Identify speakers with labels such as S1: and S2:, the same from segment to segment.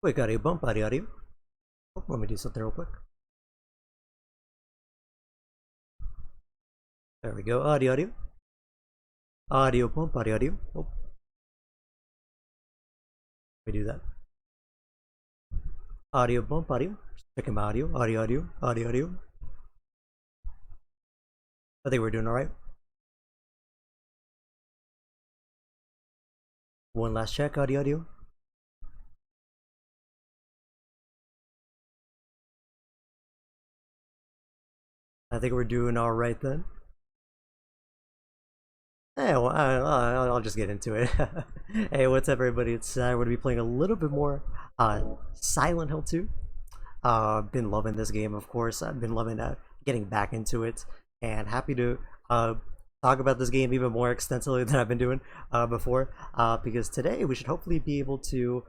S1: Quick audio bump, audio. Oh, let me do something real quick. There we go, audio. Audio bump, audio. Oh. Let me do that. Audio bump, audio. Checking my audio. I think we're doing alright. One last check, audio. I think we're doing alright then. Hey, well, I'll just get into it. Hey, what's up everybody? It's we're gonna be playing a little bit more Silent Hill 2. Been loving this game, of course. I've been loving getting back into it, and happy to talk about this game even more extensively than I've been doing before, because today we should hopefully be able to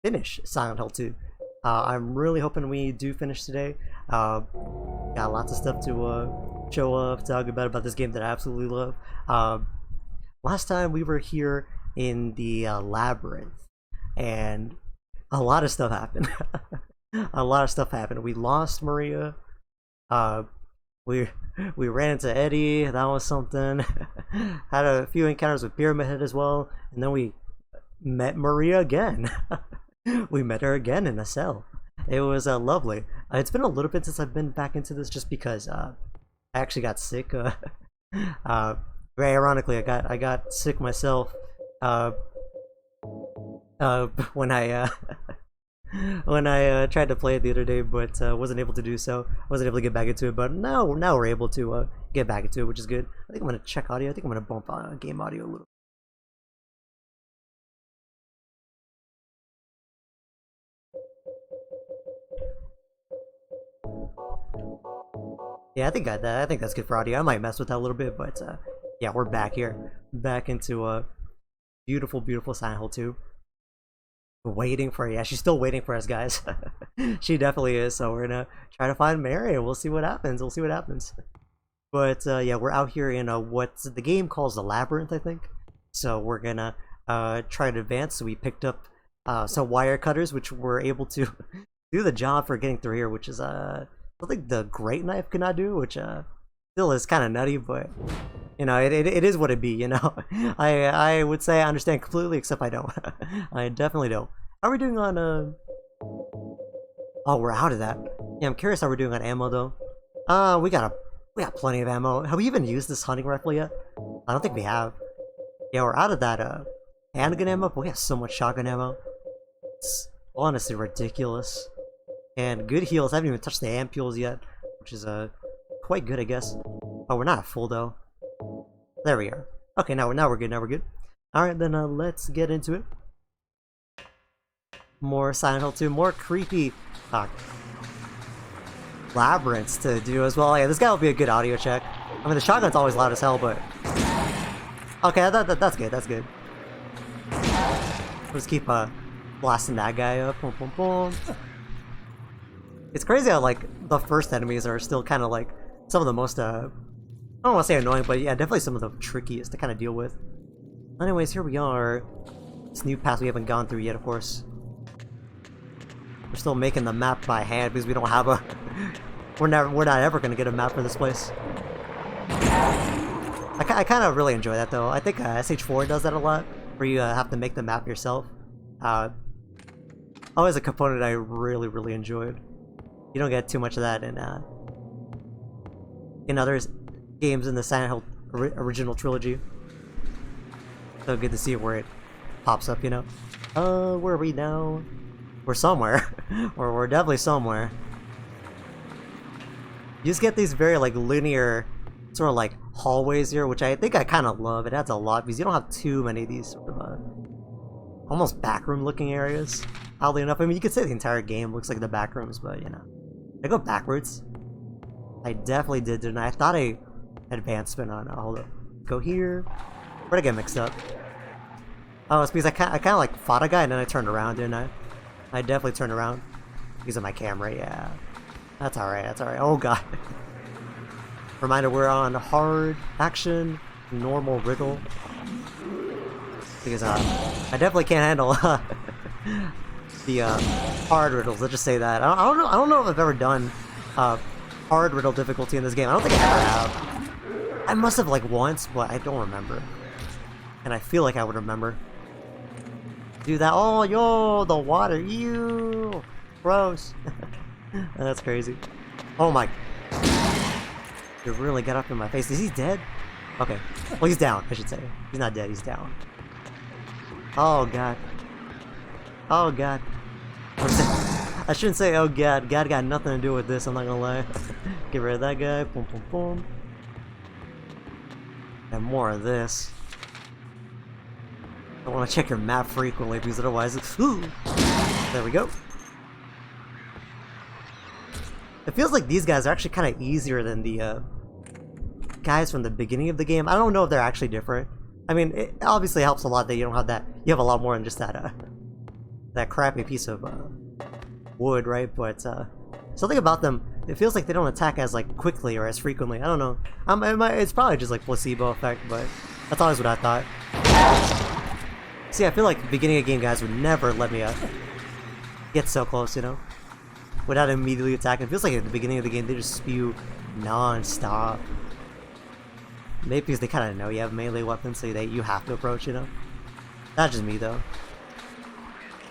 S1: finish Silent Hill 2. I'm really hoping we do finish today. Got lots of stuff to show off, talk about this game that I absolutely love. Last time we were here in the Labyrinth, and a lot of stuff happened. A lot of stuff happened. We lost Maria. We ran into Eddie. That was something. Had a few encounters with Pyramid Head as well, and then we met Maria again. We met her again in a cell. It was lovely. It's been a little bit since I've been back into this, just because I actually got sick. Very ironically, I got sick myself when I when I tried to play it the other day, but wasn't able to do so. Wasn't able to get back into it, but now we're able to get back into it, which is good. I think I'm gonna check audio. I think I'm gonna bump game audio a little. Yeah, I think that's good for audio. I might mess with that a little bit, but yeah, we're back here, back into beautiful Silent Hill 2. Waiting for, yeah, she's still waiting for us, guys. She definitely is. So we're gonna try to find Mary, and we'll see what happens. But yeah, we're out here in what the game calls the Labyrinth, I think. So we're gonna try to advance. So we picked up some wire cutters, which were able to do the job for getting through here, which is something the Great Knife cannot do, which still is kind of nutty, but you know, it is what it be, you know. I would say I understand completely, except I don't. I definitely don't. How are we doing on oh, we're out of that. Yeah, I'm curious how we're doing on ammo though. We got plenty of ammo. Have we even used this hunting rifle yet? I don't think we have. Yeah, we're out of that handgun ammo, but we have so much shotgun ammo. It's honestly ridiculous. And good heals. I haven't even touched the ampules yet, which is quite good, I guess. Oh, we're not at full though. There we are. Okay, now we're good. All right, then let's get into it. More Silent Hill 2, more creepy labyrinths to do as well. Yeah, this guy will be a good audio check. I mean, the shotgun's always loud as hell, but okay, that's good. That's good. Let's keep blasting that guy up. Boom, boom, boom. It's crazy how like the first enemies are still kind of like some of the most I don't want to say annoying, but yeah, definitely some of the trickiest to kind of deal with. Anyways, here we are. This new path we haven't gone through yet, of course. We're still making the map by hand because we don't have a we're not ever gonna get a map for this place. I kind of really enjoy that though. I think SH4 does that a lot, where you have to make the map yourself. Always a component I really enjoyed. You don't get too much of that in other games in the Silent Hill original trilogy. So good to see where it pops up, you know. Where are we now? We're somewhere. we're definitely somewhere. You just get these very like linear sort of like hallways here, which I think I kind of love. It adds a lot because you don't have too many of these sort of almost backroom looking areas. Oddly enough, I mean, you could say the entire game looks like the backrooms, but you know. Did I go backwards? I definitely did, didn't I? I thought I advanced spin on. Hold up. Go here. Where'd I get mixed up? Oh, it's because I kind of like fought a guy and then I turned around, didn't I? I definitely turned around. Because of my camera, yeah. That's alright, that's alright. Oh god. Reminder, we're on hard action, normal wriggle. Because I definitely can't handle the hard riddles. Let's just say that. I don't know. I don't know if I've ever done hard riddle difficulty in this game. I don't think I ever have. I must have like once, but I don't remember. And I feel like I would remember. Do that. Oh, yo, the water. Ew, gross. That's crazy. Oh my. You really got up in my face. Is he dead? Okay. Well, he's down, I should say. He's not dead. He's down. Oh god. Oh god. I shouldn't say oh god. God got nothing to do with this, I'm not gonna lie. Get rid of that guy. Boom, boom, boom. And more of this. I want to check your map frequently because otherwise it's... Ooh. There we go. It feels like these guys are actually kind of easier than the guys from the beginning of the game. I don't know if they're actually different. I mean, it obviously helps a lot that you don't have that. You have a lot more than just that that crappy piece of wood, right? But something about them, it feels like they don't attack as like quickly or as frequently. I don't know. It's probably just like placebo effect, but that's always what I thought. See, I feel like beginning of game guys would never let me get so close, you know, without immediately attacking. It feels like at the beginning of the game they just spew non-stop. Maybe because they kind of know you have melee weapons, so that you have to approach, you know? Not just me, though.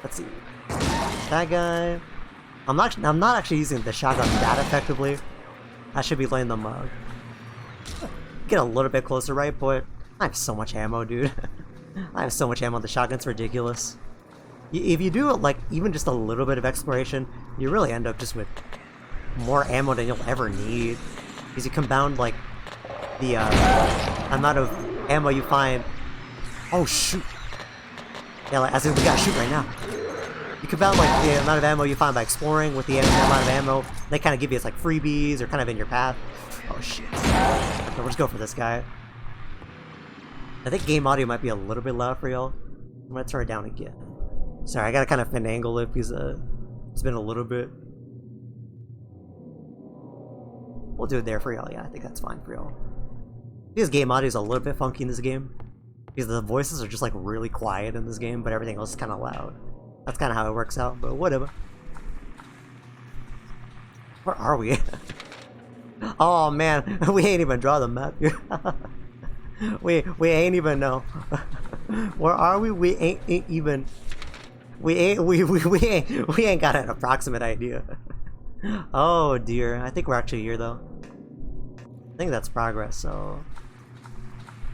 S1: Let's see. That guy... I'm not actually using the shotgun that effectively. I should be letting them get a little bit closer, right? But I have so much ammo, dude. I have so much ammo on the shotgun, it's ridiculous. If you do, like, even just a little bit of exploration, you really end up just with more ammo than you'll ever need. Because you compound, like, the amount of ammo you find. Oh shoot! Yeah, like, as if we gotta shoot right now. You compound like the amount of ammo you find by exploring with the amount of ammo. They kind of give you as like freebies or kind of in your path. Oh shit! Okay, we'll just go for this guy. I think game audio might be a little bit loud for y'all. I'm gonna turn it down again. Sorry, I gotta kind of finagle it because it's been a little bit. We'll do it there for y'all. Yeah, I think that's fine for y'all. Because game audio is a little bit funky in this game. Because the voices are just like really quiet in this game, but everything else is kind of loud. That's kind of how it works out, but whatever. Where are we? Oh man, we ain't even draw the map here. we ain't even know. Where are we? We ain't even. We ain't got an approximate idea. Oh dear, I think we're actually here though. I think that's progress, so...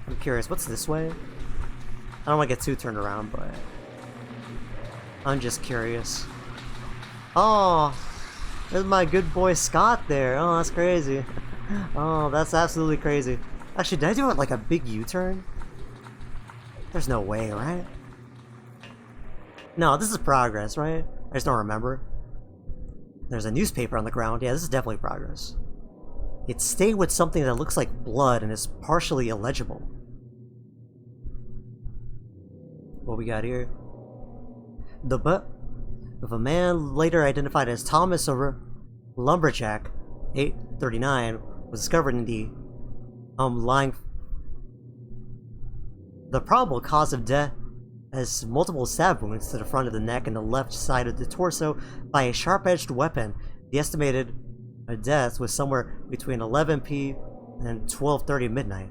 S1: I'm curious, what's this way? I don't want to get too turned around, but... I'm just curious. Oh! There's my good boy Scott there. Oh, that's crazy. Oh, that's absolutely crazy. Actually, did I do it like a big U-turn? There's no way, right? No, this is progress, right? I just don't remember. There's a newspaper on the ground. Yeah, this is definitely progress. It's stained with something that looks like blood and is partially illegible. What we got here? The butt of a man later identified as Thomas Lumberjack, 839, was discovered in the lying. The probable cause of death has multiple stab wounds to the front of the neck and the left side of the torso by a sharp-edged weapon. The estimated death was somewhere between 11 p.m. and 12:30 midnight.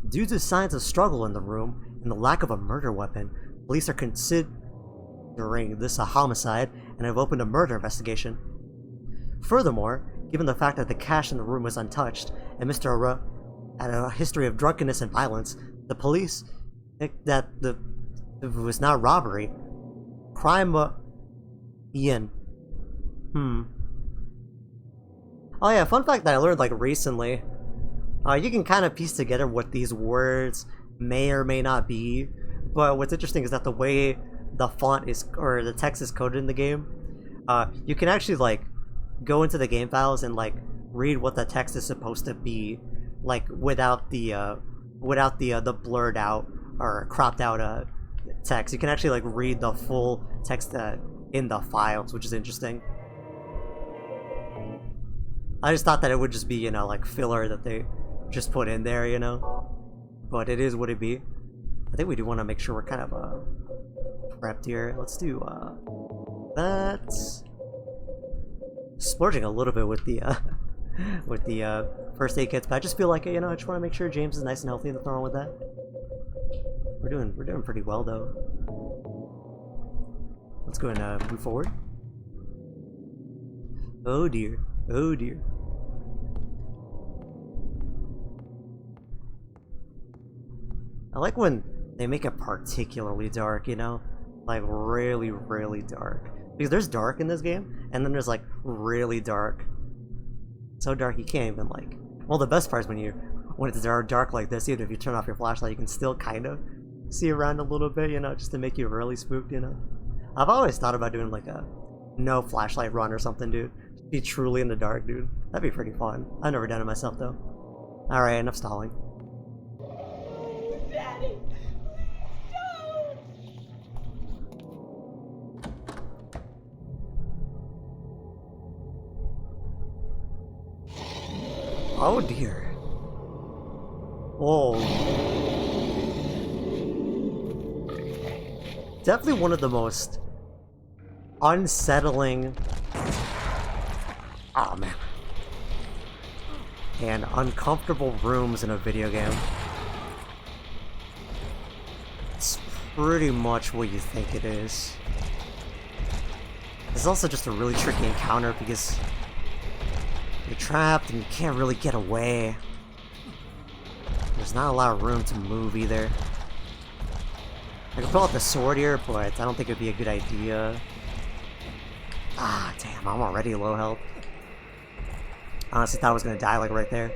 S1: Due to signs of struggle in the room and the lack of a murder weapon, police are considering this a homicide and have opened a murder investigation. Furthermore, given the fact that the cash in the room was untouched and Mr. Ara had a history of drunkenness and violence, the police think that it was not robbery. Crime Ian. Oh yeah, fun fact that I learned like recently. You can kind of piece together what these words may or may not be, but what's interesting is that the way the font is, or the text is coded in the game, you can actually like go into the game files and like read what the text is supposed to be, like without the blurred out or cropped out text. You can actually like read the full text in the files, which is interesting. I just thought that it would just be, you know, like filler that they just put in there, you know? But it is what it be. I think we do want to make sure we're kind of prepped here. Let's do That's splurging a little bit with the with the first aid kits, but I just feel like, you know, I just want to make sure James is nice and healthy. Nothing wrong with that. We're doing pretty well though. Let's go and move forward. Oh dear, oh dear. I like when they make it particularly dark, you know? Like really, really dark. Because there's dark in this game, and then there's like really dark. So dark you can't even like... Well, the best part is when it's dark like this, even if you turn off your flashlight, you can still kind of see around a little bit, you know, just to make you really spooked, you know? I've always thought about doing like a no flashlight run or something, dude. Just be truly in the dark, dude. That'd be pretty fun. I've never done it myself, though. Alright, enough stalling.
S2: Daddy,
S1: oh dear. Oh. Definitely one of the most unsettling... Oh man. And uncomfortable rooms in a video game. It's pretty much what you think it is. It's also just a really tricky encounter because you're trapped and you can't really get away. There's not a lot of room to move either. I could pull out the sword here, but I don't think it'd be a good idea. Ah, damn, I'm already low health. Honestly thought I was gonna die like right there.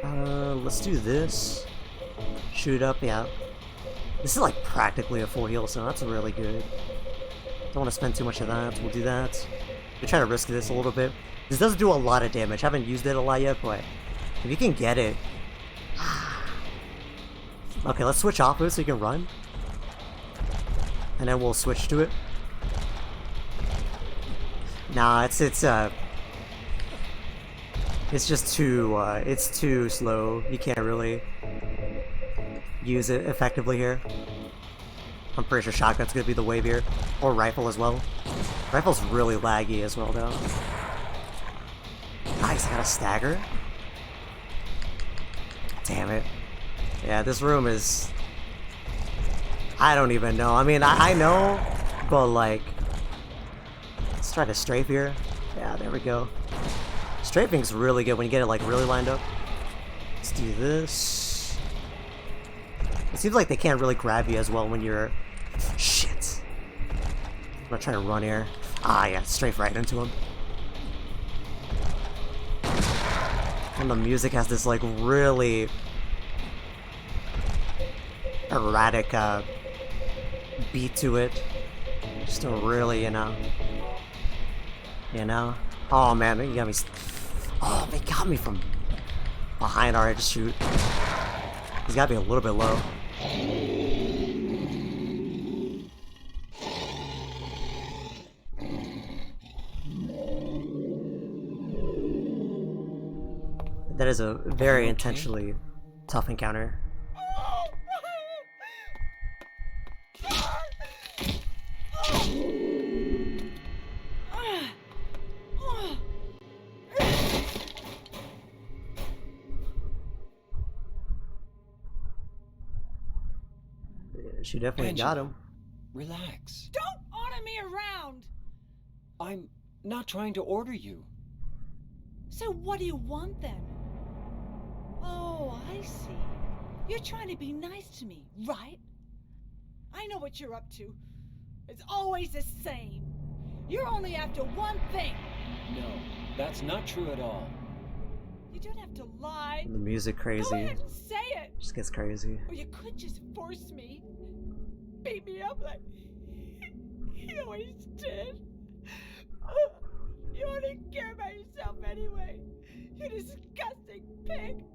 S1: Let's do this. Shoot up, yeah. This is like practically a full heal, so that's really good. Don't want to spend too much of that. We'll do that. We'll try to risk this a little bit. This does do a lot of damage. I haven't used it a lot yet, but if you can get it... Okay, let's switch off of it so you can run. And then we'll switch to it. Nah, it's just too slow. You can't really use it effectively here. I'm pretty sure shotgun's gonna be the wave here. Or rifle as well. Rifle's really laggy as well though. Nice, I got a stagger. Damn it. Yeah, this room is... I don't even know. I mean, I know, but like... Let's try to strafe here. Yeah, there we go. Strafing's really good when you get it like really lined up. Let's do this. It seems like they can't really grab you as well when you're... Shit. I'm gonna try to run here. Ah, yeah, strafe right into him. And the music has this like really erratic beat to it. Just a really, you know. Oh man, you got me. Oh, they got me from behind. Alright, just shoot. He's got to be a little bit low. That is a very intentionally tough encounter. She definitely got him.
S3: Relax.
S2: Don't order me around!
S3: I'm not trying to order you.
S2: So what do you want then? Oh, I see. You're trying to be nice to me, right? I know what you're up to. It's always the same. You're only after one thing.
S3: No, that's not true at all.
S2: You don't have to lie.
S1: The music crazy.
S2: Go ahead and say it.
S1: Just gets crazy.
S2: Or you could just force me. Beat me up like you always did. You only care about yourself anyway. You disgusting pig.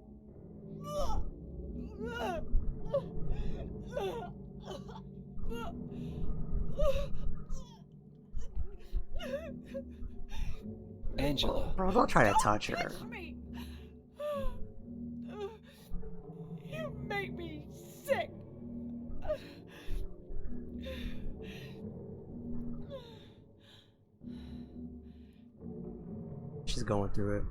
S3: Angela.
S1: Bro, don't try to touch her.
S2: Touch me. You make me sick.
S1: she's going through it.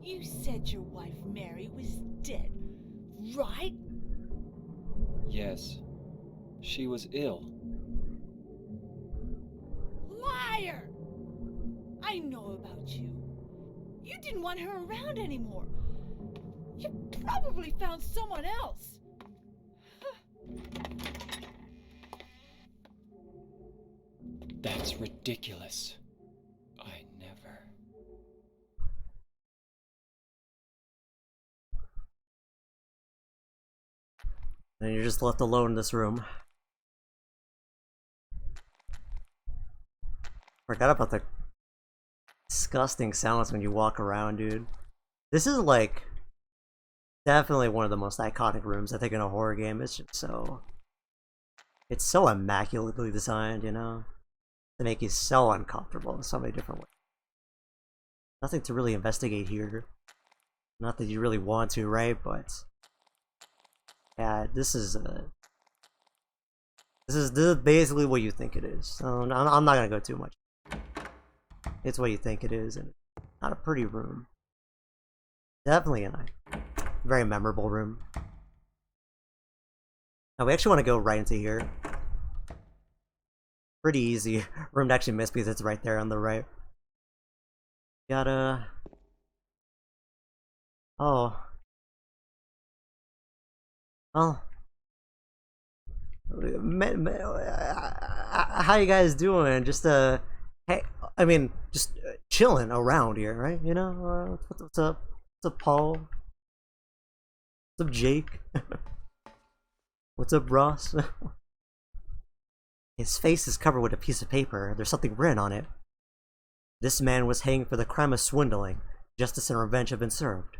S2: You said your wife Mary was dead, right?
S3: Yes. She was ill.
S2: Liar! I know about you. You didn't want her around anymore. You probably found someone else.
S3: That's ridiculous. I never...
S1: And you're just left alone in this room. Forgot about the disgusting sounds when you walk around, dude. This is like definitely one of the most iconic rooms I think in a horror game. It's just so... It's so immaculately designed, you know? To make you so uncomfortable in so many different ways. Nothing to really investigate here. Not that you really want to, right? But... Yeah, this is basically what you think it is. So I'm not gonna go too much. It's what you think it is, and not a pretty room. Definitely a very memorable room. Now we actually want to go right into here. Pretty easy room to actually miss because it's right there on the right. Gotta... Oh. Well, how you guys doing? Just hey, I mean, just chilling around here, right? You know, what's up? What's up, Paul? What's up, Jake? What's up, Ross? His face is covered with a piece of paper. There's something written on it. This man was hanged for the crime of swindling. Justice and revenge have been served.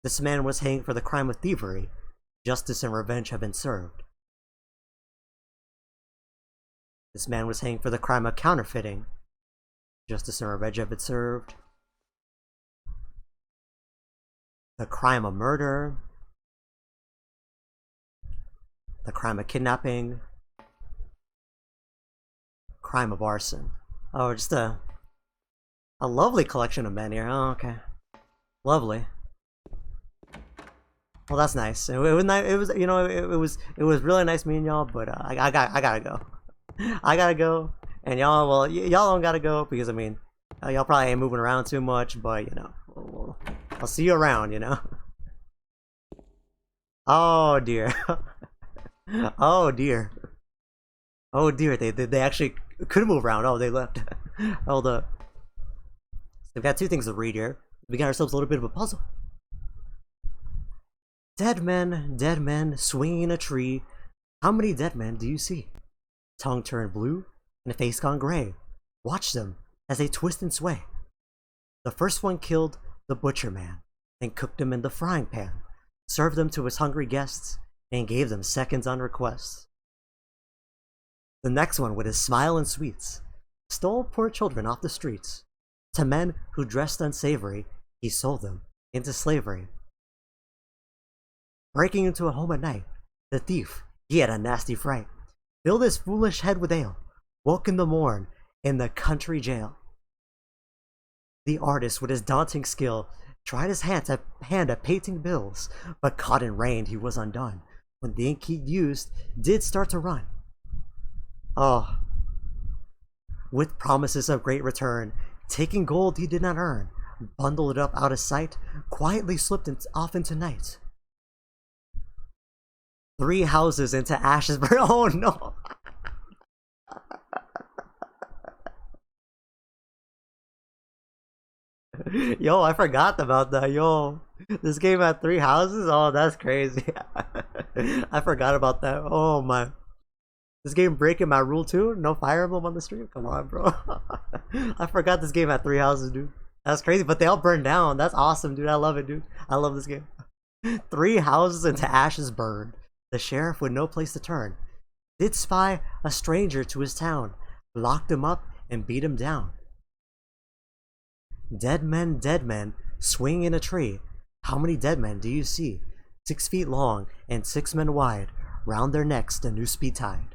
S1: This man was hanged for the crime of thievery. Justice and revenge have been served. This man was hanged for the crime of counterfeiting. Justice and revenge have been served. The crime of murder. The crime of kidnapping. Crime of arson. Oh, just a lovely collection of men here. Oh, okay. Lovely. Well, that's nice. It was nice. It was, you know, it was really nice meeting y'all. But I gotta go. I gotta go. And y'all, well, y'all don't gotta go because I mean, y'all probably ain't moving around too much. But you know, I'll see you around. You know. Oh dear. Oh dear. Oh dear. They actually could move around. Oh, they left. Hold up. We've got two things to read here. We got ourselves a little bit of a puzzle. Dead men, swinging in a tree. How many dead men do you see? Tongue turned blue, and a face gone gray. Watch them as they twist and sway. The first one killed the butcher man, and cooked them in the frying pan, served them to his hungry guests, and gave them seconds on request. The next one, with his smile and sweets, stole poor children off the streets. To men who dressed unsavory, he sold them into slavery. Breaking into a home at night, the thief, he had a nasty fright, filled his foolish head with ale, woke in the morn in the country jail. The artist, with his daunting skill, tried his hand at painting bills, but caught in rain he was undone, when the ink he used did start to run. Oh, with promises of great return, taking gold he did not earn, bundled it up out of sight, quietly slipped off into night. 3 houses into ashes. Oh no! Yo, I forgot about that. Yo, this game had 3 houses? Oh, that's crazy. I forgot about that. Oh my. This game breaking my rule too? No Fire Emblem on the stream? Come on, bro. I forgot this game had 3 houses, dude. That's crazy, but they all burned down. That's awesome, dude. I love it, dude. I love this game. 3 houses into ashes burned. The sheriff with no place to turn did spy a stranger to his town, locked him up and beat him down. Dead men, swinging in a tree. How many dead men do you see? 6 feet long and 6 men wide, round their necks the noose be tied.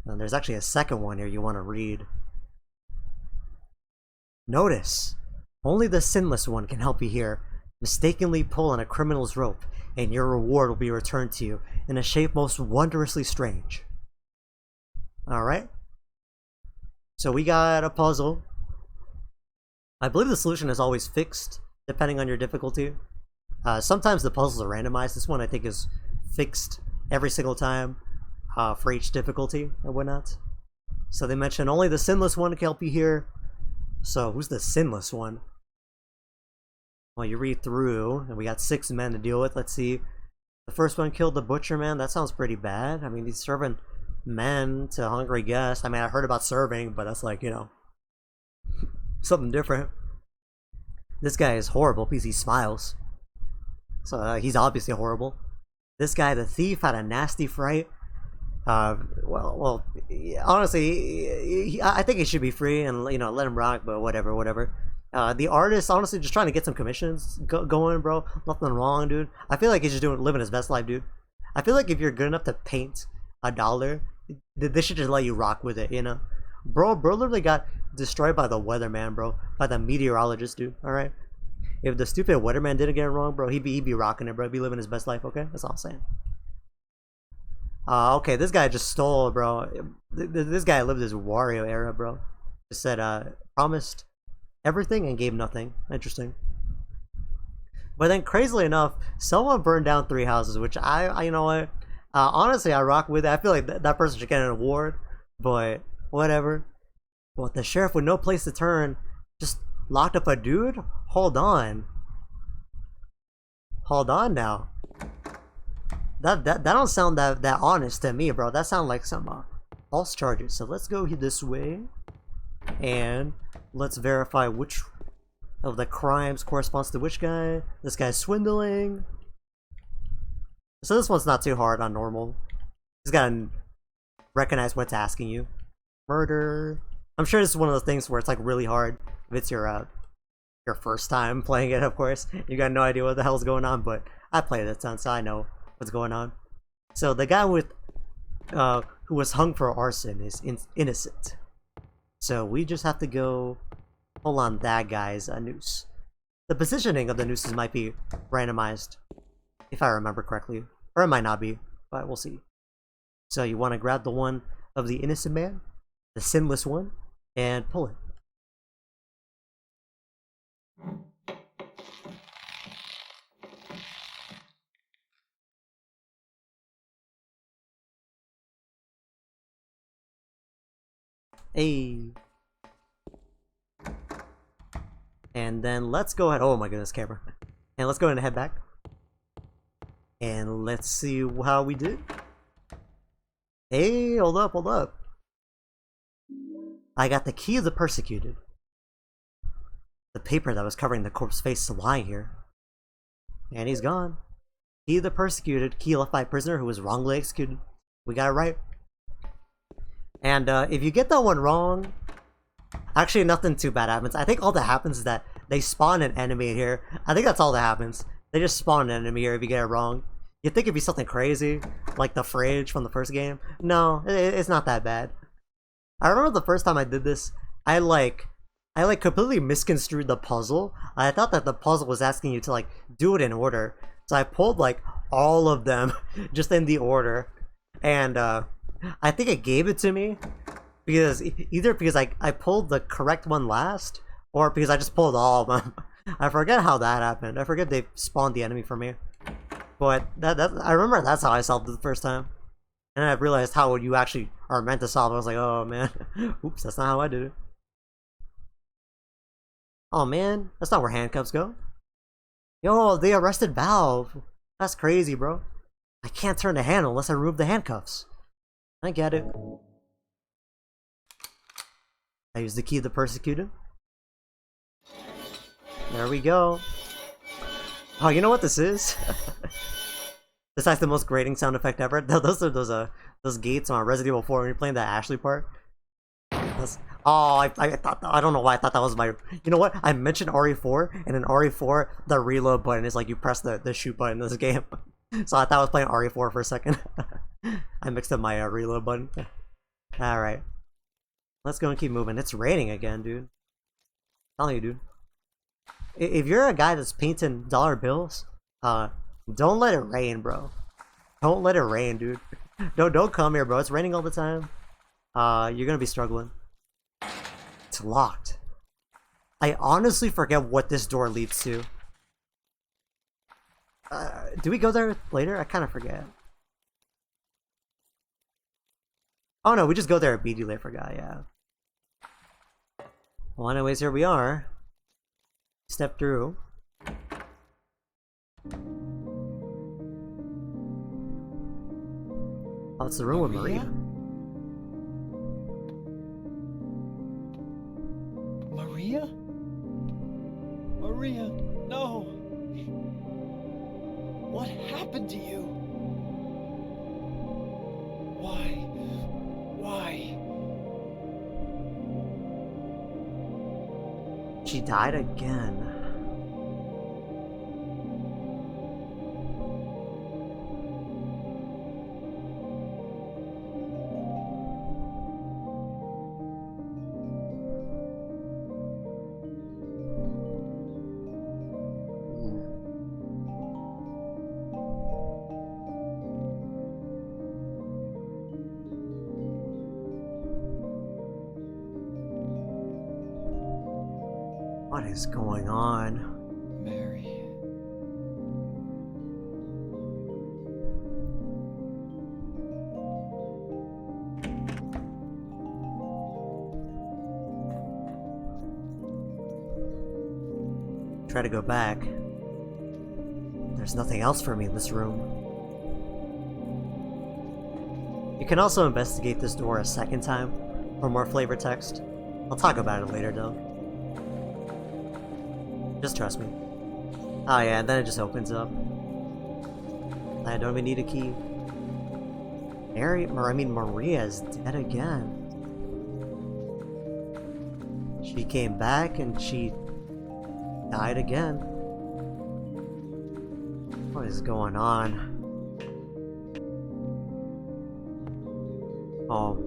S1: And there's actually a second one here you want to read. Notice, only the sinless one can help you here. Mistakenly pull on a criminal's rope, and your reward will be returned to you in a shape most wondrously strange. Alright. So we got a puzzle. I believe the solution is always fixed, depending on your difficulty. Sometimes the puzzles are randomized. This one I think is fixed every single time for each difficulty and whatnot. So they mention only the sinless one can help you here. So who's the sinless one? Well, you read through, and we got 6 men to deal with. Let's see. The first one killed the butcher man. That sounds pretty bad. I mean, he's serving men to hungry guests. I mean, I heard about serving, but that's like, you know, something different. This guy is horrible because he smiles. So he's obviously horrible. This guy, the thief, had a nasty fright. Well, honestly, I think he should be free and, you know, let him rock, but whatever. The artist, honestly, just trying to get some commissions going, bro. Nothing wrong, dude. I feel like he's just living his best life, dude. I feel like if you're good enough to paint $1, they should just let you rock with it, you know? Bro literally got destroyed by the weatherman, bro. By the meteorologist, dude, alright? If the stupid weatherman didn't get it wrong, bro, he'd be rocking it, bro. He'd be living his best life, okay? That's all I'm saying. Okay, this guy just stole, bro. This guy lived his Wario era, bro. Just said, promised everything and gave nothing. Interesting. But then, crazily enough, someone burned down 3 houses, which you know what? Honestly, I rock with it. I feel like that person should get an award, but whatever. But the sheriff with no place to turn just locked up a dude? Hold on. Hold on now. That don't sound that honest to me, bro. That sounds like some false charges. So let's go this way, and let's verify which of the crimes corresponds to which guy. This guy's swindling. So this one's not too hard on normal. He's gotta recognize what's asking you. Murder. I'm sure this is one of those things where it's like really hard if it's your first time playing it, of course. You got no idea what the hell's going on, but I played it a ton, so I know what's going on. So the guy with who was hung for arson is innocent. So we just have to go pull on that guy's noose. The positioning of the nooses might be randomized, if I remember correctly. Or it might not be, but we'll see. So you want to grab the one of the innocent man, the sinless one, and pull it. Hey. And then let's go ahead. Oh my goodness, camera. And let's go ahead and head back. And let's see how we did. Hey, hold up. I got the key of the persecuted. The paper that was covering the corpse's face is lying here. And he's gone. Key of the persecuted. Key left by a prisoner who was wrongly executed. We got it right. And if you get that one wrong, actually nothing too bad happens. I think all that happens is that they spawn an enemy here. I think that's all that happens. They just spawn an enemy here if you get it wrong. You'd think it'd be something crazy, like the fridge from the first game. No, it's not that bad. I remember the first time I did this, I completely misconstrued the puzzle. I thought that the puzzle was asking you to like do it in order. So I pulled like all of them just in the order. And I think it gave it to me because either because I pulled the correct one last, or because I just pulled all of them. I forget how that happened. I forget they spawned the enemy for me. But I remember that's how I solved it the first time. And I realized how you actually are meant to solve it. I was like, oh man, oops, that's not how I did it. Oh man, that's not where handcuffs go. Yo, they arrested Valve. That's crazy, bro. I can't turn the handle unless I remove the handcuffs. I get it. I use the key of the persecuted. There we go. Oh, you know what this is? This has the most grating sound effect ever. Those are those gates on Resident Evil 4 when you're playing that Ashley part. Oh, I thought I don't know why I thought that was my. You know what? I mentioned RE4, and in RE4 the reload button is like you press the shoot button in this game. So I thought I was playing RE4 for a second. I mixed up my reload button. All right, let's go and keep moving. It's raining again, dude. I'm telling you, dude. If you're a guy that's painting dollar bills, don't let it rain, bro. Don't let it rain, dude. Don't come here, bro. It's raining all the time. You're gonna be struggling. It's locked. I honestly forget what this door leads to. Do we go there later? I kind of forget. Oh no, we just go there immediately. I forgot, yeah. Well, anyways, here we are. Step through. Oh, it's the room with Maria?
S3: Maria? Maria, no! What happened to you? Why?
S1: She died again. What is going on?
S3: Mary.
S1: Try to go back. There's nothing else for me in this room. You can also investigate this door a second time for more flavor text. I'll talk about it later though. Just trust me. Oh yeah, and then it just opens up. I don't even need a key. Maria is dead again. She came back and she died again. What is going on? Oh.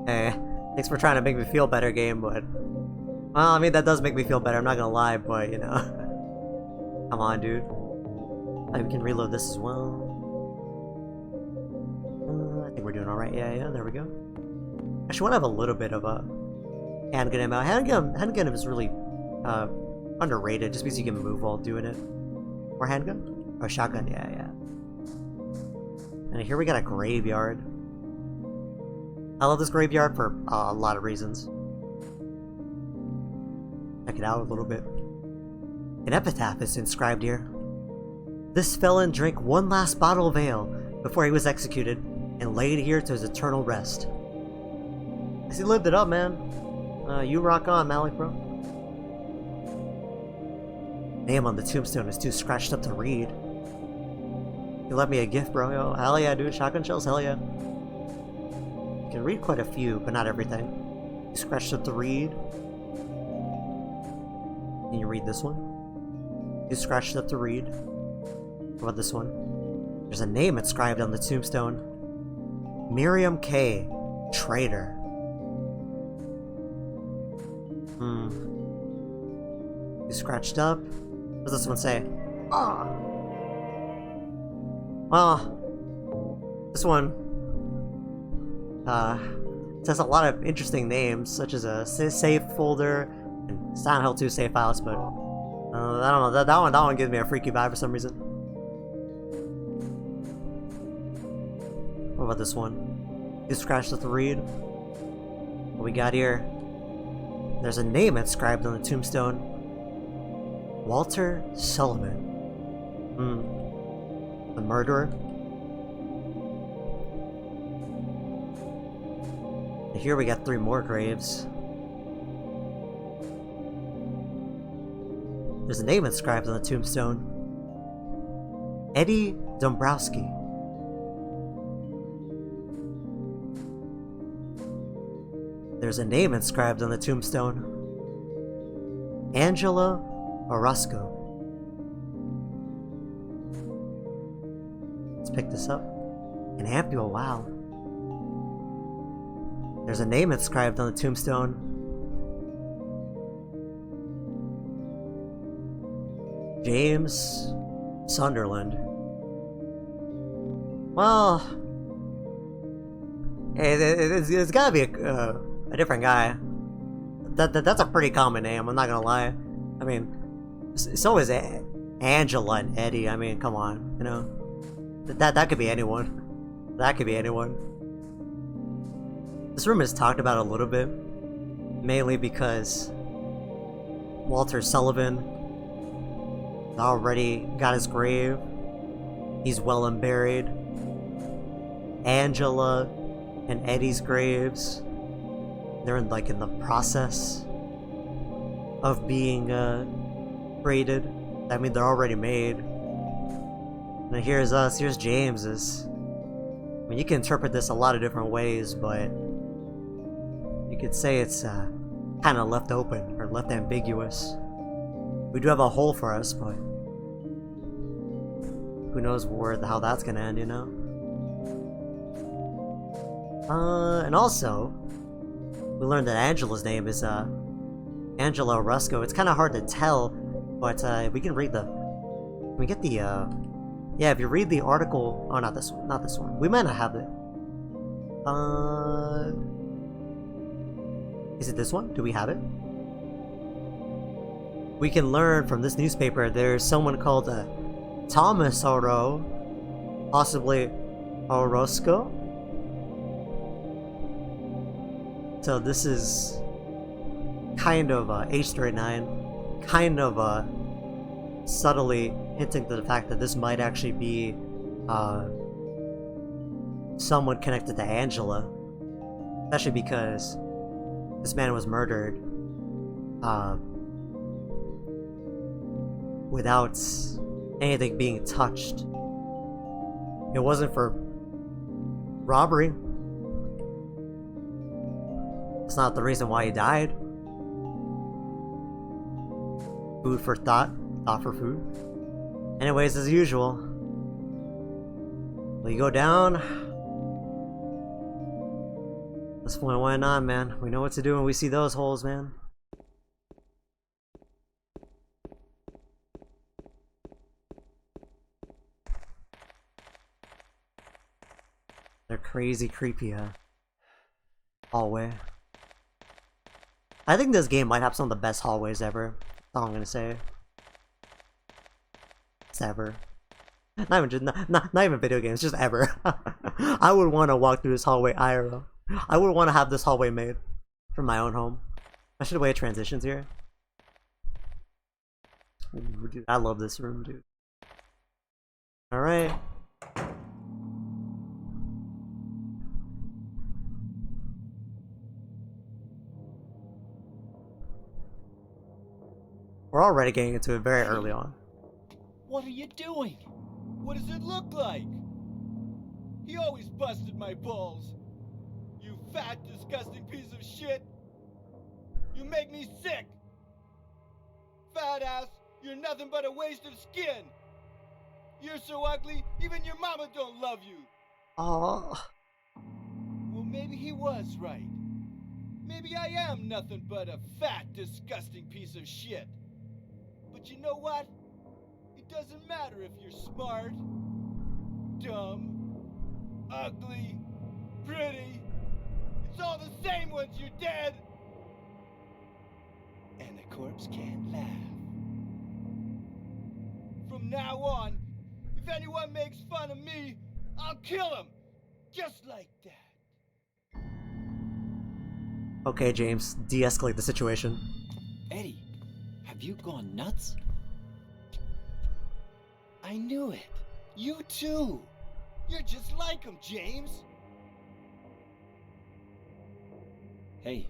S1: Hey, thanks for trying to make me feel better, game, but... Well, I mean, that does make me feel better, I'm not gonna lie, but, you know... Come on, dude. I can reload this as well. I think we're doing alright. Yeah, there we go. Actually, I want to have a little bit of a handgun ammo. Handgun is really underrated, just because you can move while doing it. Or handgun? Or shotgun, yeah. And here we got a graveyard. I love this graveyard for a lot of reasons. Check it out a little bit. An epitaph is inscribed here. This felon drank one last bottle of ale before he was executed and laid here to his eternal rest. Guess he lived it up, man. You rock on, Malik, bro. Name on the tombstone is too scratched up to read. You left me a gift, bro. Yo, hell yeah, dude. Shotgun shells, hell yeah. You can read quite a few, but not everything. You scratched up to read. Can you read this one? You scratched up to read. What about this one? There's a name inscribed on the tombstone. Miriam K. Traitor. You scratched up. What does this one say? Ah. Well, this one says a lot of interesting names, such as a save folder and Silent Hill 2 save files, but I don't know. That one gives me a freaky vibe for some reason. What about this one? You scratched up to read. What we got here? There's a name inscribed on the tombstone. Walter Sullivan. The murderer. And here we got 3 more graves. There's a name inscribed on the tombstone. Eddie Dombrowski. There's a name inscribed on the tombstone. Angela Orozco. Let's pick this up. An ampule, wow. There's a name inscribed on the tombstone. James Sunderland. Well, it's gotta be a different guy. That's a pretty common name, I'm not gonna lie. I mean, so is Angela and Eddie. I mean, come on, you know. That could be anyone. That could be anyone. This room is talked about a little bit, mainly because Walter Sullivan already got his grave. He's well and buried. Angela and Eddie's graves, they're in the process of being created. I mean, they're already made. And here's us, here's James's. I mean, you can interpret this a lot of different ways, but you could say it's kind of left open or left ambiguous. We do have a hole for us, but who knows how that's gonna end, you know? And also, we learned that Angela's name is Angela Orozco. It's kind of hard to tell, but we can read the. We get the. Yeah, if you read the article. Oh, not this one. Not this one. We might not have it. Is it this one? Do we have it? We can learn from this newspaper there's someone called Thomas Oro, possibly Orozco. So this is kind of H39, kind of subtly hinting to the fact that this might actually be someone connected to Angela, especially because this man was murdered without anything being touched. It wasn't for robbery. It's not the reason why he died. Food for thought. Thought for food. Anyways, as usual, we go down. That's why why not, man? We know what to do when we see those holes, man. They're crazy creepy, hallway. I think this game might have some of the best hallways ever. That's all I'm gonna say. It's ever. Not even video games, just ever. I would want to walk through this hallway IRL. I would want to have this hallway made for my own home. I should wait transitions here. Ooh, dude, I love this room, dude. Alright. We're already getting into it very early on.
S3: What are you doing? What does it look like? He always busted my balls. You fat, disgusting piece of shit. You make me sick. Fat ass, you're nothing but a waste of skin. You're so ugly, even your mama don't love you.
S1: Aww.
S3: Well, maybe he was right. Maybe I am nothing but a fat, disgusting piece of shit. But you know what? It doesn't matter if you're smart, dumb, ugly, pretty. It's all the same once you're dead. And the corpse can't laugh. From now on, if anyone makes fun of me, I'll kill him. Just like that.
S1: Okay, James, de-escalate the situation.
S3: Eddie, have you gone nuts? I knew it. You too. You're just like him, James. Hey,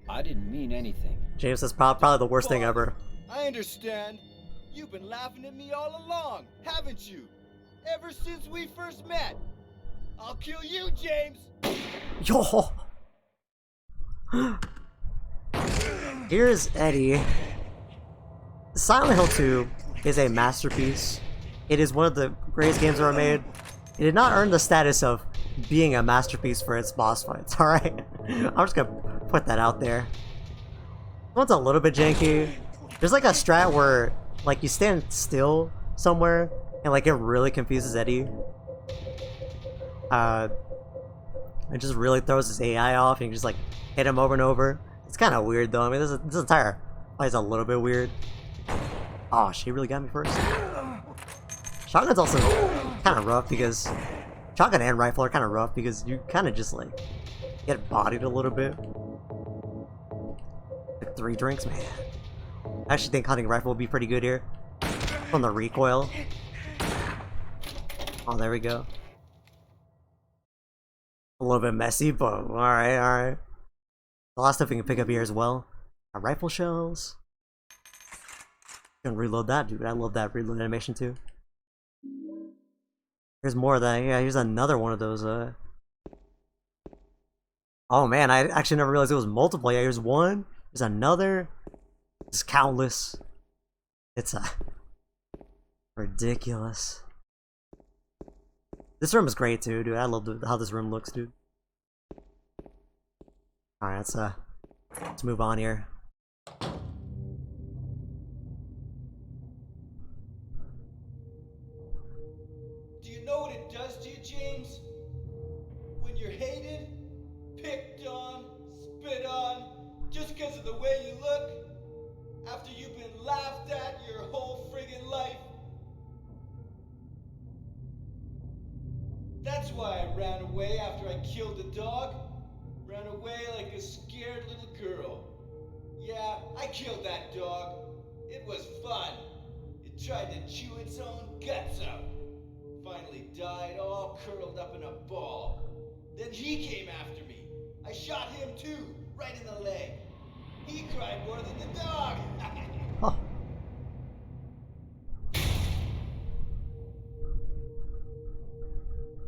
S3: I didn't mean anything.
S1: James, that's probably the worst thing ever.
S3: I understand. You've been laughing at me all along, haven't you? Ever since we first met. I'll kill you, James.
S1: Yo! Here's Eddie. Silent Hill 2 is a masterpiece. It is one of the greatest games ever made. It did not earn the status of being a masterpiece for its boss fights, alright? I'm just gonna put that out there. This one's a little bit janky. There's like a strat where like you stand still somewhere and like it really confuses Eddie. It just really throws his AI off and you just like hit him over and over. It's kind of weird though. I mean, this entire fight is a little bit weird. Oh, she really got me first. Shotgun's also kind of rough because shotgun and rifle are kind of rough because you kind of just like get bodied a little bit. Like 3 drinks, man. I actually think hunting rifle would be pretty good here from the recoil. Oh, there we go. A little bit messy, but alright, alright. A lot of stuff we can pick up here as well. Rifle shells. Gonna reload that, dude. I love that reload animation too. Here's more of that. Yeah, here's another one of those. Oh man, I actually never realized it was multiple. Yeah, here's one. There's another. It's countless. It's ridiculous. This room is great too, dude. I love how this room looks, dude. All right, let's move on here.
S3: Do you know what it does to you, James? When you're hated, picked on, spit on, just because of the way you look, after you've been laughed at your whole friggin' life. That's why I ran away after I killed the dog. Ran away like a scared little girl. Yeah, I killed that dog. It was fun. It tried to chew its own guts out. Finally died all curled up in a ball. Then he came after me. I shot him too, right in the leg. He cried more than the dog.
S1: Oh.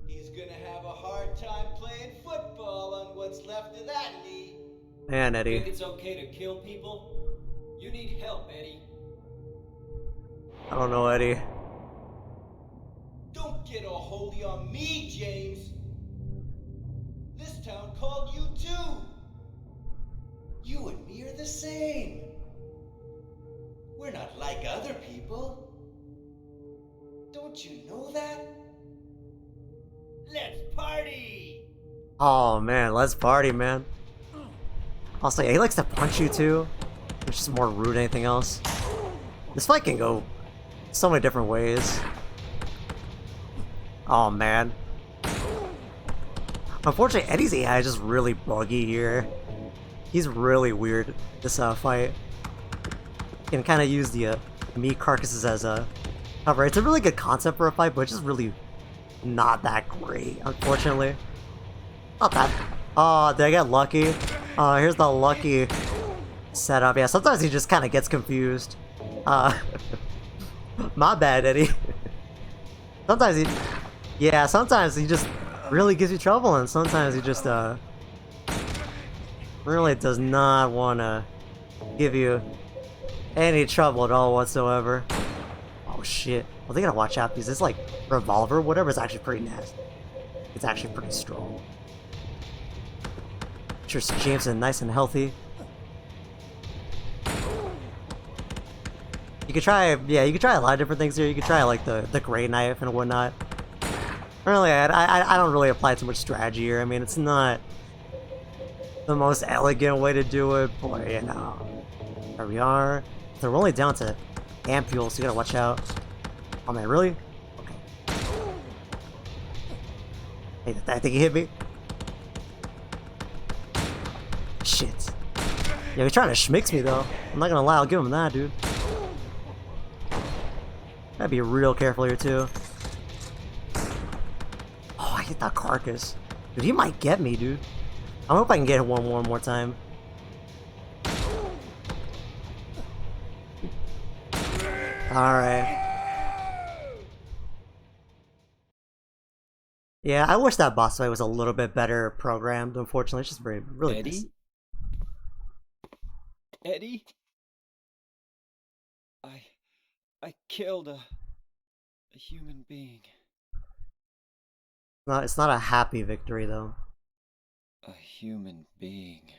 S3: He's gonna have a hard time playing football on what's left of that knee.
S1: Man, Eddie.
S4: Think it's okay to kill people? You need help, Eddie.
S1: I don't know, Eddie.
S3: Don't get all holy on me, James. This town called you too. You and me are the same. We're not like other people. Don't you know that? Let's party!
S1: Oh man, let's party, man. Also, yeah, he likes to punch you too, which is more rude than anything else. This fight can go so many different ways. Oh man. Unfortunately, Eddie's AI is just really buggy here. He's really weird this fight. You can kind of use the meat carcasses as a cover. It's a really good concept for a fight, but it's just really not that great, unfortunately. Not that. Oh, did I get lucky? Oh, here's the lucky setup. Yeah, sometimes he just kind of gets confused. My bad, Eddie. Sometimes he... Yeah, sometimes he just really gives you trouble, and sometimes he just, really does not want to give you any trouble at all whatsoever. Oh, shit. Well, they gotta watch out, because this, like, revolver, whatever, is actually pretty nasty. It's actually pretty strong. Sure, James is nice and healthy. You could try, yeah, you could try a lot of different things here. You could try, like, the gray knife and whatnot. Really, I don't really apply too much strategy here. I mean, it's not the most elegant way to do it, but, you know. There we are. They're only down to amp fuel, so you gotta watch out. Oh, man, really? Okay. Hey, I think he hit me. Shit. Yeah, he's trying to schmix me, though. I'm not gonna lie, I'll give him that, dude. Gotta be real careful here, too. Oh, I hit that carcass. Dude, he might get me, dude. I hope I can get one more time. Alright. Yeah, I wish that boss fight was a little bit better programmed. Unfortunately, it's just really
S4: Eddie?
S1: messy.
S3: Eddie? I killed a human being.
S1: It's not a happy victory, though.
S3: A human being.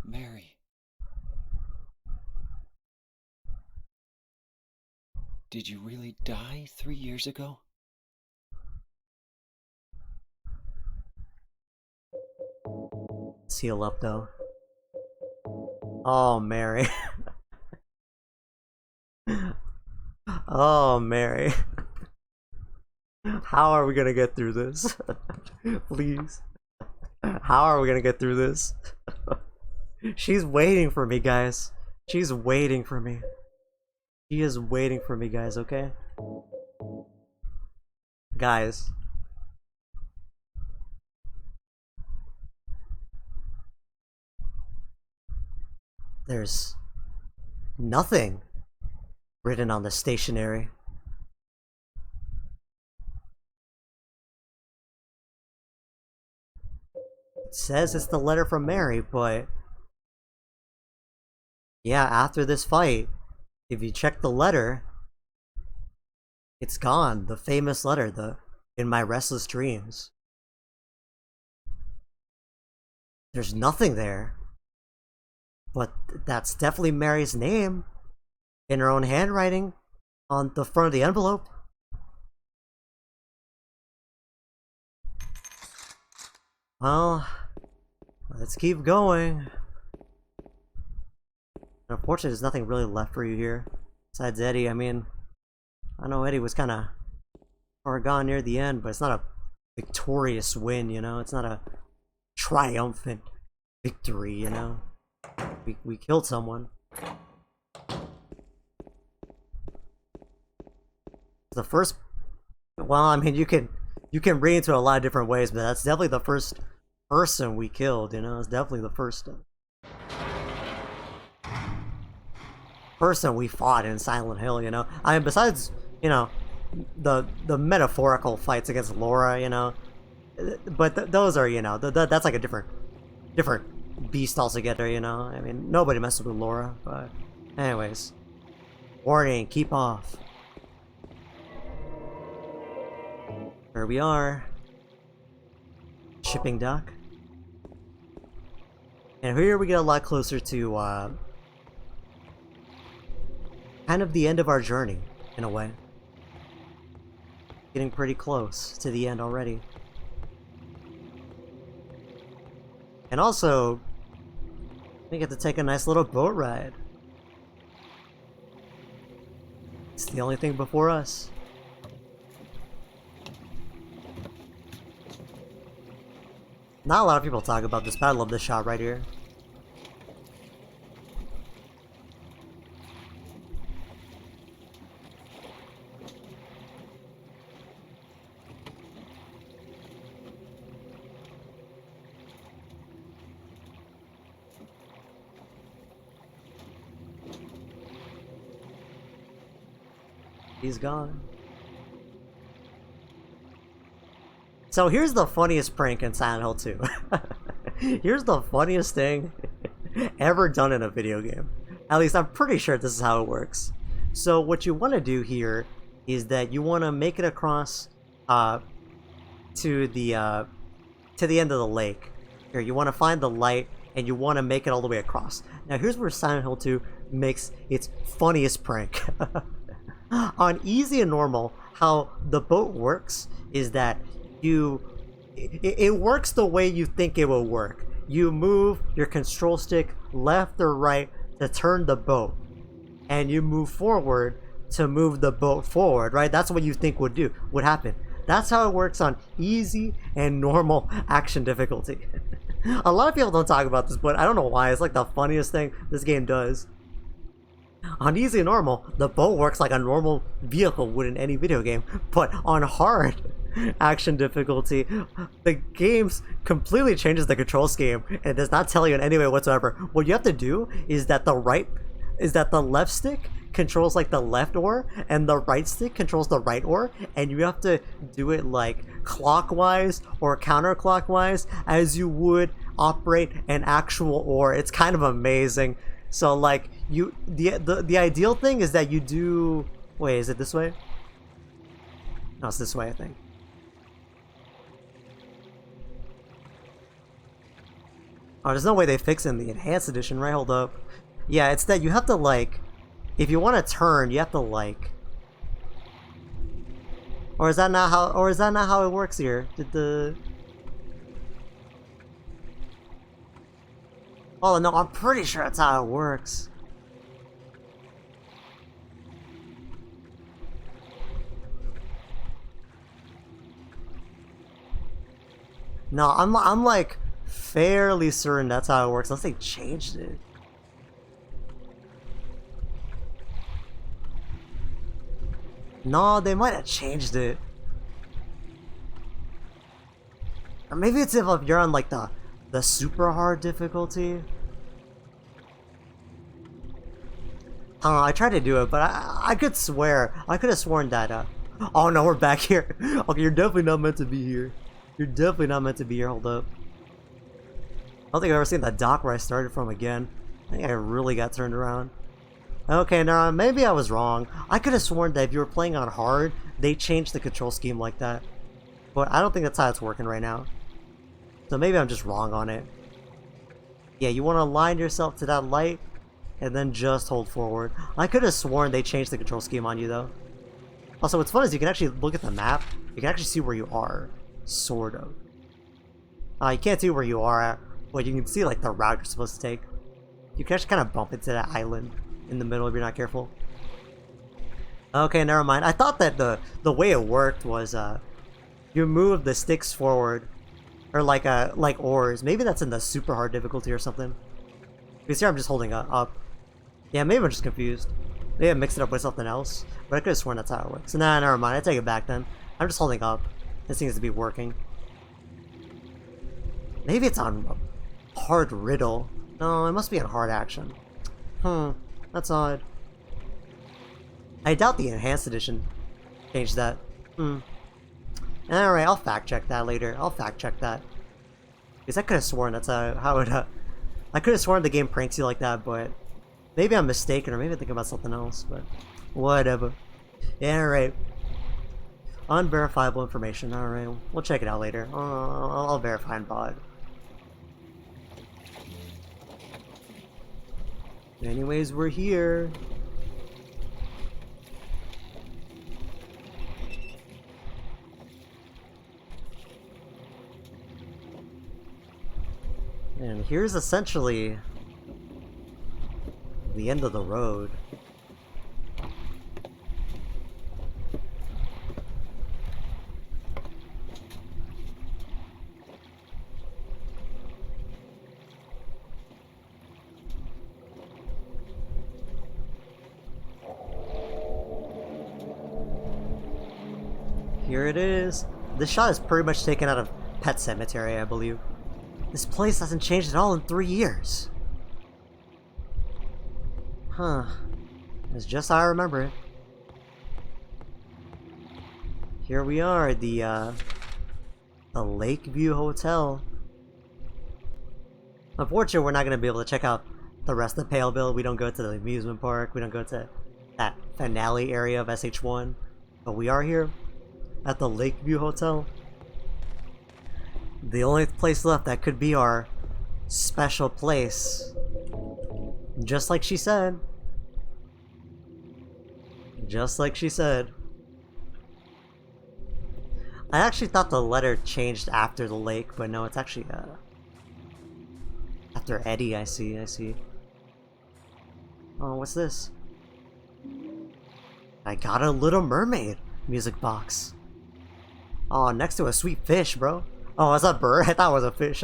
S3: Mary. Did you really die 3 years ago?
S1: Seal up, though. Oh, Mary. Oh, Mary. How are we gonna get through this? Please. How are we gonna get through this? She's waiting for me, guys. She's waiting for me. She is waiting for me, guys, okay? Guys. There's nothing written on the stationery. It says it's the letter from Mary, but yeah, after this fight, if you check the letter, it's gone. The famous letter, the "In my restless dreams." There's nothing there. But that's definitely Mary's name in her own handwriting on the front of the envelope. Well, let's keep going. Unfortunately, there's nothing really left for you here. Besides Eddie, I mean, I know Eddie was kind of far gone near the end, but it's not a victorious win, you know? It's not a triumphant victory, you know? We killed someone. The first... Well, I mean, you can read into it a lot of different ways, but that's definitely the first person we killed, you know? It's definitely the first person we fought in Silent Hill, you know? I mean, besides, you know, the metaphorical fights against Laura, you know? But those are, you know, that's like a different beast altogether, you know? I mean, nobody messes with Laura, but... Anyways. Warning, keep off. Here we are. Shipping dock. And here we get a lot closer to, kind of the end of our journey, in a way. Getting pretty close to the end already. And also, we get to take a nice little boat ride. It's the only thing before us. Not a lot of people talk about this, but I love this shot right here. He's gone. So here's the funniest prank in Silent Hill 2. Here's the funniest thing ever done in a video game. At least I'm pretty sure this is how it works. So what you want to do here is that you want to make it across to the end of the lake. Here, you want to find the light and you want to make it all the way across. Now here's where Silent Hill 2 makes its funniest prank. On easy and normal, how the boat works is that it works the way you think it will work. You move your control stick left or right to turn the boat, and you move forward to move the boat forward, right? That's what you think would happen. That's how it works on easy and normal action difficulty. A lot of people don't talk about this, but I don't know why. It's like the funniest thing this game does. On easy and normal, the boat works like a normal vehicle would in any video game, but on hard action difficulty, the game completely changes the control scheme and does not tell you in any way whatsoever. What you have to do is that the right is that the left stick controls like the left oar and the right stick controls the right oar, and you have to do it like clockwise or counterclockwise as you would operate an actual oar. It's kind of amazing. So like the ideal thing is that you do, wait, is it this way? No, it's this way, I think. Oh, there's no way they fix it in the enhanced edition, right? Hold up. Yeah, it's that you have to like, if you want to turn, you have to like, or is that not how it works here? Did the, oh no, I'm pretty sure that's how it works. No, I'm like fairly certain that's how it works, unless they changed it. No, they might have changed it. Or maybe it's if you're on like the super hard difficulty. I don't know, I tried to do it, but I could swear, I could have sworn that, oh no, we're back here. Okay, you're definitely not meant to be here. You're definitely not meant to be here, hold up. I don't think I've ever seen the dock where I started from again. I think I really got turned around. Okay, now maybe I was wrong. I could have sworn that if you were playing on hard, they changed the control scheme like that. But I don't think that's how it's working right now. So maybe I'm just wrong on it. Yeah, you want to align yourself to that light, and then just hold forward. I could have sworn they changed the control scheme on you, though. Also, what's fun is you can actually look at the map. You can actually see where you are. Sort of. You can't see where you are at, but you can see like the route you're supposed to take. You can actually kind of bump into that island in the middle if you're not careful. Okay, never mind. I thought that the way it worked was you move the sticks forward, or like oars. Maybe that's in the super hard difficulty or something. Because here I'm just holding up. Yeah, maybe I'm just confused. Maybe I mixed it up with something else, but I could have sworn that's how it works. Nah, never mind. I take it back then. I'm just holding up. This seems to be working. Maybe it's on hard riddle. No, it must be on hard action. That's odd. I doubt the enhanced edition changed that. Alright, I'll fact check that later. I'll fact check that. Because I could have sworn that's how it... I could have sworn the game pranks you like that, but... Maybe I'm mistaken, or maybe I'm thinking about something else, but... Whatever. Alright. Unverifiable information. Alright, we'll check it out later. I'll verify in VOD. Anyways, we're here. And here's essentially the end of the road. Here it is. This shot is pretty much taken out of Pet Cemetery, I believe. This place hasn't changed at all in 3 years. Huh. It's just how I remember it. Here we are, the Lakeview Hotel. Unfortunately, we're not going to be able to check out the rest of Paleville. We don't go to the amusement park. We don't go to that finale area of SH1. But we are here at the Lakeview Hotel. The only place left that could be our special place. Just like she said. Just like she said. I actually thought the letter changed after the lake, but no, it's actually after Eddie. I see. Oh, what's this? I got a Little Mermaid music box. Oh, next to a sweet fish, bro. Oh, is that a bird? I thought it was a fish.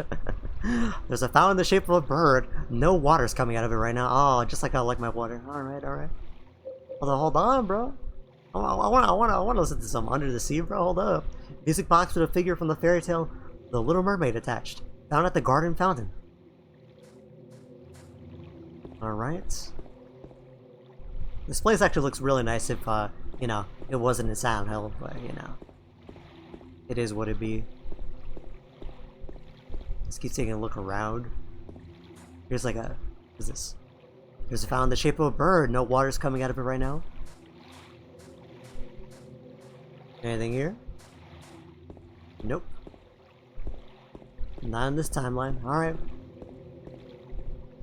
S1: There's a fountain in the shape of a bird. No water's coming out of it right now. Oh, just like I like my water. Alright. Hold on, bro. I wanna listen to some Under the Sea, bro. Hold up. Music box with a figure from the fairy tale The Little Mermaid attached. Found at the garden fountain. Alright. This place actually looks really nice if, you know, it wasn't in Silent Hill, but, you know. It is what it be. Let's keep taking a look around. Here's like a... What is this? There's a fountain in the shape of a bird. No water's coming out of it right now. Anything here? Nope. Not in this timeline. Alright.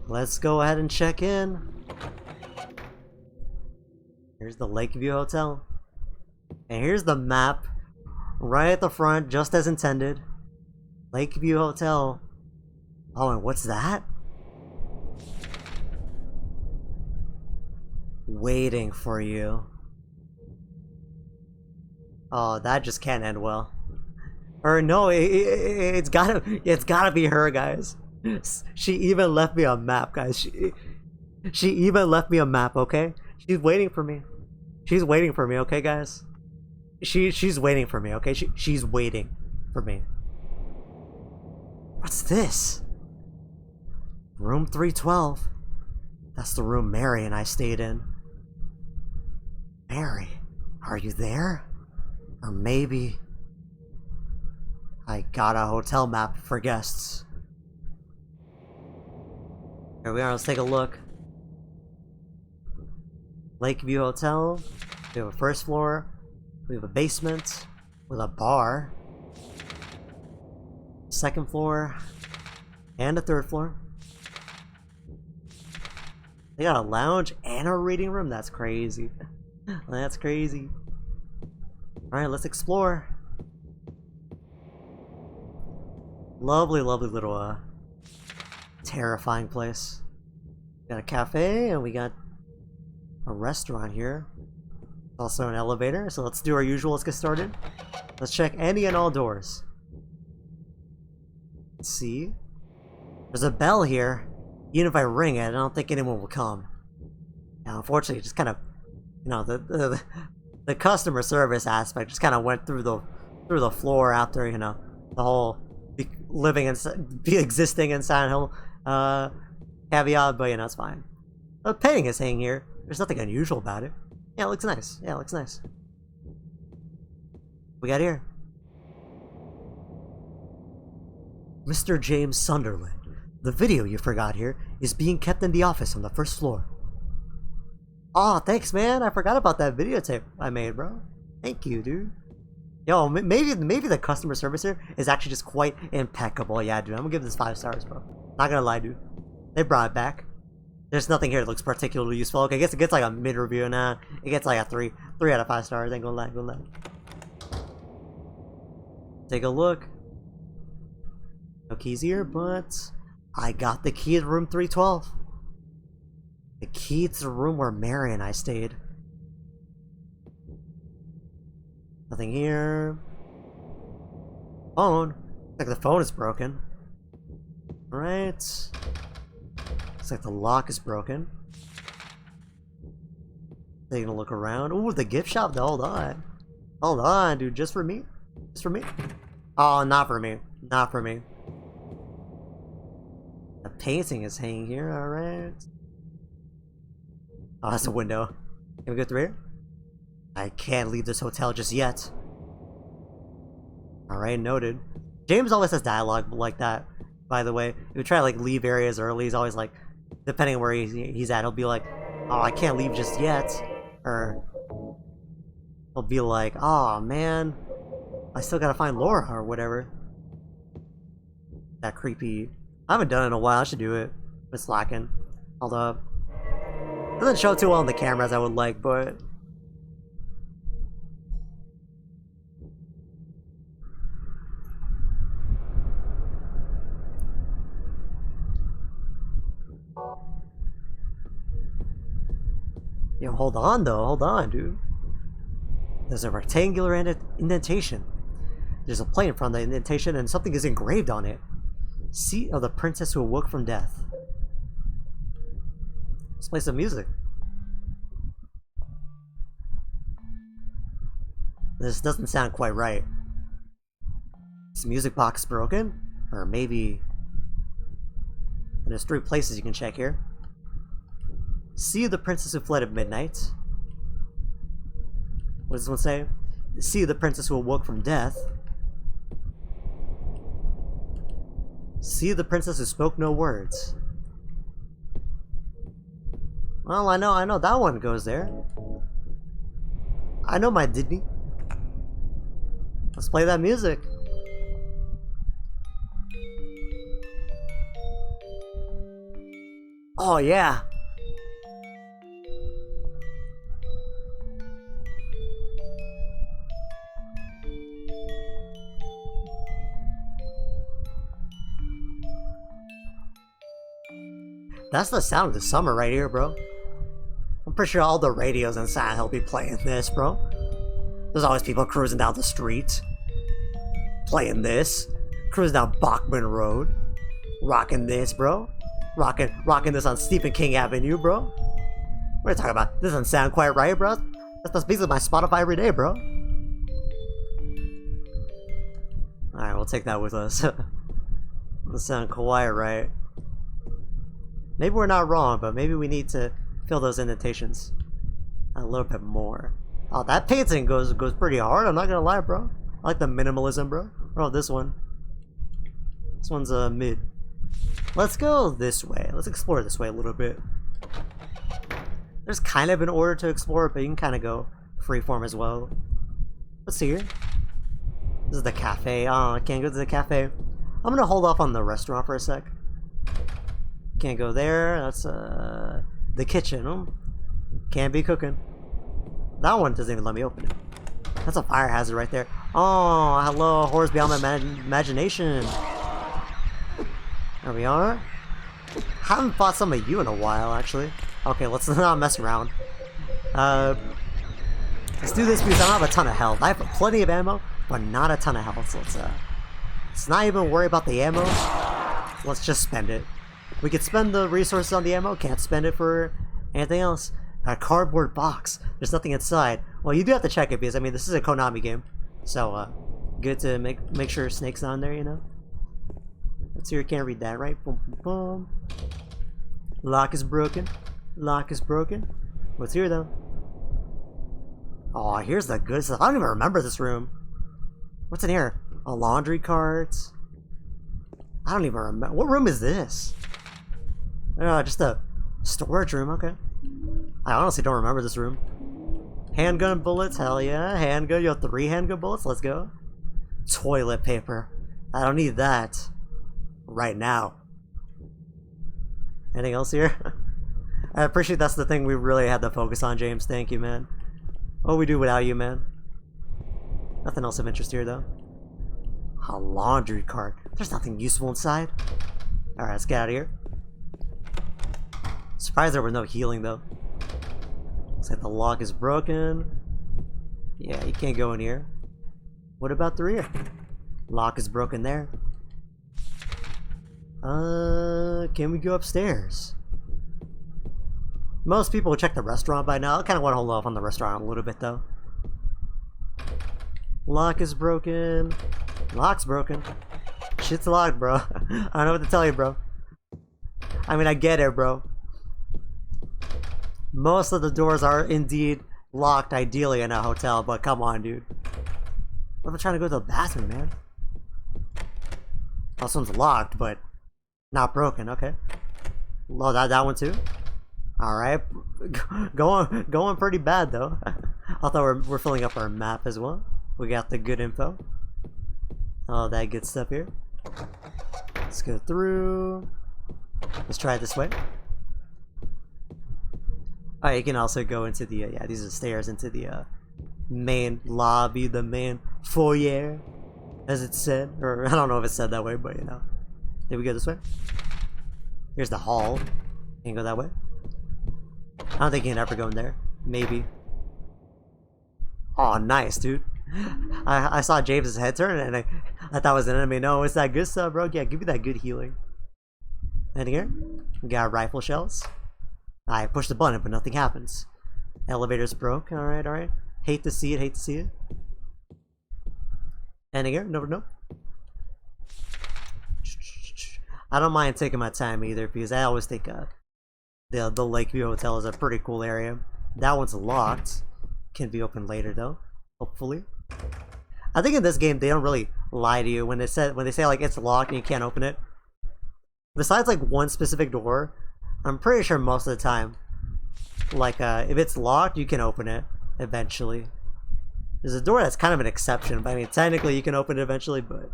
S1: Let's go ahead and check in. Here's the Lakeview Hotel. And here's the map. Right at the front, just as intended. Lakeview Hotel. Oh, and what's that? Waiting for you. Oh, that just can't end well. Or no, it's gotta be her, guys. She even left me a map, guys. She even left me a map, okay? She's waiting for me. She's waiting for me, okay, guys? She's waiting for me, okay? She's waiting for me. What's this? Room 312. That's the room Mary and I stayed in. Mary, are you there? Or maybe... I got a hotel map for guests. Here we are, let's take a look. Lakeview Hotel. We have a first floor. We have a basement with a bar. Second floor. And a third floor. They got a lounge and a reading room? That's crazy. That's crazy. Alright, let's explore. Lovely, lovely little, terrifying place. Got a cafe, and we got a restaurant here. Also an elevator, so let's do our usual, let's get started. Let's check any and all doors. Let's see. There's a bell here. Even if I ring it, I don't think anyone will come. Now, unfortunately, it just kind of, you know, the customer service aspect just kind of went through the floor after, you know, the whole existing in Silent Hill caveat, but you know, it's fine. The painting is hanging here. There's nothing unusual about it. Yeah, it looks nice. Yeah, it looks nice. We got here. Mr. James Sunderland. The video you forgot here is being kept in the office on the first floor. Aw, thanks, man. I forgot about that videotape I made, bro. Thank you, dude. Yo, maybe the customer service here is actually just quite impeccable. Yeah, dude, I'm gonna give this 5 stars, bro. Not gonna lie, dude. They brought it back. There's nothing here that looks particularly useful. Okay, I guess it gets like a mid review now. It gets like a 3 out of 5 stars. Ain't gonna lie, Take a look. No keys here, but I got the key to room 312. The key to the room where Mary and I stayed. Nothing here. Phone. Looks like the phone is broken. Alright. Looks like the lock is broken. Taking a look around. Ooh, the gift shop. Hold on. Hold on, dude. Just for me? Just for me? Oh, not for me. Not for me. The painting is hanging here. Alright. Oh, that's a window. Can we go through here? I can't leave this hotel just yet. Alright, noted. James always has dialogue like that, by the way. If we try to like leave areas early, he's always like, depending on where he's at, he'll be like, oh, I can't leave just yet. Or he'll be like, oh man, I still gotta find Laura or whatever. That creepy. I haven't done it in a while, I should do it. Been slacking. Hold up. Doesn't show too well on the camera as I would like, but yo, hold on though, hold on, dude. There's a rectangular indentation. There's a plate in front of the indentation and something is engraved on it. Seat of the princess who awoke from death. Let's play some music. This doesn't sound quite right. Is the music box broken? Or maybe... There's 3 places you can check here. See the princess who fled at midnight. What does this one say? See the princess who awoke from death. See the princess who spoke no words. Well, I know that one goes there. I know my Disney. Let's play that music. Oh yeah. That's the sound of the summer right here, bro. I'm pretty sure all the radios in Silent Hill be playing this, bro. There's always people cruising down the street, playing this, cruising down Bachman Road, rocking this, bro. Rocking this on Stephen King Avenue, bro. What are you talking about? This doesn't sound quite right, bro. That's basically my Spotify every day, bro. Alright, we'll take that with us. Doesn't sound quite right. Maybe we're not wrong, but maybe we need to fill those indentations a little bit more. Oh, that painting goes pretty hard, I'm not gonna lie, bro. I like the minimalism, bro. Oh, this one. This one's mid. Let's go this way. Let's explore this way a little bit. There's kind of an order to explore, but you can kind of go freeform as well. Let's see here. This is the cafe. Oh, I can't go to the cafe. I'm gonna hold off on the restaurant for a sec. Can't go there. That's the kitchen. Oh, can't be cooking. That one doesn't even let me open it. That's a fire hazard right there. Oh, hello, horrors beyond my imagination. There we are. Haven't fought some of you in a while, actually. Okay, let's not mess around. Let's do this because I don't have a ton of health. I have plenty of ammo, but not a ton of health. So let's not even worry about the ammo. Let's just spend it. We could spend the resources on the ammo, can't spend it for anything else. A cardboard box. There's nothing inside. Well, you do have to check it because, I mean, this is a Konami game. So, good to make sure Snake's on there, you know? Let's see, you can't read that, right? Boom, boom, boom. Lock is broken. Lock is broken. What's here, though? Oh, here's the good stuff. I don't even remember this room. What's in here? A laundry cart. I don't even remember. What room is this? Just a storage room, okay. I honestly don't remember this room. Handgun bullets, hell yeah. Handgun, you have 3 handgun bullets, let's go. Toilet paper. I don't need that. Right now. Anything else here? I appreciate that's the thing we really had to focus on, James. Thank you, man. What would we do without you, man? Nothing else of interest here, though. A laundry cart. There's nothing useful inside. Alright, let's get out of here. Surprised there was no healing, though. Looks like the lock is broken. Yeah, you can't go in here. What about the rear? Lock is broken there. Can we go upstairs? Most people will check the restaurant by now. I kind of want to hold off on the restaurant a little bit, though. Lock is broken. Lock's broken. Shit's locked, bro. I don't know what to tell you, bro. I mean, I get it, bro. Most of the doors are indeed locked, ideally, in a hotel, but come on, dude. What if I'm trying to go to the bathroom, man? Oh, this one's locked, but not broken, okay. Oh, that one too? Alright. Going pretty bad, though. I thought we're filling up our map as well. We got the good info. All that good stuff here. Let's go through. Let's try it this way. Alright, you can also go into the, yeah, these are stairs into the main lobby, the main foyer, as it said. Or, I don't know if it said that way, but you know. Did we go this way? Here's the hall. You can go that way. I don't think you can ever go in there. Maybe. Oh, nice, dude. I saw James' head turn and I thought it was an enemy. No, it's that good stuff, bro. Yeah, give me that good healing. And here, we got rifle shells. I push the button, but nothing happens. Elevator's broke. Alright, alright. Hate to see it, hate to see it. And here, no. I don't mind taking my time either, because I always think The Lakeview Hotel is a pretty cool area. That one's locked. Can be opened later though, hopefully. I think in this game they don't really lie to you when they say like it's locked and you can't open it. Besides like one specific door, I'm pretty sure most of the time, like if it's locked, you can open it eventually. There's a door that's kind of an exception, but I mean technically you can open it eventually, but it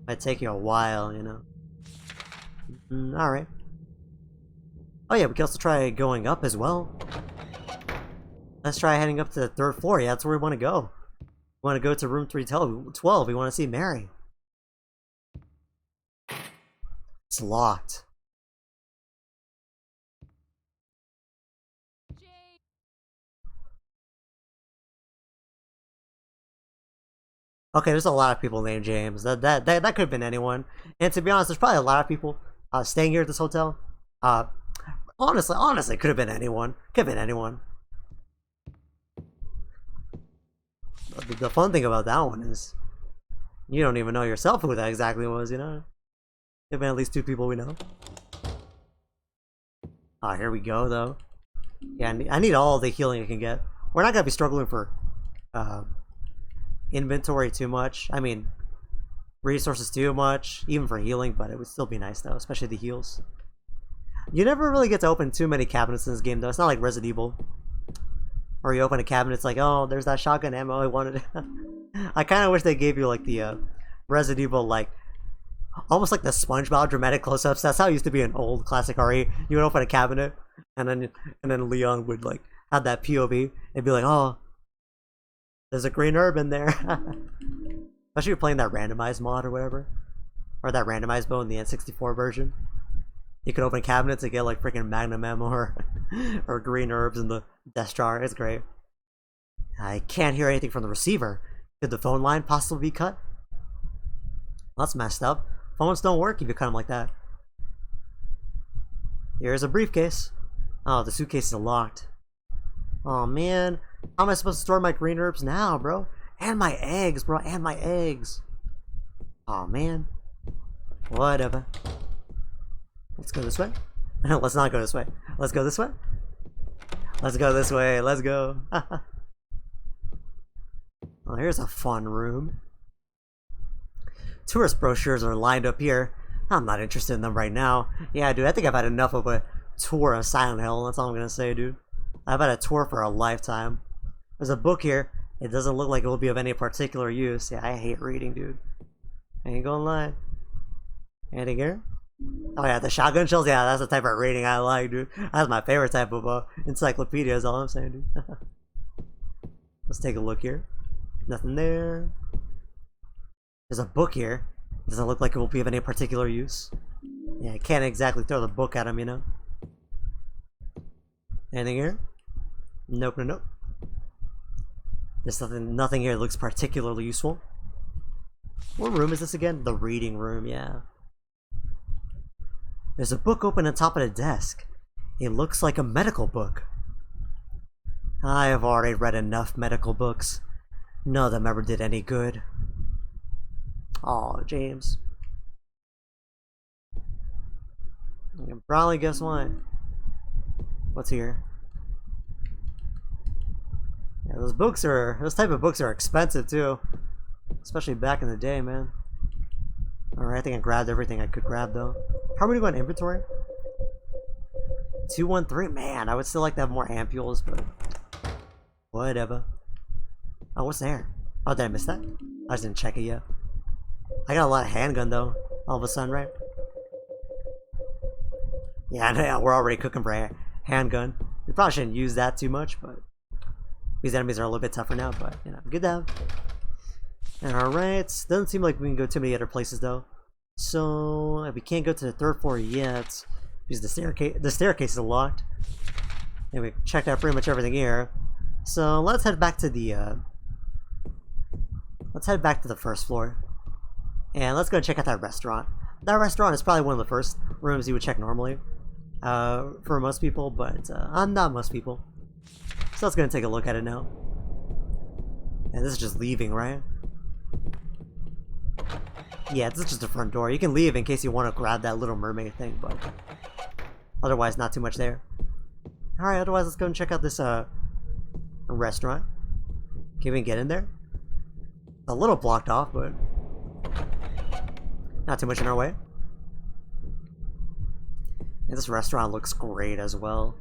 S1: might take you a while, you know. Alright. Oh yeah, we can also try going up as well. Let's try heading up to the 3rd floor. Yeah, that's where we want to go. We want to go to room 312. We want to see Mary. It's locked. Okay, there's a lot of people named James. That could have been anyone. And to be honest, there's probably a lot of people staying here at this hotel. Honestly, could have been anyone. Could have been anyone. The fun thing about that one is you don't even know yourself who that exactly was, you know? Could have been at least 2 people we know. Ah, here we go, though. Yeah, I need all the healing I can get. We're not gonna be struggling for inventory too much. I mean, resources too much, even for healing, but it would still be nice, though, especially the heals. You never really get to open too many cabinets in this game, though. It's not like Resident Evil, or you open a cabinet, it's like, oh, there's that shotgun ammo I wanted. I kind of wish they gave you like the Resident Evil, like almost like the SpongeBob dramatic close-ups. That's how it used to be in old classic RE. You would open a cabinet, and then Leon would like have that POV and be like, oh, there's a green herb in there. Especially if you're playing that randomized mod or whatever, or that randomized mode in the N64 version. You can open cabinets and get like freaking Magnum ammo or green herbs in the desk jar. It's great. I can't hear anything from the receiver. Could the phone line possibly be cut? That's messed up. Phones don't work if you cut them like that. Here's a briefcase. Oh, the suitcase is locked. Oh man, how am I supposed to store my green herbs now, bro? And my eggs, bro, and my eggs. Oh man. Whatever. Let's go this way. Let's not go this way. Let's go this way. Let's go this way. Let's go. Oh, here's a fun room. Tourist brochures are lined up here. I'm not interested in them right now. Yeah, dude, I think I've had enough of a tour of Silent Hill. That's all I'm gonna say, dude. I've had a tour for a lifetime. There's a book here. It doesn't look like it will be of any particular use. Yeah, I hate reading, dude. I ain't gonna lie. Anything here? Oh yeah, the shotgun shells. Yeah, that's the type of reading I like, dude. That's my favorite type of encyclopedia. Is all I'm saying, dude. Let's take a look here. Nothing there. There's a book here. Doesn't look like it will be of any particular use. Yeah, I can't exactly throw the book at him, you know. Anything here? Nope, nope, nope. There's nothing here that looks particularly useful. What room is this again? The reading room, yeah. There's a book open on top of the desk. It looks like a medical book. I have already read enough medical books. None of them ever did any good. Aw, James. You can probably guess why. What's here? Yeah, those type of books are expensive too. Especially back in the day, man. Alright, I think I grabbed everything I could grab though. How many do we go in inventory? 213, man, I would still like to have more ampules, but whatever. Oh, what's there? Oh, did I miss that? I just didn't check it yet. I got a lot of handgun though, all of a sudden, right? Yeah, we're already cooking for a handgun. We probably shouldn't use that too much, but these enemies are a little bit tougher now, but you know, good though. Alright, doesn't seem like we can go too many other places though. So we can't go to the 3rd floor yet because the staircase is locked. And we checked out pretty much everything here. So let's head back to the 1st floor. And let's go check out that restaurant. That restaurant is probably one of the first rooms you would check normally. For most people, but not most people. So let's go and take a look at it now. And this is just leaving, right? Yeah, this is just the front door. You can leave in case you want to grab that little mermaid thing, but Otherwise, not too much there. Alright, otherwise, let's go and check out this restaurant. Can we get in there? A little blocked off, but not too much in our way. And this restaurant looks great as well.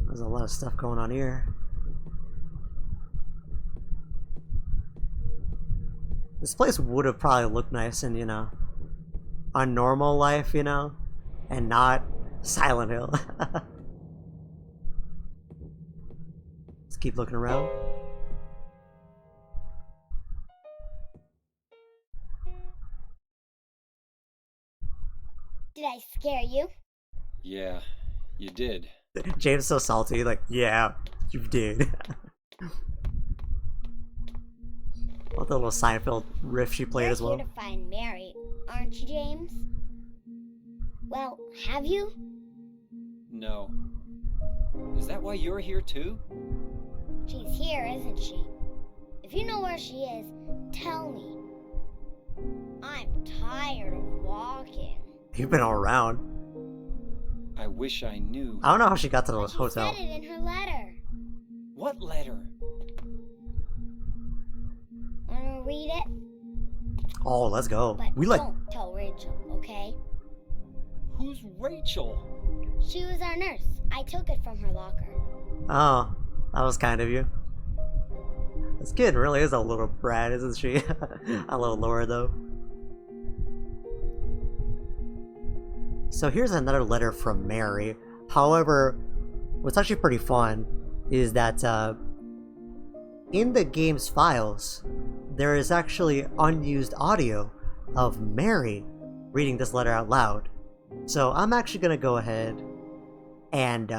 S1: There's a lot of stuff going on here. This place would have probably looked nice in, you know, a normal life, you know, and not Silent Hill. Let's keep looking around.
S5: Did I scare you?
S6: Yeah, you did.
S1: James so salty, like, yeah, you did. What the little Seinfeld riff she played
S5: You're
S1: as well.
S5: here to find Mary, aren't you, James? Well, have you?
S6: No. Is that why you're here too?
S5: She's here, isn't she? If you know where she is, tell me. I'm tired of walking.
S1: You've been all around.
S6: I wish I knew.
S1: I don't know how she got to the
S5: But she
S1: hotel.
S5: said it in her letter.
S6: What letter?
S5: Wanna read it?
S1: Oh, let's go.
S5: But
S1: We like.
S5: don't tell Rachel, okay?
S6: Who's Rachel?
S5: She was our nurse. I took it from her locker.
S1: Oh, that was kind of you. This kid really is a little brat, isn't she? A little Laura, though. So here's another letter from Mary. However, what's actually pretty fun is that in the game's files, there is actually unused audio of Mary reading this letter out loud. So I'm actually going to go ahead and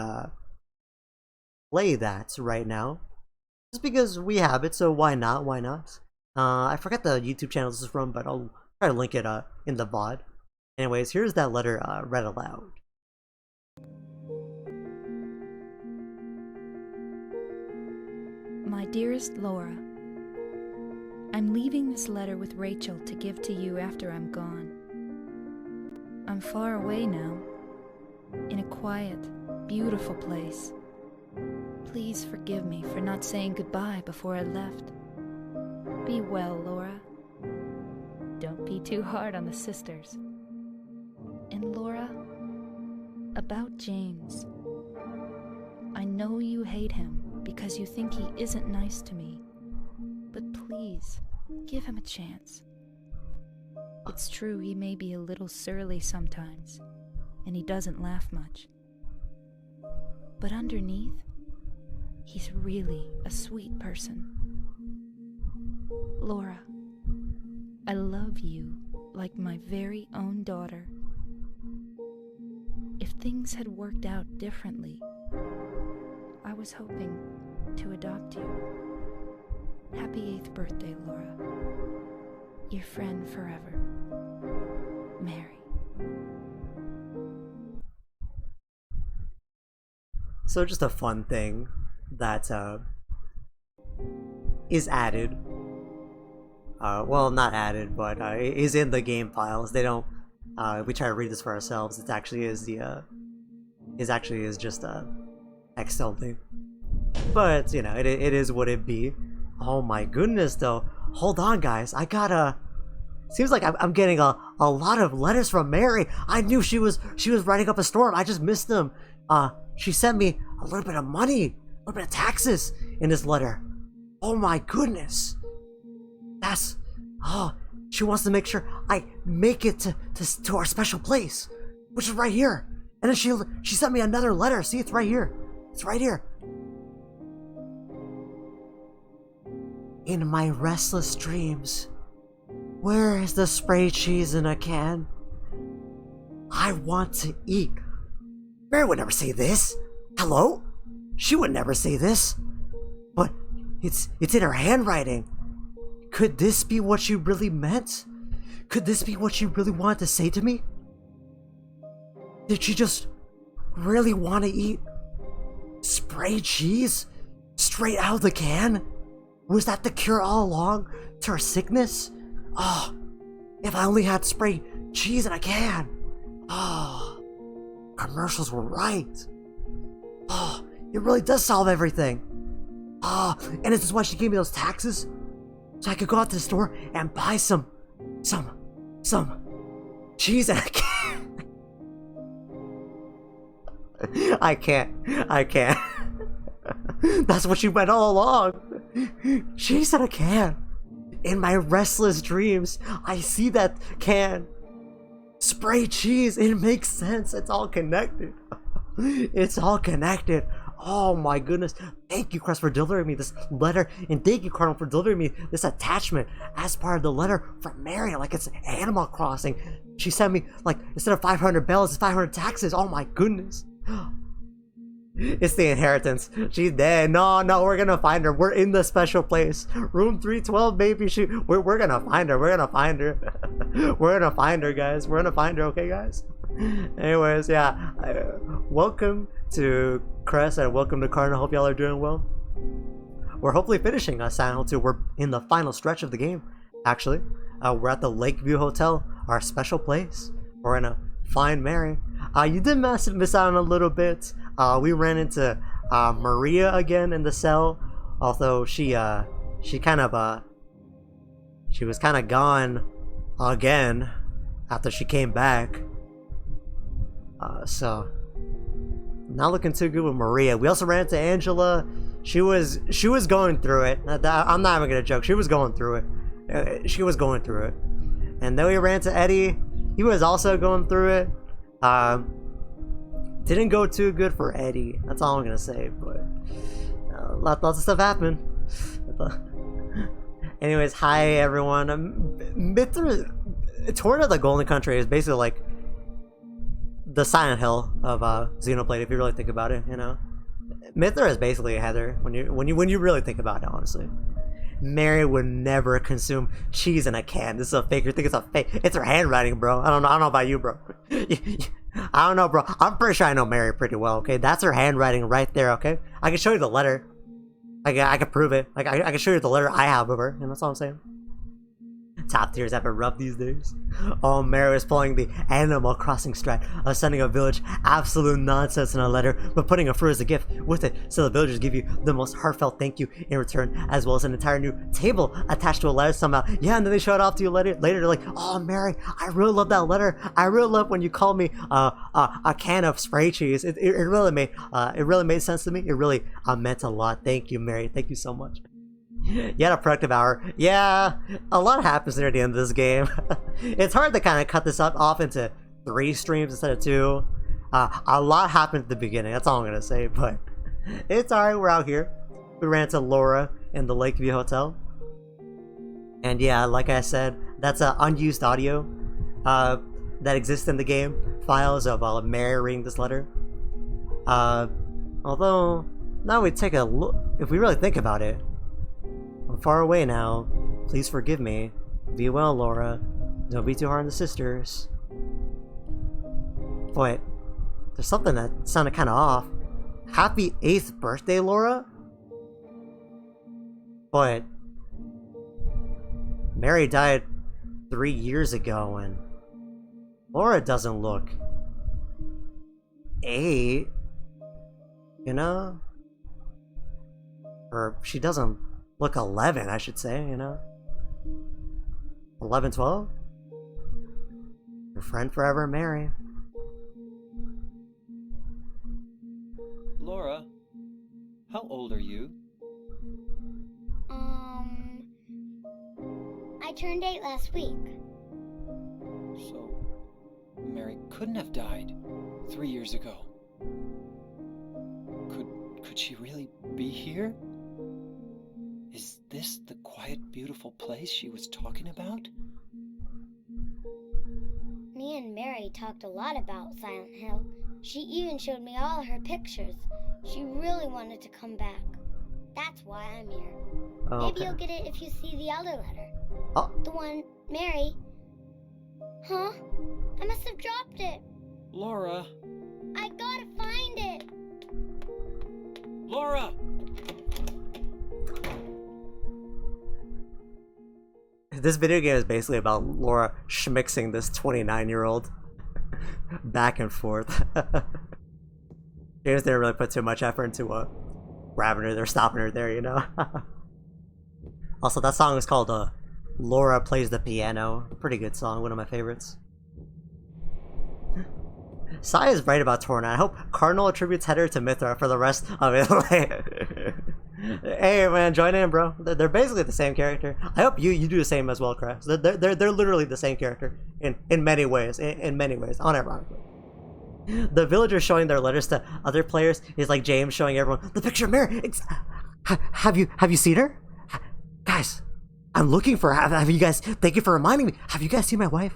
S1: play that right now. Just because we have it, so why not? Why not? I forgot the YouTube channel this is from, but I'll try to link it in the VOD. Anyways, here's that letter read aloud.
S7: My dearest Laura, I'm leaving this letter with Rachel to give to you after I'm gone. I'm far away now, in a quiet, beautiful place. Please forgive me for not saying goodbye before I left. Be well, Laura. Don't be too hard on the sisters. And Laura, about James. I know you hate him because you think he isn't nice to me. But please, give him a chance. It's true he may be a little surly sometimes, and he doesn't laugh much. But underneath, he's really a sweet person. Laura, I love you like my very own daughter. If things had worked out differently, I was hoping to adopt you. Happy 8th birthday, Laura. Your friend forever, Mary.
S1: So just a fun thing that is added. Well, not added, but is in the game files. They don't. We try to read this for ourselves. It actually is the. Is just text only. But you know, it is what it be. Oh my goodness, though. Hold on, guys. I got Seems like I'm getting a lot of letters from Mary. I knew she was writing up a storm. I just missed them. She sent me a little bit of money, a little bit of taxes in this letter. Oh my goodness. That's she wants to make sure I make it to our special place, which is right here. And then she sent me another letter. See, it's right here. It's right here. In my restless dreams, where is the spray cheese in a can? I want to eat. Mary would never say this. Hello? She would never say this. But it's in her handwriting. Could this be what she really meant? Could this be what she really wanted to say to me? Did she just really want to eat spray cheese straight out of the can? Was that the cure all along to her sickness? Oh, if I only had spray cheese in a can. Oh, commercials were right. Oh, it really does solve everything. Oh, and this is why she gave me those taxes? So I could go out to the store and buy some cheese in a can. I can't. That's what she meant all along. Cheese in a can. In my restless dreams, I see that can. Spray cheese, it makes sense. It's all connected. It's all connected. Oh my goodness. Thank you, Crest, for delivering me this letter. And thank you, Cardinal, for delivering me this attachment as part of the letter from Mary. Like it's Animal Crossing. She sent me, like, instead of 500 bells, it's 500 taxes. Oh my goodness. It's the inheritance. She's dead. No, we're gonna find her. We're in the special place. Room 312, baby. We're gonna find her. We're gonna find her. We're gonna find her, guys. We're gonna find her, okay, guys? Anyways, yeah. Welcome to Crest and welcome to Cardinal. Hope y'all are doing well. We're hopefully finishing Silent Hill 2. We're in the final stretch of the game, actually. We're at the Lakeview Hotel, our special place. We're gonna find Mary. You did miss out on a little bit. We ran into Maria again in the cell, although she was kind of gone again after she came back. So not looking too good with Maria. We also ran into Angela. She was going through it. I'm not even gonna joke. She was going through it. She was going through it. And then we ran to Eddie. He was also going through it. Didn't go too good for Eddie. That's all I'm gonna say. But lots of stuff happened. Anyways, hi everyone. Tour of the Golden Country is basically like the Silent Hill of Xenoblade, if you really think about it. You know, Mithra is basically a Heather when you really think about it. Honestly, Mary would never consume cheese in a can. This is a fake. You think it's a fake? It's her handwriting, bro. I don't know about you, bro. I don't know, bro. I'm pretty sure I know Mary pretty well. Okay, that's her handwriting right there. Okay, I can show you the letter. I can prove it. Like I can show you the letter I have of her, and that's all I'm saying. Top tiers have it rough these days. Oh, Mary was pulling the Animal Crossing strat of sending a village absolute nonsense in a letter, but putting a fruit as a gift with it, so the villagers give you the most heartfelt thank you in return, as well as an entire new table attached to a letter somehow. Yeah, and then they show it off to you later. They're like, "Oh, Mary, I really love that letter. I really love when you called me a can of spray cheese. It really made sense to me. It really meant a lot. Thank you, Mary. Thank you so much." You had a productive hour. Yeah, a lot happens near the end of this game. It's hard to kind of cut this up off into 3 streams instead of 2. A lot happened at the beginning, that's all I'm gonna say, but it's alright, we're out here. We ran to Laura in the Lakeview Hotel. And yeah, like I said, that's unused audio that exists in the game. Files of Mary reading this letter. Although, now we take a look, if we really think about it, I'm far away now. Please forgive me. Be well, Laura. Don't be too hard on the sisters. Wait, there's something that sounded kind of off. Happy 8th birthday, Laura? But Mary died 3 years ago, and Laura doesn't look 8, you know? Or she doesn't look 11, I should say, you know? 11, 12? Your friend forever, Mary.
S6: Laura, how old are you?
S5: I turned 8 last week.
S6: So, Mary couldn't have died 3 years ago. Could she really be here? Is this the quiet, beautiful place she was talking about?
S5: Me and Mary talked a lot about Silent Hill. She even showed me all her pictures. She really wanted to come back. That's why I'm here.
S1: Oh,
S5: Maybe
S1: okay.
S5: you'll get it if you see the other letter.
S1: Oh.
S5: The one, Mary. Huh? I must have dropped it.
S6: Laura!
S5: I gotta find it.
S6: Laura!
S1: This video game is basically about Laura schmixing this 29-year-old back and forth. James didn't really put too much effort into grabbing her there, stopping her there, you know? Also, that song is called Laura Plays the Piano. Pretty good song, one of my favorites. Sai is right about Torna. I hope Cardinal attributes Header to Mithra for the rest of it. Hey man, join in, bro. They're basically the same character. I hope you do the same as well, Chris. They're literally the same character in many ways. In many ways, unironically. The villagers showing their letters to other players is like James showing everyone the picture of Mary. Have you seen her, guys? I'm looking for her. Have you guys? Thank you for reminding me. Have you guys seen my wife?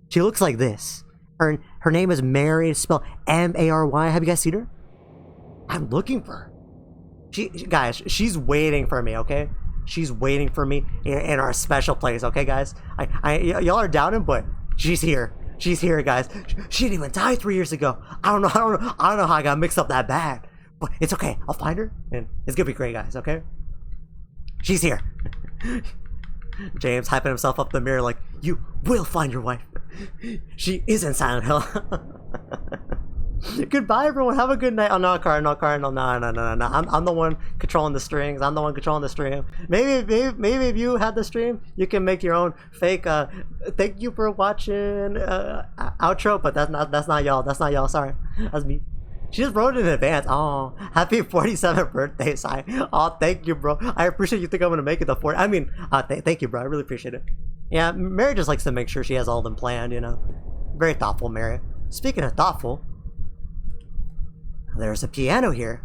S1: She looks like this. Her name is Mary. It's spelled M-A-R-Y. Have you guys seen her? I'm looking for her. Guys, she's waiting for me. Okay, she's waiting for me in our special place. Okay, guys. Y'all are doubting, but she's here. She's here, guys. She didn't even die 3 years ago. I don't know how I got mixed up that bad, but it's okay. I'll find her, and it's gonna be great, guys. Okay. She's here. James hyping himself up the mirror like, you will find your wife. She is in Silent Hill. Goodbye, everyone. Have a good night. Oh, no, Cardinal. No. I'm the one controlling the strings. I'm the one controlling the stream. Maybe if you had the stream, you can make your own fake, thank you for watching, outro, but that's not y'all. That's not y'all. Sorry. That's me. She just wrote it in advance. Oh, happy 47th birthday, Sai. Oh, thank you, bro. I appreciate you think I'm gonna make it the 40. I mean, thank you, bro. I really appreciate it. Yeah, Mary just likes to make sure she has all of them planned, you know. Very thoughtful, Mary. Speaking of thoughtful, there's a piano here.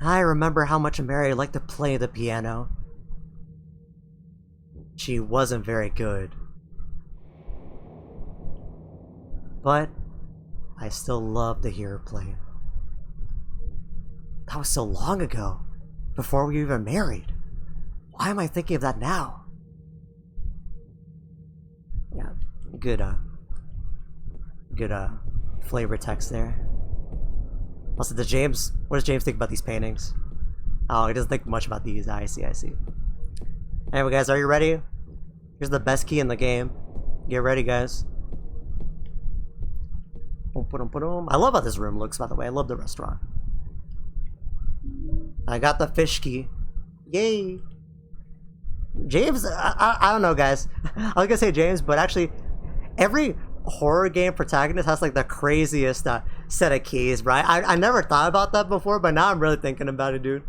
S1: I remember how much Mary liked to play the piano. She wasn't very good, but I still love to hear her play. That was so long ago, before we were even married. Why am I thinking of that now? Yeah, good flavor text there. Also, what does James think about these paintings? Oh, he doesn't think much about these. I see. Anyway, guys, are you ready? Here's the best key in the game. Get ready, guys. I love how this room looks, by the way. I love the restaurant. I got the fish key. Yay! James, I don't know, guys. I was gonna say James, but actually, every horror game protagonist has like the craziest set of keys, right? I never thought about that before, but now I'm really thinking about it, dude.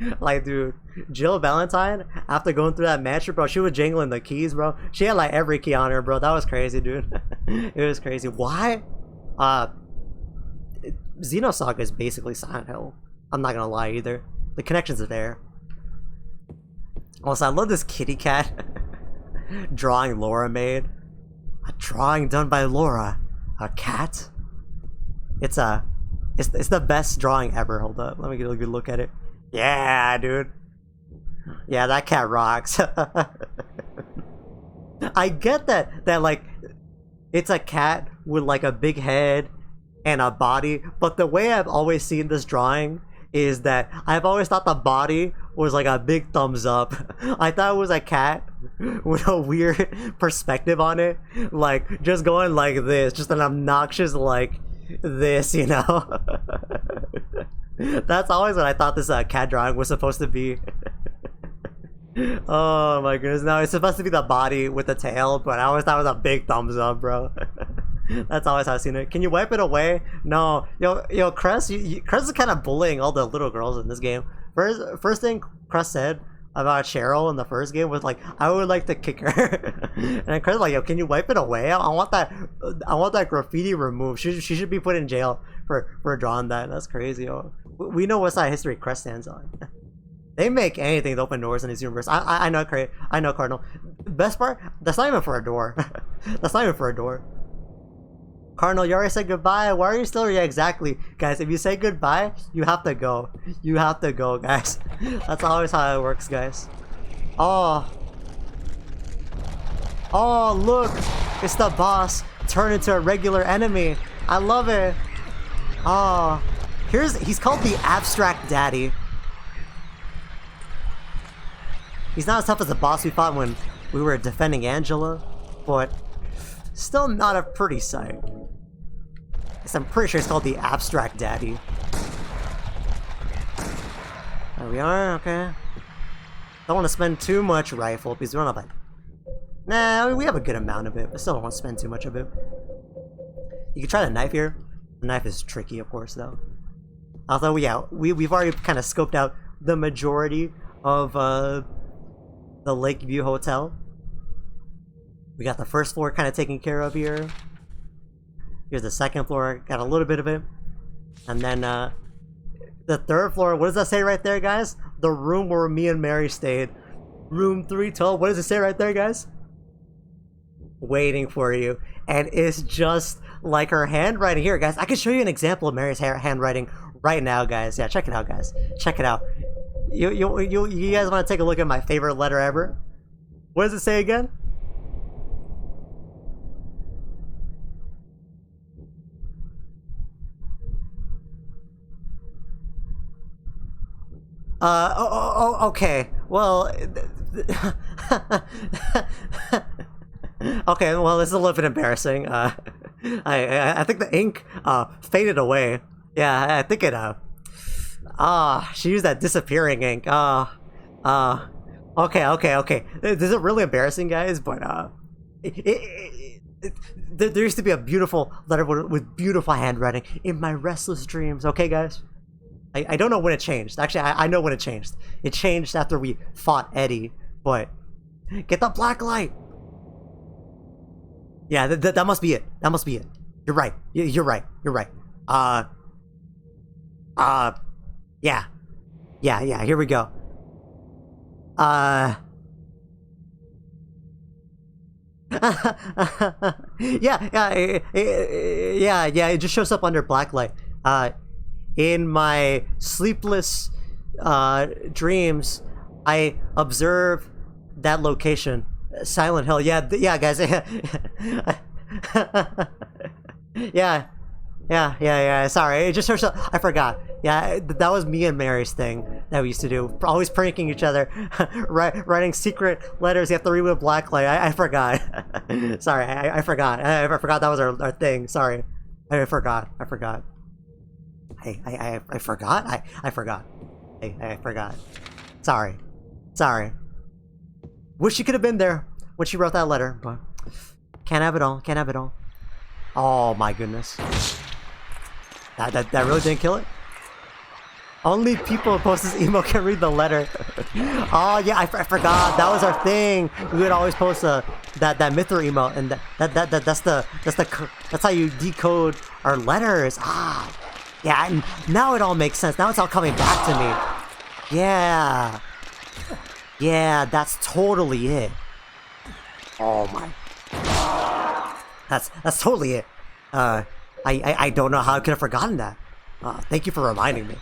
S1: Dude, Jill Valentine, after going through that mansion, bro, she was jingling the keys, bro. She had like every key on her, bro. That was crazy, dude. It was crazy. Why? Xenosaga is basically Silent Hill. I'm not gonna lie either. The connections are there. Also, I love this kitty cat drawing Laura made. A drawing done by Laura. A cat? It's the best drawing ever. Hold up, let me get a good look at it. Yeah, dude. Yeah, that cat rocks. I get that like it's a cat with like a big head and a body, but the way I've always seen this drawing is that I've always thought the body was like a big thumbs up. I thought it was a cat with a weird perspective on it, like just going like this, just an obnoxious like this, you know. That's always what I thought this cat drawing was supposed to be. Oh my goodness, no, it's supposed to be the body with the tail, but I always thought it was a big thumbs up, bro. That's always how I've seen it. Can you wipe it away? No. Yo, Cress, Cress is kind of bullying all the little girls in this game. First thing Cress said about Cheryl in the first game was like, I would like to kick her. And then Cress was like, yo, can you wipe it away? I want that graffiti removed. She should be put in jail for drawing that. That's crazy, yo. We know what side of history Cress stands on. They make anything to open doors in this universe. I know Cardinal. Best part, that's not even for a door. That's not even for a door. Cardinal, you already said goodbye. Why are you still here? Yeah, exactly. Guys, if you say goodbye, you have to go. You have to go, guys. That's always how it works, guys. Oh. Oh, look. It's the boss turned into a regular enemy. I love it. Oh. He's called the Abstract Daddy. He's not as tough as the boss we fought when we were defending Angela, but still not a pretty sight. I'm pretty sure it's called the Abstract Daddy. There we are, okay. Don't want to spend too much rifle because we don't have like... Nah, I mean, we have a good amount of it, but still don't want to spend too much of it. You can try the knife here. The knife is tricky, of course, though. Although, yeah, we've already kind of scoped out the majority of the Lakeview Hotel. We got the first floor kind of taken care of here. Here's the second floor, got a little bit of it. And then the third floor, what does that say right there, guys? The room where me and Mary stayed. Room 312, what does it say right there, guys? Waiting for you. And it's just like her handwriting here, guys. I can show you an example of Mary's handwriting right now, guys. Yeah, check it out, guys. Check it out. You guys want to take a look at my favorite letter ever? What does it say again? Okay. Well, okay. Well, this is a little bit embarrassing. I think the ink faded away. Yeah, I think it she used that disappearing ink. Okay. This is really embarrassing, guys, but there used to be a beautiful letter with beautiful handwriting in my restless dreams. Okay, guys. I don't know when it changed. Actually, I know when it changed. It changed after we fought Eddie, but... Get the black light! Yeah, that must be it. That must be it. You're right. You're right. Yeah. Yeah, here we go. Yeah, it just shows up under blacklight. In my sleepless dreams, I observe that location, Silent Hill. Yeah, guys. Yeah. Sorry, it just shows up. I forgot. Yeah, that was me and Mary's thing that we used to do. Always pranking each other, writing secret letters. You have to read with blacklight. I forgot. Sorry, I forgot. I forgot that was our thing. Sorry, I forgot. Hey, I forgot. I forgot. Hey, I forgot. Sorry. Wish she could have been there when she wrote that letter, but can't have it all. Oh my goodness. That really didn't kill it? Only people who post this emo can read the letter. Oh yeah, I forgot. That was our thing. We would always post that Mithra emo, and that's how you decode our letters. Yeah, and now it all makes sense. Now it's all coming back to me. Yeah, that's totally it. Oh my. That's totally it. I don't know how I could have forgotten that. Thank you for reminding me.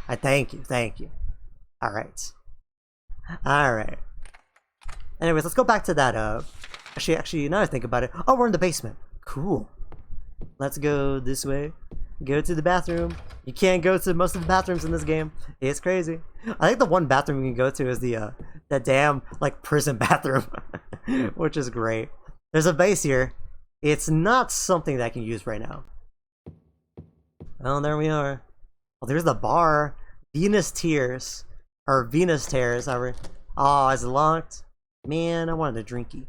S1: Thank you. All right. Anyways, let's go back to that. Actually, now I think about it. Oh, we're in the basement. Cool. Let's go this way. Go to the bathroom. You can't go to most of the bathrooms in this game. It's crazy. I think the one bathroom you can go to is the damn like prison bathroom, which is great. There's a base here. It's not something that I can use right now. Oh, there we are. Oh, there's the bar. Venus Tears. Or Venus Tears, however. Oh, is it locked? Man, I wanted a drinky.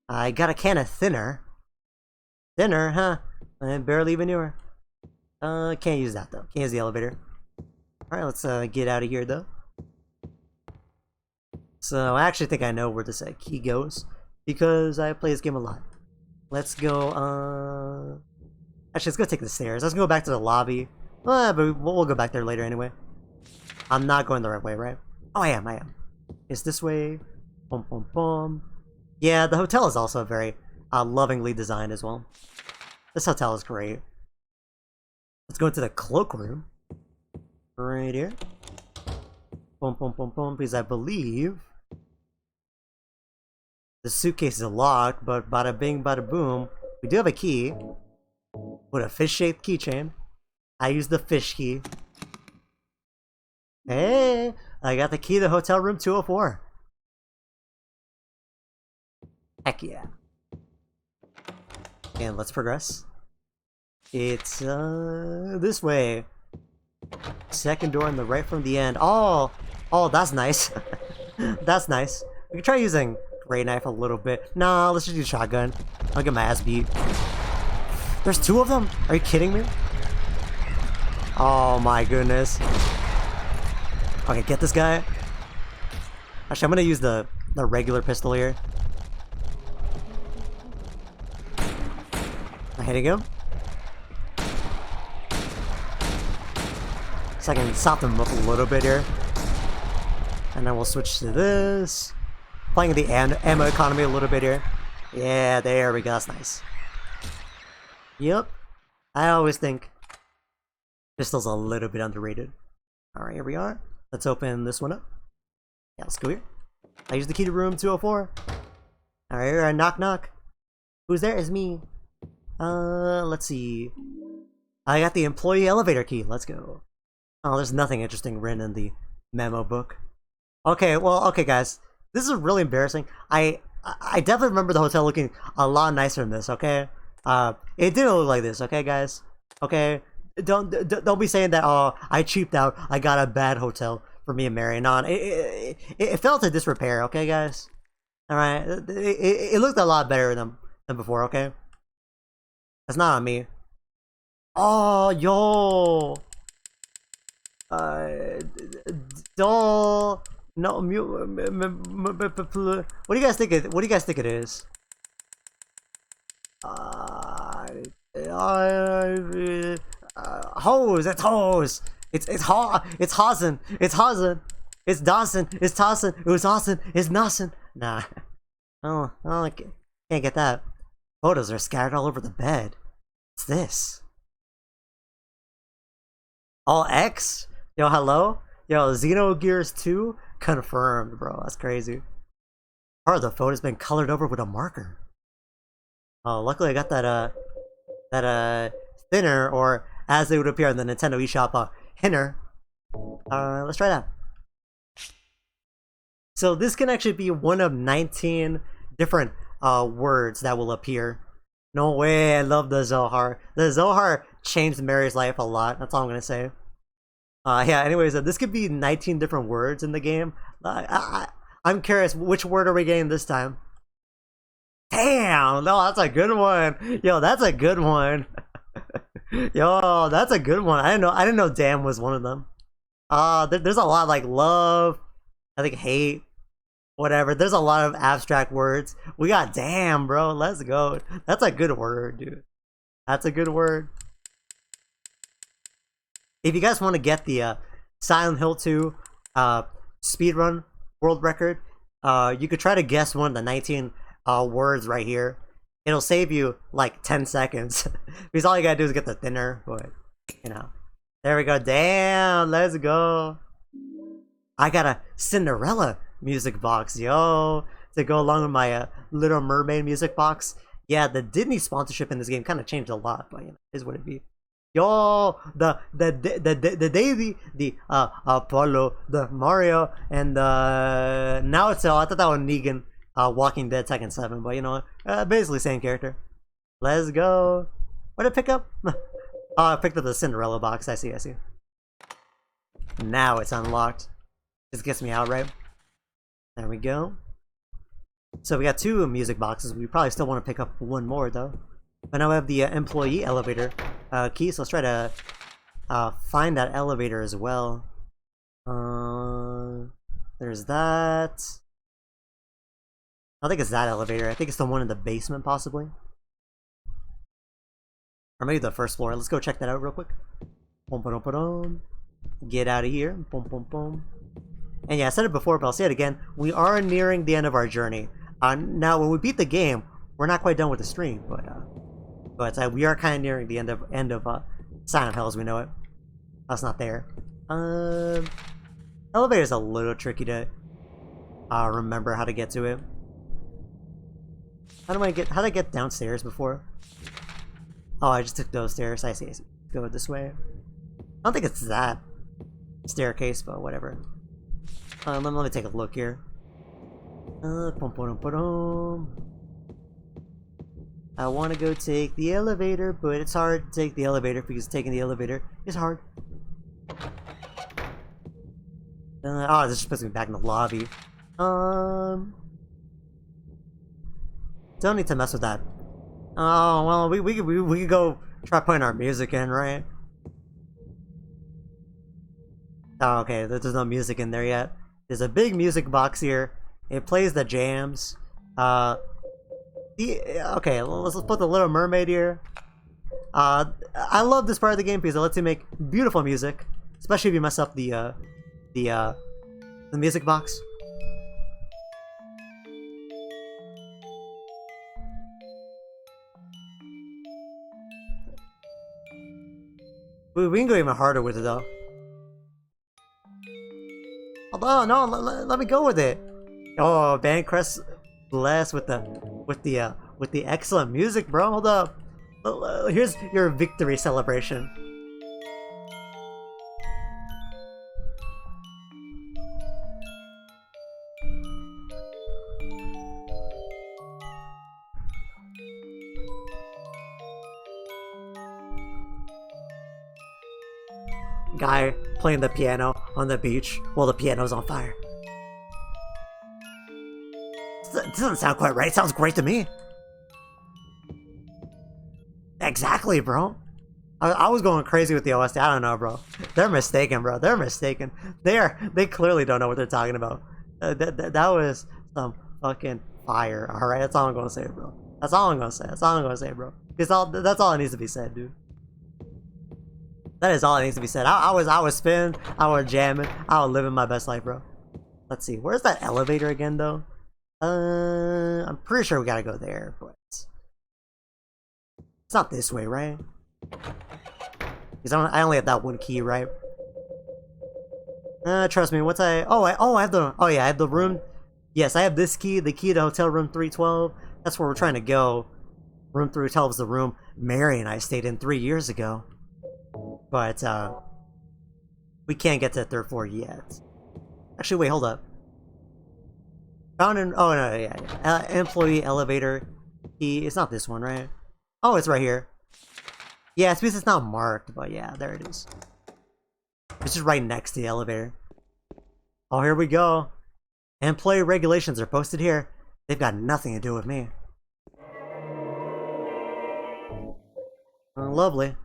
S1: I got a can of thinner. Thinner, huh? I barely even knew her. Can't use that though. Can't use the elevator. Alright, let's get out of here though. So I actually think I know where this key goes, because I play this game a lot. Let's go, actually, let's go take the stairs. Let's go back to the lobby. But we'll go back there later anyway. I'm not going the right way, right? Oh, I am. It's this way. Boom. Yeah, the hotel is also very lovingly designed as well. This hotel is great. Let's go into the cloakroom. Right here. Boom, because I believe the suitcase is locked, but bada bing, bada boom. We do have a key with a fish-shaped keychain. I use the fish key. Hey, I got the key to hotel room 204. Heck yeah. And let's progress. It's this way. Second door on the right from the end. Oh, that's nice. That's nice. We can try using great knife a little bit. Nah, let's just use shotgun. I'll get my ass beat. There's 2 of them? Are you kidding me? Oh my goodness. Okay, get this guy. Actually, I'm gonna use the regular pistol here. I'm hitting him. So I can sop them up a little bit here. And then we'll switch to this. Playing the ammo economy a little bit here. Yeah, there we go. That's nice. Yep. I always think pistol's a little bit underrated. Alright, here we are. Let's open this one up. Yeah, let's go here. I use the key to room 204. Alright, here, knock knock. Who's there? It's me. Let's see. I got the employee elevator key. Let's go. Oh, there's nothing interesting written in the memo book. Okay, well, okay, guys. This is really embarrassing. I definitely remember the hotel looking a lot nicer than this, okay? It didn't look like this, okay, guys? Okay? Don't be saying that, oh, I cheaped out. I got a bad hotel for me and Mary. No, it fell to disrepair, okay, guys? Alright? It looked a lot better than before, okay? That's not on me. Oh, yo! No, what do you guys think it is? Hose, it's hose. It's Hazen. It's Hazen. It's Dawson. It's Tossin. It was Austin. It's Nossin. Nah. I can't get that. Photos are scattered all over the bed. What's this? All X? Yo, hello? Yo, Xenogears 2? Confirmed, bro. That's crazy. Part of the photo's been colored over with a marker. Oh, luckily I got that thinner, or as it would appear on the Nintendo eShop, hinner. Let's try that. So this can actually be one of 19 different words that will appear. No way, I love the Zohar. The Zohar changed Mary's life a lot, that's all I'm gonna say. Yeah, anyways, this could be 19 different words in the game. I'm curious, which word are we getting this time? Damn! No, that's a good one! Yo, that's a good one! Yo, that's a good one. I didn't know damn was one of them. There's a lot like love, I think hate, whatever. There's a lot of abstract words. We got damn, bro. Let's go. That's a good word, dude. That's a good word. If you guys want to get the Silent Hill 2 speedrun world record, you could try to guess one of the 19 words right here. It'll save you like 10 seconds. Because all you gotta do is get the thinner, but you know. There we go. Damn, let's go. I got a Cinderella music box, yo, to go along with my Little Mermaid music box. Yeah, the Disney sponsorship in this game kind of changed a lot, but you know, is what it be. Yo, the Daisy, the Apollo, the Mario, and now it's I thought that was Negan, Walking Dead Tekken 7, but you know, basically same character. Let's go. What did I pick up? Oh, I picked up the Cinderella box. I see. Now it's unlocked. This gets me out, right? There we go. So we got 2 music boxes. We probably still want to pick up one more though. But now we have the employee elevator key, so let's try to find that elevator as well. There's that. I don't think it's that elevator. I think it's the one in the basement, possibly. Or maybe the first floor. Let's go check that out real quick. Get out of here. Boom, boom, boom. And yeah, I said it before, but I'll say it again. We are nearing the end of our journey. Now, when we beat the game, we're not quite done with the stream, but we are kind of nearing the end of Silent Hill as we know it. That's not there. Elevator's a little tricky to remember how to get to it. How did I get downstairs before? Oh, I just took those stairs. I see. Go this way. I don't think it's that staircase, but whatever. Let me take a look here. I want to go take the elevator, but it's hard to take the elevator because taking the elevator is hard. Oh, this just puts me back in the lobby. Don't need to mess with that. Oh well, we could go try putting our music in, right? Oh, okay, there's no music in there yet. There's a big music box here. It plays the jams. Okay, let's put the Little Mermaid here. I love this part of the game because it lets you make beautiful music, especially if you mess up the music box. We can go even harder with it though. Oh no, let me go with it. Oh, Bancrest blessed with the excellent music, bro. Hold up. Here's your victory celebration. Guy playing the piano on the beach while the piano's on fire. This doesn't sound quite right. It sounds great to me. Exactly, bro. I was going crazy with the OST. I don't know, bro. They're mistaken, bro. They're mistaken. They clearly don't know what they're talking about. That was some fucking fire. All right, that's all I'm gonna say, bro. That's all I'm gonna say. That's all I'm gonna say, bro. That's all that needs to be said, dude. That is all that needs to be said. I was spinning, I was jamming, I was living my best life, bro. Let's see, where's that elevator again, though? I'm pretty sure we gotta go there, but it's not this way, right? Because I only have that one key, right? Trust me. I have the room. Yes, I have this key, the key to hotel room 312. That's where we're trying to go. Room 312 is the room Mary and I stayed in 3 years ago. But, we can't get to the third floor yet. Actually, wait, hold up. Found an... Oh, no, yeah. Employee elevator key. It's not this one, right? Oh, it's right here. Yeah, it's because it's not marked, but yeah, there it is. It's just right next to the elevator. Oh, here we go. Employee regulations are posted here. They've got nothing to do with me. Lovely.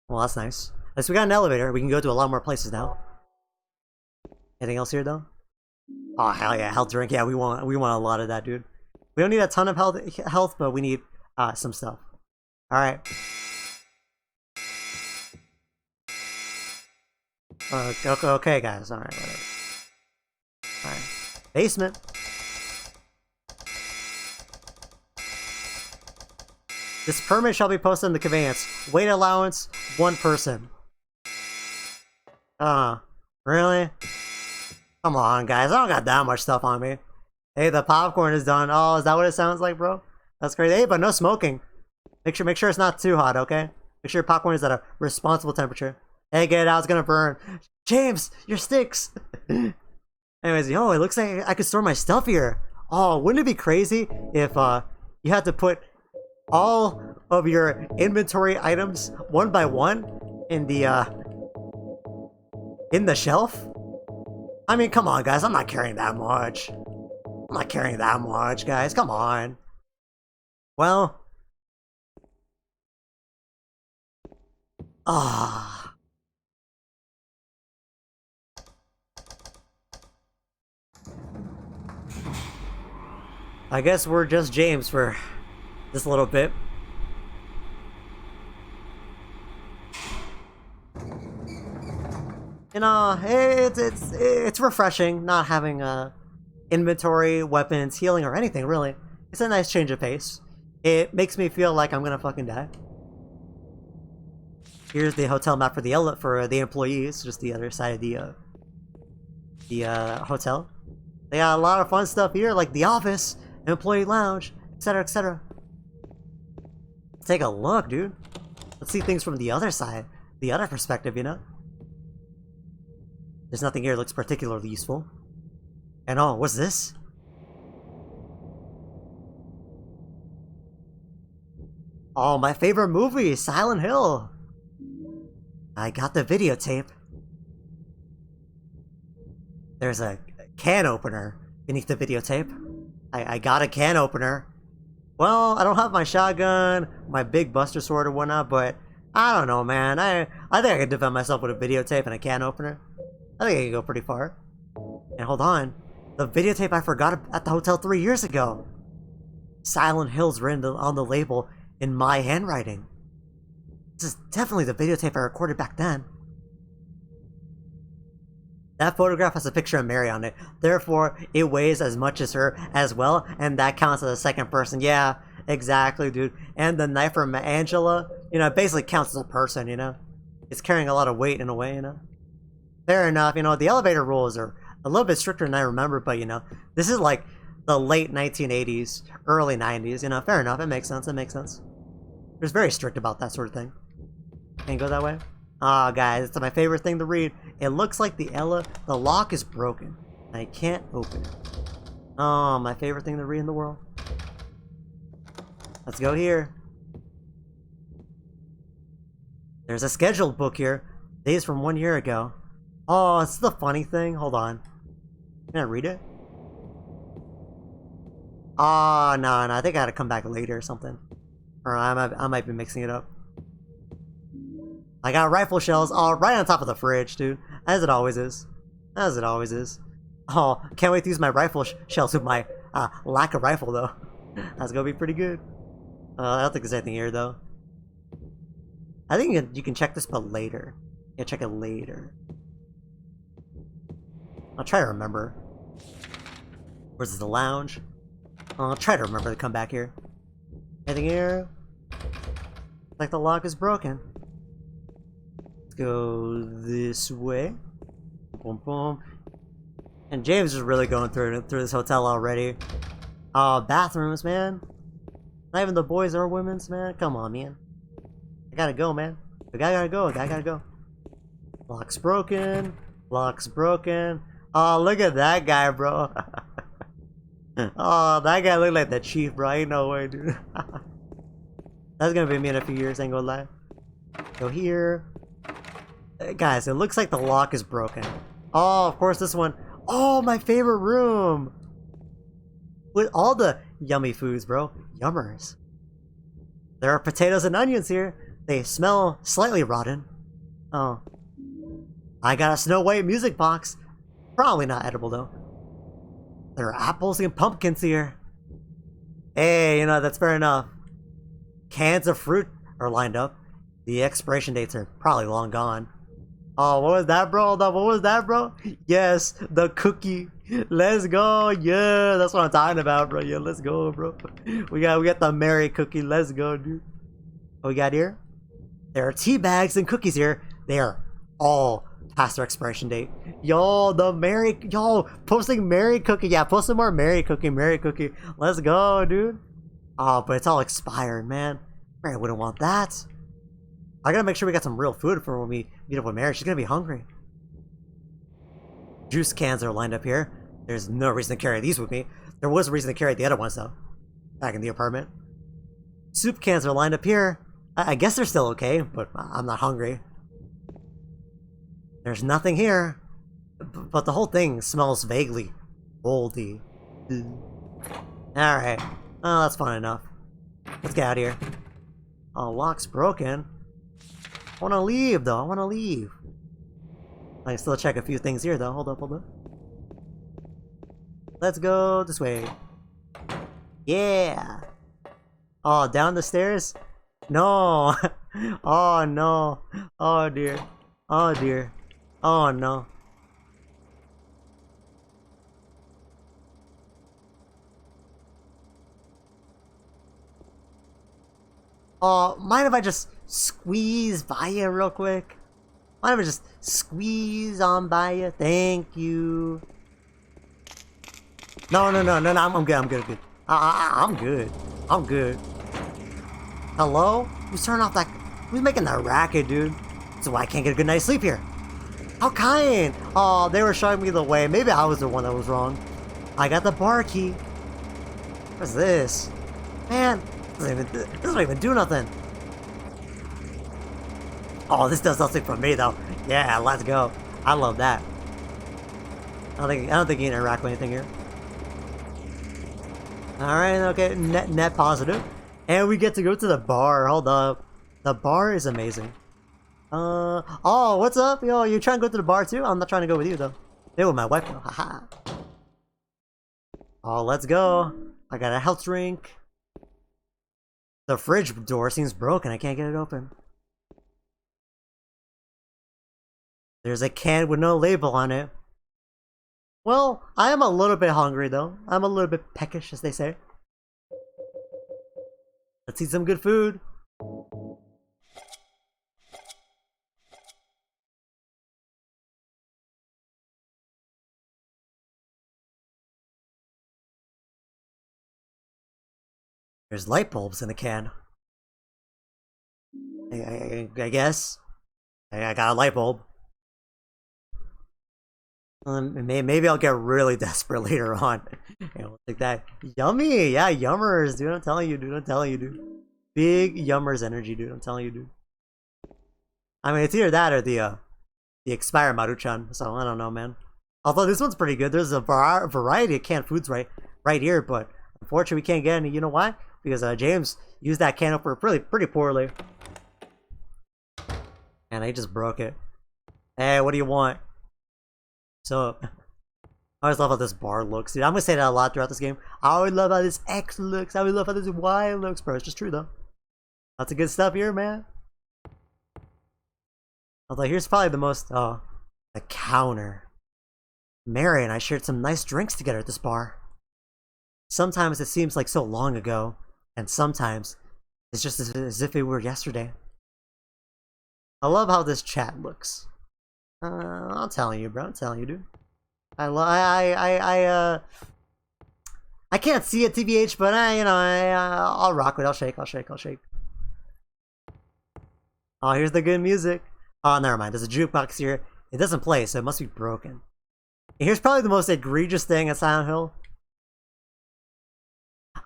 S1: Well, that's nice. At least we got an elevator. We can go to a lot more places now. Anything else here, though? Oh, hell yeah. Health drink. Yeah, we want a lot of that, dude. We don't need a ton of health, but we need some stuff. Alright. Okay, guys. Alright, whatever. Alright. Basement. This permit shall be posted in the conveyance. Weight allowance, 1 person. Really? Come on, guys. I don't got that much stuff on me. Hey, the popcorn is done. Oh, is that what it sounds like, bro? That's crazy. Hey, but no smoking. Make sure it's not too hot, okay? Make sure your popcorn is at a responsible temperature. Hey, get it out. It's gonna burn. James, your sticks. Anyways, yo, it looks like I could store my stuff here. Oh, wouldn't it be crazy if you had to put all of your inventory items one by one in the shelf? I mean, come on, guys. I'm not carrying that much. I'm not carrying that much, guys. Come on. Well. I guess we're just James for this little bit. You know, it's refreshing not having inventory, weapons, healing, or anything really. It's a nice change of pace. It makes me feel like I'm gonna fucking die. Here's the hotel map for the employees, just the other side of the hotel. They got a lot of fun stuff here, like the office, employee lounge, etc., etc. Let's take a look, dude. Let's see things from the other side, the other perspective, you know? There's nothing here that looks particularly useful. And oh, what's this? Oh, my favorite movie, Silent Hill. I got the videotape. There's a can opener beneath the videotape. I got a can opener. Well, I don't have my shotgun, my big buster sword or whatnot, but I don't know, man. I think I could defend myself with a videotape and a can opener. I think I could go pretty far. And hold on. The videotape I forgot at the hotel 3 years ago. Silent Hill's written on the label in my handwriting. This is definitely the videotape I recorded back then. That photograph has a picture of Mary on it. Therefore, it weighs as much as her as well, and that counts as a second person. Yeah, exactly, dude. And the knife from Angela, you know, it basically counts as a person, you know? It's carrying a lot of weight in a way, you know? Fair enough, you know, the elevator rules are a little bit stricter than I remember, but, you know, this is like the late 1980s, early 90s, you know? Fair enough, it makes sense, it makes sense. It was very strict about that sort of thing. Can't go that way? Ah, guys, it's my favorite thing to read. It looks like the lock is broken. I can't open it. Oh, my favorite thing to read in the world. Let's go here. There's a scheduled book here. Days from 1 year ago. Oh, it's the funny thing. Hold on. Can I read it? Oh, no, I think I gotta come back later or something. Or I might be mixing it up. I got rifle shells all right on top of the fridge, dude. As it always is. As it always is. Oh, can't wait to use my rifle shells with my lack of rifle, though. That's gonna be pretty good. I don't think there's anything here, though. I think you can check this, but later. Yeah, check it later. I'll try to remember. Where's the lounge? I'll try to remember to come back here. Anything here? Like the lock is broken. Go this way. Boom, boom. And James is really going through this hotel already. Oh, bathrooms, man. Not even the boys or women's, man. Come on, man. I gotta go, man. The guy gotta go. The guy gotta go. Lock's broken. Lock's broken. Oh, look at that guy, bro. Oh, that guy looked like the chief, bro. Ain't no way, dude. That's gonna be me in a few years, ain't gonna lie. Go here. Guys, it looks like the lock is broken. Oh, of course this one. Oh, my favorite room! With all the yummy foods, bro. Yummers. There are potatoes and onions here. They smell slightly rotten. Oh. I got a Snow White music box. Probably not edible, though. There are apples and pumpkins here. Hey, you know, that's fair enough. Cans of fruit are lined up. The expiration dates are probably long gone. Oh, what was that, bro? What was that, bro? Yes, the cookie. Let's go. Yeah, that's what I'm talking about, bro. Yeah, let's go, bro. We got the Mary cookie. Let's go, dude. What we got here? There are tea bags and cookies here. They are all past their expiration date. Yo, posting Mary cookie. Yeah, post some more Mary cookie. Let's go, dude. Oh, but it's all expired, man. Mary wouldn't want that. I gotta make sure we got some real food for when we meet up with Mary. She's gonna be hungry. Juice cans are lined up here. There's no reason to carry these with me. There was a reason to carry the other ones, though. Back in the apartment. Soup cans are lined up here. I guess they're still okay, but I'm not hungry. There's nothing here. But the whole thing smells vaguely moldy. Alright. Oh, that's fine enough. Let's get out of here. Oh, lock's broken. I wanna leave, though. I wanna leave. I can still check a few things here, though. Hold up. Let's go this way. Yeah. Oh, down the stairs? No. Oh, no. Oh, dear. Oh, dear. Oh, no. Oh, mind if I just squeeze by you real quick? Mind if I just squeeze on by you? Thank you. No, I'm good. I'm good. I'm good. Hello? Who's turning off that? Who's making that racket, dude? So I can't get a good night's sleep here. How kind! Oh, they were showing me the way. Maybe I was the one that was wrong. I got the bar key. What's this? Man, this doesn't even do nothing. Oh, this does nothing for me though. Yeah, let's go. I love that. I don't think you can interact with anything here. Alright, okay, net positive. And we get to go to the bar. Hold up. The bar is amazing. Oh, what's up? Yo, you trying to go to the bar too? I'm not trying to go with you though. Stay with my wife though. Haha. Oh, let's go. I got a health drink. The fridge door seems broken. I can't get it open. There's a can with no label on it. Well, I am a little bit hungry though. I'm a little bit peckish, as they say. Let's eat some good food. There's light bulbs in the can. I guess. I got a light bulb. Maybe I'll get really desperate later on. We'll take that. Yummy! Yeah, yummers, dude. I'm telling you, dude. I'm telling you, dude. Big yummers energy, dude. I'm telling you, dude. I mean, it's either that or the expired Maruchan. So I don't know, man. Although this one's pretty good. There's a variety of canned foods right here, but unfortunately we can't get any. You know why? Because James used that can opener pretty poorly, and I just broke it. Hey, what do you want? So, I always love how this bar looks, dude. I'm gonna say that a lot throughout this game. I always love how this X looks. I always love how this Y looks, bro. It's just true though. Lots of good stuff here, man. Although here's probably the most, the counter. Mary and I shared some nice drinks together at this bar. Sometimes it seems like so long ago, and sometimes it's just as if it were yesterday. I love how this chat looks. I'm telling you, bro. I'm telling you, dude. I can't see it, TBH, but I'll rock with it. I'll shake. Oh, here's the good music. Oh, never mind. There's a jukebox here. It doesn't play, so it must be broken. And here's probably the most egregious thing at Silent Hill.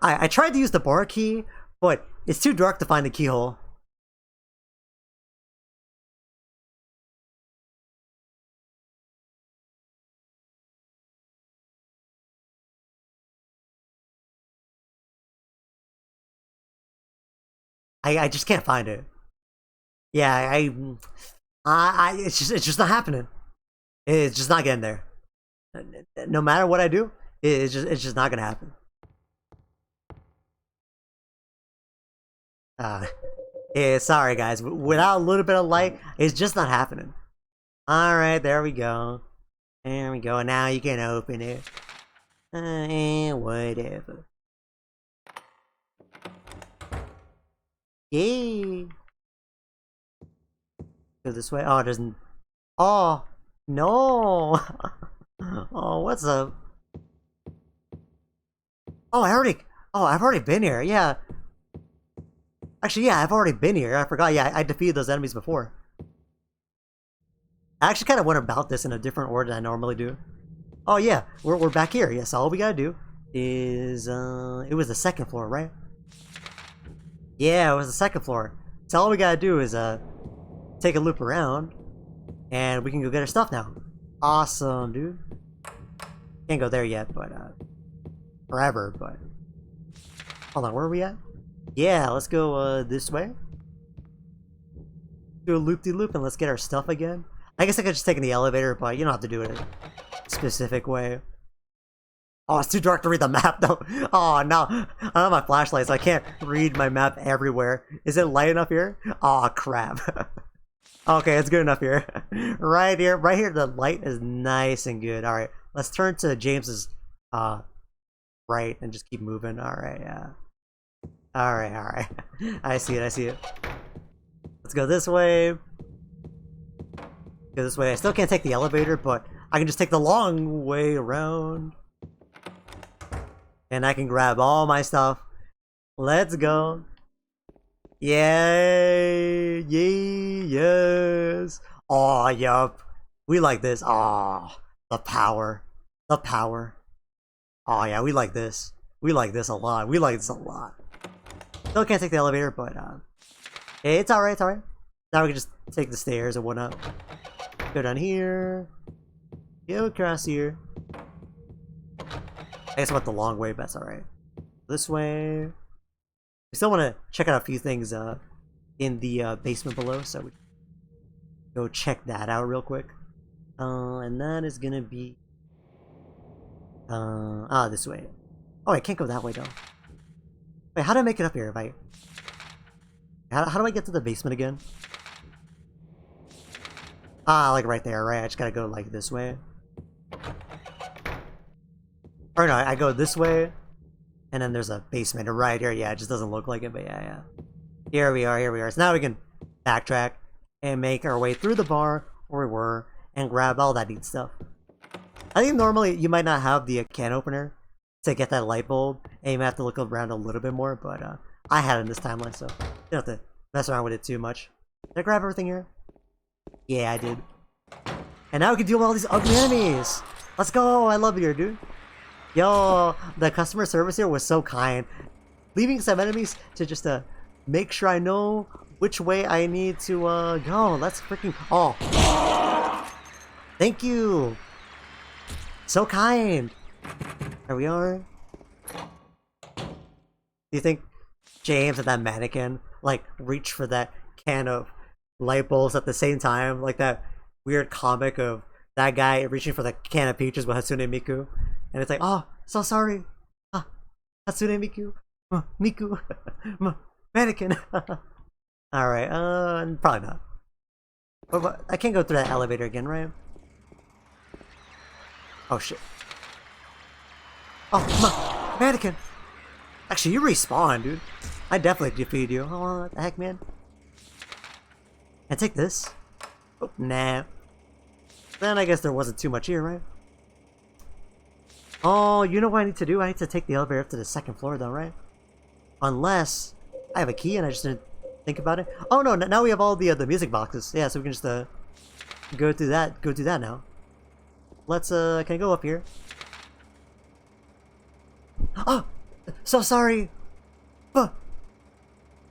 S1: I tried to use the bar key, but it's too dark to find the keyhole. I just can't find it. Yeah, it's just not happening. It's just not getting there. No matter what I do, it's just not gonna happen. Yeah, sorry guys. Without a little bit of light, it's just not happening. Alright, there we go. There we go. Now you can open it. Whatever. Yay! Go this way. Oh, it doesn't. Oh, no! Oh, what's up? Oh, I've already been here. Yeah. Actually, yeah, I've already been here. I forgot. Yeah, I defeated those enemies before. I actually kind of went about this in a different order than I normally do. Oh yeah, we're back here. Yes, all we gotta do is it was the second floor, right? Yeah, it was the second floor. So all we gotta do is take a loop around, and we can go get our stuff now. Awesome, dude. Can't go there yet, but forever. But hold on, where are we at? Yeah, let's go this way. Do a loop-de-loop and let's get our stuff again. I guess I could just take the elevator, but you don't have to do it in a specific way. Oh, it's too dark to read the map though. Oh no, I don't have my flashlight, so I can't read my map everywhere. Is it light enough here? Oh crap. Okay, it's good enough here. Right here, the light is nice and good. Alright, let's turn to James's right and just keep moving. Alright, yeah. Alright. I see it. Let's go this way. Go this way. I still can't take the elevator, but I can just take the long way around. And I can grab all my stuff. Let's go. Yay! Yay! Yes! Aw, yup. We like this. Aw, the power. The power. Aw, yeah, we like this. We like this a lot. We like this a lot. Still can't take the elevator, but, it's alright, it's alright. Now we can just take the stairs and whatnot. Go down here. Go across here. I guess I went the long way, but that's alright. This way. We still want to check out a few things in the basement below, so we go check that out real quick. And that is gonna be this way. Oh, I can't go that way though. Wait, how do I make it up here? If I how do I get to the basement again? Like right there, right? I just gotta go like this way. Or no, I go this way. And then there's a basement right here. Yeah, it just doesn't look like it, but yeah. Here we are. So now we can backtrack and make our way through the bar where we were and grab all that neat stuff. I think normally you might not have the can opener to get that light bulb, and you might have to look around a little bit more, but I had it in this timeline, so you don't have to mess around with it too much. Did I grab everything here? Yeah, I did. And now we can deal with all these ugly enemies! Let's go! I love it here, dude. Yo, the customer service here was so kind. Leaving some enemies to just make sure I know which way I need to go. Let's freaking... Oh. Thank you. So kind. There we are. Do you think James and that mannequin like reach for that can of light bulbs at the same time? Like that weird comic of that guy reaching for the can of peaches with Hatsune Miku. And it's like, oh, so sorry. Hatsune Miku. Miku. Mannequin. Alright, probably not. But I can't go through that elevator again, right? Oh, shit. Oh, mannequin. Actually, you respawn, dude. I definitely defeated you. Oh, what the heck, man? And take this. Oh, nah. Then I guess there wasn't too much here, right? Oh, you know what I need to do? I need to take the elevator up to the second floor, though, right? Unless I have a key and I just didn't think about it. Oh no! Now we have all the music boxes. Yeah, so we can just go through that. Go through that now. Let's can I go up here? Oh, so sorry.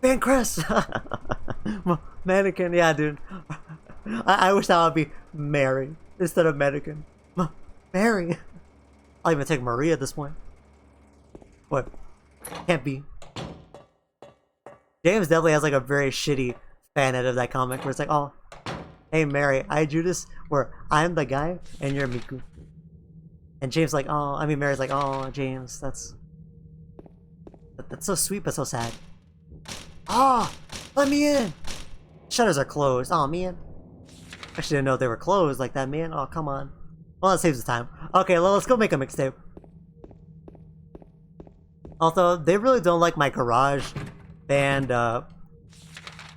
S1: Van Crest. Mannequin. Yeah, dude. I wish that would be Mary instead of mannequin. Mary. I'll even take Maria at this point. What? Can't be. James definitely has like a very shitty fan edit of that comic where it's like, oh, hey Mary, I drew this where I'm the guy and you're Miku. And James like, oh, I mean Mary's like, oh James, that's so sweet but so sad. Oh, let me in. Shutters are closed. Oh man. Actually didn't know they were closed like that, man. Oh, come on. Well, that saves the time. Okay, well, let's go make a mixtape. Although, they really don't like my garage band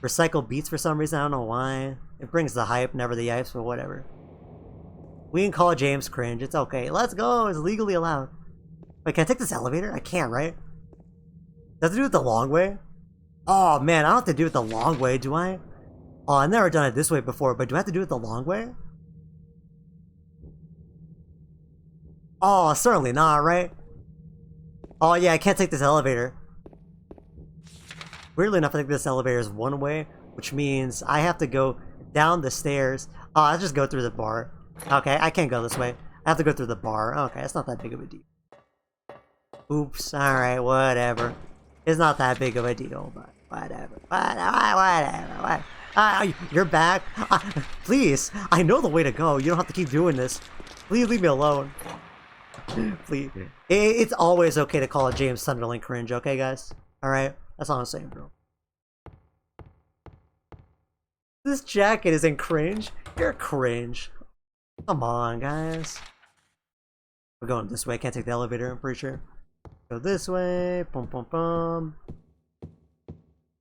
S1: recycle beats for some reason. I don't know why. It brings the hype, never the yipes, but whatever. We can call James cringe. It's okay. Let's go. It's legally allowed. Wait, can I take this elevator? I can't, right? Does it have to do with the long way? Oh, man, I don't have to do it the long way, do I? Oh, I've never done it this way before, but do I have to do it the long way? Oh, certainly not, right? Oh yeah, I can't take this elevator. Weirdly enough, I think this elevator is one way, which means I have to go down the stairs. Oh, I'll just go through the bar. Okay, I can't go this way. I have to go through the bar. Okay, it's not that big of a deal. Oops, alright, whatever. It's not that big of a deal, but whatever. Whatever. You're back? Please, I know the way to go. You don't have to keep doing this. Please leave me alone. Please. It's always okay to call James Sunderland cringe, okay, guys? Alright? That's all I'm saying, bro. This jacket isn't cringe. You're cringe. Come on, guys. We're going this way. I can't take the elevator, I'm pretty sure. Go this way. Boom, boom, boom.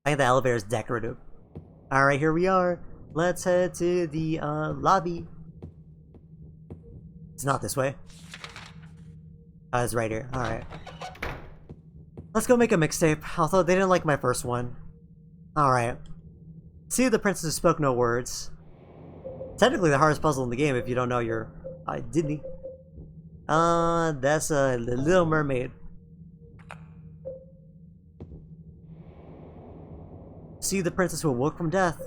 S1: I think the elevator is decorative. Alright, here we are. Let's head to the lobby. It's not this way. Oh, it's right here. Alright. Let's go make a mixtape. Although they didn't like my first one. Alright. See the princess who spoke no words. Technically the hardest puzzle in the game if you don't know your Disney. That's the Little Mermaid. See the princess who awoke from death.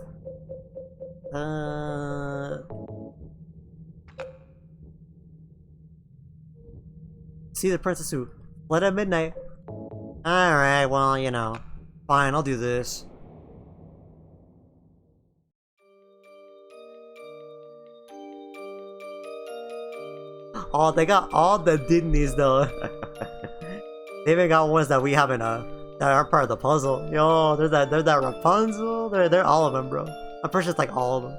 S1: See the princess who fled at midnight. Alright, well, you know. Fine, I'll do this. Oh, they got all the Disneys though. They even got ones that we haven't that aren't part of the puzzle. Yo, there's that Rapunzel. They're all of them, bro. I'm pretty sure it's like all of them.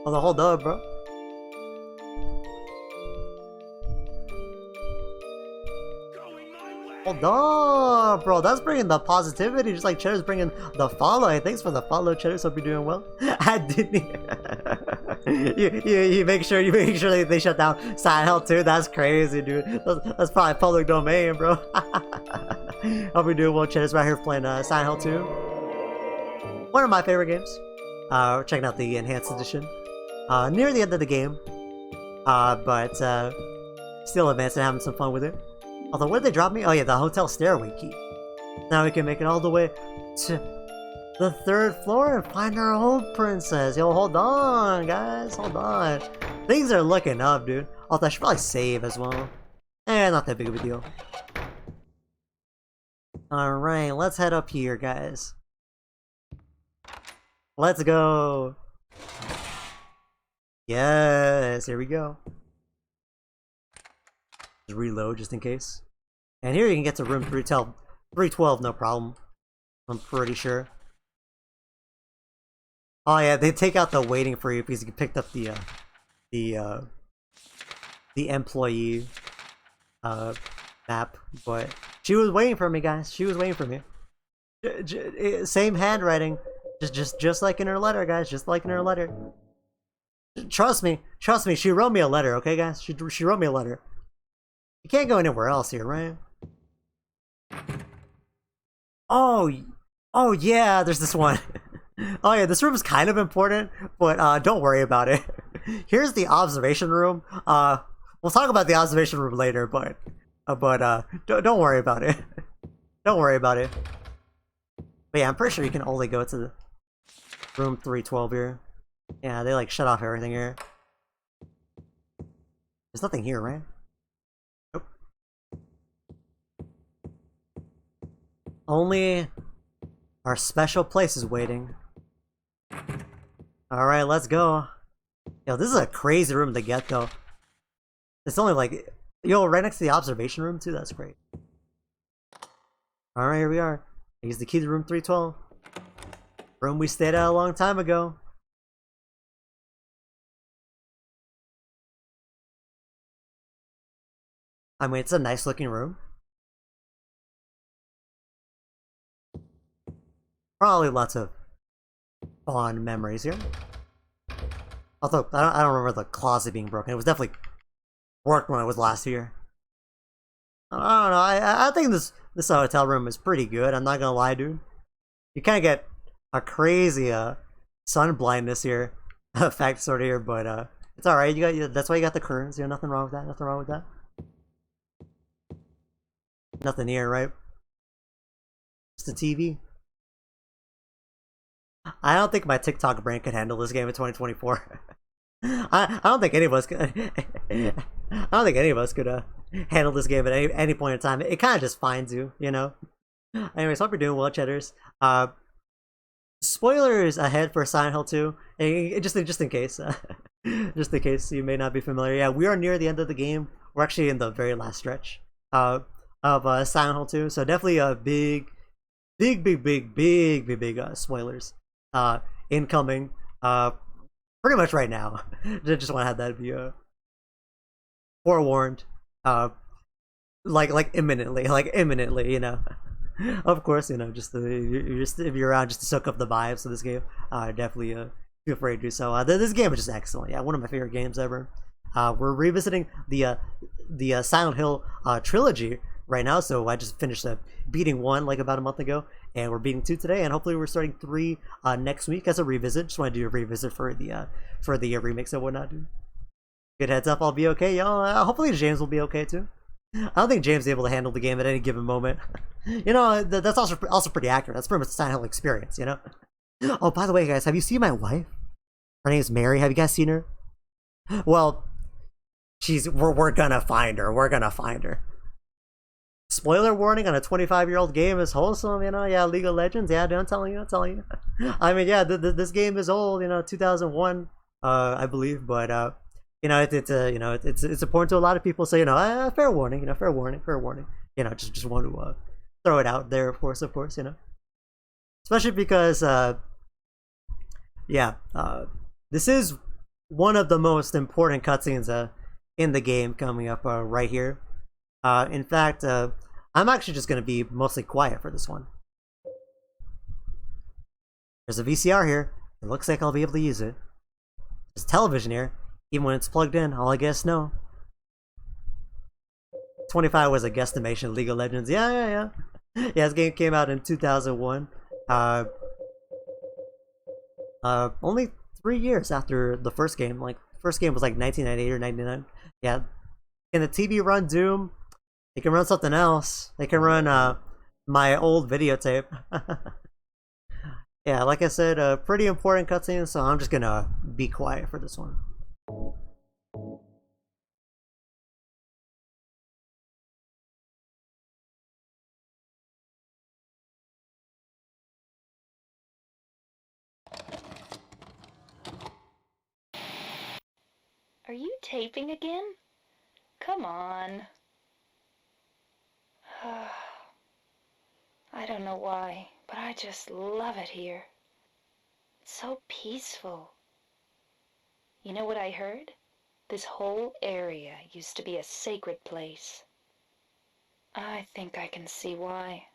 S1: Oh, hold up, bro. Hold on, bro. That's bringing the positivity, just like Cheddar's bringing the follow. Thanks for the follow, Cheddar. Hope you're doing well. I didn't. you make sure they shut down Silent Hill 2. That's crazy, dude. That's probably public domain, bro. Hope you're doing well. Cheddar's right here playing Silent Hill 2. One of my favorite games. We're checking out the enhanced edition. Near the end of the game, but still advanced and having some fun with it. Although, where did they drop me? Oh yeah, the hotel stairway key. Now we can make it all the way to the 3rd floor and find our own princess. Yo, hold on, guys. Hold on. Things are looking up, dude. Although I should probably save as well. Not that big of a deal. Alright, let's head up here, guys. Let's go. Yes, here we go. Just reload just in case. And here you can get to room 312 no problem. I'm pretty sure. Oh yeah, they take out the waiting for you because you picked up the employee map. But she was waiting for me, guys. She was waiting for me. Same handwriting, just like in her letter, guys. Just like in her letter. Trust me. She wrote me a letter, okay, guys? She wrote me a letter. You can't go anywhere else here, right? Oh yeah, there's this one. Oh yeah, this room is kind of important, but don't worry about it. Here's the observation room. We'll talk about the observation room later, but don't worry about it. Don't worry about it. But yeah, I'm pretty sure you can only go to room 312 here. Yeah, they like shut off everything here. There's nothing here, right? Nope. Only our special place is waiting. Alright, let's go. Yo, this is a crazy room to get though. It's only like, yo, right next to the observation room too, that's great. Alright, here we are. Here's the key to room 312. Room we stayed at a long time ago. I mean, it's a nice looking room. Probably lots of fond memories here. Although, I don't remember the closet being broken. It was definitely worked when I was last here. I don't know, I think this hotel room is pretty good, I'm not gonna lie, dude. You kinda get a crazy sun blindness here effect sort of here, but it's alright, that's why you got the curtains, nothing wrong with that, nothing wrong with that. Nothing here, right? Just a TV. I don't think my TikTok brain could handle this game in 2024. I don't think any of us could. I don't think any of us could handle this game at any point in time. It kind of just finds you, you know. Anyways, hope you're doing well, Cheddars. Spoilers ahead for Silent Hill 2. Just in case, just in case you may not be familiar. Yeah, we are near the end of the game. We're actually in the very last stretch of Silent Hill 2. So definitely a big spoilers incoming pretty much right now. Just want to have that be forewarned, like imminently, you know. Of course, you know, just if you're around just to soak up the vibes of this game, definitely feel free to do so. This game is just excellent. Yeah, one of my favorite games ever. We're revisiting the Silent Hill trilogy right now. So I just finished beating 1 like about a month ago, and we're beating 2 today, and hopefully we're starting 3 next week as a revisit. Just want to do a revisit for the remix and whatnot, dude. Good heads up, I'll be okay, y'all. Hopefully James will be okay too. I don't think James is able to handle the game at any given moment. You know, that's also pretty accurate. That's pretty much Silent Hill experience, you know? Oh, by the way, guys, have you seen my wife? Her name's Mary. Have you guys seen her? Well, we're gonna find her. We're gonna find her. Spoiler warning on a 25-year-old game is wholesome, you know? Yeah, League of Legends. Yeah, dude, I'm telling you. I mean, yeah, this game is old, you know, 2001, I believe, but you know, it's important to a lot of people. So, you know, fair warning, you know, fair warning. You know, just want to throw it out there, of course, you know. Especially because, this is one of the most important cutscenes in the game coming up right here. In fact, I'm actually just going to be mostly quiet for this one. There's a VCR here. It looks like I'll be able to use it. There's television here. Even when it's plugged in, all I guess no. 25 was a guesstimation. League of Legends. Yeah. Yeah, this game came out in 2001. Only 3 years after the first game. Like, first game was like 1998 or 99. Yeah. Can the TV run Doom? They can run something else. They can run my old videotape. Yeah, like I said, pretty important cutscene, so I'm just gonna be quiet for this one.
S7: Are you taping again? Come on. I don't know why, but I just love it here. It's so peaceful. You know what I heard? This whole area used to be a sacred place. I think I can see why.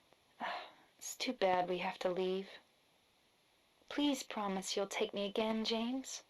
S7: It's too bad we have to leave. Please promise you'll take me again, James.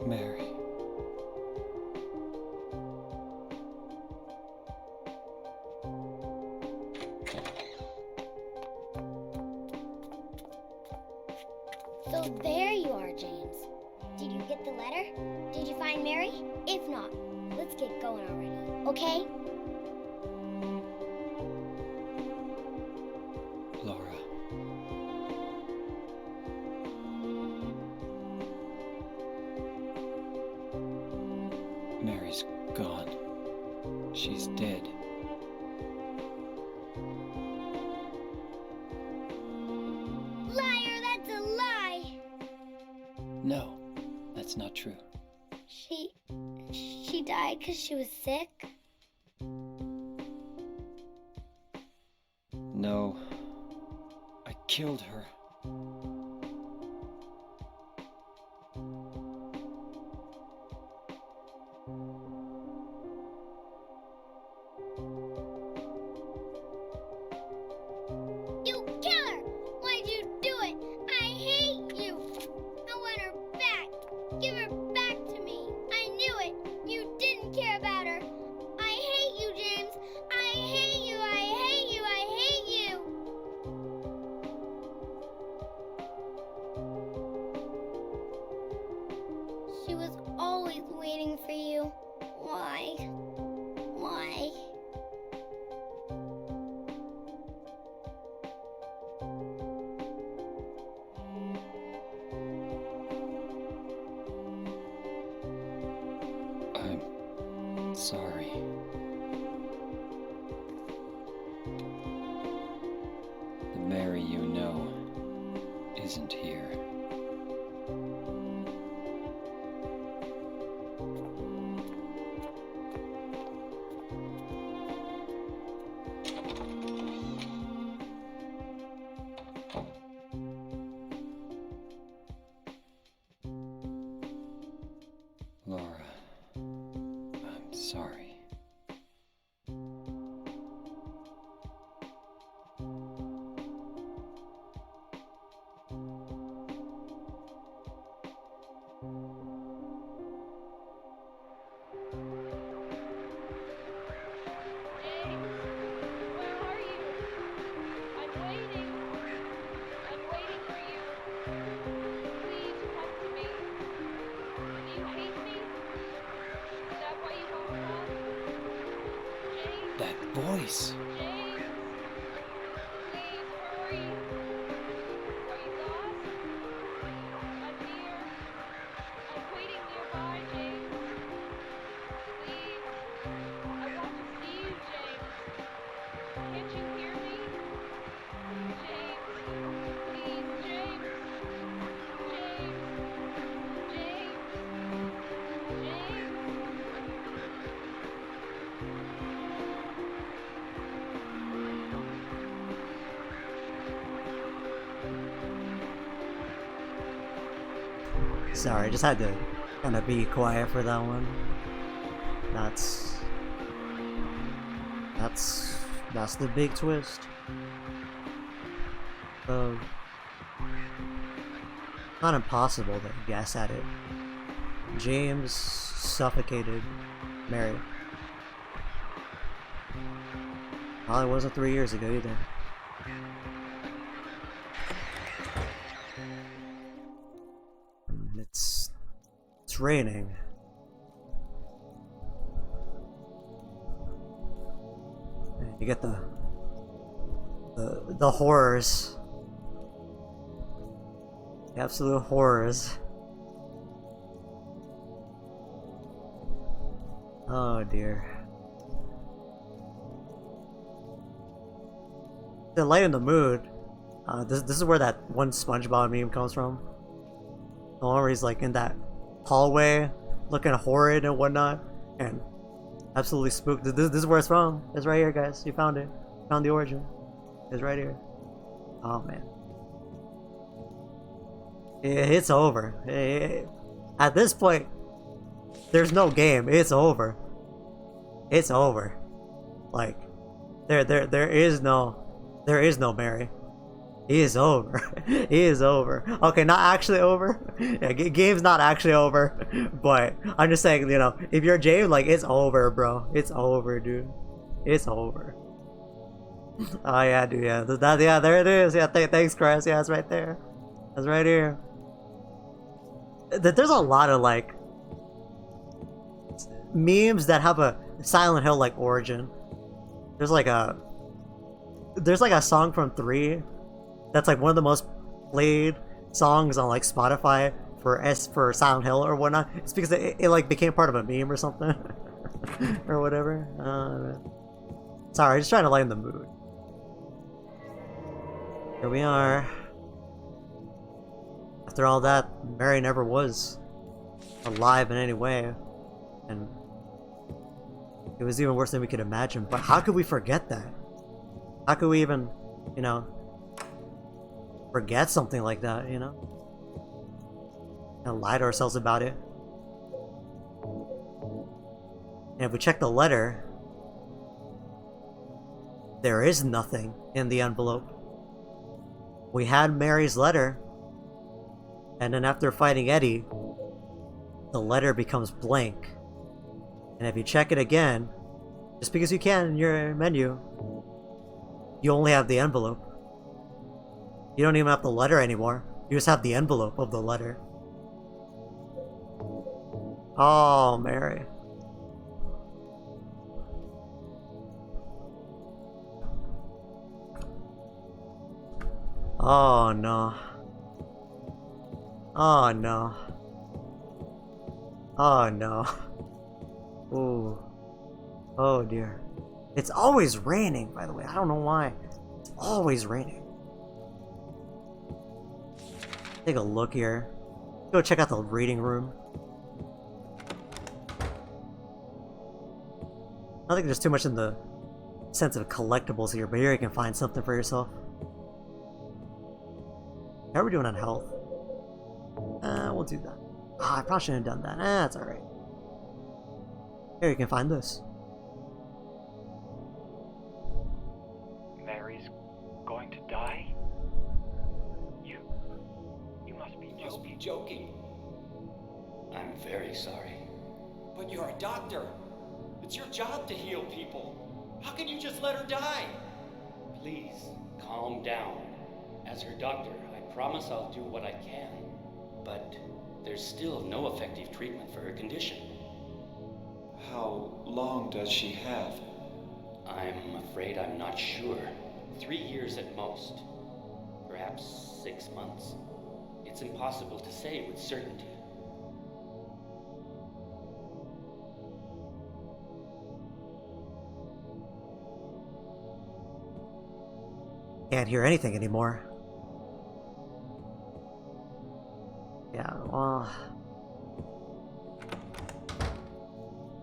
S6: Mary.
S5: So there you are, James. Did you get the letter? Did you find Mary? If not, let's get going already, okay?
S6: Laura. Mary's gone. She's dead.
S5: Liar, that's a lie!
S6: No, that's not true.
S5: She died because she was sick?
S6: No, I killed her.
S5: waiting for you. Why? Why?
S6: I'm sorry. The Mary you know isn't here. Laura, I'm sorry.
S8: Where are you? I'm waiting. I'm waiting for you. Please come to me. Do you hate me? Is that why you won't come? James?
S6: That voice!
S8: James? Please hurry. Are you lost? I'm here. I'm waiting nearby, James. Please. I want to see you, James. Can't you hear me? James. Please, James. James. James. James.
S1: Sorry, just had to kind of be quiet for that one. That's the big twist. Not impossible to guess at it. James suffocated Mary. Probably wasn't 3 years ago either. It's raining. You get the horrors. The absolute horrors. Oh dear. To lighten the mood, this is where that one SpongeBob meme comes from. The one where he's like in that hallway, looking horrid and whatnot, and absolutely spooked. This is where it's from. It's right here, guys. You found it. Found the origin. It's right here. Oh man. It's over. At this point, there's no game. It's over. It's over. Like, there is no Mary. He is over. He is over. Okay, not actually over. Yeah, game's not actually over. But I'm just saying, you know, if you're James, like, it's over, bro. It's over, dude. It's over. Oh yeah, dude. Yeah, yeah, there it is. Yeah, thanks, Chris. Yeah, it's right there. It's right here. There's a lot of like memes that have a Silent Hill like origin. There's like a song from 3 that's like one of the most played songs on like Spotify for Silent Hill or whatnot. It's because it like became part of a meme or something or whatever. Sorry, just trying to lighten the mood. Here we are. After all that, Mary never was alive in any way, and it was even worse than we could imagine. But how could we forget that? How could we even, you know, forget something like that, you know? And lie to ourselves about it. And if we check the letter, there is nothing in the envelope. We had Mary's letter, and then after fighting Eddie, the letter becomes blank. And if you check it again, just because you can in your menu, you only have the envelope. You don't even have the letter anymore. You just have the envelope of the letter. Oh, Mary. Oh no. Oh no. Oh no. Ooh. Oh dear. It's always raining, by the way. I don't know why. It's always raining. Take a look here. Go check out the reading room. I don't think there's too much in the sense of collectibles here, but here you can find something for yourself. How are we doing on health? We'll do that. I probably shouldn't have done that. That's alright. Here you can find this.
S6: Mary's going to die? You must be
S4: You must be joking.
S6: I'm very sorry.
S4: But you're a doctor. It's your job to heal people. How can you just let her die?
S9: Please, calm down. As her doctor, I promise I'll do what I can. But there's still no effective treatment for her condition.
S10: How long does she have?
S9: I'm afraid I'm not sure. 3 years at most. Perhaps 6 months. It's impossible to say with certainty.
S1: Can't hear anything anymore. Yeah, well...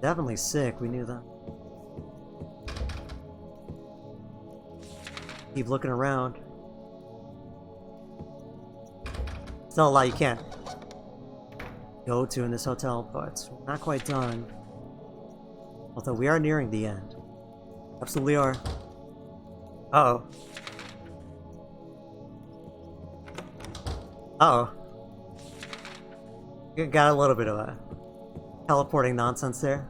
S1: Definitely sick, we knew that. Keep looking around. There's not a lot you can't go to in this hotel, but we're not quite done. Although we are nearing the end. Absolutely are. Uh-oh. Uh-oh. Got a little bit of a teleporting nonsense there.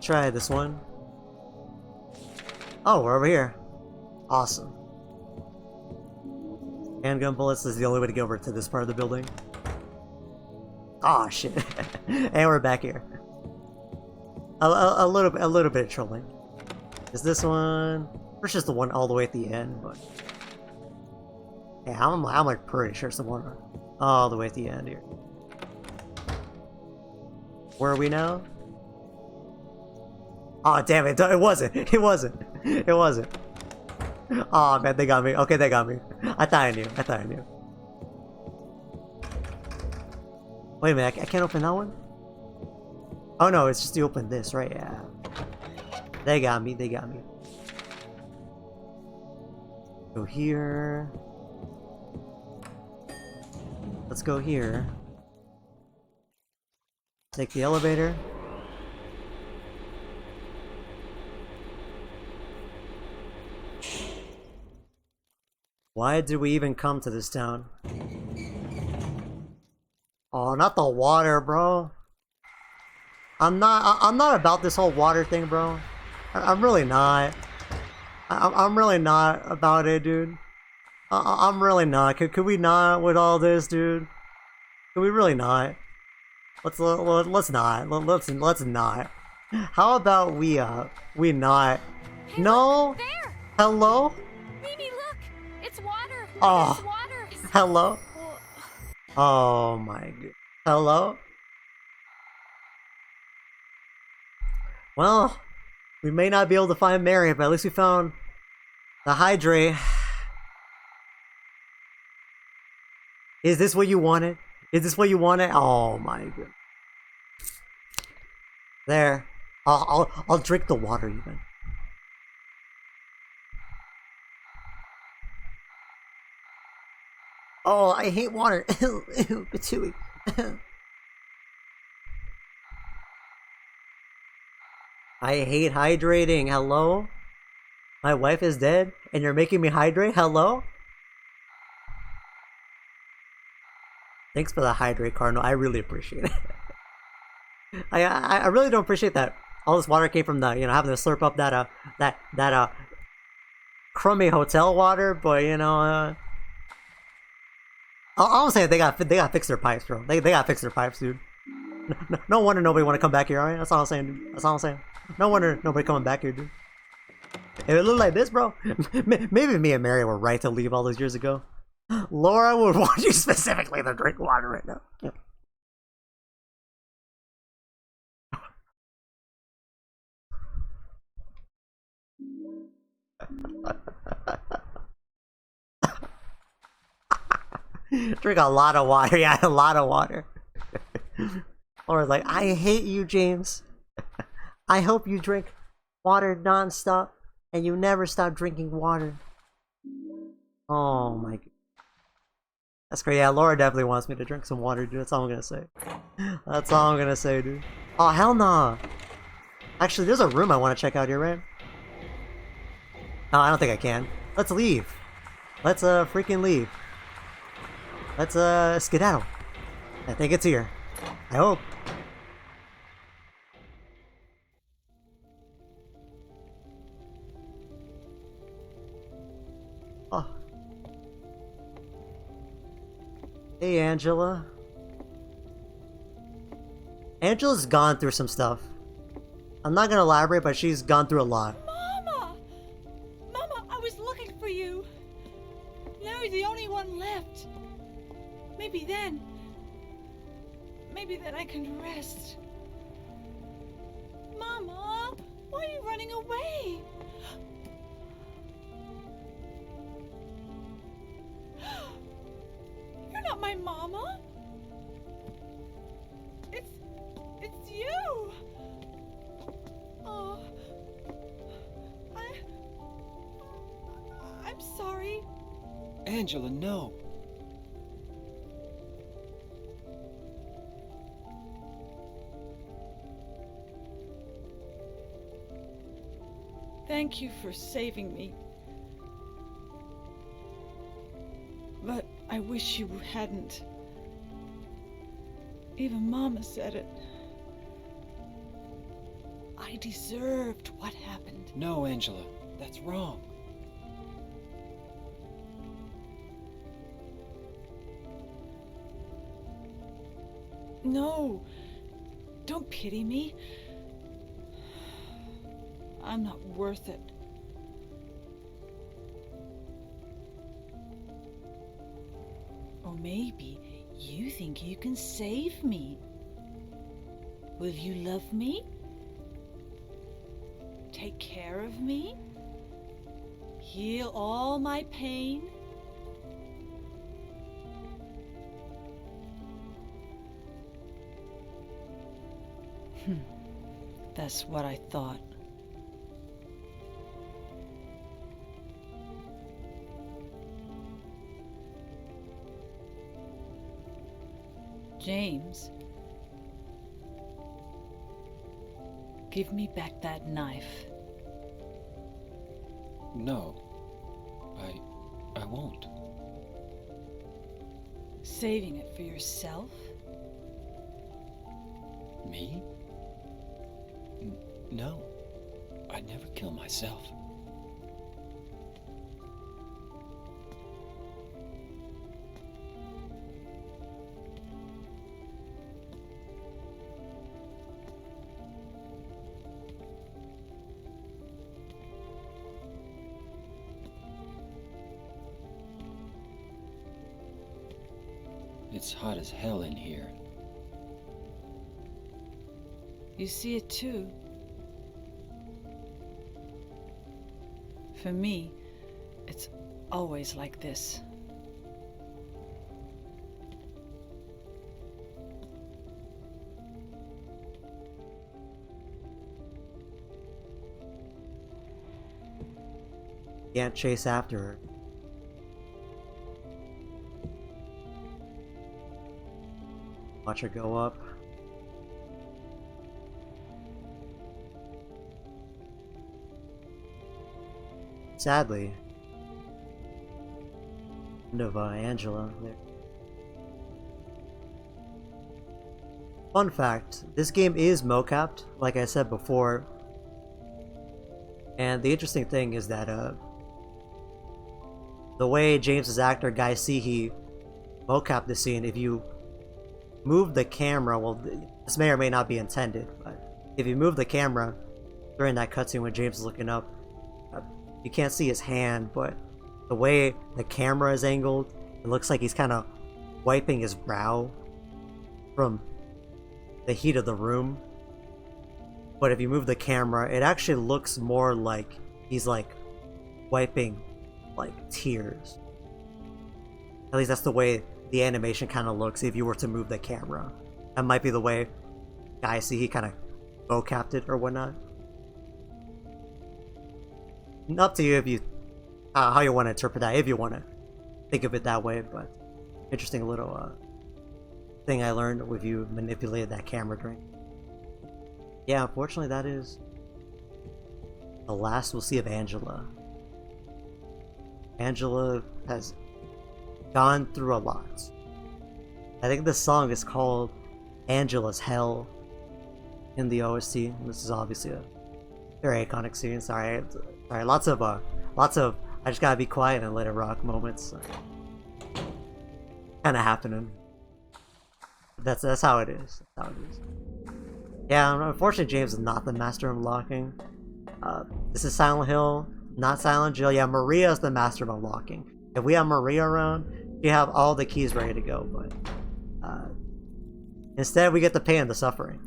S1: Try this one. Oh, we're over here. Awesome. Handgun bullets is the only way to get over to this part of the building. Aw, shit. And we're back here. A little bit of trolling. Is this one? Or it's just the one all the way at the end, but... Yeah, I'm like pretty sure it's the one all the way at the end here. Where are we now? Oh damn it! It wasn't. It wasn't. It wasn't. Oh man, they got me. Okay, they got me. I thought I knew. I thought I knew. Wait a minute. I can't open that one. Oh no, it's just to open this, right? Yeah. They got me. They got me. Go here. Let's go here. Take the elevator. Why did we even come to this town? Oh, not the water, bro. I'm not about this whole water thing, bro. I'm really not. I'm really not about it, dude. I'm really not. Could we not with all this, dude? Could we really not? Let's not. Let's not. How about we not?
S8: Hey,
S1: No.
S8: look, there!
S1: Hello.
S8: Mimi, look! It's water!
S1: Oh.
S8: It's water!
S1: Hello. Oh my god. Hello. Well, we may not be able to find Mary, but at least we found the hydrate. Is this what you wanted? Is this what you wanted? Oh my god. There. I'll drink the water even. Oh, I hate water. Ew, ew, patooey. I hate hydrating. Hello? My wife is dead and you're making me hydrate? Hello? Thanks for the hydrate, Cardinal. I really appreciate it. I really don't appreciate that all this water came from the, you know, having to slurp up that crummy hotel water, but you know, I'm saying they got fix their pipes, bro. They got fix their pipes, dude. No wonder nobody want to come back here, alright? That's all I'm saying, dude. That's all I'm saying. No wonder nobody coming back here, dude. If it looked like this, bro, maybe me and Mary were right to leave all those years ago. Laura would want you specifically to drink water right now. Yeah. Drink a lot of water, yeah, a lot of water. Laura's like, I hate you, James. I hope you drink water nonstop and you never stop drinking water. Oh my god. That's great. Yeah, Laura definitely wants me to drink some water, dude. That's all I'm gonna say. That's all I'm gonna say, dude. Oh, hell nah. Actually, there's a room I want to check out here, right? No, I don't think I can. Let's leave. Let's freaking leave. Let's skedaddle. I think it's here. I hope. Oh. Hey, Angela. Angela's gone through some stuff. I'm not gonna elaborate, but she's gone through a lot.
S2: Mama! Mama, I was looking for you. Now you're the only one left. Maybe then I can rest. Mama, why are you running away? You're not my mama. It's you. Oh, I'm sorry.
S6: Angela, no.
S2: Thank you for saving me. But I wish you hadn't. Even Mama said it. I deserved what happened.
S6: No, Angela, that's wrong.
S2: No, don't pity me. I'm not worth it. Or maybe you think you can save me. Will you love me? Take care of me? Heal all my pain? That's what I thought. James, give me back that knife.
S6: No, I won't.
S2: Saving it for yourself?
S6: Me? No, I'd never kill myself. It's hot as hell in here.
S2: You see it too. For me, it's always like this.
S1: Can't chase after her. Watch her go up. Sadly, end of Angela there. Fun fact, this game is mocapped, like I said before. And the interesting thing is that the way James's actor Guy C, he mocapped the scene, if you move the camera, well, this may or may not be intended, but if you move the camera during that cutscene when James is looking up, you can't see his hand, but the way the camera is angled, it looks like he's kind of wiping his brow from the heat of the room. But if you move the camera, it actually looks more like he's like wiping like tears. At least that's the way the animation kind of looks if you were to move the camera. That might be the way guys see he kind of mo-capped it or whatnot. Up to you if you how you want to interpret that, if you want to think of it that way. But interesting little thing I learned with you manipulated that camera during. Yeah, unfortunately that is the last we'll see of Angela. Angela has gone through a lot. I think this song is called Angela's Hell in the OST. This is obviously a very iconic scene. Sorry, lots of I just gotta be quiet and let it rock moments kind of happening. That's how it is. That's how it is. Yeah, unfortunately James is not the master of unlocking. This is Silent Hill, not Silent Hill. Yeah, Maria is the master of unlocking. If we have Maria around, you have all the keys ready to go, but instead we get the pain and the suffering.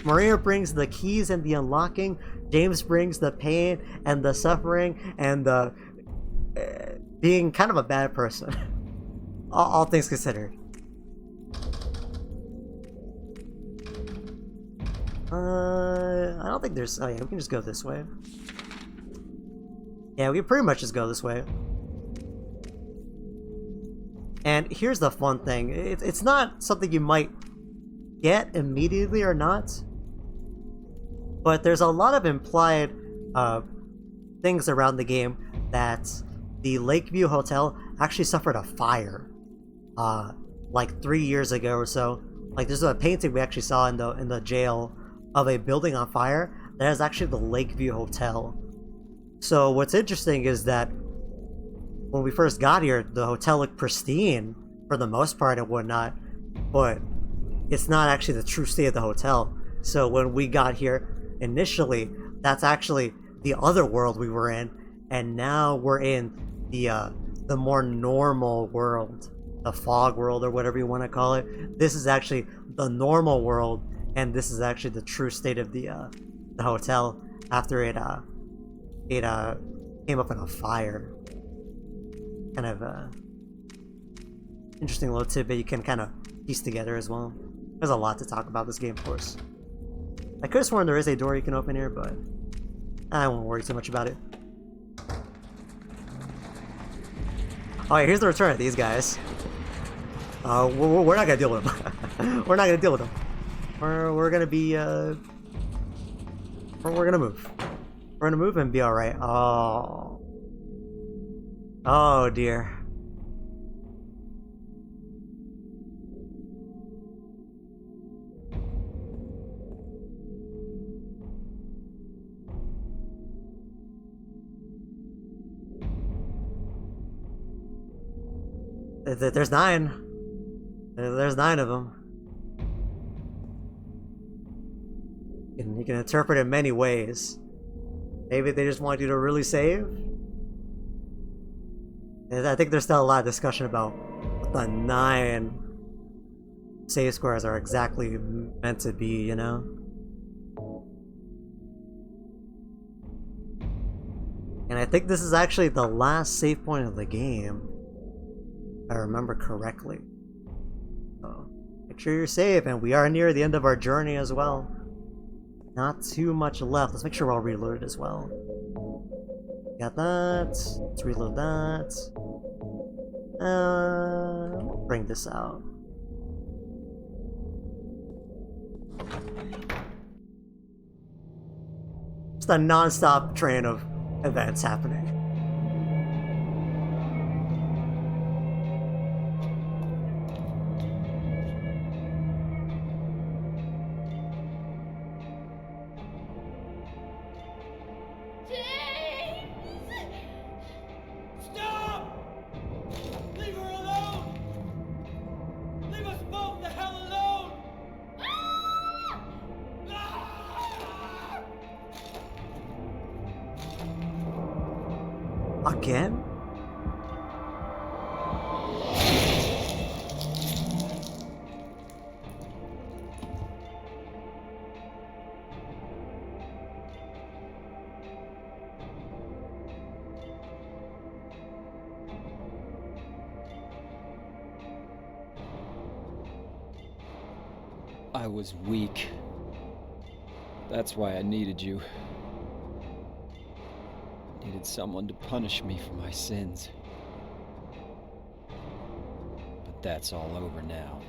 S1: Maria brings the keys and the unlocking, James brings the pain and the suffering and the being kind of a bad person. all things considered. I don't think there's... Oh yeah, we can just go this way. Yeah, we can pretty much just go this way. And here's the fun thing. It's not something you might get immediately or not. But there's a lot of implied things around the game that the Lakeview Hotel actually suffered a fire. Like 3 years ago or so. Like there's a painting we actually saw in the jail of a building on fire that is actually the Lakeview Hotel. So what's interesting is that when we first got here, the hotel looked pristine for the most part and whatnot, but it's not actually the true state of the hotel. So when we got here initially, that's actually the other world we were in, and now we're in the more normal world, the fog world or whatever you want to call it. This is actually the normal world, and this is actually the true state of the hotel after it came up in a fire. Kind of interesting little tidbit you can kind of piece together as well. There's a lot to talk about this game, of course. I could have sworn there is a door you can open here, but I won't worry too much about it. Oh yeah, here's the return of these guys. We're not gonna deal with them. We're not gonna deal with them. We're gonna be we're gonna move. We're gonna move and be alright. Oh dear. There's 9. There's 9 of them. You can interpret it in many ways. Maybe they just want you to really save. And I think there's still a lot of discussion about what the 9 save squares are exactly meant to be, you know? And I think this is actually the last save point of the game, if I remember correctly. So make sure you're safe, and we are near the end of our journey as well. Not too much left. Let's make sure we're all reloaded as well. Got that. Let's reload that. Bring this out. Just a non-stop train of events happening.
S3: Stop! Leave her alone! Leave us both
S1: Again?
S6: I was weak. That's why I needed you. Needed someone to punish me for my sins. But that's all over now.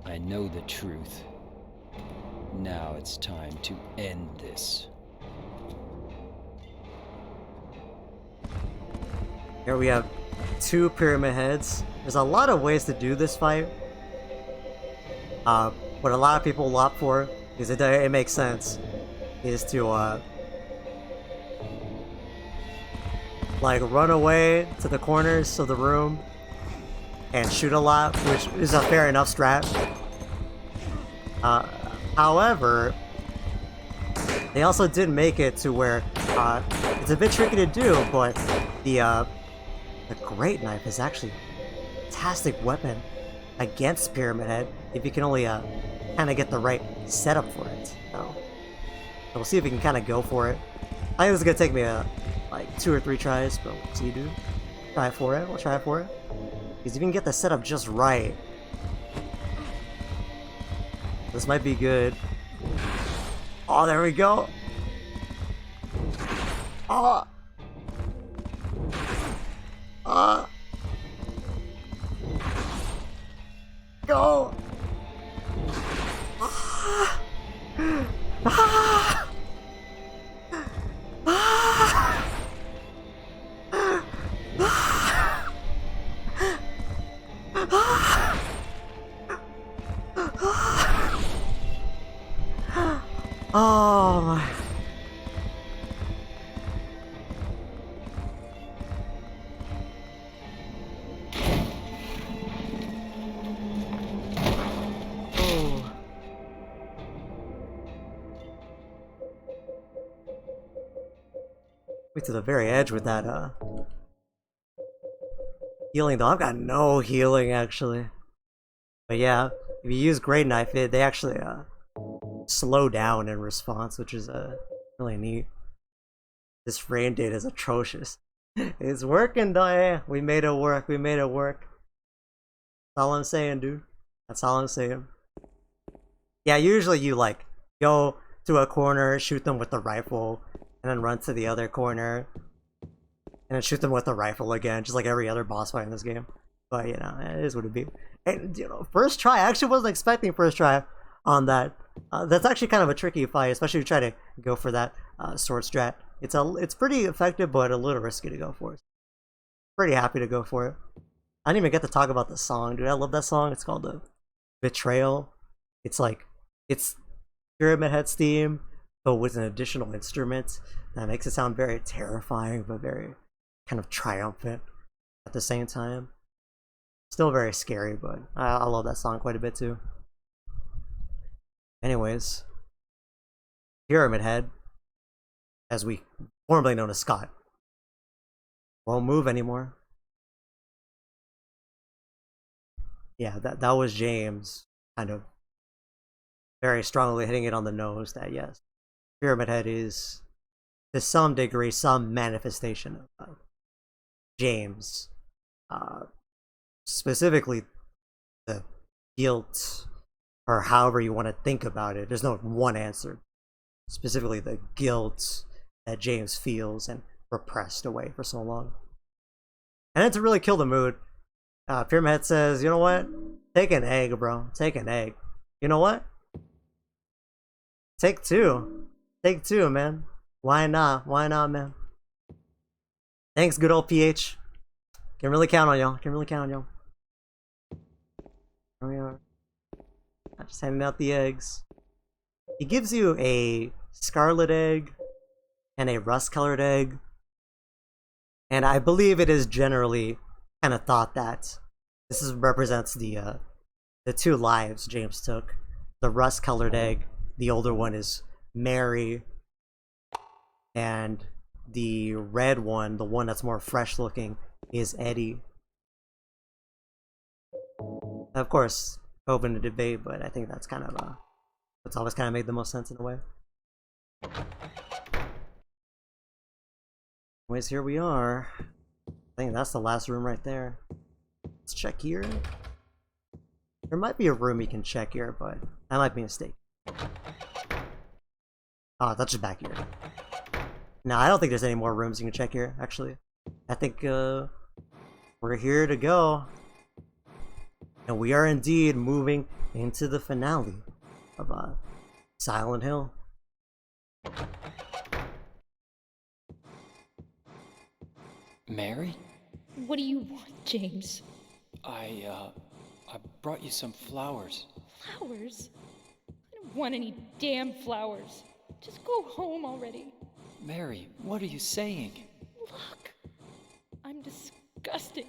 S6: I know the truth. Now it's time to end this.
S1: Here we have 2 pyramid heads. There's a lot of ways to do this fight. What a lot of people opt for, because it makes sense, is to like run away to the corners of the room and shoot a lot, which is a fair enough strat. However, they also did make it to where it's a bit tricky to do, but the Great Knife is actually a fantastic weapon against Pyramid Head if you can only kind of get the right setup for it. So we'll see if we can kind of go for it. I think it's gonna take me like 2 or 3 tries, but we'll see, dude. Try for it. We'll try for it. Because if you can get the setup just right, this might be good. Oh, there we go. Oh. Go. Oh my. Wait to the very edge with that healing though. I've got no healing actually. But yeah, if you use Great Knife, they actually slow down in response, which is really neat. This rain data is atrocious. It's working though, yeah. We made it work, we made it work. That's all I'm saying, dude. That's all I'm saying. Yeah, usually you like go to a corner, shoot them with the rifle, and then run to the other corner, and then shoot them with the rifle again, just like every other boss fight in this game. But you know, it is what it be. And you know, first try, I actually wasn't expecting first try on that. That's actually kind of a tricky fight, especially if you try to go for that sword strat. It's pretty effective, but a little risky to go for. Pretty happy to go for it. I didn't even get to talk about the song, dude. I love that song. It's called Betrayal. It's like, it's Pyramid Head's theme, but with an additional instrument that makes it sound very terrifying, but very kind of triumphant at the same time. Still very scary, but I love that song quite a bit too. Anyways, Pyramid Head, as we formerly known as Scott, won't move anymore. Yeah, that was James kind of very strongly hitting it on the nose that yes, Pyramid Head is to some degree some manifestation of James, specifically the guilt, or however you want to think about it. There's no one answer. Specifically the guilt that James feels and repressed away for so long. And then to really kill the mood, Pyramid Head says, you know what? Take an egg, bro. Take an egg. You know what? Take 2. Take 2, man. Why not? Why not, man? Thanks, good old PH. Can really count on y'all. Can really count on y'all. Here we are. I'm just handing out the eggs. He gives you a scarlet egg and a rust-colored egg. And I believe it is generally kind of thought that this represents the 2 lives James took. The rust-colored egg, the older one, is Mary, and the red one, the one that's more fresh looking, is Eddie. Of course, open to debate, but I think that's kind of that's always kind of made the most sense in a way. Anyways, here we are. I think that's the last room right there. Let's check here. There might be a room you can check here, but I might be mistaken. Ah, that's just back here. No, I don't think there's any more rooms you can check here, actually. I think we're here to go. And we are indeed moving into the finale of Silent Hill.
S6: Mary?
S7: What do you want, James?
S6: I brought you some flowers.
S7: Flowers? I don't want any damn flowers. Just go home already.
S6: Mary, what are you saying?
S7: Look, I'm disgusting.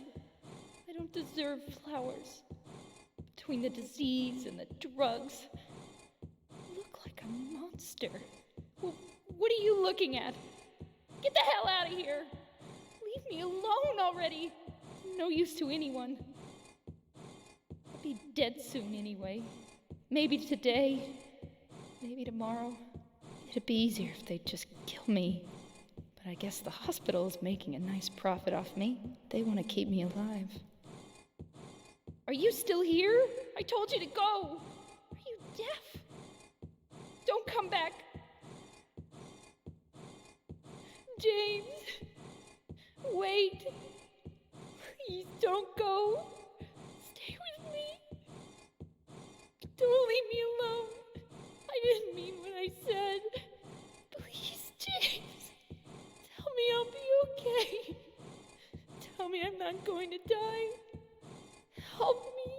S7: I don't deserve flowers. Between the disease and the drugs, I look like a monster. Well, what are you looking at? Get the hell out of here! Leave me alone already! No use to anyone. I'll be dead soon anyway. Maybe today, maybe tomorrow. It'd be easier if they'd just kill me. But I guess the hospital is making a nice profit off me. They want to keep me alive. Are you still here? I told you to go! Are you deaf? Don't come back! James! Wait! Please don't go! Stay with me! Don't leave me alone! I didn't mean what I said! Please, James! Tell me I'll be okay! Tell me I'm not going to die! Help me!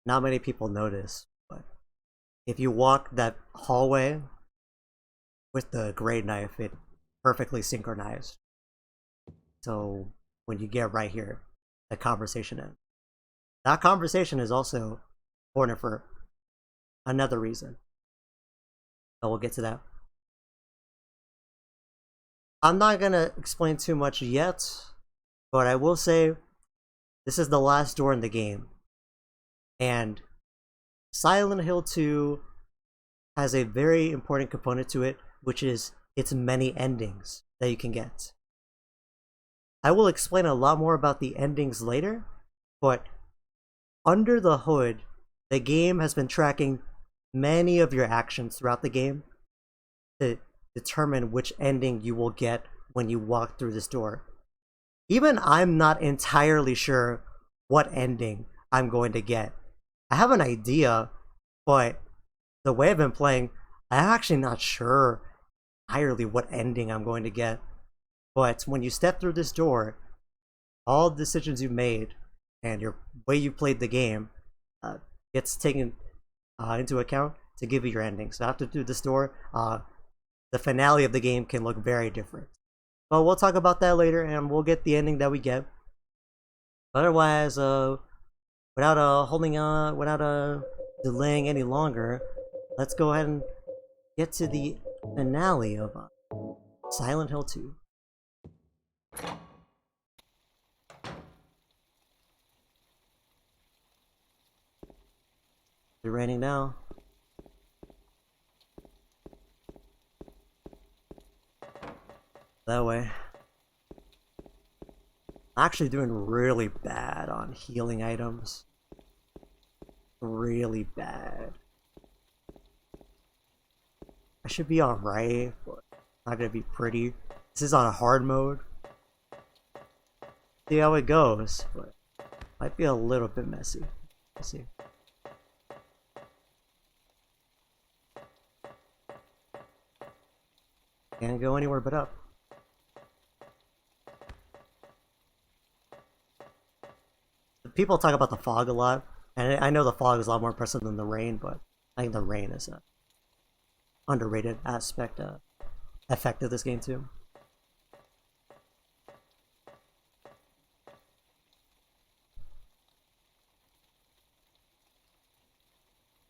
S1: Not many people notice, but if you walk that hallway with the great knife, it perfectly synchronized. So when you get right here, the conversation ends. That conversation is also important for another reason. So we'll get to that. I'm not gonna explain too much yet, but I will say this is the last door in the game. And Silent Hill 2 has a very important component to it, which is its many endings that you can get. I will explain a lot more about the endings later, but under the hood, the game has been tracking many of your actions throughout the game to determine which ending you will get when you walk through this door. Even I'm not entirely sure what ending I'm going to get. I have an idea, but the way I've been playing, I'm actually not sure entirely what ending I'm going to get. But when you step through this door, all the decisions you made and your way you played the game gets taken into account to give you your ending. So after through this door, the finale of the game can look very different. But we'll talk about that later, and we'll get the ending that we get. Otherwise, without delaying any longer, let's go ahead and get to the finale of Silent Hill 2. It's raining now. That way. I'm actually doing really bad on healing items. Really bad. I should be alright, but not gonna be pretty. This is on a hard mode. See how it goes, but might be a little bit messy. Let's see. Can't go anywhere but up. People talk about the fog a lot, and I know the fog is a lot more impressive than the rain, but I think the rain is a underrated effect of this game too.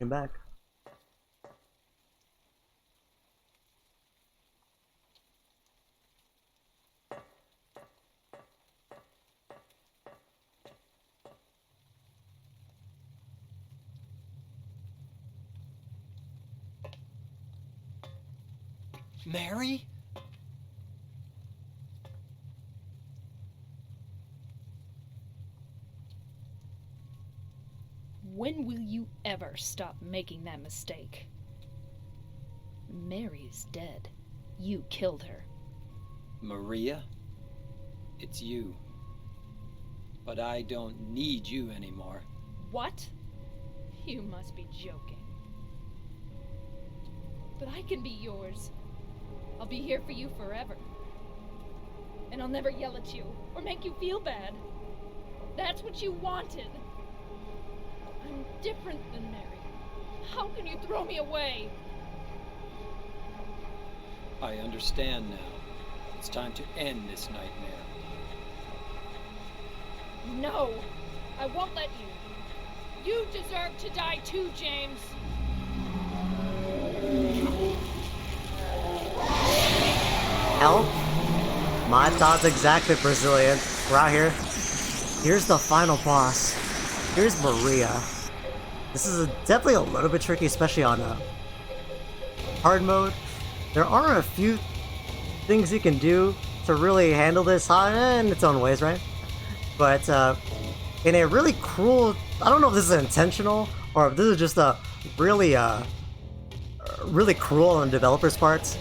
S1: taken back.
S6: Mary?
S11: When will you ever stop making that mistake? Mary's dead. You killed her.
S6: Maria? It's you. But I don't need you anymore.
S11: What? You must be joking. But I can be yours. I'll be here for you forever. And I'll never yell at you or make you feel bad. That's what you wanted. I'm different than Mary. How can you throw me away?
S6: I understand now. It's time to end this nightmare.
S11: No, I won't let you. You deserve to die too, James.
S1: Help? My thoughts exactly, Brazilian. We're out here. Here's the final boss. Here's Maria. This is definitely a little bit tricky, especially on hard mode. There are a few things you can do to really handle this in its own ways, right? But in a really cruel, I don't know if this is intentional or if this is just a really really cruel on the developers' parts.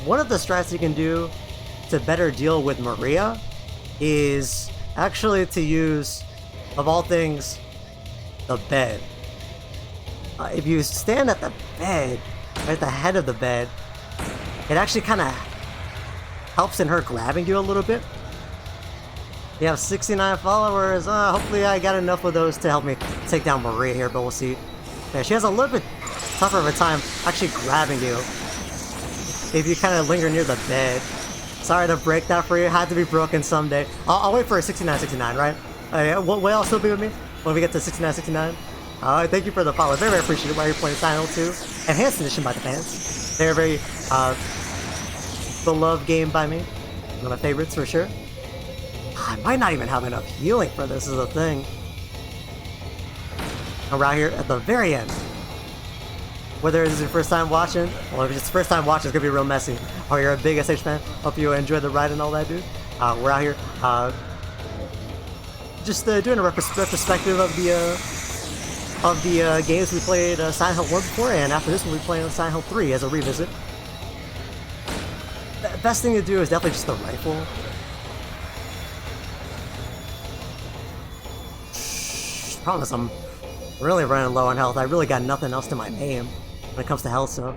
S1: One of the strats you can do to better deal with Maria is actually to use, of all things, the bed. If you stand at the bed, right at the head of the bed, it actually kind of helps in her grabbing you a little bit. You have 69 followers. Hopefully I got enough of those to help me take down Maria here, but we'll see. Yeah, she has a little bit tougher of a time actually grabbing you if you kind of linger near the bed. Sorry to break that for you. Had to be broken someday. I'll wait for a 69, right? Will y'all still be with me when we get to 69? Thank you for the follow. Very, very appreciated while you're playing Silent Hill 2. Enhanced edition by the fans. Very, very beloved game by me. One of my favorites for sure. I might not even have enough healing for this is the thing. Around here at the very end. Whether this is your first time watching, or if it's first time watching, it's gonna be real messy. Or you're a big SH fan, hope you enjoy the ride and all that, dude. We're out here just doing a retrospective of the games we played Silent Hill 1 before, and after this we'll be playing Silent Hill 3 as a revisit. The best thing to do is definitely just the rifle. Promise I'm really running low on health. I really got nothing else to my name when it comes to health, so...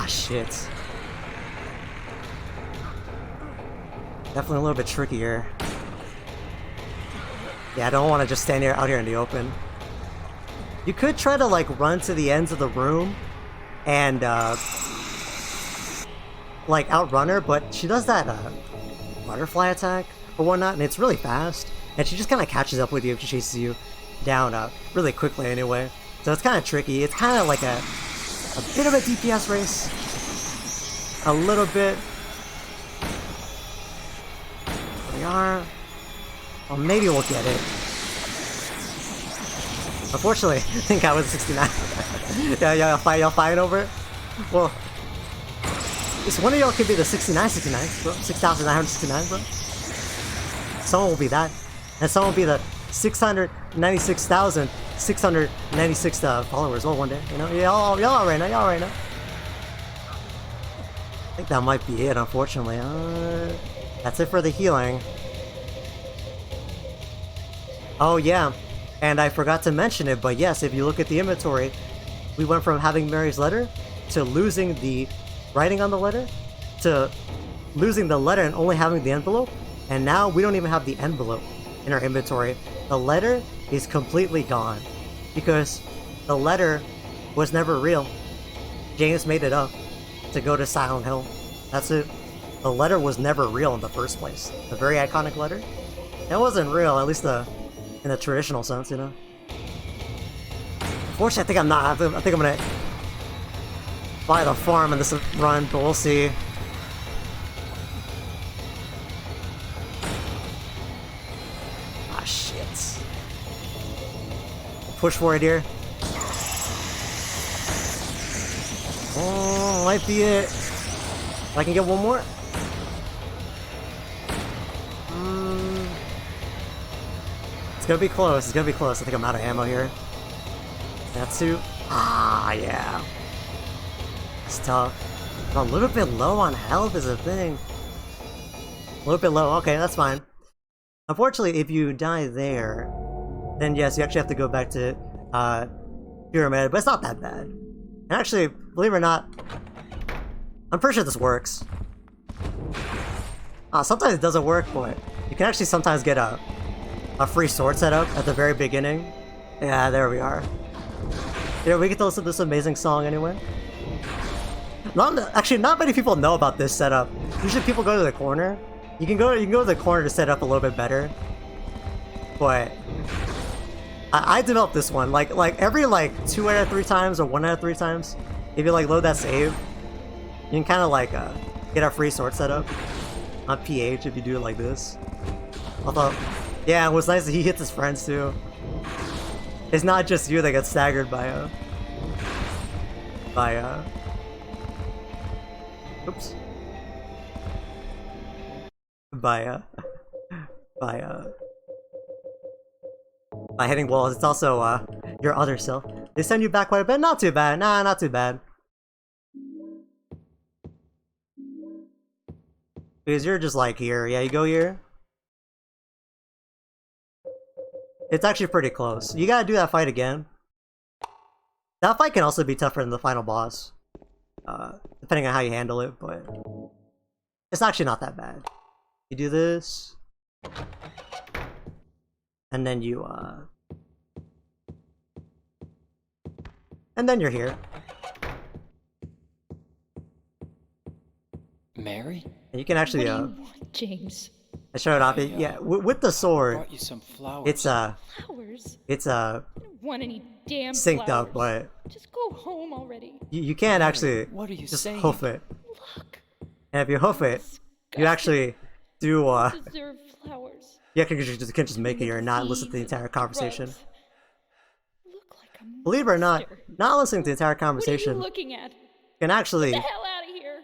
S1: shit. Definitely a little bit trickier. Yeah, I don't want to just stand out here in the open. You could try to, like, run to the ends of the room and, like, outrun her, but she does that, butterfly attack or whatnot, and it's really fast. And she just kind of catches up with you if she chases you down really quickly anyway. So it's kind of tricky. It's kind of like a bit of a DPS race. A little bit. We are. Well, maybe we'll get it. Unfortunately, I think I was 69. Y'all fighting over it? Well, this one of y'all could be the 69, bro. 6,969, bro. Someone will be that. And someone will be the 696,696 followers all one day. You know, y'all right now. I think that might be it, unfortunately. That's it for the healing. Oh yeah, and I forgot to mention it, but yes, if you look at the inventory, we went from having Mary's letter to losing the writing on the letter to losing the letter and only having the envelope, and now we don't even have the envelope in our inventory. The letter is completely gone because the letter was never real. James made it up to go to Silent Hill. That's it. The letter was never real in the first place. The very iconic letter, it wasn't real, at least in the traditional sense, you know. Unfortunately, I think I'm not. I think I'm gonna buy the farm in this run, but we'll see. Ah, shit. Push for it here. Oh, might be it. If I can get one more. It's gonna be close. It's gonna be close. I think I'm out of ammo here. That's two. Ah, yeah. It's tough. I'm a little bit low on health is a thing. A little bit low. Okay, that's fine. Unfortunately, if you die there, then yes, you actually have to go back to Pyramid, but it's not that bad. And actually, believe it or not, I'm pretty sure this works. Sometimes it doesn't work, but you can actually sometimes get a free sword setup at the very beginning. Yeah, there we are. Yeah, we get to listen to this amazing song anyway. Actually, not many people know about this setup. Usually people go to the corner. You can go to the corner to set up a little bit better. But I developed this one. Like every 2 out of 3 times or 1 out of 3 times, if you load that save, you can kind of get a free sword setup on PH if you do it like this. Although, yeah, it was nice that he hits his friends too. It's not just you that gets staggered by oops. By hitting walls. It's also your other self. They send you back quite a bit. Not too bad. Nah, not too bad. Because you're just here. Yeah, you go here. It's actually pretty close. You gotta do that fight again. That fight can also be tougher than the final boss. Depending on how you handle it, but it's actually not that bad. You do this. And then you, and then you're here.
S6: Mary?
S1: And you can actually,
S11: What do you want, James?
S1: I showed it off. Yeah, with the sword,
S6: Brought you some flowers.
S1: it's
S11: Flowers?
S1: it's
S11: I don't want any damn
S1: synced
S11: flowers.
S1: up, but
S11: Just go home already.
S1: you can actually
S6: What are you
S1: just
S6: saying?
S1: hoof it.
S11: Look.
S1: And if you hoof it, you actually do
S11: Deserve flowers.
S1: you can just make it here and not listen to the entire conversation.
S11: Drugs. Look like a
S1: Believe it or not,
S11: monster.
S1: not listening to the entire
S11: What are you
S1: conversation
S11: looking at?
S1: can actually
S11: Get the hell out of here.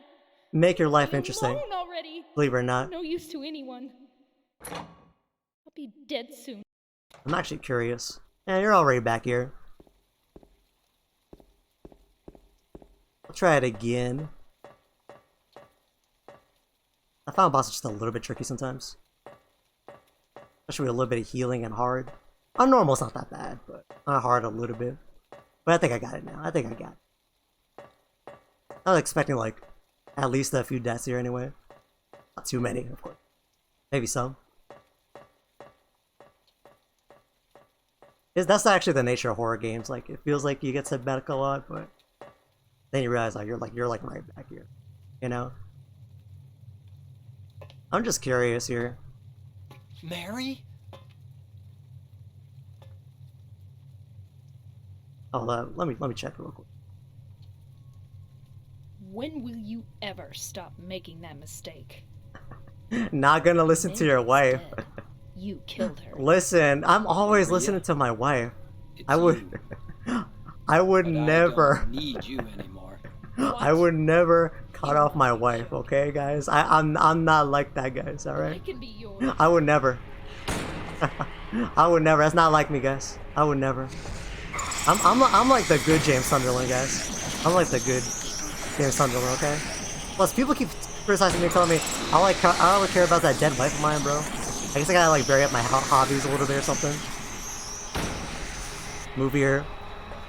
S1: make your life
S11: Leave
S1: interesting.
S11: alone already.
S1: Believe it or not.
S11: No use to anyone. I'll be dead soon.
S1: I'm actually curious. Yeah, you're already back here. I'll try it again. I found boss is just a little bit tricky sometimes. Especially with a little bit of healing and hard. On normal's not that bad, but on hard a little bit. But I think I got it now. I think I got it. I was expecting at least a few deaths here anyway. Not too many, of course. Maybe some. That's actually the nature of horror games. It feels like you get set back a lot, but then you realize you're right back here. You know? I'm just curious here.
S6: Mary?
S1: Oh, let me check real quick.
S11: When will you ever stop making that mistake?
S1: Not gonna listen to your wife.
S11: Instead, you killed her.
S1: Listen, I'm always listening to my wife.
S6: It's
S1: I would
S6: you,
S1: I would
S6: but
S1: never
S6: I don't need you anymore.
S1: I would never cut off my wife, okay guys? I'm not like that, guys,
S11: I
S1: alright?
S11: can be yours.
S1: I would never. I would never. That's not like me, guys. I would never. I'm like the good James Sunderland, guys. I'm like the good James Sunderland, okay? Plus, people keep criticizing me, telling me I don't care about that dead wife of mine, bro. I guess I gotta bury up my hobbies a little bit or something. Move here.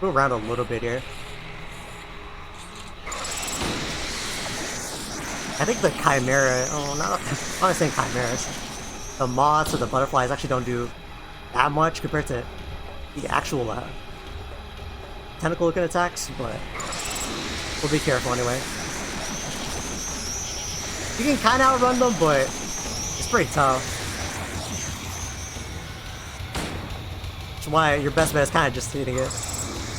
S1: Move around a little bit here. I think the chimera. Oh, I'm not saying chimeras. The moths or the butterflies actually don't do that much compared to the actual tentacle-looking attacks, but we'll be careful anyway. You can kind of outrun them, but it's pretty tough. Which is why your best bet is kind of just hitting it.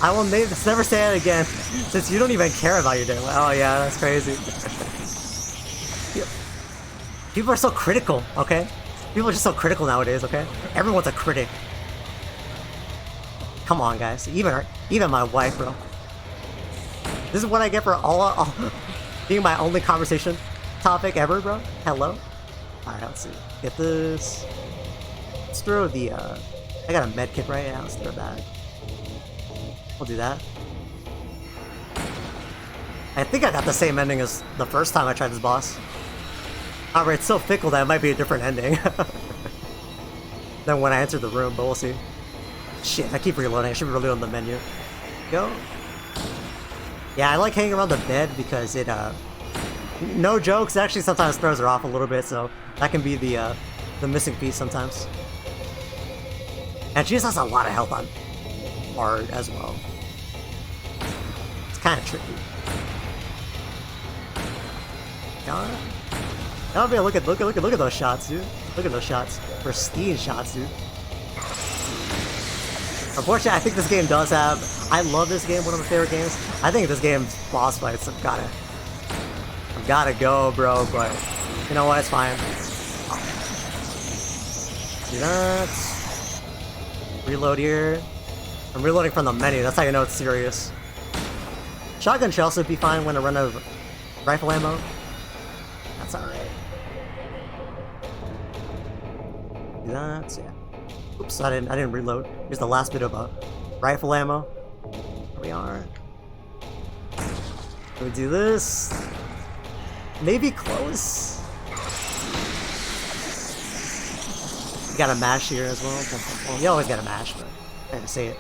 S1: I will never say that again, since you don't even care about your day. Oh yeah, that's crazy. People are so critical, okay? People are just so critical nowadays, okay? Everyone's a critic. Come on, guys. Even my wife, bro. This is what I get for all being my only conversation topic ever, bro. Hello? Alright, let's see. Get this. Let's throw the, I got a med kit, right? Yeah, let's throw that. We'll do that. I think I got the same ending as the first time I tried this boss. However, it's so fickle that it might be a different ending than when I entered the room, but we'll see. Shit, I keep reloading. I should be reloading the menu. Go. Yeah, I like hanging around the bed because it, no jokes, it actually sometimes throws her off a little bit, so that can be the missing piece sometimes. And she just has a lot of health on hard as well. It's kind of tricky. That'll be a look at those shots, dude. Look at those shots. Pristine shots, dude. Unfortunately, I think this game does have... I love this game, one of my favorite games. I think this game's boss fights I've gotta go, bro, but... You know what, it's fine. Do that. Reload here. I'm reloading from the menu, that's how you know it's serious. Shotgun should also be fine when I run out of rifle ammo. That's alright. Do that, yeah. Oops, I didn't reload. Here's the last bit of rifle ammo. Here we are. We do this. Maybe close. You gotta mash here as well. You always gotta mash, but I had to say it.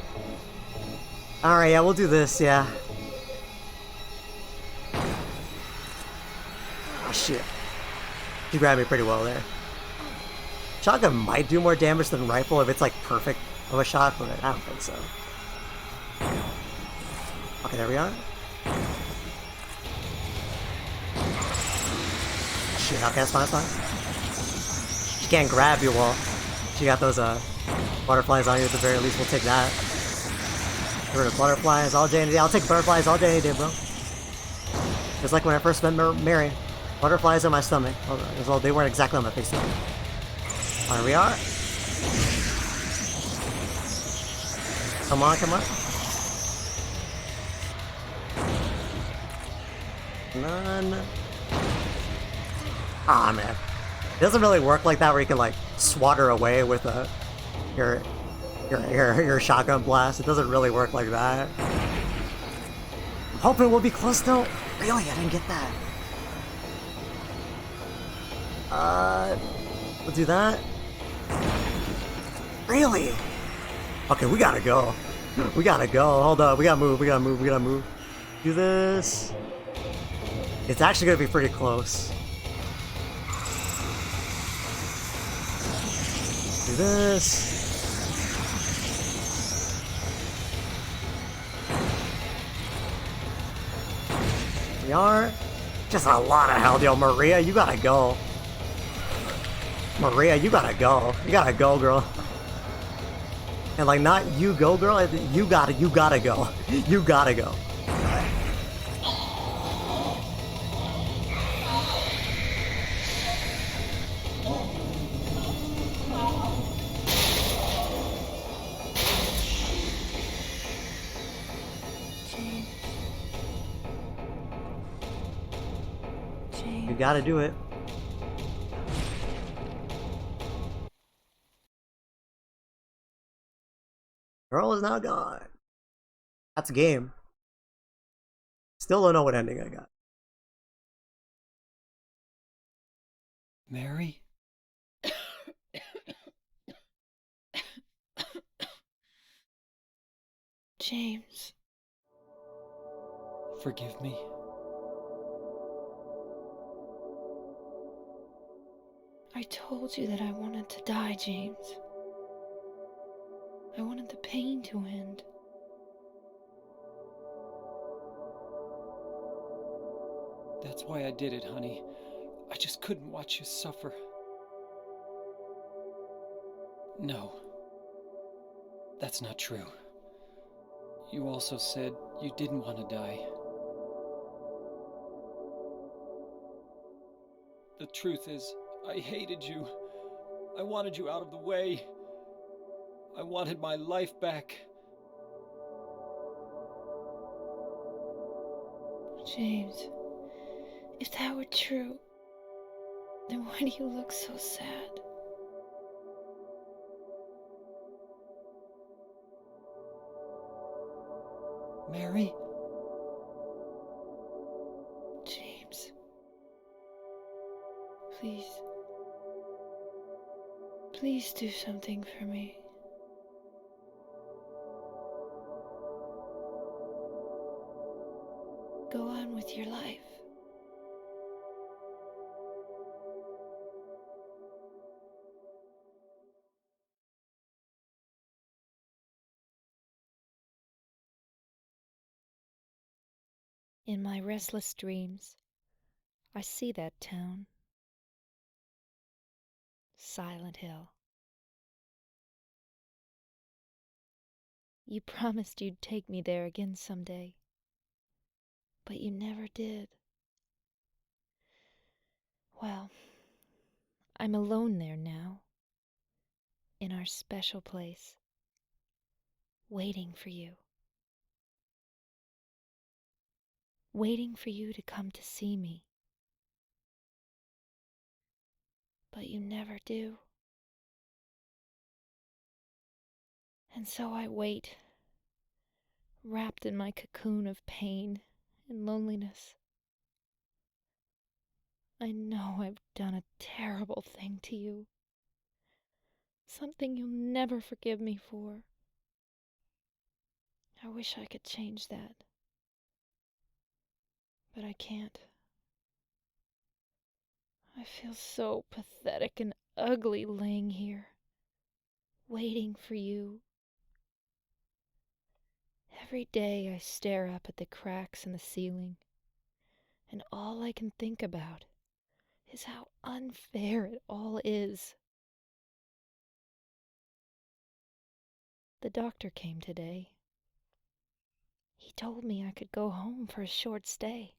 S1: Alright, yeah, we'll do this, yeah. Oh shit. You grabbed me pretty well there. Shotgun might do more damage than rifle if it's like perfect of a shot, but I don't think so. Okay, there we are. Shit, okay, that's fine, that's fine. She can't grab you while she got those butterflies on you at the very least. We'll take that. Get rid of butterflies all day any day. I'll take butterflies all day any day, bro. Just like when I first met Mary. Butterflies on my stomach. Although they weren't exactly on my face though. There we are. Come on, come on. None. Ah, man. It doesn't really work like that where you can like swat her away with your shotgun blast. It doesn't really work like that. I'm hoping we'll be close though. Really, I didn't get that. We'll do that. Really? Okay, we gotta go. We gotta go. Hold up. We gotta move. We gotta move. We gotta move. Do this. It's actually gonna be pretty close. Do this. We are. Just a lot of health, yo. Maria, you gotta go. Maria, you gotta go. You gotta go, girl. And like, not you go, girl. You gotta go. You gotta go. You gotta do it. Girl is now gone. That's a game. Still don't know what ending I got.
S6: Mary?
S11: James.
S6: Forgive me.
S11: I told you that I wanted to die, James. I wanted the pain to end.
S6: That's why I did it, honey. I just couldn't watch you suffer. No. That's not true. you also said you didn't want to die. The truth is, I hated you. I wanted you out of the way. I wanted my life back.
S7: James, if that were true, then why do you look so sad?
S6: Mary?
S7: James, please. Please do something for me. Go on with your life. In my restless dreams, I see that town. Silent Hill. You promised you'd take me there again someday, but you never did. Well, I'm alone there now, in our special place, waiting for you. Waiting for you to come to see me. But you never do. And so I wait, wrapped in my cocoon of pain and loneliness. I know I've done a terrible thing to you. Something you'll never forgive me for. I wish I could change that. But I can't. I feel so pathetic and ugly laying here, waiting for you. Every day I stare up at the cracks in the ceiling, and all I can think about is how unfair it all is. The doctor came today. He told me I could go home for a short stay.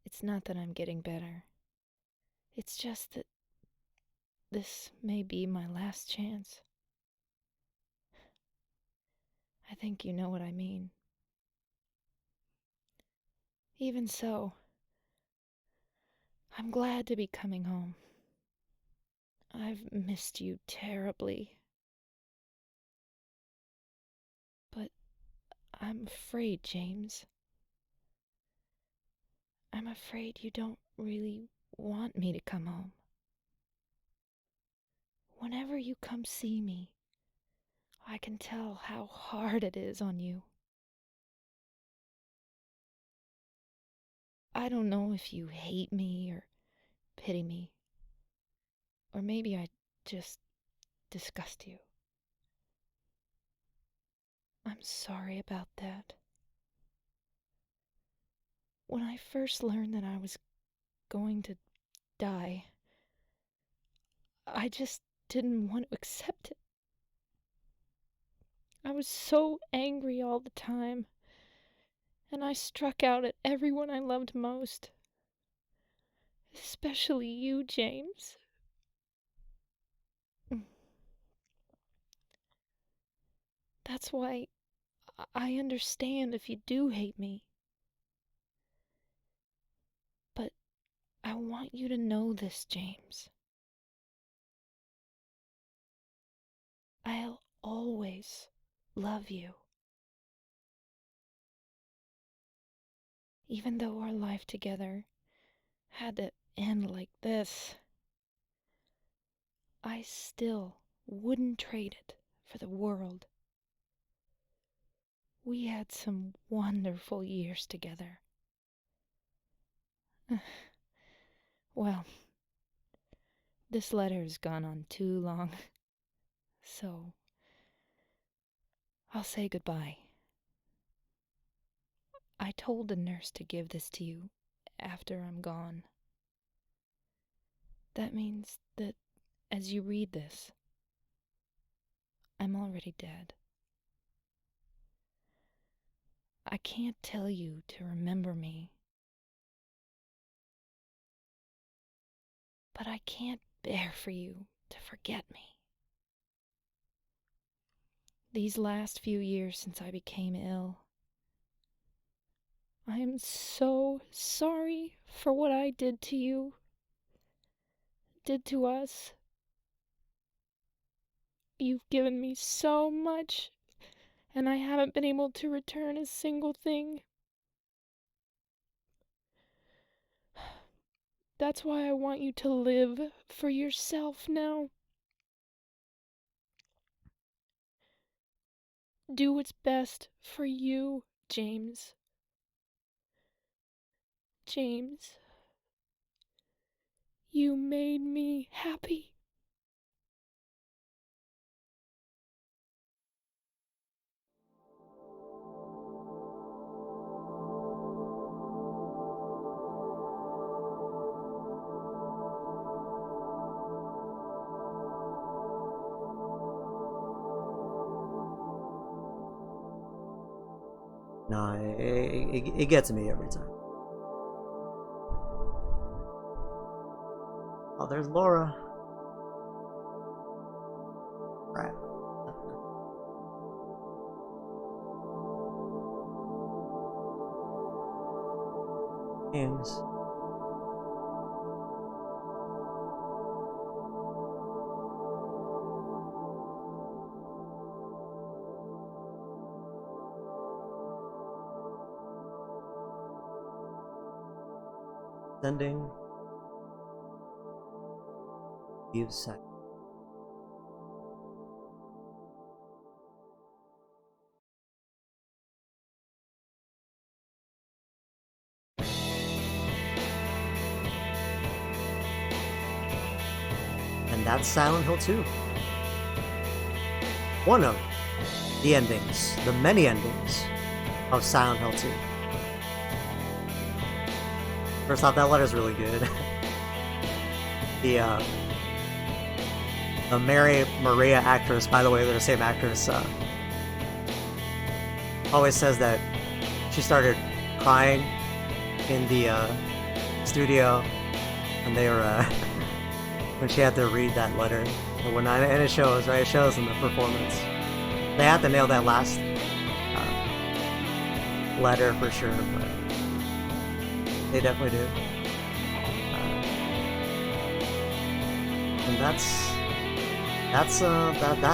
S7: It's not that I'm getting better. It's just that this may be my last chance. I think you know what I mean. Even so, I'm glad to be coming home. I've missed you terribly. But I'm afraid, James. I'm afraid you don't really want me to come home. Whenever you come see me, I can tell how hard it is on you. I don't know if you hate me or pity me, or maybe I just disgust you. I'm sorry about that. When I first learned that I was going to die, I just didn't want to accept it. I was so angry all the time, and I struck out at everyone I loved most. Especially you, James. That's why I understand if you do hate me. But I want you to know this, James. I'll always love you. Even though our life together had to end like this, I still wouldn't trade it for the world. We had some wonderful years together. Well, this letter has gone on too long, so I'll say goodbye. I told the nurse to give this to you after I'm gone. That means that as you read this, I'm already dead. I can't tell you to remember me. But I can't bear for you to forget me. These last few years since I became ill, I am so sorry for what I did to you, did to us. You've given me so much, and I haven't been able to return a single thing. That's why I want you to live for yourself now. Do what's best for you, James. James, you made me happy.
S1: No, it gets me every time. Oh, there's Laura. Right. Games. Sending. Give sec. And that's Silent Hill 2. One of the endings, the many endings of Silent Hill 2. First off, that letter's really good. The Maria actress, by the way, they're the same actress, always says that she started crying in the studio when they were when she had to read that letter and whatnot, and it shows, right? It shows in the performance. They had to nail that last letter for sure, but they definitely did. And that's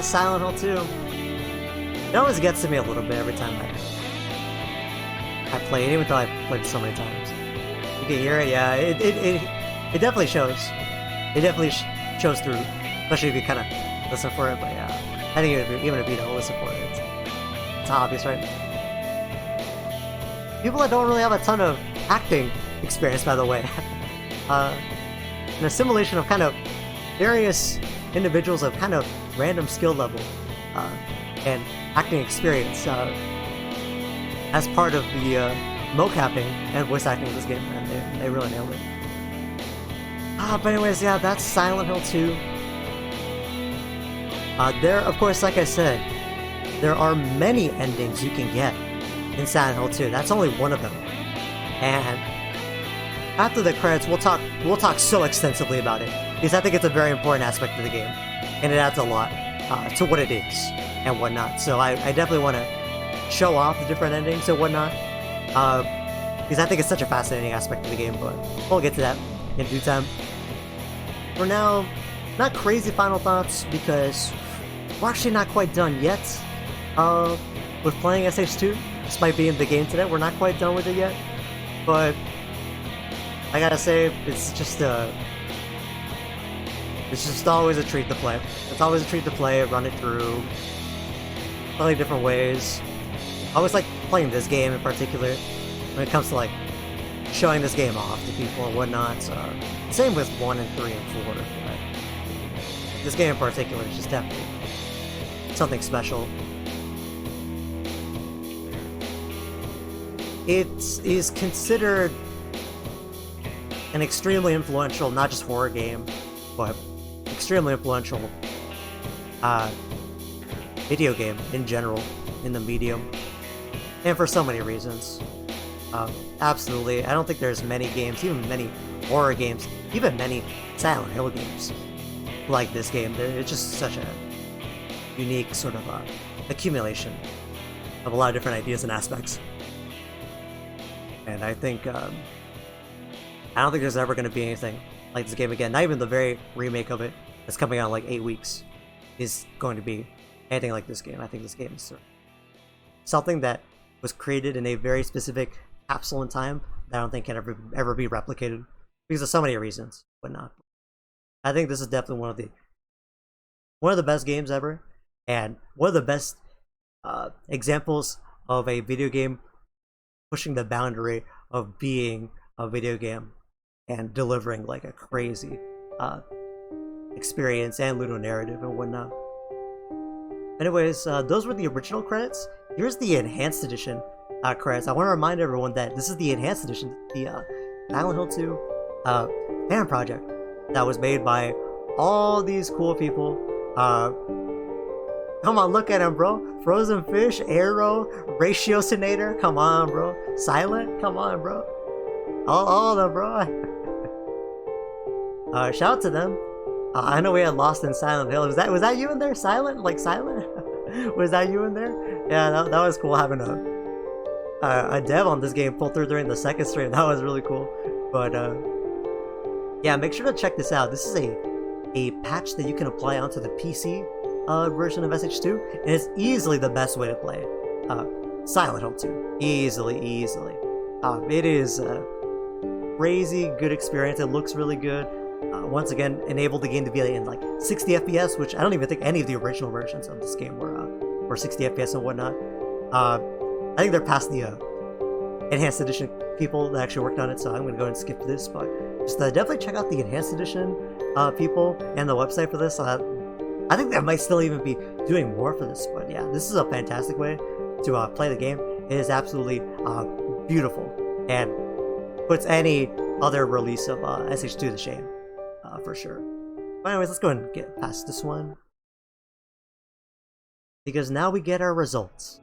S1: Silent Hill 2. It always gets to me a little bit every time I play it, even though I've played it so many times. You can hear it, yeah. It definitely shows. It definitely shows through, especially if you kind of listen for it. But yeah, I think even if you don't listen for it, it's obvious, right? People that don't really have a ton of acting experience, by the way, an assimilation of kind of various individuals of kind of random skill level and acting experience as part of the mocapping and voice acting of this game, and they really nailed it. But anyways, yeah, that's Silent Hill 2. There, of course, like I said, there are many endings you can get in Silent Hill 2. That's only one of them. And after the credits, we'll talk so extensively about it, because I think it's a very important aspect of the game, and it adds a lot to what it is and whatnot. So I definitely want to show off the different endings and whatnot, because I think it's such a fascinating aspect of the game, but we'll get to that in due time. For now, not crazy final thoughts, because we're actually not quite done yet with playing SH2. Despite being in the game today, we're not quite done with it yet, but I gotta say, it's just always a treat to play. It's always a treat to play, run it through, play different ways. I always like playing this game in particular when it comes to like showing this game off to people and whatnot. Same with 1 and 3 and 4, but this game in particular is just definitely something special. It is considered an extremely influential, not just horror game, but extremely influential video game in general, in the medium. and for so many reasons. Absolutely, I don't think there's many games, even many horror games, even many Silent Hill games like this game. It's just such a unique sort of accumulation of a lot of different ideas and aspects. And I think I don't think there's ever going to be anything like this game again. Not even the very remake of it that's coming out in like 8 weeks is going to be anything like this game. I think this game is something that was created in a very specific capsule in time that I don't think can ever be replicated because of so many reasons, but not. I think this is definitely one of the best games ever, and one of the best examples of a video game pushing the boundary of being a video game and delivering like a crazy experience and ludonarrative and whatnot. Anyways, those were the original credits. Here's the enhanced edition credits. I want to remind everyone that this is the enhanced edition, the Silent Hill 2 fan project that was made by all these cool people. Come on, look at him, bro. Frozen Fish, Arrow, Ratiocinator. Come on, bro. Silent. Come on, bro. All of them, bro. Shout out to them. I know we had Lost in Silent Hill. Was that you in there? Silent? Like Silent? Was that you in there? Yeah, that was cool having a dev on this game pull through during the second stream. That was really cool. But yeah, make sure to check this out. This is a patch that you can apply onto the PC version of SH2, and it's easily the best way to play Silent Hill 2. Easily. It is a crazy good experience. It looks really good. Once again, enabled the game to be in like 60 FPS, which I don't even think any of the original versions of this game were 60 FPS and whatnot. I think they're past the enhanced edition people that actually worked on it, so I'm going to go and skip this, but just definitely check out the enhanced edition people and the website for this. I think they might still even be doing more for this, but yeah, this is a fantastic way to play the game. It is absolutely beautiful and puts any other release of SH2 to shame, for sure. But anyways, let's go ahead and get past this one, because now we get our results.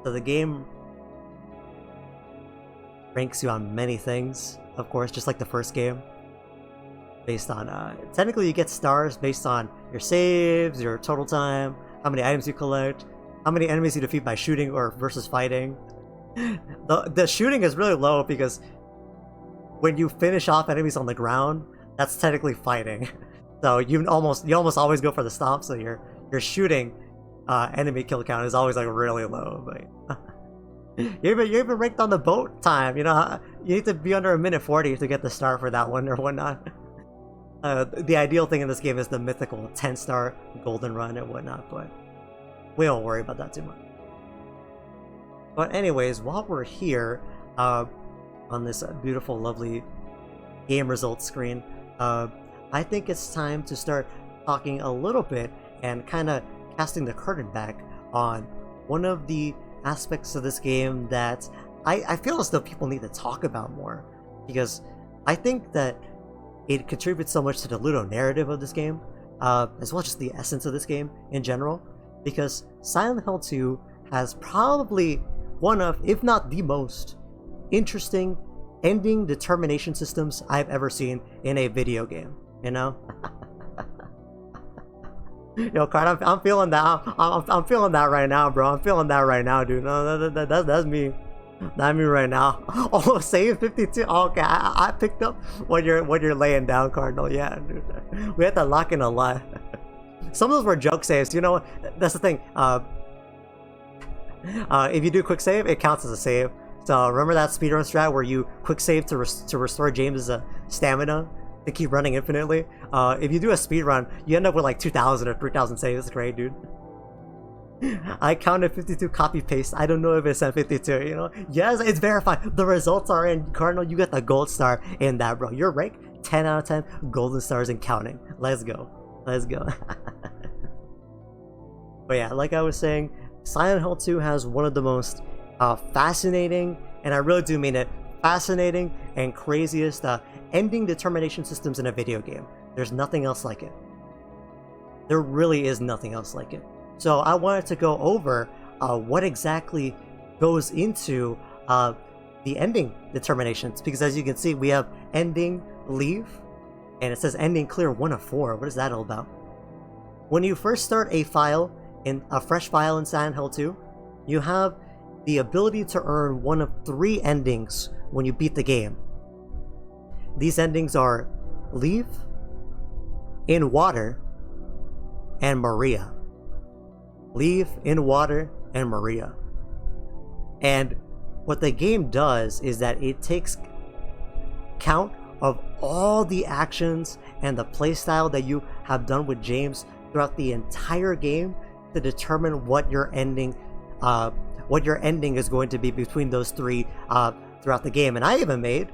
S1: So the game ranks you on many things, of course, just like the first game. Based on, technically you get stars based on your saves, your total time, how many items you collect, how many enemies you defeat by shooting or versus fighting. The shooting is really low because when you finish off enemies on the ground, that's technically fighting. So you almost always go for the stomp, so your shooting enemy kill count is always like really low. But you're even ranked on the boat time. You know, you need to be under a minute 40 to get the star for that one or whatnot. The ideal thing in this game is the mythical 10-star golden run and whatnot, but we don't worry about that too much. But anyways, while we're here on this beautiful, lovely game results screen, I think it's time to start talking a little bit and kind of casting the curtain back on one of the aspects of this game that I feel as though people need to talk about more, because I think that it contributes so much to the ludonarrative of this game, as well as just the essence of this game in general, because Silent Hill 2 has probably one of, if not the most, interesting ending determination systems I've ever seen in a video game, you know? Yo, Card, I'm feeling that. I'm feeling that right now, bro. I'm feeling that right now, dude. No, that's me. Not me right now. Oh, save 52. Oh, okay, I picked up what you're laying down, Cardinal. Yeah, dude. We had to lock in a lot. Some of those were joke saves. You know what? That's the thing. If you do quick save, it counts as a save. So remember that speedrun strat where you quick save to restore James's stamina to keep running infinitely? If you do a speedrun, you end up with like 2,000 or 3,000 saves. It's great, dude. I counted 52 copy paste. I don't know if it said 52, you know? Yes, it's verified. The results are in. Cardinal, you got the gold star in that, bro. Your rank, 10 out of 10, golden stars and counting. Let's go. Let's go. But yeah, like I was saying, Silent Hill 2 has one of the most fascinating, and I really do mean it, fascinating and craziest ending determination systems in a video game. There's nothing else like it. There really is nothing else like it. So I wanted to go over what exactly goes into the ending determinations, because as you can see, we have ending, leave, and it says ending clear 1 of 4. What is that all about? When you first start a fresh file in Silent Hill 2, you have the ability to earn 1 of 3 endings when you beat the game. These endings are leave, in water, and Maria. Leave, in water, and Maria. And what the game does is that it takes count of all the actions and the playstyle that you have done with James throughout the entire game to determine what your ending is going to be between those 3 throughout the game. And I even made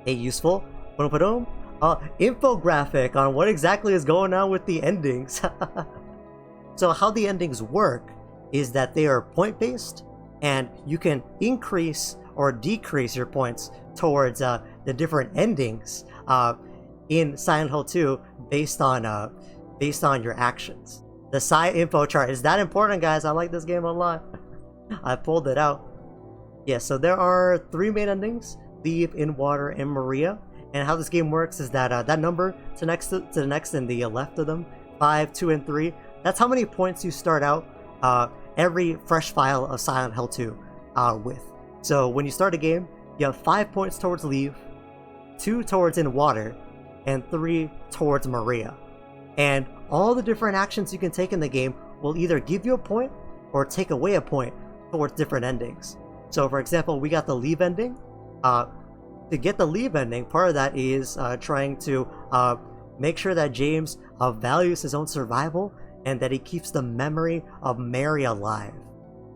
S1: a useful infographic on what exactly is going on with the endings. So how the endings work is that they are point-based, and you can increase or decrease your points towards the different endings in Silent Hill 2 based on your actions. The side info chart is that important, guys. I like this game a lot. I pulled it out. Yeah, so there are 3 main endings: leave, in water, and Maria. And how this game works is that that number to the next and the left of them, 5, 2, and 3. That's how many points you start out every fresh file of Silent Hill 2 with. So when you start a game, you have 5 points towards leave, 2 towards in water, and 3 towards Maria. And all the different actions you can take in the game will either give you a point or take away a point towards different endings. So for example, we got the leave ending. To get the leave ending, part of that is trying to make sure that James values his own survival and that he keeps the memory of Mary alive,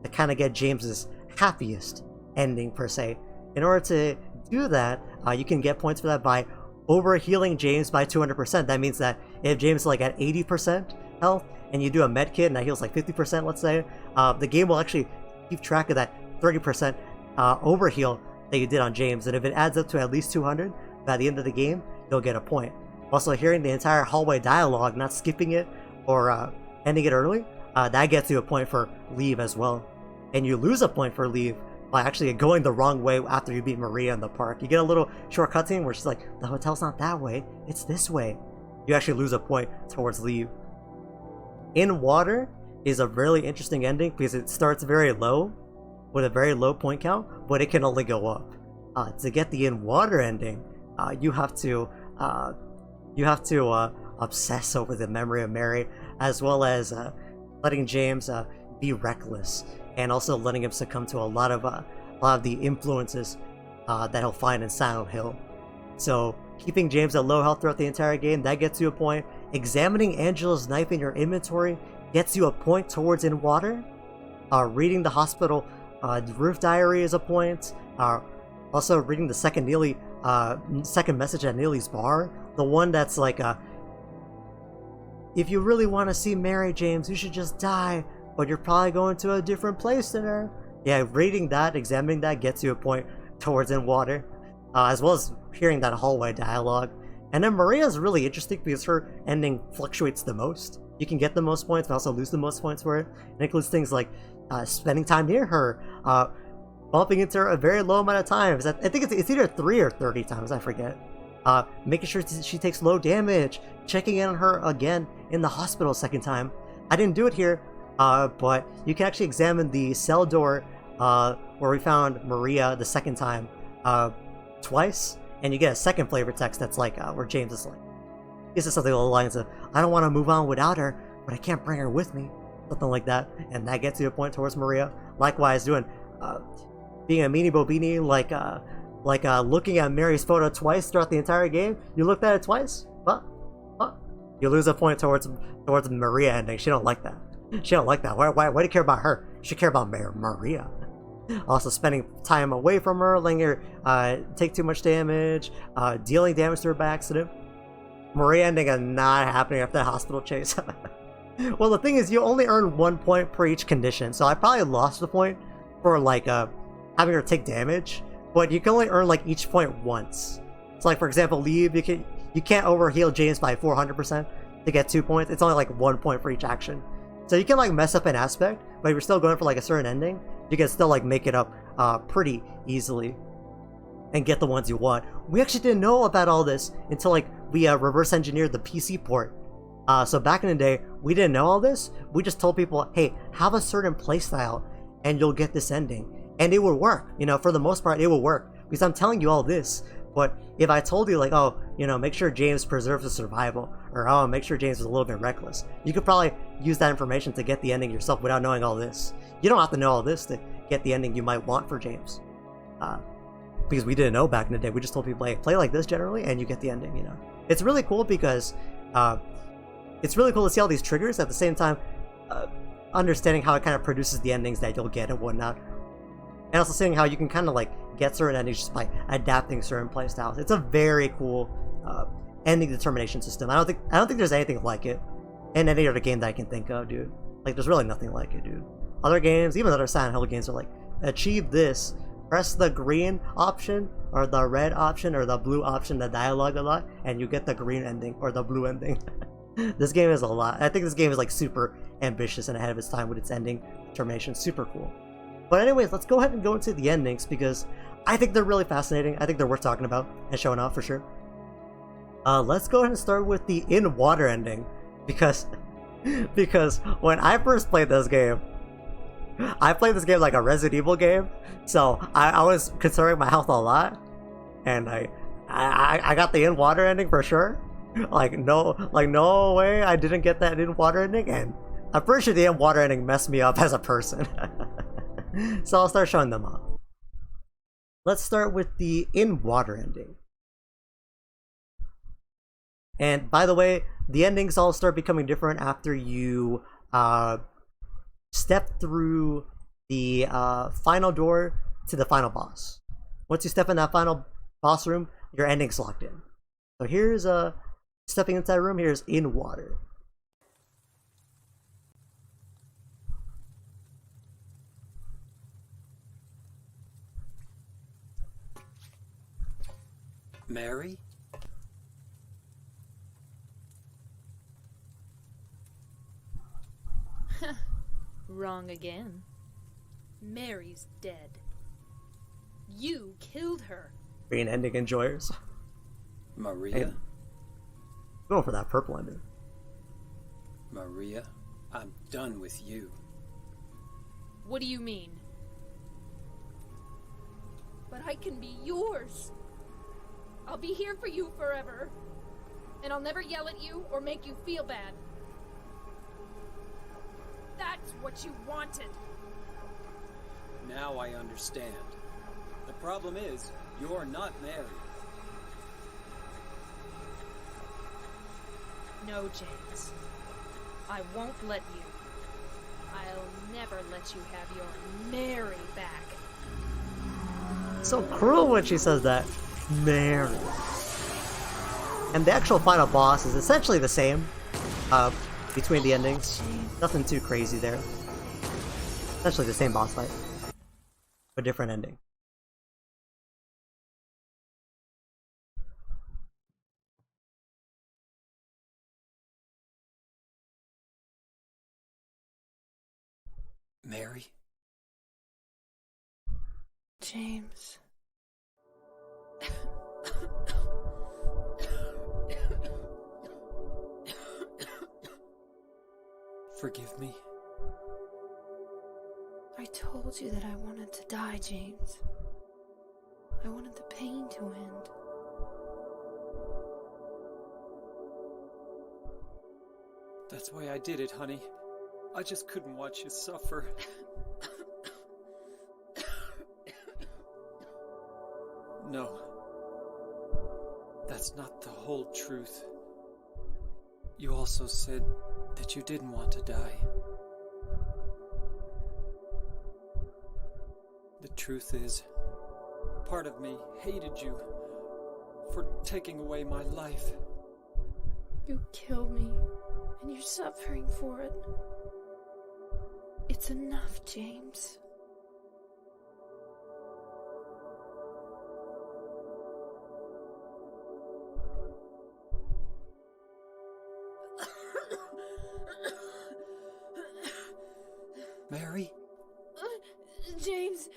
S1: to kind of get James's happiest ending per se. In order to do that, you can get points for that by over healing James by 200%. That means that if James is like at 80% health and you do a med kit and that heals like 50%, let's say, the game will actually keep track of that 30% overheal that you did on James, and if it adds up to at least 200 by the end of the game, you'll get a point. Also, hearing the entire hallway dialogue, not skipping it or ending it early, that gets you a point for leave as well. And you lose a point for leave by actually going the wrong way after you beat Maria in the park. You get a little short cutscene where she's like, the hotel's not that way, it's this way. You actually lose a point towards leave. In water is a really interesting ending because it starts very low with a very low point count, but it can only go up. To get the in water ending, you have to obsess over the memory of Mary, as well as letting James be reckless, and also letting him succumb to a lot of the influences that he'll find in Silent Hill. So keeping James at low health throughout the entire game, that gets you a point. Examining Angela's knife in your inventory gets you a point towards in water. Reading the hospital roof diary is a point. Also reading the second message at Neely's bar, the one that's like, if you really want to see Mary, James, you should just die, but you're probably going to a different place than her. Yeah, reading that, examining that gets you a point towards in water, as well as hearing that hallway dialogue. And then Maria's really interesting because her ending fluctuates the most. You can get the most points, but also lose the most points for it. It includes things like spending time near her, bumping into her a very low amount of times. I think it's either 3 or 30 times, I forget. Making sure she takes low damage, checking in on her again in the hospital a second time. I didn't do it here, but you can actually examine the cell door where we found Maria the second time twice, and you get a second flavor text that's like where James is like, this is something along the lines of, I don't want to move on without her, but I can't bring her with me, something like that, and that gets you a point towards Maria. Likewise, doing being a meanie bobini, like looking at Mary's photo twice throughout the entire game. You looked at it twice, you lose a point towards Maria ending. She don't like that. She don't like that. Why do you care about her? You should care about Maria. Also, spending time away from her, letting her take too much damage, dealing damage to her by accident. Maria ending is not happening after the hospital chase. Well, the thing is, you only earn 1 point per each condition, so I probably lost the point for like having her take damage, but you can only earn like each point once. So like for example, leave, you can't overheal James by 400% to get 2 points. It's only like 1 point for each action. So you can like mess up an aspect, but if you're still going for like a certain ending, you can still like make it up pretty easily and get the ones you want. We actually didn't know about all this until like we reverse engineered the PC port. So back in the day, we didn't know all this. We just told people, hey, have a certain playstyle and you'll get this ending. And it would work, you know, for the most part it will work. Because I'm telling you all this, but if I told you like, oh, you know, make sure James preserves his survival, or oh, make sure James is a little bit reckless, you could probably use that information to get the ending yourself without knowing all this. You don't have to know all this to get the ending you might want for James. Because we didn't know back in the day. We just told people, hey, play like this generally and you get the ending, you know. It's really cool because it's really cool to see all these triggers at the same time understanding how it kind of produces the endings that you'll get and whatnot. And also seeing how you can kind of like get certain endings just by adapting certain playstyles. It's a very cool ending determination system. I don't think there's anything like it in any other game that I can think of, dude. Like there's really nothing like it, dude. Other games, even other Silent Hill games, are like, achieve this, press the green option or the red option or the blue option, the dialogue a lot, and you get the green ending or the blue ending. This game is a lot. I think this game is like super ambitious and ahead of its time with its ending determination. Super cool. But anyways, let's go ahead and go into the endings because I think they're really fascinating. I think they're worth talking about and showing off for sure. Let's go ahead and start with the in water ending because when I first played this game, I played this game like a Resident Evil game, so I was conserving my health a lot, and I got the in water ending for sure. Like no way I didn't get that in water ending, and I'm pretty sure the in water ending messed me up as a person. So I'll start showing them off. Let's start with the in water ending. And by the way, the endings all start becoming different after you step through the final door to the final boss. Once you step in that final boss room, your ending's locked in. So here's stepping into that room. Here's in water.
S6: Mary?
S11: Wrong again. Mary's dead. You killed her.
S1: Green ending enjoyers.
S6: Maria?
S1: Hey, going for that purple ending.
S6: Maria, I'm done with you.
S11: What do you mean? But I can be yours. I'll be here for you forever. And I'll never yell at you or make you feel bad. That's what you wanted.
S6: Now I understand. The problem is, you're not Mary.
S11: No, James. I won't let you. I'll never let you have your Mary back.
S1: So cruel when she says that. Mary. And the actual final boss is essentially the same between the endings. Nothing too crazy there. Essentially the same boss fight, but different ending.
S6: Mary?
S11: James.
S6: Forgive me.
S7: I told you that I wanted to die, James. I wanted the pain to end.
S6: That's why I did it, honey. I just couldn't watch you suffer. No. That's not the whole truth. You also said that you didn't want to die. The truth is, part of me hated you for taking away my life.
S7: You killed me, and you're suffering for it. It's enough, James.
S6: Mary?
S11: James.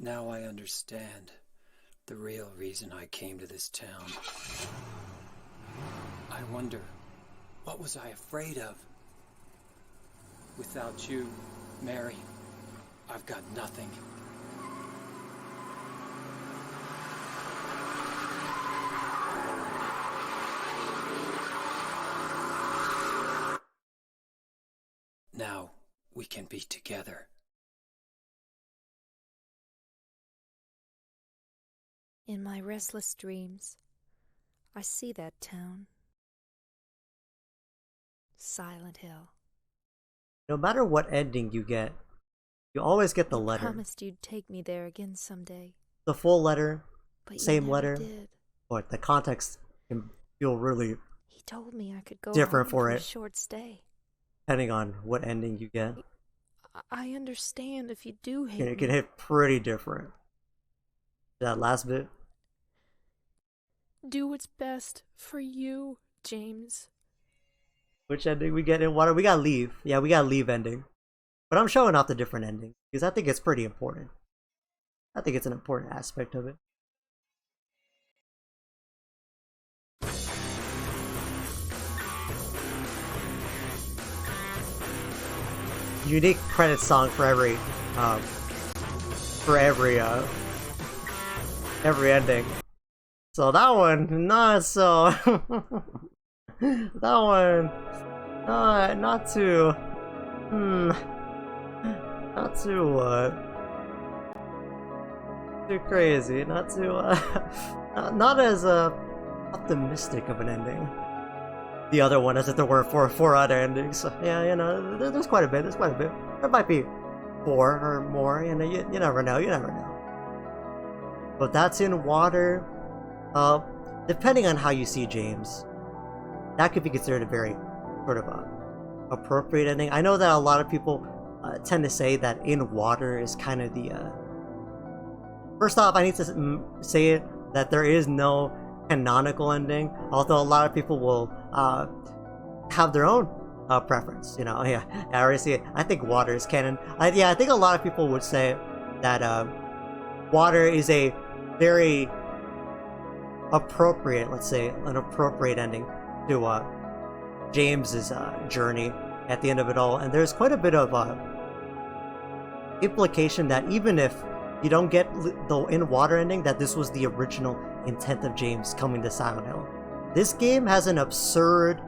S6: Now I understand the real reason I came to this town. I wonder, what was I afraid of? Without you, Mary, I've got nothing. Now we can be together.
S7: In my restless dreams, I see that town. Silent Hill.
S1: No matter what ending you get, you always get the letter.
S7: I promised you'd take me there again someday.
S1: The full letter,
S7: But
S1: same
S7: you never
S1: letter,
S7: did.
S1: but the context can feel really
S7: He told me I could go
S1: different
S7: home
S1: for
S7: a
S1: it,
S7: short stay.
S1: depending on what ending you get.
S7: I understand if you do hate
S1: It can
S7: me.
S1: hit pretty different. That last bit.
S7: Do what's best for you, James.
S1: Which ending we get in water? We got leave. Yeah, we got leave ending. But I'm showing off the different endings because I think it's pretty important. I think it's an important aspect of it. Unique credit song for every ending. So that one, not so. That one, not too. Not too too crazy. Not too not as optimistic of an ending. The other one, as if there were four other endings. So, yeah, you know, there's quite a bit. There's quite a bit. There might be 4 or more. You know, you never know. You never know. But that's in water. Depending on how you see James, that could be considered a very sort of appropriate ending. I know that a lot of people tend to say that in water is kind of the. First off, I need to say it that there is no canonical ending, although a lot of people will have their own preference. You know, yeah, I already see it. I think water is canon. I think a lot of people would say that water is a very appropriate, let's say, an appropriate ending to James's journey at the end of it all. And there's quite a bit of implication that even if you don't get the in water ending, that this was the original intent of James coming to Silent Hill. This game has an absurd,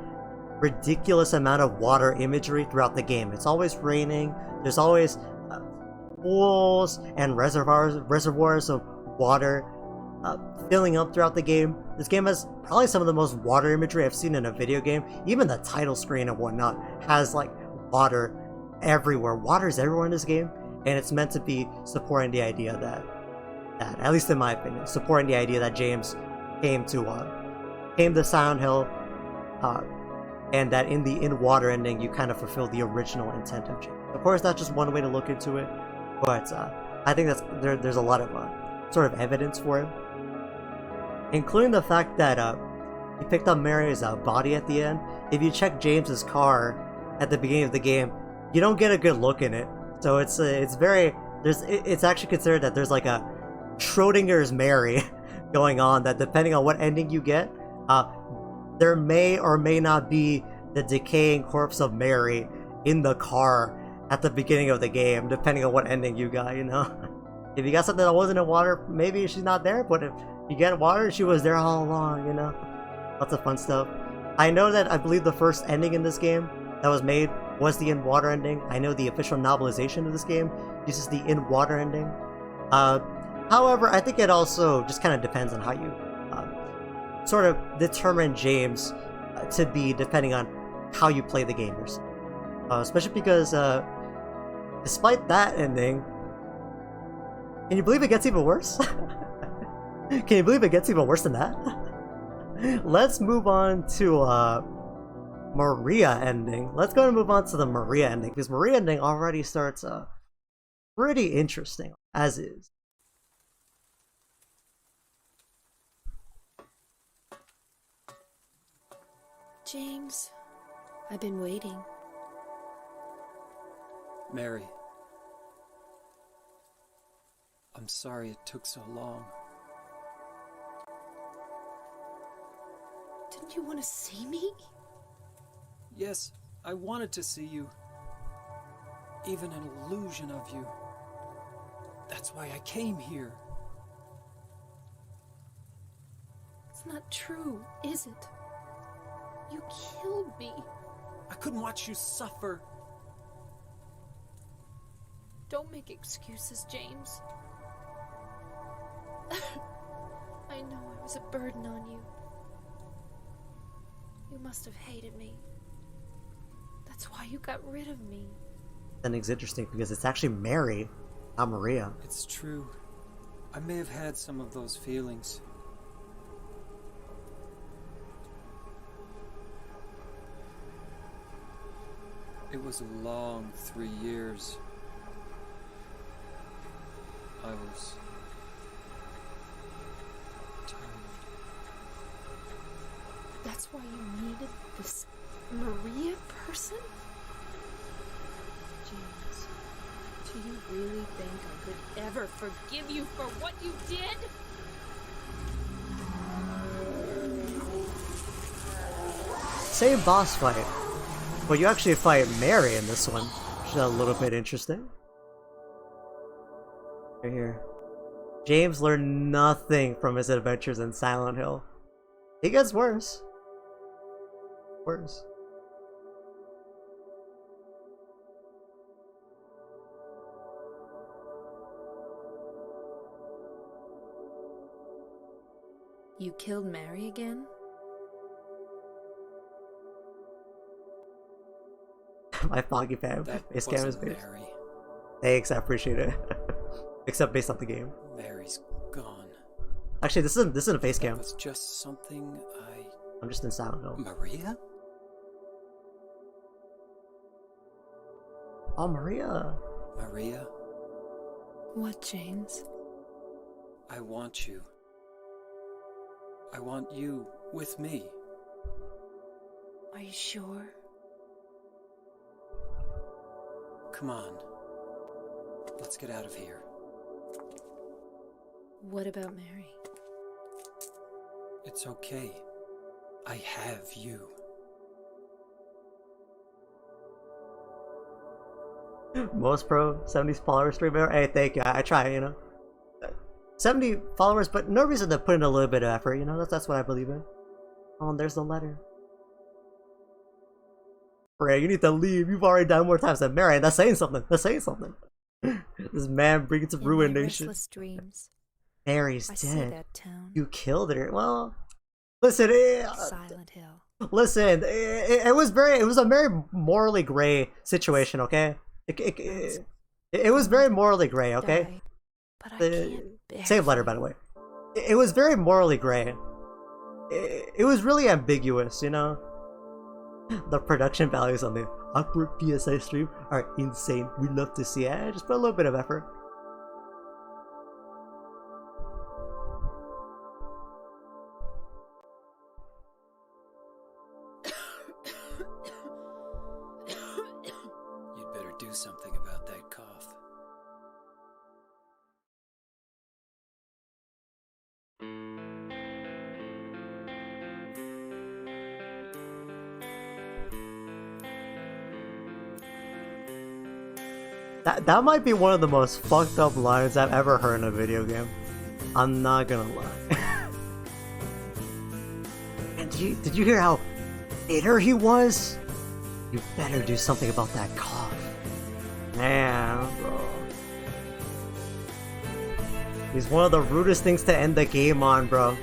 S1: ridiculous amount of water imagery throughout the game. It's always raining. There's always pools and reservoirs of water filling up throughout the game. This game has probably some of the most water imagery I've seen in a video game. Even the title screen and whatnot has like water everywhere. Water's everywhere in this game, and it's meant to be supporting the idea that at least in my opinion, supporting the idea that James came to Silent Hill, and that in the in water ending you kind of fulfill the original intent of James. Of course, that's just one way to look into it, but I think there's a lot of sort of evidence for it, including the fact that he picked up Mary's body at the end. If you check James's car at the beginning of the game, you don't get a good look in it. So it's actually considered that there's like a Schrodinger's Mary going on, that depending on what ending you get, there may or may not be the decaying corpse of Mary in the car at the beginning of the game, depending on what ending you got, you know? If you got something that wasn't in water, maybe she's not there, but if you get water, she was there all along, you know? Lots of fun stuff. I know that I believe the first ending in this game that was made was the in-water ending. I know the official novelization of this game uses the in-water ending. However, I think it also just kind of depends on how you sort of determine James to be, depending on how you play the game yourself. Especially because, despite that ending, can you believe it gets even worse? Can you believe it gets even worse than that? Let's move on to Maria ending. Let's go and move on to the Maria ending, because Maria ending already starts pretty interesting, as is.
S12: James, I've been waiting.
S6: Mary. I'm sorry it took so long.
S12: Didn't you want to see me?
S6: Yes, I wanted to see you. Even an illusion of you. That's why I came here.
S12: It's not true, is it? You killed me.
S6: I couldn't watch you suffer.
S12: Don't make excuses, James. I know I was a burden on you. You must have hated me. That's why you got rid of me.
S1: Ending's interesting because it's actually Mary, not Maria.
S6: It's true. I may have had some of those feelings. It was a long 3 years. I was tired.
S12: That's why you needed this Maria person? James, do you really think I could ever forgive you for what you did?
S1: Same boss fight, but you actually fight Mary in this one, which is a little bit interesting. Right here. James learned nothing from his adventures in Silent Hill. It gets worse. Worse.
S12: You killed Mary again?
S1: My foggy fan face cam is based.
S6: Mary.
S1: Thanks, I appreciate it. Except based off the game.
S6: Mary's gone.
S1: Actually, this isn't a face cam.
S6: It's just something
S1: I'm just in Silent Hill.
S6: Maria?
S1: Oh, Maria.
S6: Maria?
S12: What, James?
S6: I want you. I want you with me.
S12: Are you sure?
S6: Come on. Let's get out of here.
S12: What about Mary?
S6: It's okay. I have you.
S1: Most pro 70 followers streamer. Hey, thank you. I try, you know. 70 followers, but no reason to put in a little bit of effort, you know. That's what I believe in. Oh, and there's the letter. Ray, you need to leave. You've already done more times than Mary. That's saying something. That's saying something. This man brings to ruin nation.
S12: Dreams,
S1: Mary's
S12: I see
S1: dead.
S12: that town.
S1: You killed her. Well, listen.
S12: Silent Hill.
S1: Listen. It was a very morally gray situation. Okay. It was very morally gray. Okay.
S12: Die, but I can't bear
S1: Save letter, by the way. It was very morally gray. It was really ambiguous, you know. The production values on the awkward PSI stream are insane. We love to see it. Just put a little bit of effort.
S6: You'd better do something about that cough.
S1: That might be one of the most fucked up lines I've ever heard in a video game. I'm not gonna lie. And did you hear how bitter he was? You better do something about that cough. Man, bro. He's one of the rudest things to end the game on, bro.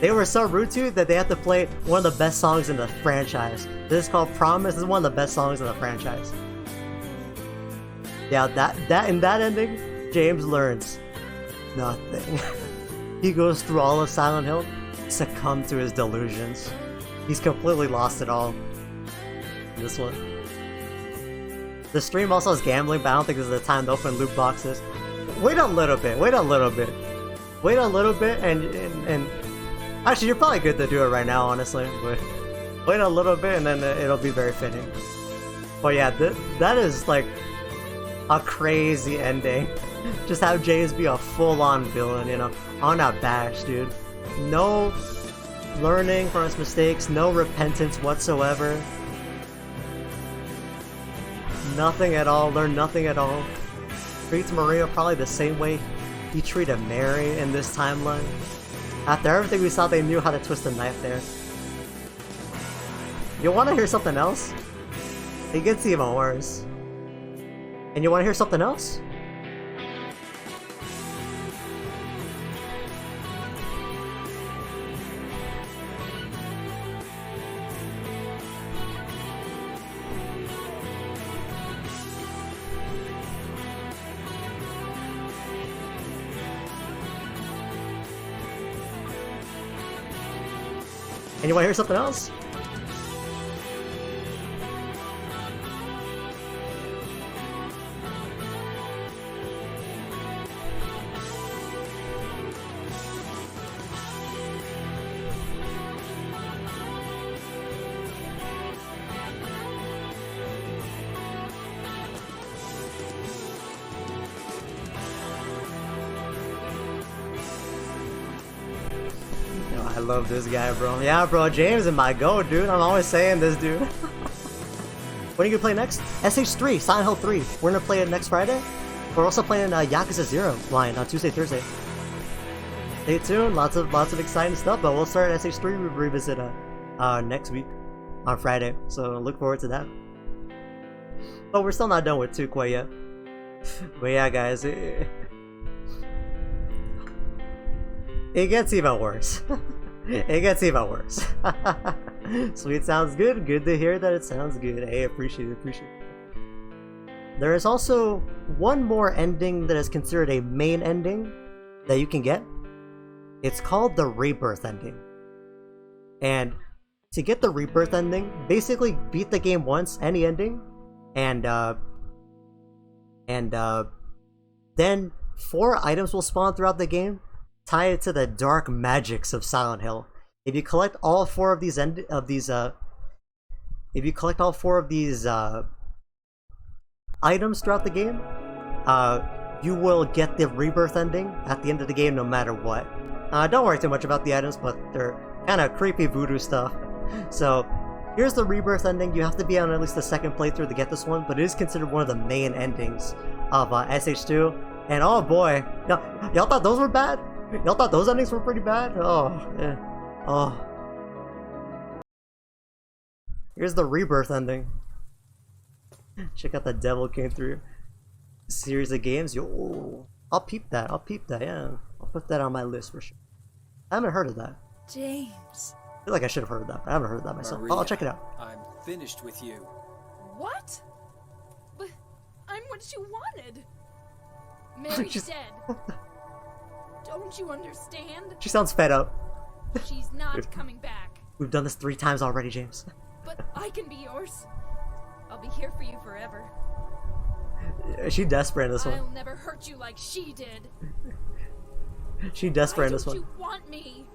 S1: They were so rude to you that they had to play one of the best songs in the franchise. This is called Promise. This is one of the best songs in the franchise. Yeah, in that ending, James learns nothing. He goes through all of Silent Hill, succumbed to his delusions. He's completely lost it all. This one. The stream also has gambling, but I don't think this is the time to open loot boxes. Wait a little bit, wait a little bit. Wait a little bit, and actually, you're probably good to do it right now, honestly. But wait a little bit, and then it'll be very fitting. But yeah, that is like a crazy ending. Just have James be a full-on villain, you know, unabashed, dude. No learning from his mistakes, no repentance whatsoever. Nothing at all, learn nothing at all. Treats Maria probably the same way he treated Mary in this timeline. After everything we saw, they knew how to twist the knife there. You wanna hear something else? It gets even worse. And you wanna hear something else? And you wanna hear something else? I love this guy, bro. Yeah, bro, James is my goat, dude. I'm always saying this, dude. What are you gonna play next? SH3, Silent Hill 3. We're gonna play it next Friday. We're also playing Yakuza 0 line on Tuesday, Thursday. Stay tuned. Lots of exciting stuff. But we'll start SH3 revisit next week on Friday. So look forward to that. But we're still not done with 2 quite yet. But yeah, guys, it gets even worse. It gets even worse. Sweet, sounds good. Good to hear that it sounds good. Hey, appreciate it. There is also one more ending that is considered a main ending that you can get. It's called the Rebirth ending. And to get the Rebirth ending, basically beat the game once, any ending, and then 4 items will spawn throughout the game. Tie it to the dark magics of Silent Hill. If you collect all 4 of these items throughout the game, you will get the Rebirth ending at the end of the game, no matter what. Don't worry too much about the items, but they're kind of creepy voodoo stuff. So here's the Rebirth ending. You have to be on at least the 2nd playthrough to get this one, but it is considered one of the main endings of SH2. And oh boy, y'all thought those were bad? Y'all thought those endings were pretty bad? Oh, yeah. Oh. Here's the Rebirth ending. Check out the Devil Came Through series of games. Yo, I'll peep that, yeah. I'll put that on my list for sure. I haven't heard of that.
S12: James.
S1: I feel like I should have heard of that, but I haven't heard of that myself.
S6: Maria,
S1: I'll check it out.
S6: I'm finished with you.
S11: What? But I'm what you wanted. Mary's dead. Don't you understand?
S1: She sounds fed up.
S11: She's not coming back.
S1: We've done this 3 times already, James.
S11: But I can be yours. I'll be here for you forever.
S1: She desperate in this one.
S11: I'll never hurt you like she did.
S1: She desperate in this one.
S11: Why don't you want me?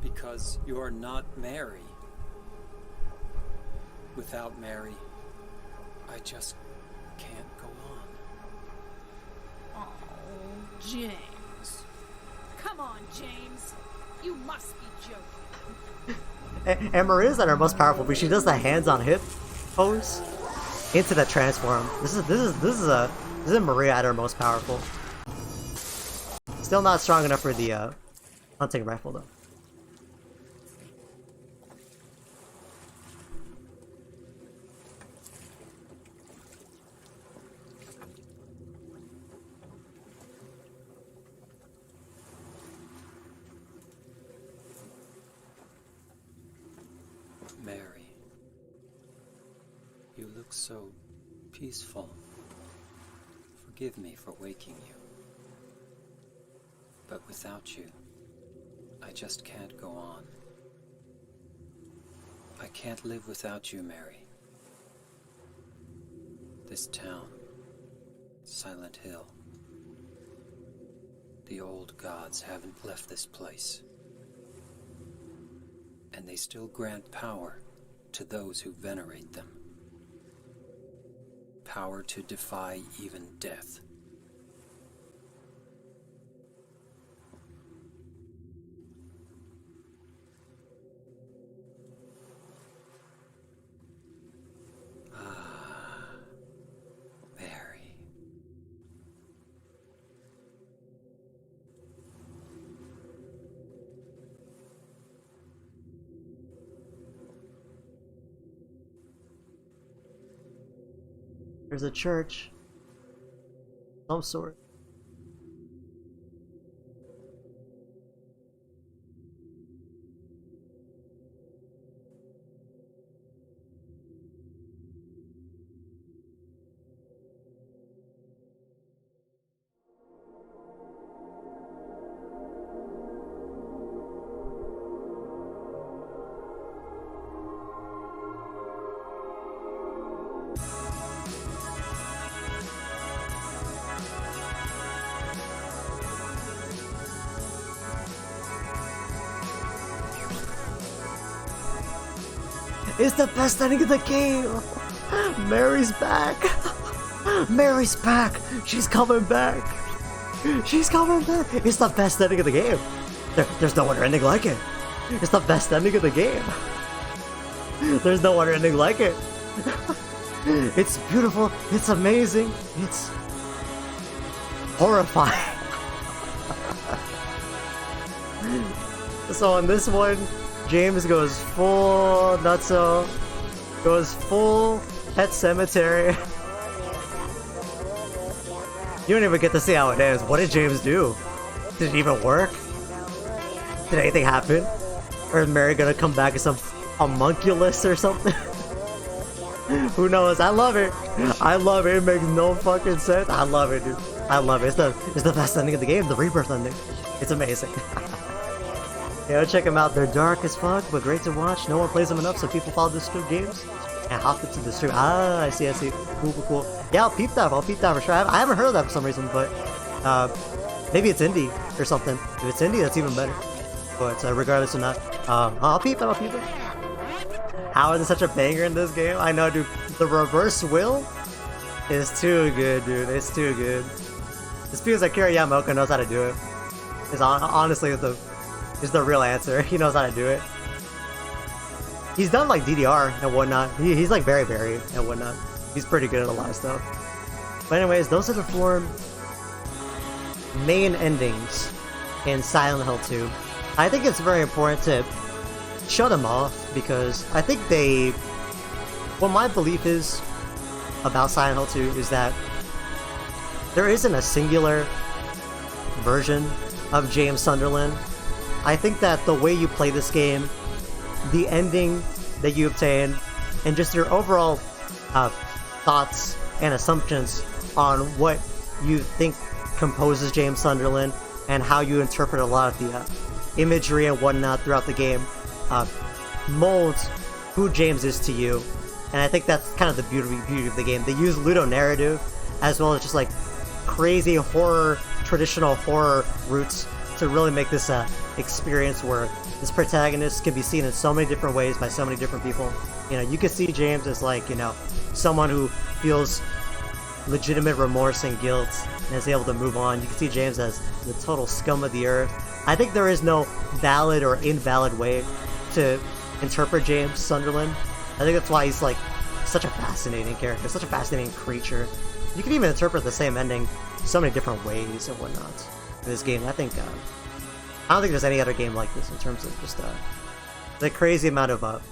S6: Because you're not Mary. Without Mary, I just can't go on.
S11: Oh, James. Come on, James. You must be joking.
S1: And Maria's at her most powerful, but she does the hands on hip pose. into that transform. This is Maria at her most powerful. Still not strong enough for the hunting rifle though.
S6: Mary, you look so peaceful. Forgive me for waking you. But without you, I just can't go on. I can't live without you, Mary. This town, Silent Hill, the old gods haven't left this place. And they still grant power to those who venerate them. Power to defy even death. Mary.
S1: There's a church. Some sort. It's the best ending of the game! Mary's back! Mary's back! She's coming back! She's coming back! It's the best ending of the game! There's no other ending like it! It's the best ending of the game! There's no other ending like it! It's beautiful, it's amazing, it's horrifying! So on this one, James goes full nutso, goes full Pet Cemetery. You don't even get to see how it ends. What did James do? Did it even work? Did anything happen? Or is Mary gonna come back as some homunculus or something? Who knows? I love it. I love it. It makes no fucking sense. I love it, dude. I love it. It's the best ending of the game. The Rebirth ending. It's amazing. Yeah, check them out. They're dark as fuck, but great to watch. No one plays them enough, so people follow the stream games and hop into the stream. Ah, I see. Cool. Yeah, I'll peep that for sure. I haven't heard of that for some reason, but maybe it's indie or something. If it's indie, that's even better. But regardless or not, I'll peep it. How is it such a banger in this game? I know, dude. The reverse will is too good, dude. It's too good. It's because Akira Yamaoka knows how to do it. It's honestly is the real answer. He knows how to do it. He's done like DDR and whatnot. He's like very and whatnot. He's pretty good at a lot of stuff. But anyways, those are the 4 main endings in Silent Hill 2. I think it's very important to show them off because I think what my belief is about Silent Hill 2 is that there isn't a singular version of James Sunderland. I think that the way you play this game, the ending that you obtain, and just your overall thoughts and assumptions on what you think composes James Sunderland and how you interpret a lot of the imagery and whatnot throughout the game molds who James is to you. And I think that's kind of the beauty of the game. They use ludonarrative as well as just like crazy horror, traditional horror roots to really make this experience where this protagonist can be seen in so many different ways by so many different people. You know, you can see James as like, you know, someone who feels legitimate remorse and guilt and is able to move on. You can see James as the total scum of the earth. I think there is no valid or invalid way to interpret James Sunderland. I think that's why he's like such a fascinating character, such a fascinating creature. You can even interpret the same ending so many different ways and whatnot in this game. I don't think there's any other game like this in terms of just the crazy amount of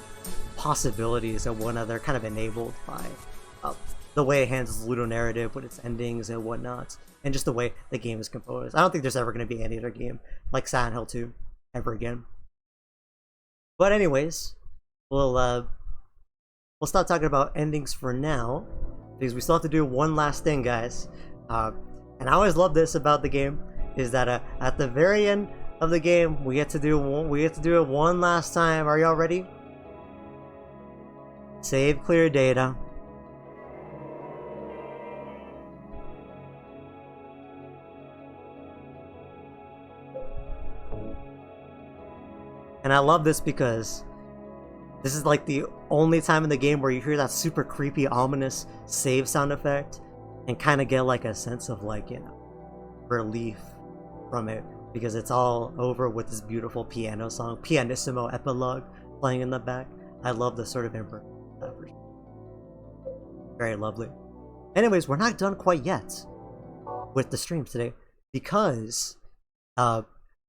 S1: possibilities and whatnot that are kind of enabled by the way it handles the ludonarrative with its endings and whatnot, and just the way the game is composed. I don't think there's ever going to be any other game like Silent Hill 2 ever again. But anyways, we'll stop talking about endings for now, because we still have to do one last thing, guys. And I always love this about the game, is that at the very end of the game, we get to do it one last time. Are y'all ready? Save clear data. And I love this because this is like the only time in the game where you hear that super creepy, ominous save sound effect and kind of get like a sense of like, you know, relief from it, because it's all over with this beautiful piano song, pianissimo epilogue playing in the back. I love the sort of improv. Very lovely. Anyways, we're not done quite yet with the stream today, because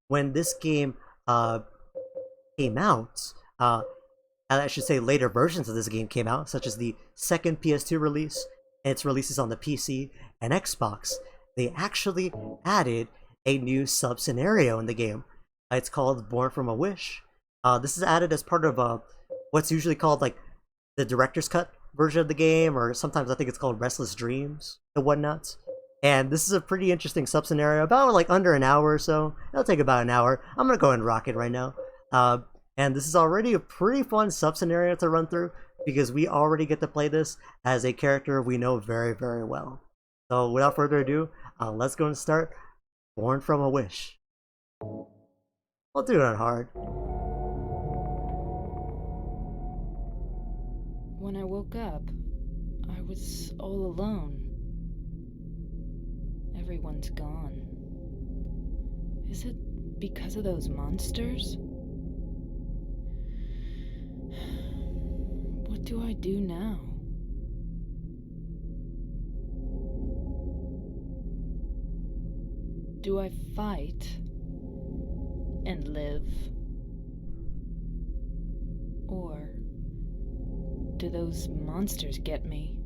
S1: when this game came out, I should say later versions of this game came out, such as the second PS2 release and its releases on the PC and Xbox, they actually added a new sub-scenario in the game. It's called Born from a Wish. This is added as part of what's usually called like the director's cut version of the game, or sometimes I think it's called Restless Dreams and whatnot. And this is a pretty interesting sub-scenario, about like under an hour or so. It'll take about an hour. I'm gonna go ahead and rock it right now. And this is already a pretty fun sub-scenario to run through, because we already get to play this as a character we know very, very well. So without further ado, let's go and start Born from a Wish. We'll do it on hard.
S7: When I woke up, I was all alone. Everyone's gone. Is it because of those monsters? What do I do now? Do I fight and live? Or do those monsters get me?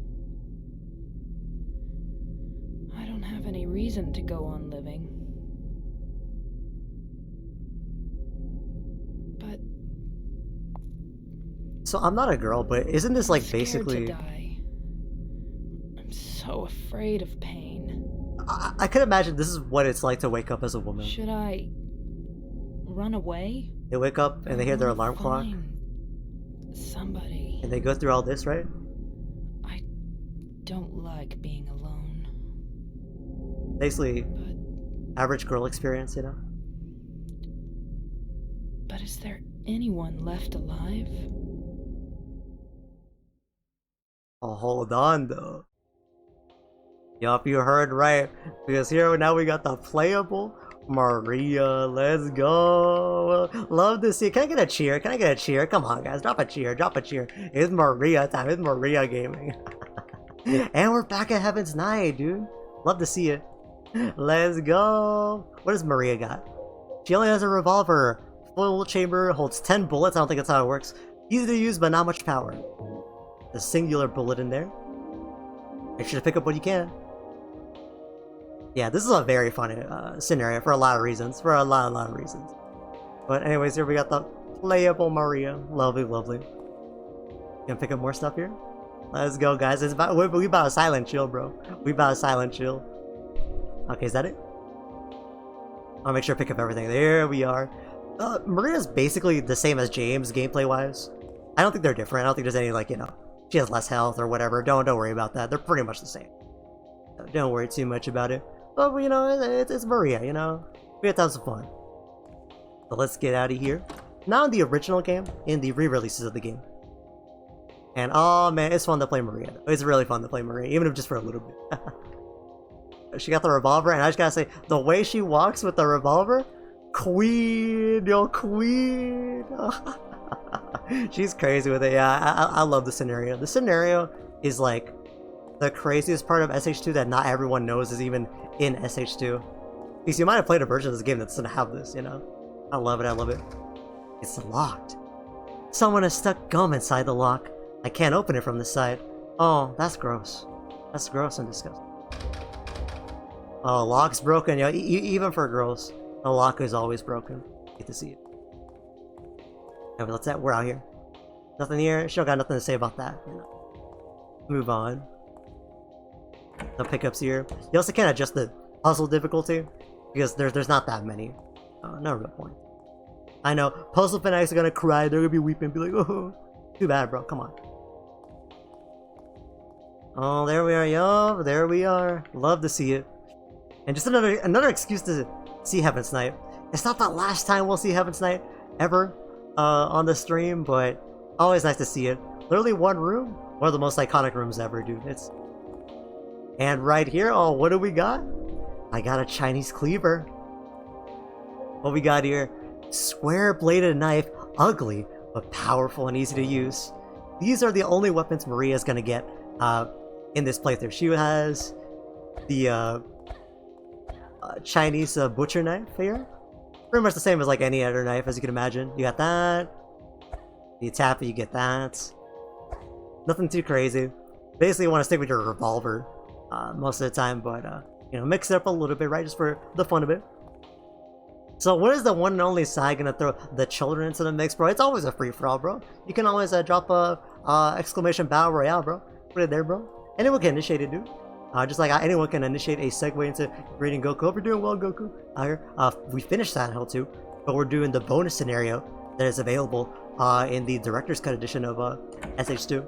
S7: I don't have any reason to go on living. But
S1: so I'm not a girl, but isn't this like
S7: I'm
S1: basically...
S7: scared to die. I'm so afraid of pain.
S1: I could imagine this is what it's like to wake up as a woman.
S7: Should I run away?
S1: They wake up and they hear their alarm clock.
S7: Somebody.
S1: And they go through all this, right?
S7: I don't like being alone.
S1: Basically, average girl experience, you know?
S7: But is there anyone left alive?
S1: Oh, hold on, though. Yup, you heard right. Because here now we got the playable Maria. Let's go. Love to see. Can I get a cheer? Can I get a cheer? Come on, guys. Drop a cheer. Drop a cheer. It's Maria time. It's Maria gaming. And we're back at Heaven's Night, dude. Love to see it. Let's go. What does Maria got? She only has a revolver. Full chamber, holds 10 bullets. I don't think that's how it works. Easy to use, but not much power. A singular bullet in there. Make sure to pick up what you can. Yeah, this is a very fun scenario for a lot of reasons. For a lot of reasons. But anyways, here we got the playable Maria. Lovely, lovely. Gonna pick up more stuff here? Let's go, guys. It's about, we about a silent chill, bro. We about a silent chill. Okay, is that it? I'll make sure to pick up everything. There we are. Maria's basically the same as James, gameplay-wise. I don't think they're different. I don't think there's any, like, you know, she has less health or whatever. Don't worry about that. They're pretty much the same. So don't worry too much about it. But, you know, it's Maria, you know? We have to have some fun. So let's get out of here. Not in the original game, in the re-releases of the game. And, oh man, it's fun to play Maria. It's really fun to play Maria, even if just for a little bit. She got the revolver, and I just gotta say, the way she walks with the revolver, queen, yo, queen. She's crazy with it. Yeah, I love the scenario. The scenario is like the craziest part of SH2 that not everyone knows is even in SH2. Because you might have played a version of this game that doesn't have this, you know? I love it, I love it. It's locked. Someone has stuck gum inside the lock. I can't open it from the side. Oh, that's gross. That's gross and disgusting. Oh, lock's broken, yo. Even for girls, the lock is always broken. Get to see it. Okay, let's we're out here. Nothing here. She don't got nothing to say about that. You know. Move on. No pickups here. You also can't adjust the puzzle difficulty because there's not that many. No real point. I know puzzle fanatics are gonna cry. They're gonna be weeping, be like, "Oh, too bad, bro. Come on." Oh, there we are, yo. There we are. Love to see it. And just another excuse to see Heaven's Night. It's not the last time we'll see Heaven's Night ever on the stream, but always nice to see it. Literally one room, one of the most iconic rooms ever, dude. And right here, oh, what do we got? I got a Chinese cleaver. What we got here? Square-bladed knife, ugly but powerful and easy to use. These are the only weapons Maria's gonna get in this playthrough. She has the Chinese butcher knife here. Pretty much the same as like any other knife, as you can imagine. You got that. You tap it, you get that. Nothing too crazy. Basically, you want to stick with your revolver most of the time, but you know, mix it up a little bit, right? Just for the fun of it. So, what is the one and only side gonna throw the children into the mix, bro? It's always a free for all, bro. You can always drop a exclamation battle royale, bro. Put it there, bro. Anyone can initiate it, dude. Just like anyone can initiate a segue into raiding Goku. Hope you're doing well, Goku. Here, we finished Silent Hill 2, but we're doing the bonus scenario that is available in the Director's Cut edition of SH2.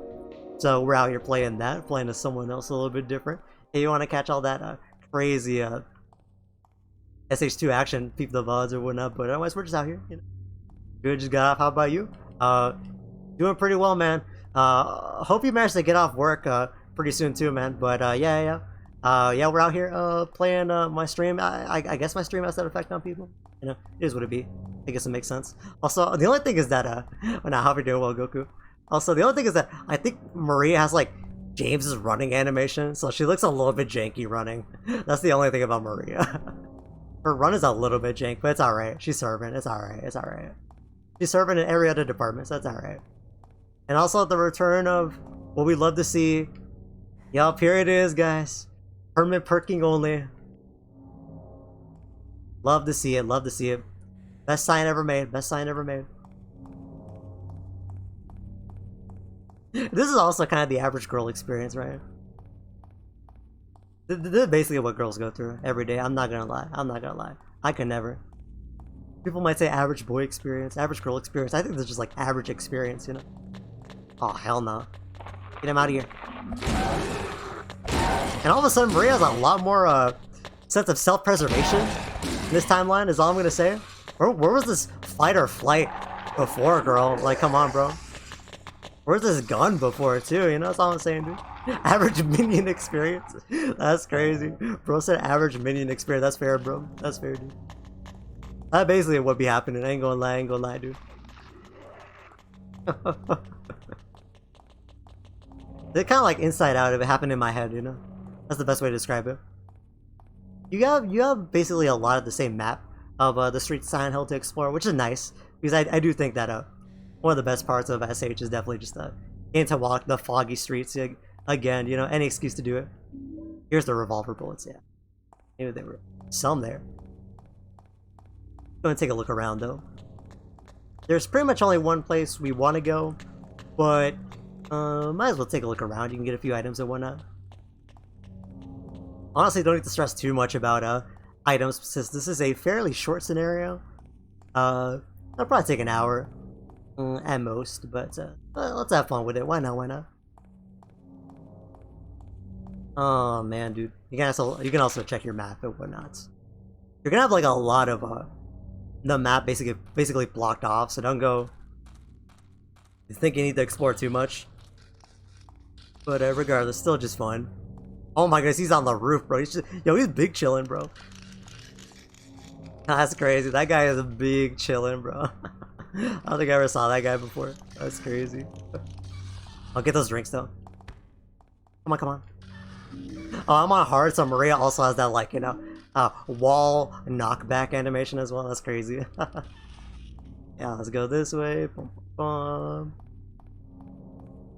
S1: So we're out here playing that, playing as someone else a little bit different. If you want to catch all that crazy SH2 action, peep the VODs or whatnot, but otherwise we're just out here, you know. Good, just got off. How about you? Doing pretty well, man. Hope you managed to get off work pretty soon too, man. But yeah, we're out here playing my stream. I guess my stream has that effect on people. You know, it is what it be. I guess it makes sense. Also, the only thing is that when I hope you're doing well, Goku. Also, the only thing is that I think Maria has like James's running animation, so she looks a little bit janky running. That's the only thing about Maria. Her run is a little bit jank, but it's alright. She's serving. It's alright. It's alright. She's serving in every other department, so that's alright. And also the return of what we love to see. Yup, here it is, guys. Permanent perking only. Love to see it. Love to see it. Best sign ever made. Best sign ever made. This is also kind of the average girl experience, right? This is basically what girls go through every day. I'm not gonna lie. I'm not gonna lie. I could never. People might say average boy experience, average girl experience. I think this is just like average experience, you know? Oh, hell no. Get him out of here. And all of a sudden, Maria has a lot more sense of self-preservation in this timeline, is all I'm gonna say. Where was this fight or flight before, girl? Like, come on, bro. Where's this gun before, too? You know, that's all I'm saying, dude. Average minion experience. That's crazy. Bro said average minion experience. That's fair, bro. That's fair, dude. That basically would be happening. I ain't gonna lie, dude. They're kind of like Inside Out if it happened in my head, you know? That's the best way to describe it. You have basically a lot of the same map of the streets of Silent Hill to explore, which is nice. Because I do think that one of the best parts of SH is definitely just getting to walk the foggy streets again, you know, any excuse to do it. Here's the revolver bullets, yeah. Maybe there were some there. Gonna take a look around though. There's pretty much only one place we want to go, but might as well take a look around. You can get a few items and whatnot. Honestly, don't need to stress too much about items since this is a fairly short scenario. It'll probably take an hour at most, but let's have fun with it. Why not? Why not? Oh man, dude, you can also check your map and whatnot. You're gonna have like a lot of the map basically blocked off, so don't go think you need to explore too much. But regardless, still just fun. Oh my goodness, he's on the roof, bro. He's big chilling, bro. That's crazy. That guy is a big chilling, bro. I don't think I ever saw that guy before. That's crazy. I'll get those drinks though. Come on, come on. Oh, I'm on hard, so Maria also has that, like, you know, wall knockback animation as well. That's crazy. Yeah, let's go this way. Boom, boom, boom.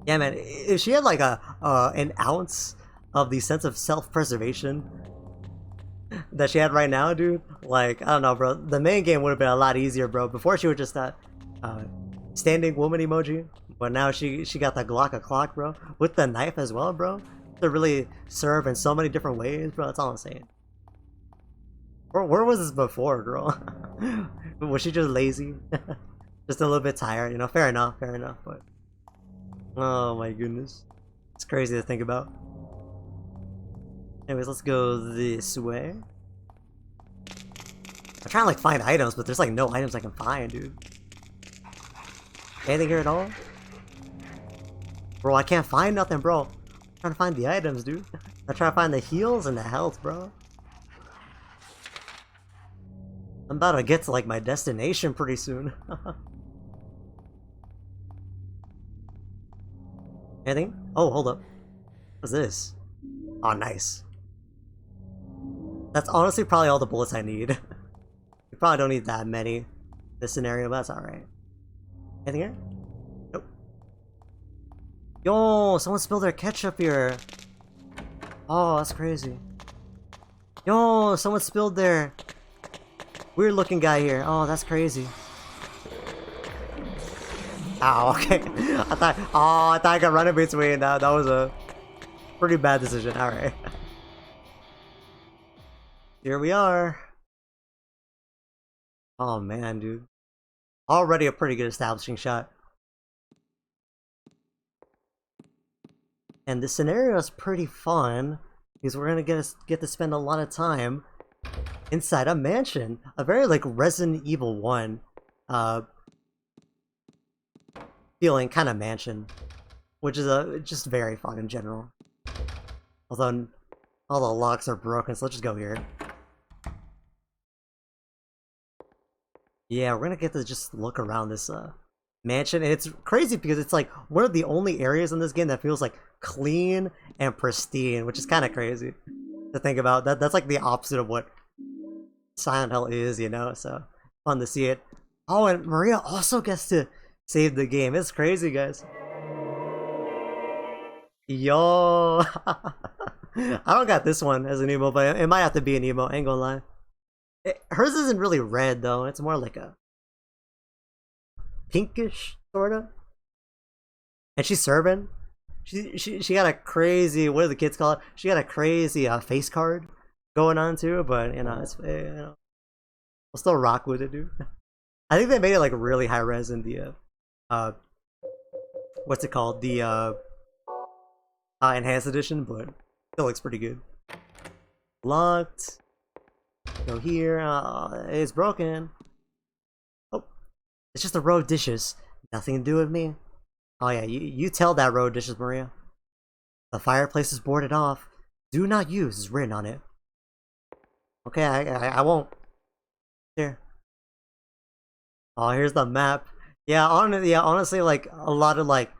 S1: Yeah, man, if she had like an ounce of the sense of self-preservation that she had right now, dude, like, I don't know, bro, the main game would have been a lot easier, bro. Before, she was just that standing woman emoji, but now she got the Glock o'clock, bro, with the knife as well, bro, to really serve in so many different ways, bro. That's all I'm saying. Where was this before, girl? Was she just lazy? Just a little bit tired, you know? Fair enough, but... Oh my goodness. It's crazy to think about. Anyways, let's go this way. I'm trying to, like, find items, but there's, like, no items I can find, dude. Anything here at all? Bro, I can't find nothing, bro. I'm trying to find the items, dude. I'm trying to find the heals and the health, bro. I'm about to get to, like, my destination pretty soon. Anything? Oh, hold up. What's this? Oh, nice. That's honestly probably all the bullets I need. You probably don't need that many in this scenario, but that's alright. Anything here? Nope. Yo, someone spilled their ketchup here. Oh, that's crazy. Yo, someone spilled their weird looking guy here. Oh, that's crazy. Ow, okay. I thought I got run in between. That was a pretty bad decision. Alright. Here we are. Oh man, dude. Already a pretty good establishing shot. And this scenario is pretty fun because we're gonna get to spend a lot of time inside a mansion. A very like Resident Evil 1 feeling kind of mansion, which is just very fun in general. Although all the locks are broken, so let's just go here. Yeah, we're gonna get to just look around this mansion, and it's crazy because it's like one of the only areas in this game that feels like clean and pristine, which is kind of crazy to think about. That's like the opposite of what Silent Hill is, you know. So fun to see it. Oh, and Maria also gets to save the game. It's crazy, guys. Yo, I don't got this one as an emo, but it might have to be an emo. Ain't gonna lie. Hers isn't really red though. It's more like a pinkish sorta. And she's serving. She got a crazy, what do the kids call it? She got a crazy face card going on too. But you know, it's, you know, we'll still rock with it, dude. I think they made it like really high res in the what's it called? The enhanced edition, but still looks pretty good. Locked. Go here. It's broken. Oh, it's just a row of dishes. Nothing to do with me. Oh yeah, you tell that row of dishes, Maria. The fireplace is boarded off. Do not use is written on it. Okay, I won't. Here. Oh, here's the map. Yeah, honestly, like a lot of like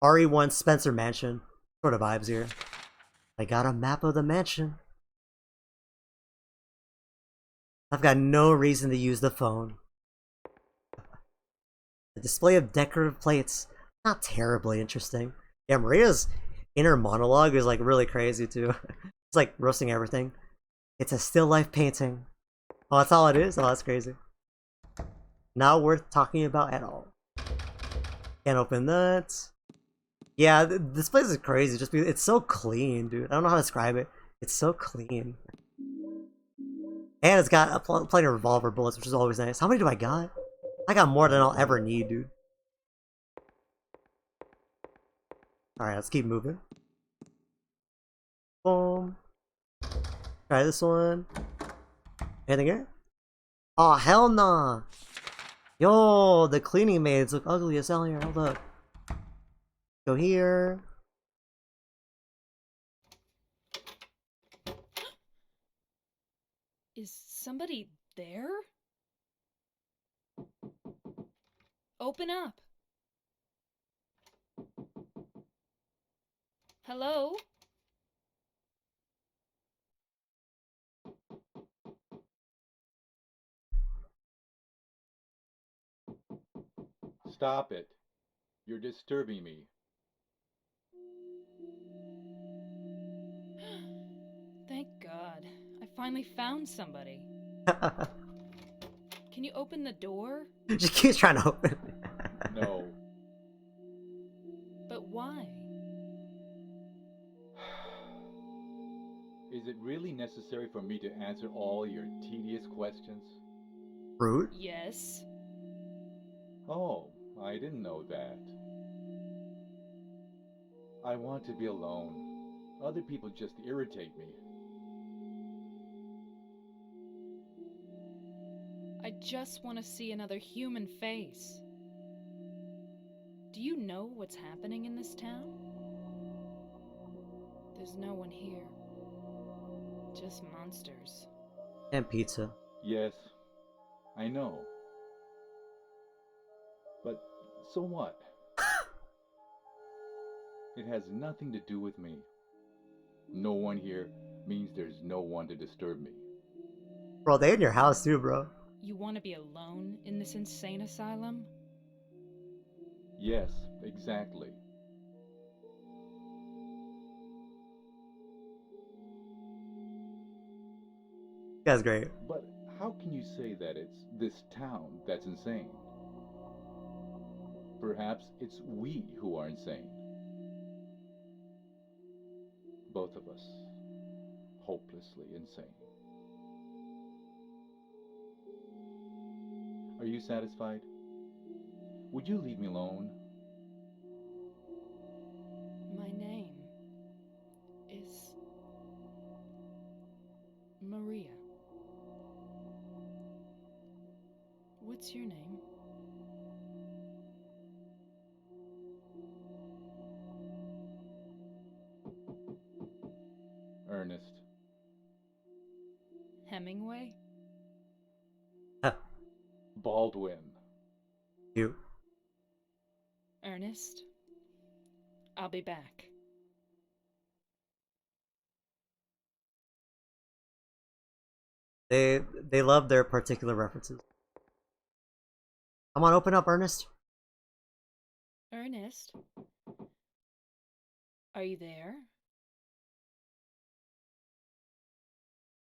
S1: RE1 Spencer Mansion sort of vibes here. I got a map of the mansion. I've got no reason to use the phone. The display of decorative plates, not terribly interesting. Yeah, Maria's inner monologue is like really crazy too. It's like roasting everything. It's a still life painting. Oh, that's all it is? Oh, that's crazy. Not worth talking about at all. Can't open that. Yeah, this place is crazy just because it's so clean, dude. I don't know how to describe it. It's so clean. And it's got plenty of revolver bullets, which is always nice. How many do I got? I got more than I'll ever need, dude. Alright, let's keep moving. Boom. Try this one. Anything here? Oh, hell nah! Yo, the cleaning maids look ugly as hell here. Hold up. Go here.
S11: Is somebody there? Open up. Hello?
S13: Stop it. You're disturbing me.
S11: Thank God. I finally found somebody. Can you open the door?
S1: She keeps trying to open.
S13: No.
S11: But why?
S13: Is it really necessary for me to answer all your tedious questions?
S1: Rude?
S11: Yes.
S13: Oh, I didn't know that. I want to be alone. Other people just irritate me.
S11: I just want to see another human face. Do you know what's happening in this town? There's no one here. Just monsters.
S1: And pizza.
S13: Yes, I know. But so what? It has nothing to do with me. No one here means there's no one to disturb me.
S1: Bro, they in your house too, bro.
S11: You want to be alone in this insane asylum?
S13: Yes, exactly.
S1: That's great.
S13: But how can you say that it's this town that's insane? Perhaps it's we who are insane. Both of us. Hopelessly insane. Are you satisfied? Would you leave me alone?
S11: My name is Maria. What's your name?
S13: Ernest.
S11: Hemingway?
S13: Baldwin.
S1: You.
S11: Ernest? I'll be back.
S1: They love their particular references. Come on, open up, Ernest.
S11: Ernest? Are you there?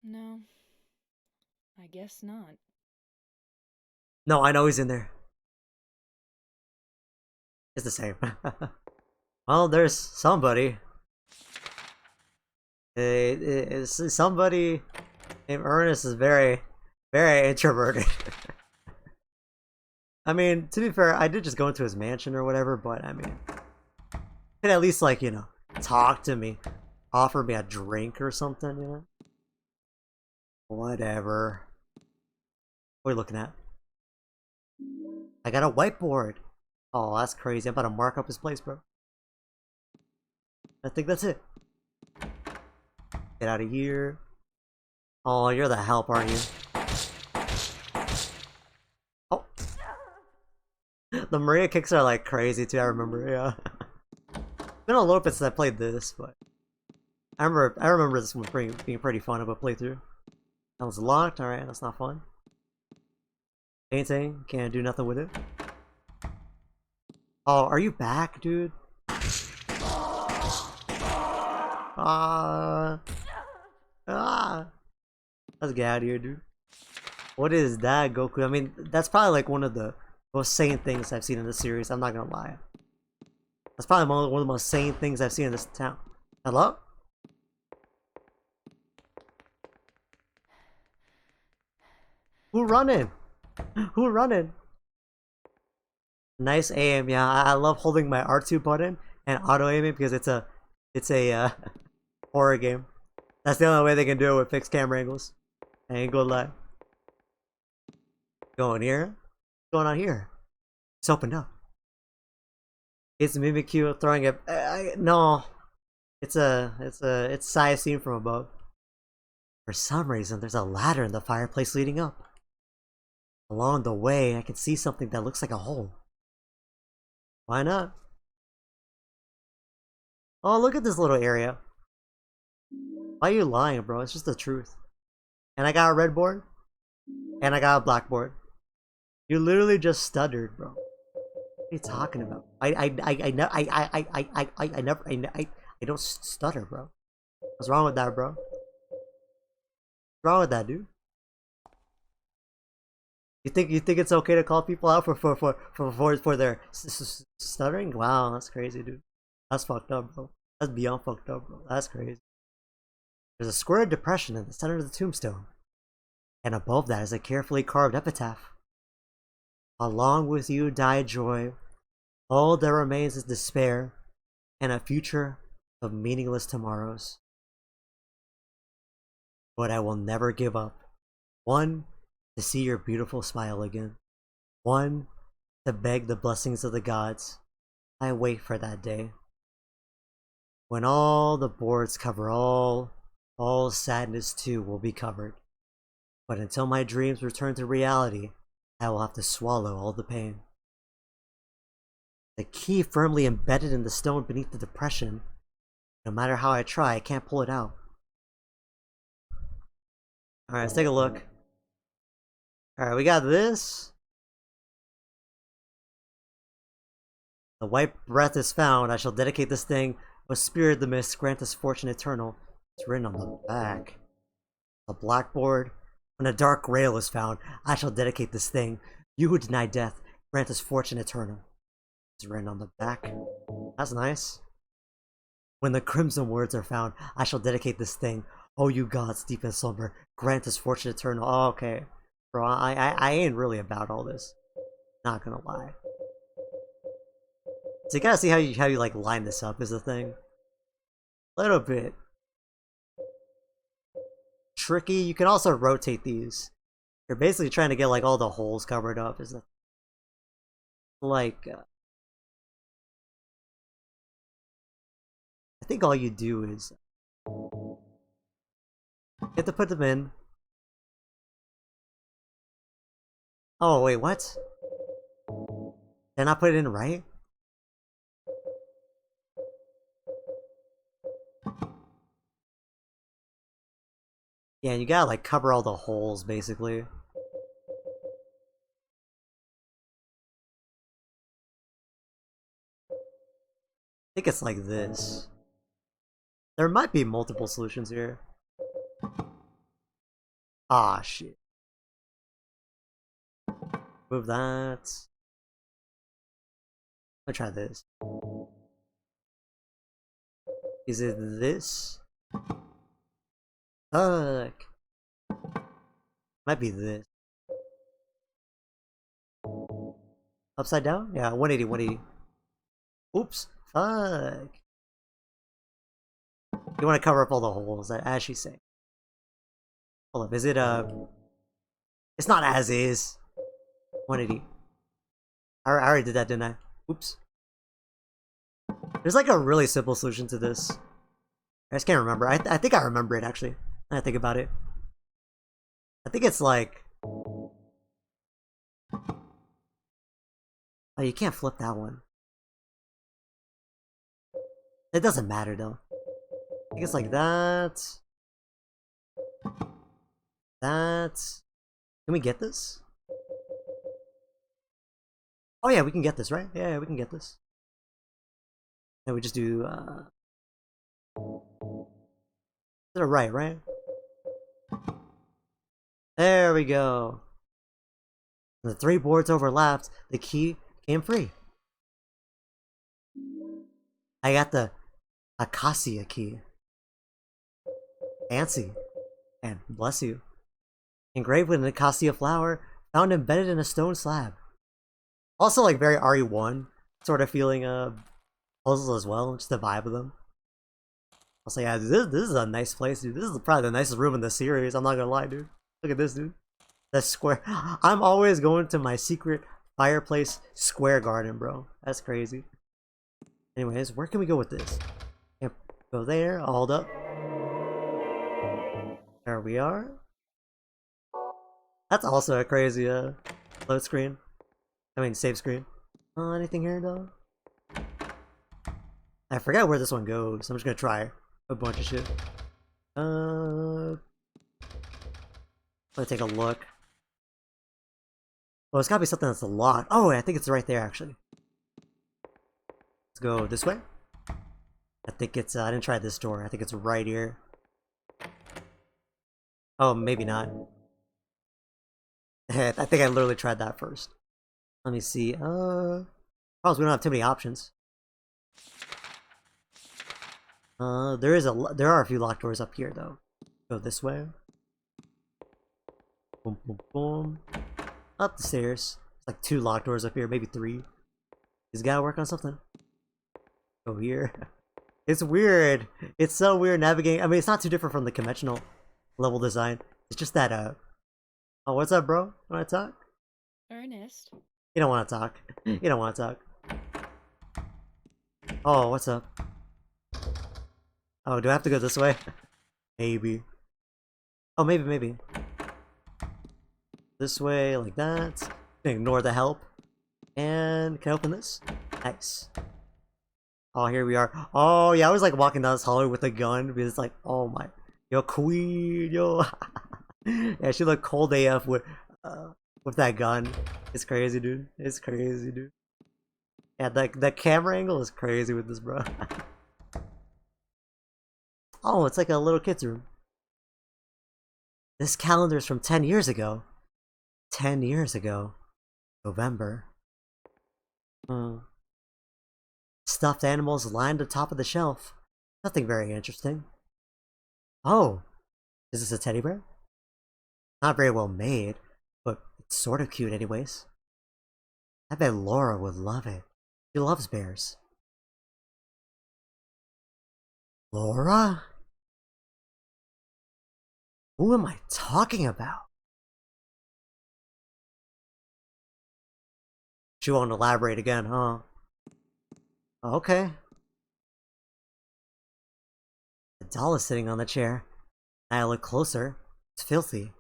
S11: No. I guess not.
S1: No, I know he's in there. It's the same. Well, there's somebody. Somebody named Ernest is very, very introverted. I mean, to be fair, I did just go into his mansion or whatever, but I mean, he could at least, like, you know, talk to me, offer me a drink or something, you know? Whatever. What are you looking at? I got a whiteboard. Oh, that's crazy. I'm about to mark up his place, bro. I think that's it. Get out of here. Oh, you're the help, aren't you? Oh. The Maria kicks are like crazy too, I remember, yeah. It's been a little bit since I played this, but I remember this one being pretty fun of a playthrough. That was locked, alright, that's not fun. Painting, can't do nothing with it. Oh, are you back, dude? Let's get out of here, dude. What is that, Goku? I mean, that's probably like one of the most sane things I've seen in this series, I'm not gonna lie. That's probably one of the most sane things I've seen in this town. Hello? Who running? Who running? Nice aim, yeah. I love holding my R2 button and auto aiming because it's a horror game. That's the only way they can do it with fixed camera angles. I ain't gonna lie. Going here? What's going on here? It's opened up. It's Mimikyu throwing it. No, it's Sai seen from above. For some reason, there's a ladder in the fireplace leading up. Along the way, I can see something that looks like a hole. Why not? Oh, look at this little area. Why are you lying, bro? It's just the truth. And I got a red board. And I got a black board. You literally just stuttered, bro. What are you talking about? I don't stutter, bro. What's wrong with that, bro? What's wrong with that, dude? You think it's okay to call people out for their stuttering? Wow, that's crazy, dude. That's fucked up, bro. That's beyond fucked up, bro. That's crazy. There's a square depression in the center of the tombstone, and above that is a carefully carved epitaph. Along with you died joy. All that remains is despair, and a future of meaningless tomorrows. But I will never give up. One, to see your beautiful smile again. One, to beg the blessings of the gods. I wait for that day. When all the boards cover all sadness too will be covered. But until my dreams return to reality, I will have to swallow all the pain. The key firmly embedded in the stone beneath the depression. No matter how I try, I can't pull it out. Alright, let's take a look. Alright, we got this. The white breath is found. I shall dedicate this thing. O spirit of the mist, grant us fortune eternal. It's written on the back. The blackboard. When a dark rail is found, I shall dedicate this thing. You who deny death, grant us fortune eternal. It's written on the back. That's nice. When the crimson words are found, I shall dedicate this thing. Oh, you gods deep in slumber, grant us fortune eternal. Oh, okay. Bro, I ain't really about all this. Not gonna lie. So you gotta see how you like line this up is the thing. A little bit tricky. You can also rotate these. You're basically trying to get like all the holes covered up. Is like I think all you do is you have to put them in. Oh wait, what? Did I not put it in right? Yeah, you gotta like cover all the holes basically. I think it's like this. There might be multiple solutions here. Ah, shit. Move that. Let me try this. Is it this? Fuck. Might be this. Upside down? Yeah, 180, 180. Oops. Fuck. You want to cover up all the holes, as she's saying. Hold up, is it, it's not as is. 180. I already did that, didn't I? Oops. There's like a really simple solution to this. I just can't remember. I think I remember it, actually. Now I think about it. I think it's like... Oh, you can't flip that one. It doesn't matter, though. I think it's like that. That. Can we get this? Oh yeah, we can get this, right? Yeah, we can get this. And we just do, to the right? There we go. The 3 boards overlapped. The key came free. I got the Acacia key. Fancy. And bless you. Engraved with an acacia flower, found embedded in a stone slab. Also like very RE1 sort of feeling puzzles as well, just the vibe of them. I'll say, yeah, this is a nice place, dude. This is probably the nicest room in the series, I'm not gonna lie, dude. Look at this, dude. That square. I'm always going to my secret fireplace square garden, bro. That's crazy. Anyways, where can we go with this? Can't go there. Hold up. There we are. That's also a crazy load screen. I mean, save screen. Anything here though? I forgot where this one goes. I'm just gonna try a bunch of shit. Let's take a look. Oh, it's gotta be something that's locked. Oh, I think it's right there actually. Let's go this way. I think it's, I didn't try this door. I think it's right here. Oh, maybe not. I think I literally tried that first. Let me see. Problem is we don't have too many options. There are a few locked doors up here though. Go this way. Boom, boom, boom. Up the stairs. It's like 2 locked doors up here, maybe 3. He's gotta work on something. Go here. It's weird. It's so weird navigating. I mean, it's not too different from the conventional level design. It's just that, oh, what's up, bro? Wanna talk?
S11: Ernest.
S1: You don't wanna talk. You don't wanna talk. Oh, what's up? Oh, do I have to go this way? Maybe. Oh, maybe. This way, like that. Ignore the help. And can I open this? Nice. Oh, here we are. Oh, yeah, I was like walking down this hallway with a gun because it's like, oh my, yo, queen, yo. Yeah, she looked cold AF with that gun. It's crazy, dude. It's crazy, dude. Yeah, the camera angle is crazy with this, bro. Oh, it's like a little kid's room. This calendar's from 10 years ago. 10 years ago. November. Stuffed animals lined the top of the shelf. Nothing very interesting. Oh, is this a teddy bear? Not very well made, but it's sort of cute anyways. I bet Laura would love it. She loves bears. Laura? Who am I talking about? She won't elaborate again, huh? Okay. The doll is sitting on the chair. I look closer. It's filthy.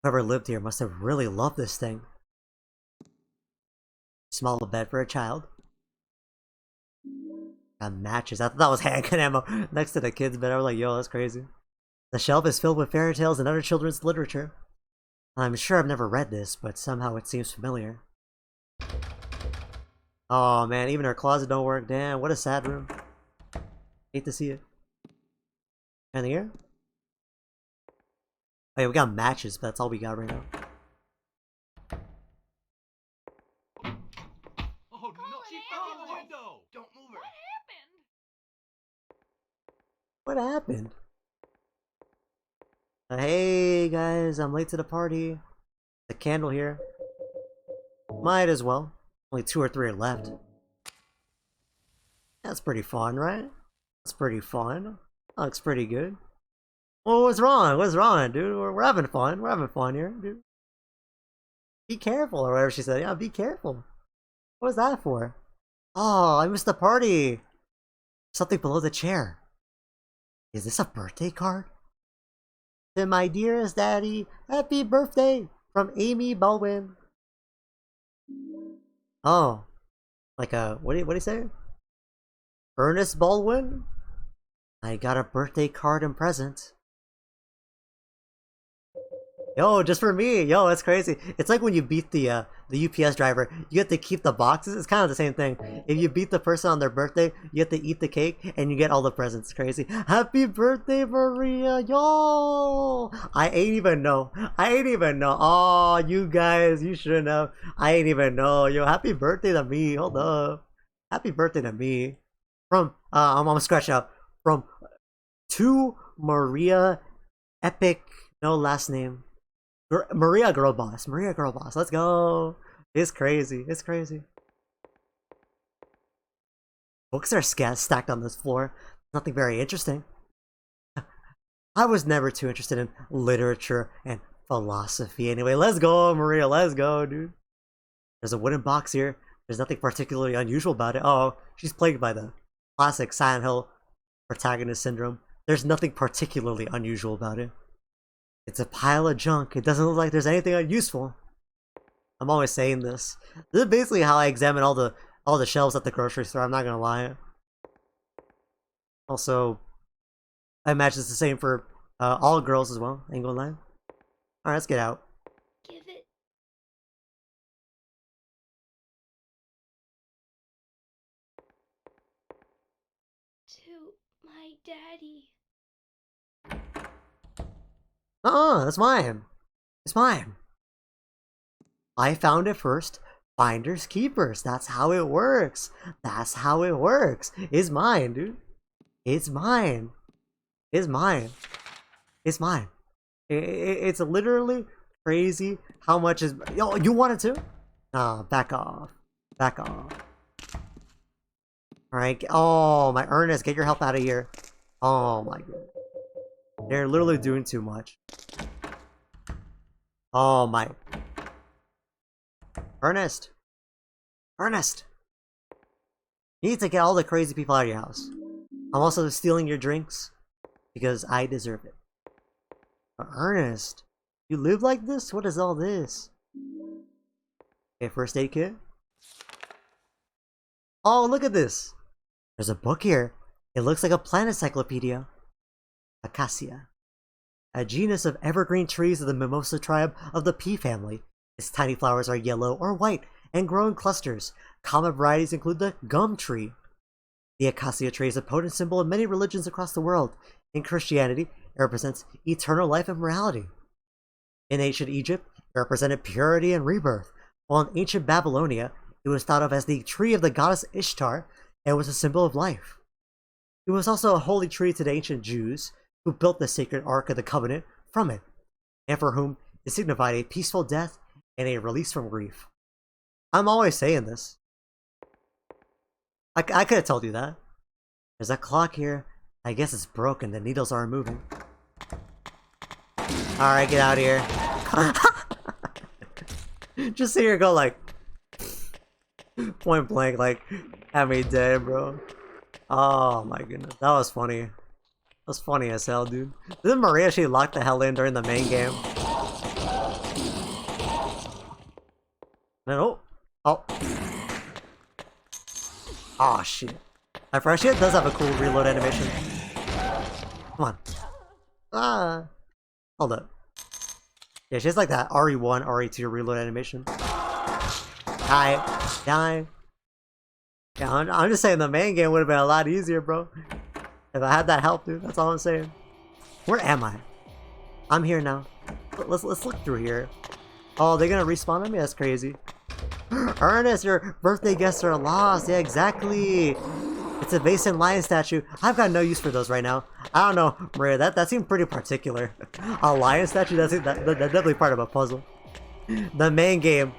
S1: Whoever lived here must have really loved this thing. Small bed for a child. Got matches. I thought that was handgun ammo next to the kid's bed. I was like, yo, that's crazy. The shelf is filled with fairy tales and other children's literature. I'm sure I've never read this, but somehow it seems familiar. Oh man, even her closet don't work. Damn, what a sad room. Hate to see it. Anything here? Oh yeah, we got matches, but that's all we got right now.
S3: Oh no, she fell out the window! Don't move her!
S1: What happened? Hey guys, I'm late to the party. The candle here. Might as well. Only 2 or 3 are left. That's pretty fun, right? That's pretty fun. That looks pretty good. Well, what's wrong? What's wrong, dude? We're having fun. We're having fun here, dude. Be careful, or whatever she said. Yeah, be careful. What was that for? Oh, I missed the party. Something below the chair. Is this a birthday card? To my dearest daddy, happy birthday from Amy Baldwin. Oh, like a what do you say? Ernest Baldwin? I got a birthday card and present. Yo, just for me. Yo, that's crazy. It's like when you beat the UPS driver, you get to keep the boxes. It's kind of the same thing. If you beat the person on their birthday, you get to eat the cake and you get all the presents. Crazy. Happy birthday, Maria. Yo, I ain't even know. Oh, you guys, you shouldn't have. I ain't even know. Yo, happy birthday to me. Hold up. Happy birthday to me. From I'm gonna scratch out. From to Maria Epic, no last name. Maria Girl Boss. Let's go. It's crazy. Books are stacked on this floor. Nothing very interesting. I was never too interested in literature and philosophy. Anyway, let's go, Maria. Let's go, dude. There's a wooden box here. There's nothing particularly unusual about it. Oh, she's plagued by the classic Silent Hill protagonist syndrome. There's nothing particularly unusual about it. It's a pile of junk. It doesn't look like there's anything useful. I'm always saying this. This is basically how I examine all the shelves at the grocery store. I'm not gonna lie. Also, I imagine it's the same for all girls as well. Ain't gonna lie. Alright, let's get out.
S5: Give it. To my daddy.
S1: That's mine. It's mine. I found it first. Finders keepers. That's how it works. That's how it works. It's mine, dude. It's mine. It's mine. It's mine. It's literally crazy how much is. Yo, you want it too? Nah, back off. Back off. Alright. Oh, my Ernest, get your help out of here. Oh my god. They're literally doing too much. Oh my. Ernest. Ernest. You need to get all the crazy people out of your house. I'm also stealing your drinks because I deserve it. But Ernest, you live like this? What is all this? Okay, first aid kit. Oh, look at this. There's a book here. It looks like a plant encyclopedia. Acacia. A genus of evergreen trees of the mimosa tribe of the pea family. Its tiny flowers are yellow or white and grow in clusters. Common varieties include the gum tree. The acacia tree is a potent symbol of many religions across the world. In Christianity, it represents eternal life and morality. In ancient Egypt, it represented purity and rebirth, while in ancient Babylonia, it was thought of as the tree of the goddess Ishtar and was a symbol of life. It was also a holy tree to the ancient Jews, who built the sacred Ark of the Covenant from it, and for whom it signified a peaceful death and a release from grief. I'm always saying this. I could have told you that. There's a clock here. I guess it's broken. The needles aren't moving. Alright, get out of here. Just see her go like... point blank, like, have me dead, bro. Oh my goodness. That was funny. That was funny as hell, dude. Didn't Maria actually lock the hell in during the main game? No. Oh. Oh shit. I forgot she does have a cool reload animation. Come on. Ah. Hold up. Yeah, she has like that RE1, RE2 reload animation. Die. Die. Yeah, I'm just saying the main game would have been a lot easier, bro. If I had that help, dude. That's all I'm saying. Where am I? I'm here now. Let's look through here. Oh, they're gonna respawn on me? That's crazy. Ernest, your birthday guests are lost. Yeah, exactly. It's a vase and lion statue. I've got no use for those right now. I don't know, Maria. That seemed pretty particular. A lion statue? That's definitely part of a puzzle. The main game.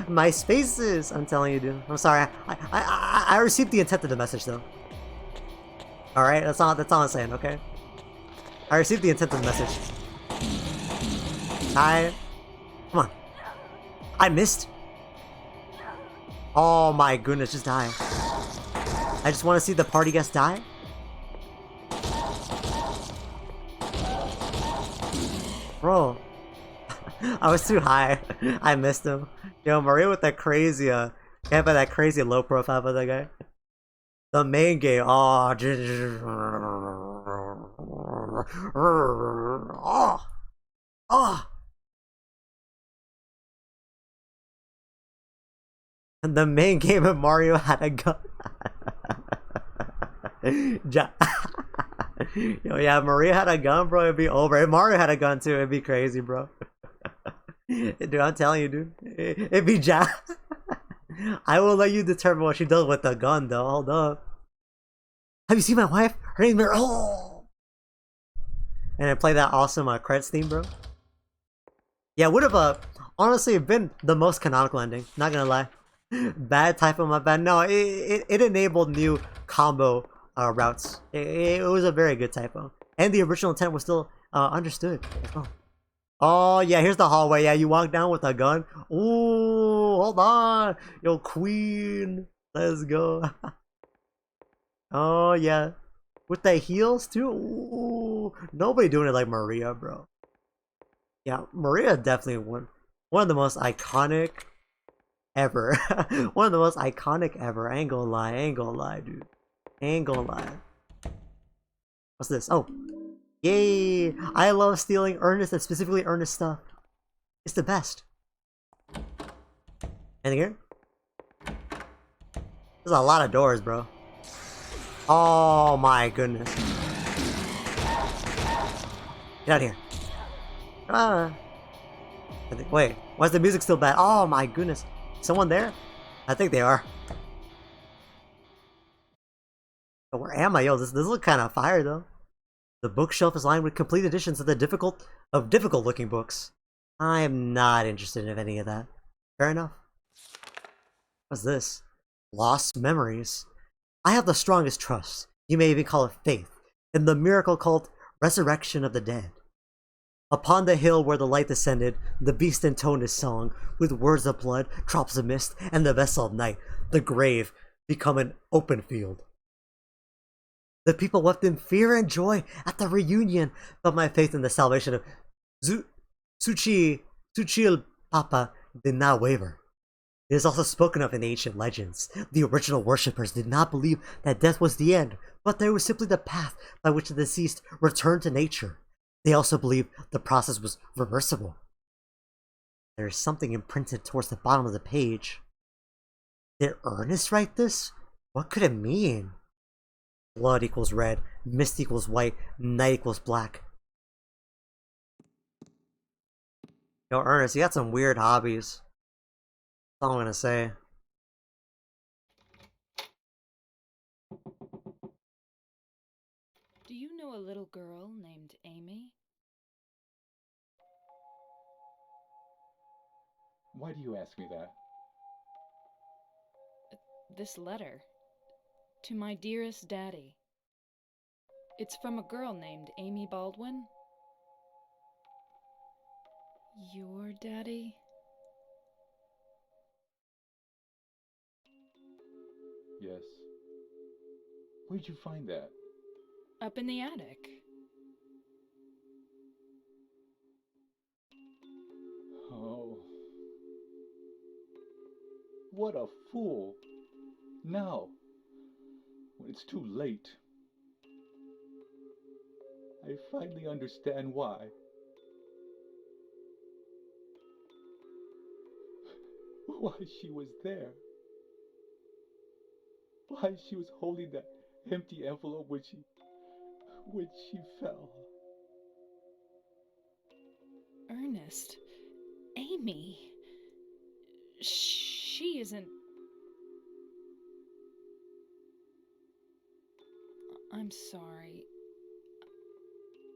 S1: My spaces. I'm telling you, dude. I'm sorry. I received the intent of the message, though. All right, that's all I'm saying. Okay. I received the intent of the message. Come on. I missed. Oh my goodness, just die. I just want to see the party guests die. Bro. I was too high. I missed him. Yo, Maria with that crazy, can't have that crazy low profile for that guy. The main game. Oh. Oh. Oh. And the main game of Mario had a gun. Yo, yeah, Maria had a gun, bro. It'd be over. If Mario had a gun too, it'd be crazy, bro. Dude, I'm telling you, dude. It'd be I will let you determine what she does with the gun, though. Hold up. Have you seen my wife? Her name's Mary. Oh! And I play that awesome credits theme, bro. Yeah, would have honestly been the most canonical ending. Not gonna lie. Bad typo, my bad. No, it enabled new combo routes. It was a very good typo, and the original intent was still understood. Oh yeah, here's the hallway. Yeah, you walk down with a gun. Ooh, hold on, yo, queen. Let's go. Oh yeah, with the heels too. Ooh, nobody doing it like Maria, bro. Yeah, Maria definitely one of the most iconic ever. One of the most iconic ever. Ain't gonna lie, dude. Ain't gonna lie. What's this? Oh. Yay! I love stealing Ernest and specifically Ernest stuff. It's the best. Anything here? There's a lot of doors, bro. Oh my goodness. Get out of here. Ah. Wait, why is the music still bad? Oh my goodness. Someone there? I think they are. But where am I? Yo, this looks kind of fire though. The bookshelf is lined with complete editions of the difficult looking books. I am not interested in any of that. Fair enough. What's this? Lost memories. I have the strongest trust, you may even call it faith, in the miracle called resurrection of the dead. Upon the hill where the light descended, the beast intoned his song, with words of blood, drops of mist, and the vessel of night, the grave, become an open field. The people wept in fear and joy at the reunion, but my faith in the salvation of Suchil Papa did not waver. It is also spoken of in ancient legends. The original worshippers did not believe that death was the end, but there was simply the path by which the deceased returned to nature. They also believed the process was reversible. There is something imprinted towards the bottom of the page. Did Ernest write this? What could it mean? Blood equals red, mist equals white, night equals black. Yo, Ernest, you got some weird hobbies. That's all I'm gonna say.
S11: Do you know a little girl named Amy?
S13: Why do you ask me that?
S11: This letter. To my dearest daddy. It's from a girl named Amy Baldwin. Your daddy?
S13: Yes. Where'd you find that?
S11: Up in the attic.
S13: Oh. What a fool. Now, when it's too late, I finally understand why. Why she was there. Why she was holding that empty envelope when she fell.
S11: Ernest. Amy. She isn't... I'm sorry.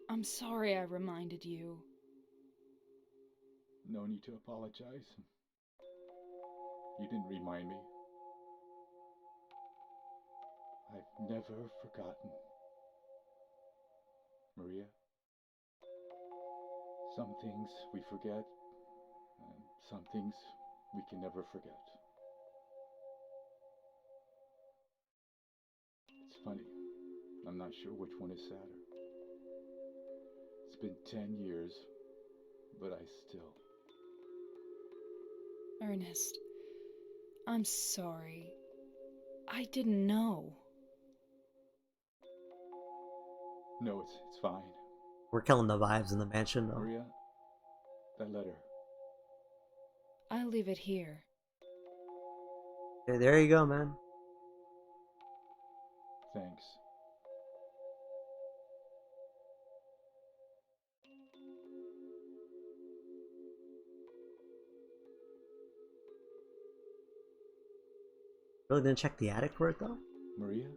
S11: I'm sorry I reminded you.
S13: No need to apologize. You didn't remind me. I've never forgotten. Maria, some things we forget, and some things we can never forget. It's funny, I'm not sure which one is sadder. It's been 10 years, but I still...
S11: Ernest, I'm sorry. I didn't know.
S13: No, it's fine.
S1: We're killing the vibes in the mansion, though.
S13: Maria, that letter.
S11: I'll leave it here.
S1: Okay, there you go, man.
S13: Thanks.
S1: Really didn't check the attic for it, though?
S13: Maria?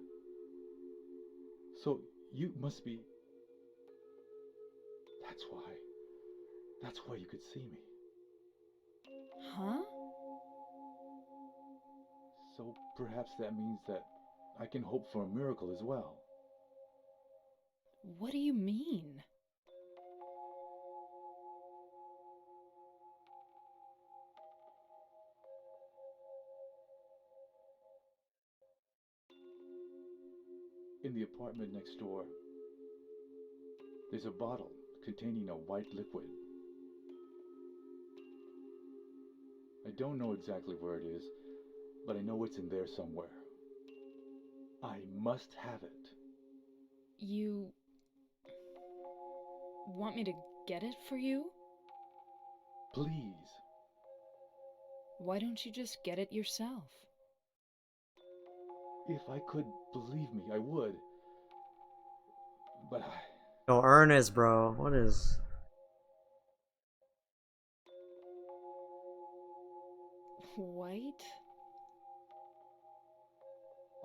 S13: So you must be... That's why you could see me.
S11: Huh?
S13: So perhaps that means that I can hope for a miracle as well.
S11: What do you mean?
S13: In the apartment next door, there's a bottle containing a white liquid. I don't know exactly where it is, but I know it's in there somewhere. I must have it.
S11: You want me to get it for you?
S13: Please.
S11: Why don't you just get it yourself?
S13: If I could, believe me, I would. But I...
S1: Yo, Ernest, bro. What is...
S11: Wait?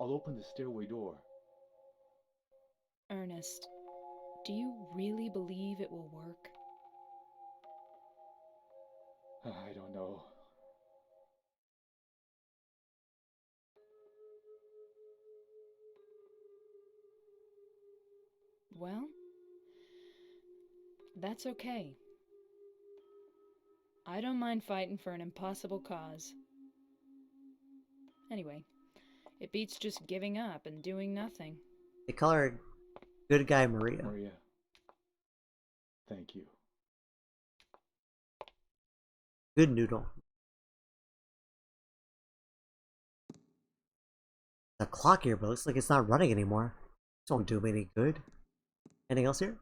S13: I'll open the stairway door.
S11: Ernest, do you really believe it will work?
S13: I don't know.
S11: Well, that's okay. I don't mind fighting for an impossible cause. Anyway, it beats just giving up and doing nothing.
S1: They call her Good Guy Maria.
S13: Maria. Thank you.
S1: Good noodle. The clock here, but looks like it's not running anymore. This won't do me any good. Anything else here?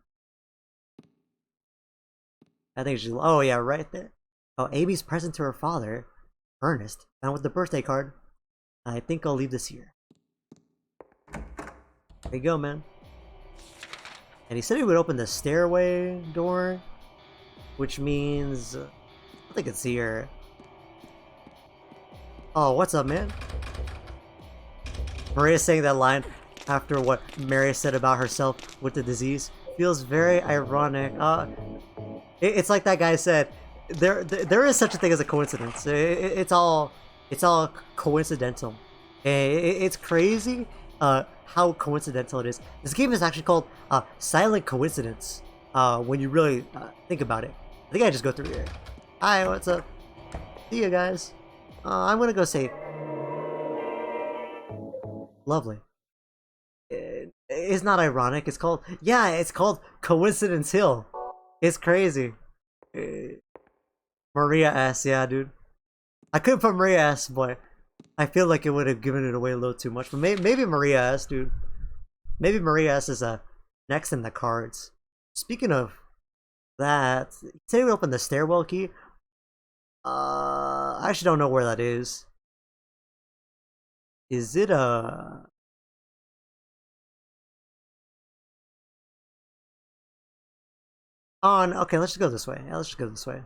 S1: I think she's... Oh yeah, right there. Oh, Amy's present to her father, Ernest, found with the birthday card. I think I'll leave this here. There you go, man. And he said he would open the stairway door, which means... I think it's here. Oh, what's up, man? Maria saying that line after what Mary said about herself with the disease feels very ironic. It's like that guy said, there is such a thing as a coincidence. It's all coincidental. It's crazy how coincidental it is. This game is actually called Silent Coincidence when you really think about it. I think I just go through here. Hi, what's up? See you guys. I'm gonna go save. Lovely. It's not ironic. It's called... Yeah, it's called Coincidence Hill. It's crazy. Maria S. Yeah, dude. I could put Maria S, but I feel like it would have given it away a little too much. But maybe Maria S, dude. Maybe Maria S is next in the cards. Speaking of that, today we opened the stairwell key. I actually don't know where that is. Is it a... On, okay, let's just go this way. Yeah, let's just go this way.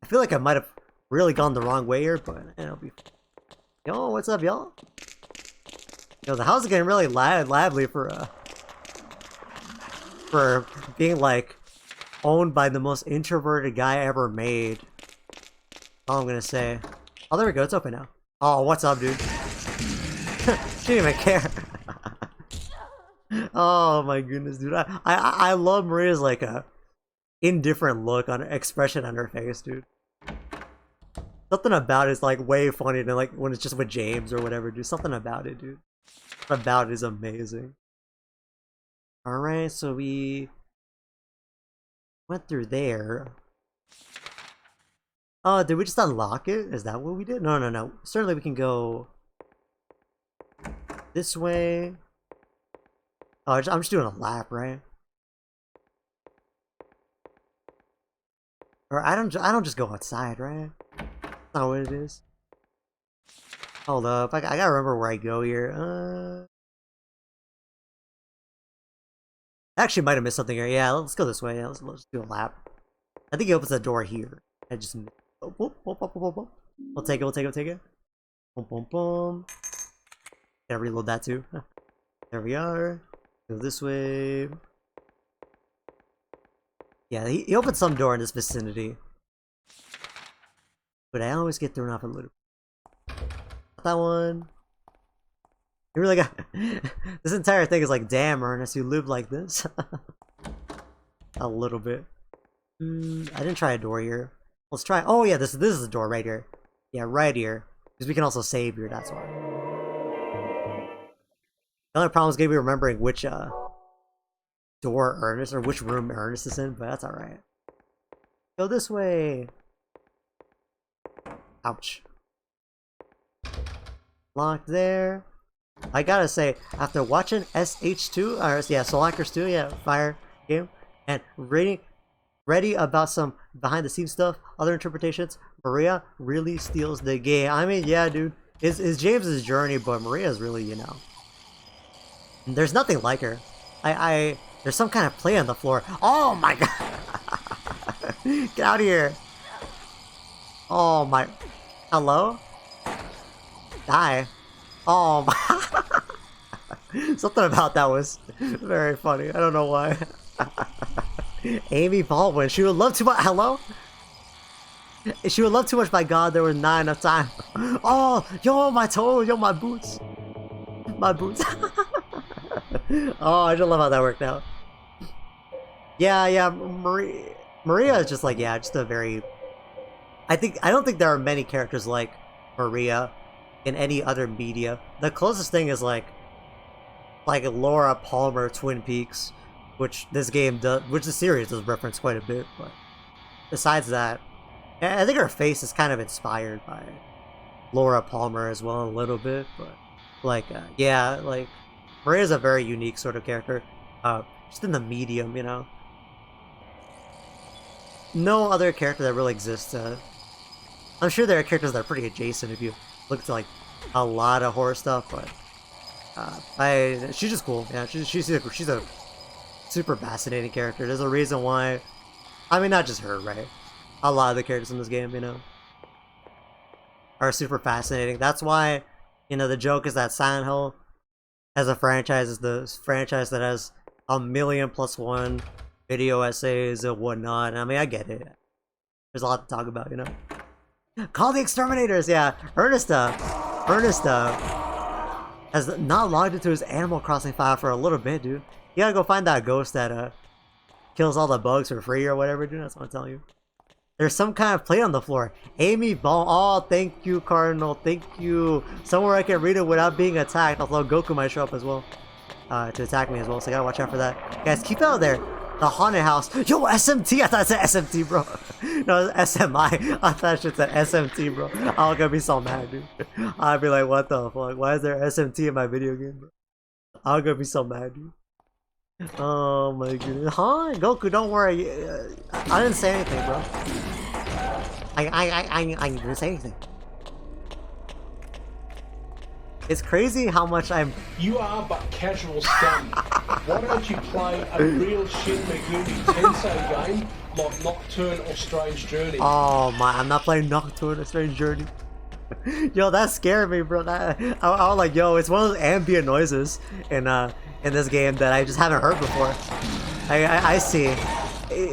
S1: I feel like I might have really gone the wrong way here, but it'll be... Yo, what's up, y'all? Yo, the house is getting really lively for being, like, owned by the most introverted guy ever made. All I'm gonna say. Oh, there we go, it's open now. Oh, what's up, dude? She didn't even care. Oh my goodness, dude. I love Maria's like indifferent look on expression on her face, dude. Something about it is like way funny than like when it's just with James or whatever, dude. Something about it, dude. Something about it is amazing. Alright, so we went through there. Oh, did we just unlock it? Is that what we did? No, no, no. Certainly we can go this way. Oh, I'm just doing a lap, right? Or I don't just go outside, right? That's not what it is. Hold up, I gotta remember where I go here. I actually might have missed something here. Yeah, let's go this way. Yeah, let's do a lap. I think he opens the door here. I just... Oh, whoop, whoop, whoop, whoop, whoop. We'll take it, we'll take it, we'll take it. Boom, boom, boom. Gotta reload that too. There we are. Go this way. Yeah, he opened some door in this vicinity. But I always get thrown off a little. That one. You really got... This entire thing is like, damn, Ernest, you live like this? A little bit. I didn't try a door here. Let's try... Oh yeah, this is the door right here. Yeah, right here. Because we can also save here, that's why. The only problem is gonna be remembering which door Ernest, or which room Ernest is in, but that's alright. Go this way! Ouch. Locked there. I gotta say, after watching SH2, or yeah, Soul Hackers 2, yeah, Fire game, and ready about some behind the scenes stuff, other interpretations, Maria really steals the game. I mean, yeah, dude, it's James's journey, but Maria's really, you know, there's nothing like her. There's some kind of play on the floor. Oh my god! Get out of here! Oh my, hello? Die. Oh my. Something about that was very funny. I don't know why. Amy Baldwin. She would love too much. Hello? She would love too much. By God, there was not enough time. Oh, yo, my toes. Yo, my boots. My boots. Oh, I just love how that worked out. Yeah. Maria is just like, yeah, just a very. I don't think there are many characters like Maria in any other media. The closest thing is like Laura Palmer Twin Peaks, which this game does, which the series does reference quite a bit, but besides that, I think her face is kind of inspired by Laura Palmer as well a little bit, but like yeah, like Maria's a very unique sort of character, just in the medium, you know. No other character that really exists. I'm sure there are characters that are pretty adjacent if you look to like a lot of horror stuff, but she's just cool. Yeah, she's a super fascinating character. There's a reason why. I mean, not just her, right? A lot of the characters in this game, you know, are super fascinating. That's why, you know, the joke is that Silent Hill as a franchise is the franchise that has 1,000,000+1 video essays and whatnot. I mean, I get it. There's a lot to talk about, you know. Call the exterminators, yeah. Ernest has not logged into his Animal Crossing file for a little bit, dude. You gotta go find that ghost that kills all the bugs for free or whatever, dude. That's what I'm telling you. There's some kind of plate on the floor. Amy Ball. Oh, thank you, Cardinal. Thank you. Somewhere I can read it without being attacked. Although Goku might show up as well to attack me as well. So I gotta watch out for that. Guys, keep out there. The haunted house. Yo, SMT. I thought it said SMT, bro. No, it's SMI. I thought it said SMT, bro. I'm gonna be so mad, dude. I'd be like, what the fuck? Why is there SMT in my video game, bro? I'm gonna be so mad, dude. Oh my goodness. Huh? Goku, don't worry. I didn't say anything, bro. I didn't say anything. It's crazy how much I'm.
S14: You are but casual scum. Why don't you play a real Shin Megumi Tensei game like Nocturne or Strange Journey?
S1: Oh my, I'm not playing Nocturne or Strange Journey. Yo, that scared me, bro. I was like, yo, it's one of those ambient noises in this game that I just haven't heard before. I see.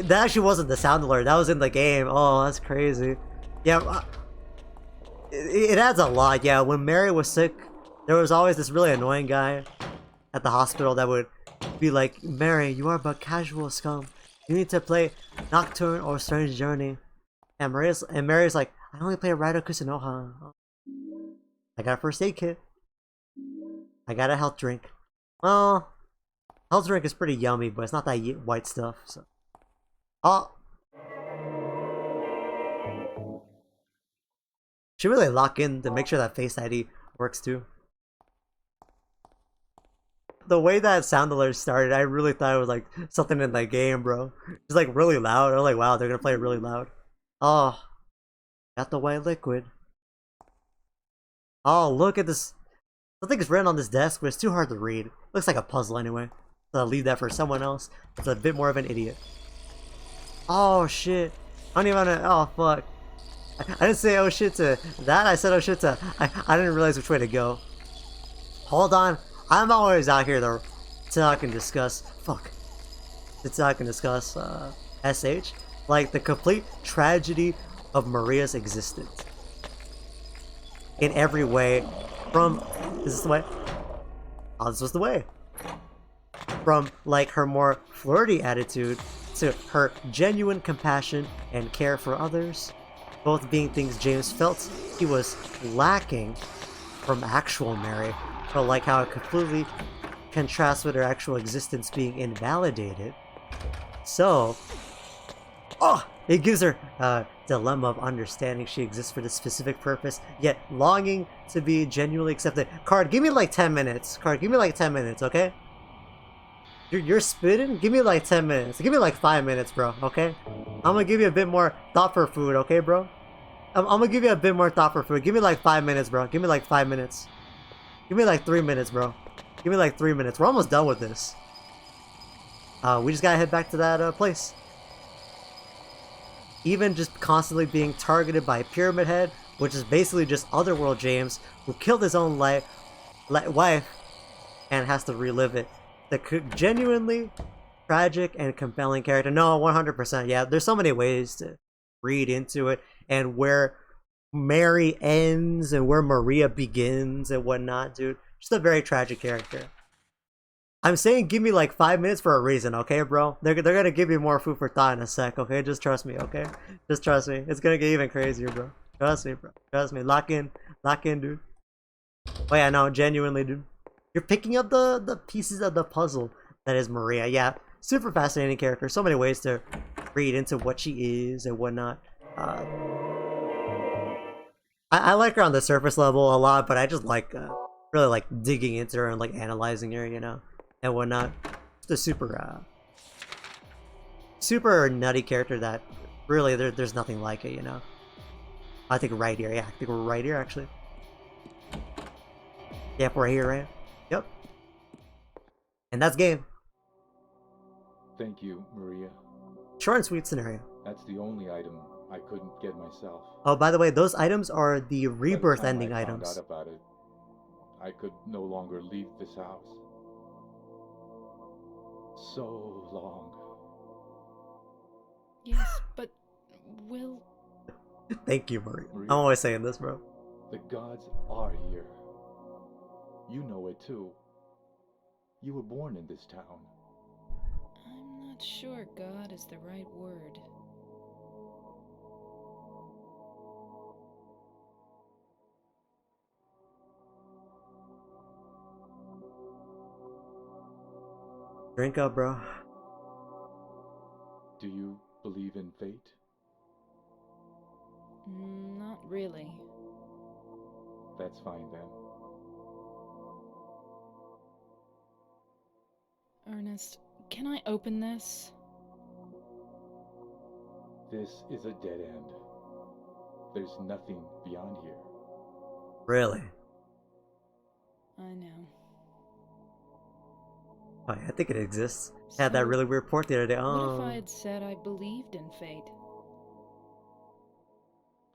S1: That actually wasn't the sound alert. That was in the game. Oh, that's crazy. Yeah, it adds a lot. Yeah, when Mary was sick, there was always this really annoying guy at the hospital that would be like, Mary, you are but casual scum. You need to play Nocturne or Strange Journey. And Mary's like, I only play Raido Kusunoha. I got a first aid kit. I got a health drink. Well, health drink is pretty yummy, but it's not that white stuff. So, oh, should really lock in to make sure that Face ID works too. The way that sound alert started, I really thought it was like something in the game, bro. It's like really loud. I was like, wow, they're gonna play it really loud. Oh, got the white liquid. Oh, look at this. Something is written on this desk, but it's too hard to read. Looks like a puzzle anyway. So I'll leave that for someone else that's a bit more of an idiot. Oh shit. I don't even wanna. Oh fuck. I didn't say oh shit to that. I said oh shit to. I didn't realize which way to go. Hold on. I'm always out here to talk and discuss. Fuck. To talk and discuss SH. Like the complete tragedy of Maria's existence. In every way. From. Is this the way? Oh, this was the way. From like her more flirty attitude to her genuine compassion and care for others. Both being things James felt he was lacking from actual Mary. But like how it completely contrasts with her actual existence being invalidated. So, oh, It gives her a dilemma of understanding she exists for this specific purpose, yet longing to be genuinely accepted. Card, give me like 10 minutes. Card, give me like 10 minutes, okay? You're spitting? Give me like 10 minutes. Give me like 5 minutes, bro, okay? I'm gonna give you a bit more thought for food, okay, bro? I'm gonna give you a bit more thought for food. Give me like 5 minutes, bro. Give me like 5 minutes. Give me like 3 minutes, bro. Give me like 3 minutes. We're almost done with this. We just gotta head back to that place. Even just constantly being targeted by Pyramid Head, which is basically just Otherworld James, who killed his own wife and has to relive it. The genuinely tragic and compelling character. No, 100%. Yeah, there's so many ways to read into it, and where Mary ends and where Maria begins and whatnot, dude. Just a very tragic character. I'm saying give me like 5 minutes for a reason, okay, bro? They're gonna give you more food for thought in a sec, okay? Just trust me, okay? Just trust me. It's gonna get even crazier, bro. Trust me, bro. Trust me. Lock in, dude. Oh yeah, no, genuinely, dude. You're picking up the pieces of the puzzle that is Maria. Yeah, super fascinating character. So many ways to read into what she is and whatnot. I like her on the surface level a lot, but I just like really like digging into her and like analyzing her, you know, and whatnot. Just a super nutty character that really there's nothing like it, you know. I think right here, yeah, I think we're right here actually. Yep, we're here, right? Yep. And that's game.
S13: Thank you, Maria.
S1: Short and sweet scenario.
S13: That's the only item I couldn't get myself.
S1: Oh, by the way, those items are the Rebirth
S13: By the time
S1: ending
S13: I
S1: items.
S13: found out about it, I could no longer leave this house. So long.
S11: Yes, but will...
S1: Thank you, Maria. I'm always saying this, bro.
S13: The gods are here. You know it too. You were born in this town.
S11: I'm not sure God is the right word.
S1: Drink up, bro.
S13: Do you believe in fate?
S11: Not really.
S13: That's fine then.
S11: Ernest, can I open this?
S13: This is a dead end. There's nothing beyond here.
S1: Really?
S11: I know.
S1: Oh, yeah, I think it exists. Had that really weird port the other day.
S11: What
S1: Oh.
S11: if I had said I believed in fate?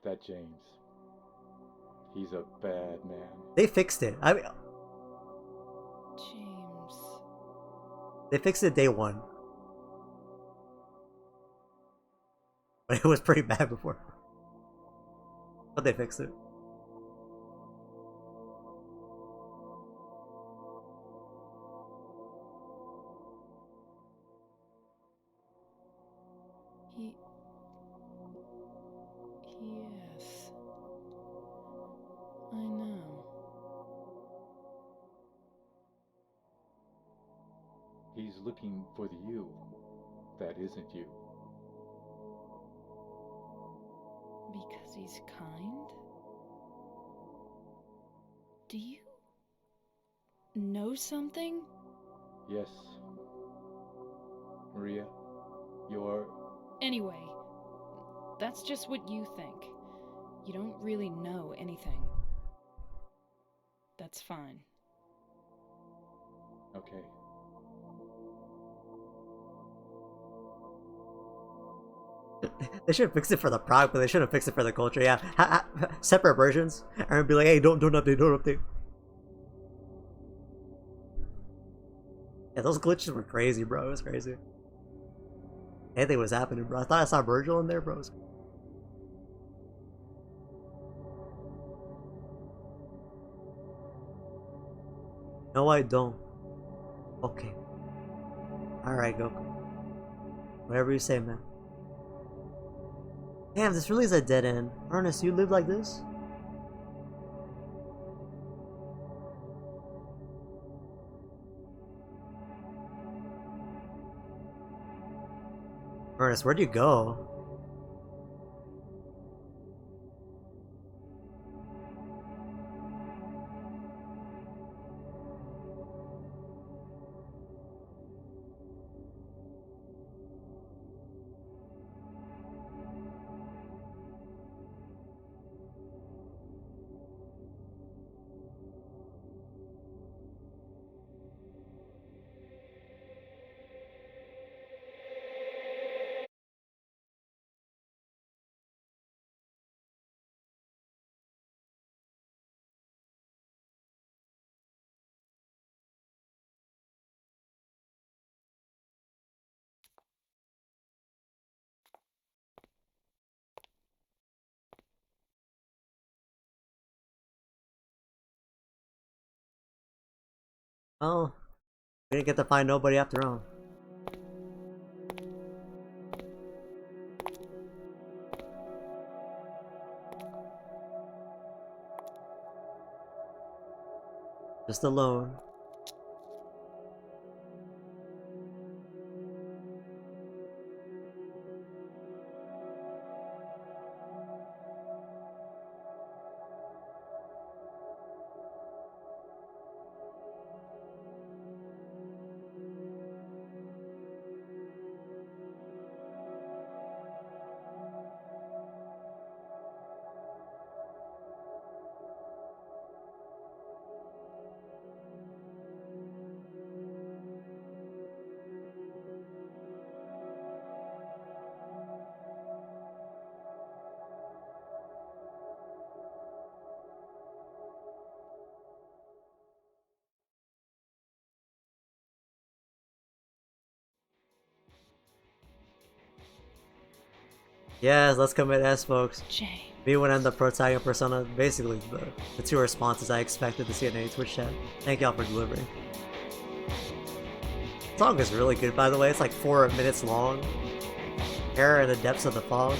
S13: That James. He's a bad man.
S1: They fixed it. I mean,
S11: James.
S1: they fixed it day one. But it was pretty bad before. But they fixed it.
S11: Yes. I know.
S13: He's looking for the you that isn't you.
S11: Because he's kind? Do you know something?
S13: Yes. Maria, you're...
S11: Anyway, that's just what you think. You don't really know anything. That's fine.
S13: Okay.
S1: They should have fixed it for the product, but they should have fixed it for the culture. Yeah, separate versions, and be like, "Hey, don't update, don't update." Yeah, those glitches were crazy, bro. It was crazy. Anything was happening, bro. I thought I saw Virgil in there, bro. No, I don't. Okay. Alright, Goku. Whatever you say, man. Damn, this really is a dead end. Ernest, you live like this? Ernest, where'd you go? Well, we didn't get to find nobody after all. Just alone. Yes, let's commit S, folks. Me when I'm the protagonist persona, basically the two responses I expected to see in any Twitch chat. Thank y'all for delivering. The song is really good, by the way. It's like 4 minutes long. Terror in the depths of the fog.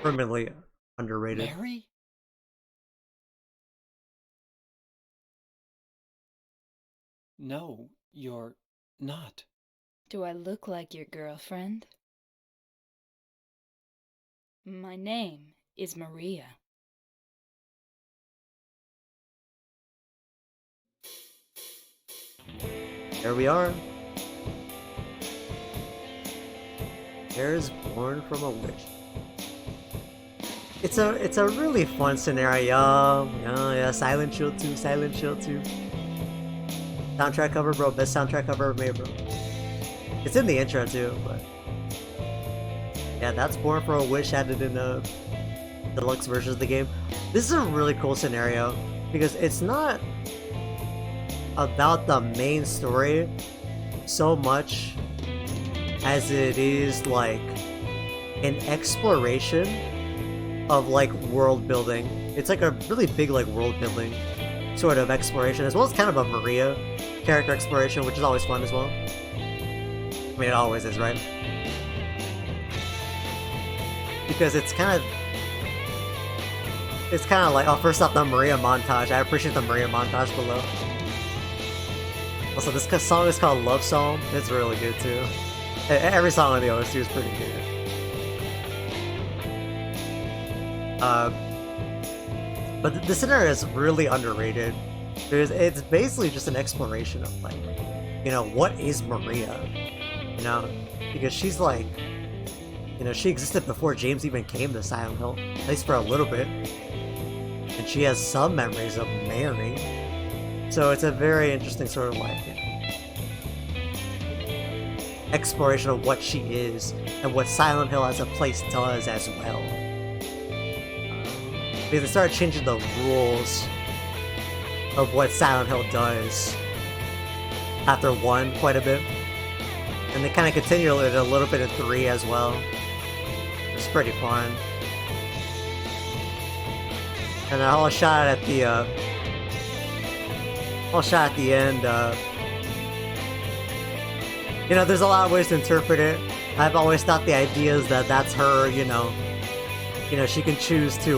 S1: Permanently underrated.
S6: Mary? No, you're not.
S7: Do I look like your girlfriend? My name is Maria.
S1: There we are. There is born from a witch. It's a really fun scenario. Yeah, Silent Hill 2, Silent Hill 2. Soundtrack cover, bro. Best soundtrack cover ever made, bro. It's in the intro too, but yeah, that's Born from a Witch added in the deluxe version of the game. This is a really cool scenario because it's not about the main story so much as it is like an exploration of like world building. It's like a really big like world building sort of exploration, as well as kind of a Maria character exploration, which is always fun as well. I mean, it always is, right? Because it's kind of like, oh, first off, the Maria montage. I appreciate the Maria montage below. Also, this song is called Love Song. It's really good too. Every song on the OST is pretty good. But the scenario is really underrated. It's basically just an exploration of like, you know, what is Maria? You know, because she's like, you know, she existed before James even came to Silent Hill, at least for a little bit. And she has some memories of Mary. So it's a very interesting sort of like, you know, exploration of what she is and what Silent Hill as a place does as well. Because they started changing the rules of what Silent Hill does after 1 quite a bit. And they kind of continue it a little bit in 3 as well. It's pretty fun. And a whole shot at the end, you know, there's a lot of ways to interpret it. I've always thought the idea is that that's her, you know, she can choose to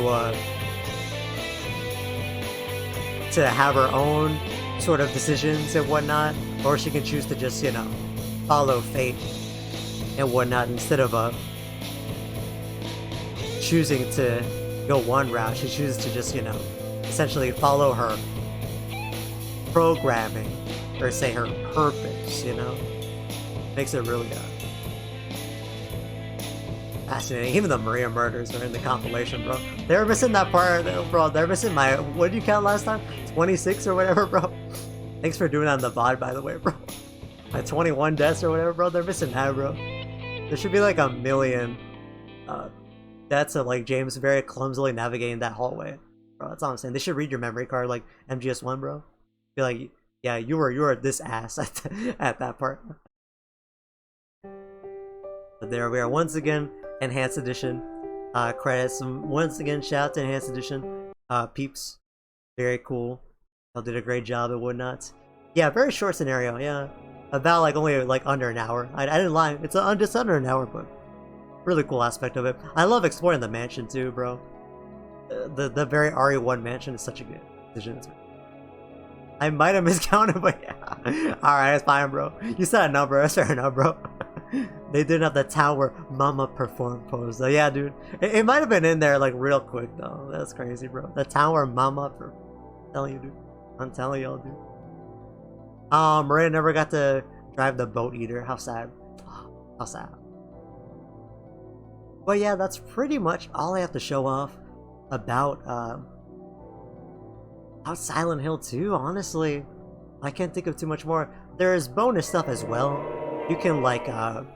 S1: have her own sort of decisions and whatnot, or she can choose to just, you know, follow fate and whatnot instead of choosing to go one route. She chooses to just, you know, essentially follow her programming, or say her purpose, you know? Makes it really fascinating. Even the Maria murders are in the compilation, bro. They were missing that part, bro. They're missing my, what did you count last time? 26 or whatever, bro. Thanks for doing that on the VOD, by the way, bro. My 21 deaths or whatever, bro. They're missing that, bro. There should be like 1 million deaths of like James very clumsily navigating that hallway, bro. That's all I'm saying. They should read your memory card like MGS1, bro. Be like, yeah, you were this ass at that part. But there we are, once again, Enhanced Edition credits. Once again, shout out to Enhanced Edition peeps. Very cool. Y'all did a great job and whatnot. Yeah, very short scenario, yeah. About like only like under an hour. I didn't lie, it's just under an hour, but really cool aspect of it. I love exploring the mansion too, bro. The very RE1 mansion is such a good decision. I might have miscounted, but yeah. Alright, it's fine, bro. You said a number, that's fair enough, bro. They didn't have the tower Mama perform pose though. Yeah, dude. It might have been in there like real quick though. That's crazy, bro. The tower Mama I'm telling you, dude. I'm telling y'all, dude. Maria never got to drive the boat either. How sad. How sad. But yeah, that's pretty much all I have to show off about Silent Hill 2, honestly. I can't think of too much more. There's bonus stuff as well. You can like of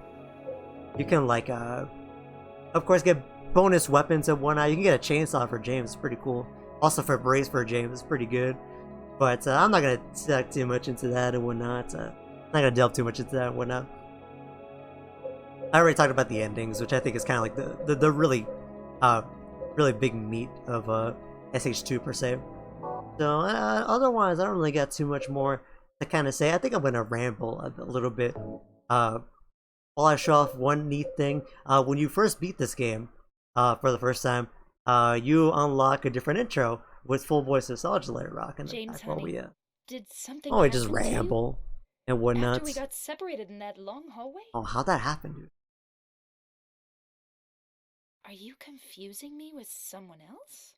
S1: course get bonus weapons and whatnot. You can get a chainsaw for James, it's pretty cool. Also for brace for James, it's pretty good. But I'm not gonna talk too much into that and whatnot. I'm not gonna delve too much into that and whatnot. I already talked about the endings, which I think is kind of like the really really big meat of SH2 per se. So otherwise, I don't really got too much more to kind of say. I think I'm gonna ramble a little bit. While I show off one neat thing, when you first beat this game for the first time, you unlock a different intro with full voice of Solid Layer Rock. And
S11: James,
S1: while we
S11: did something
S1: we just
S11: happen to you?
S1: ramble and whatnot.
S11: After we got separated in that long hallway?
S1: Oh, how'd that happen, dude?
S11: Are you confusing me with someone else?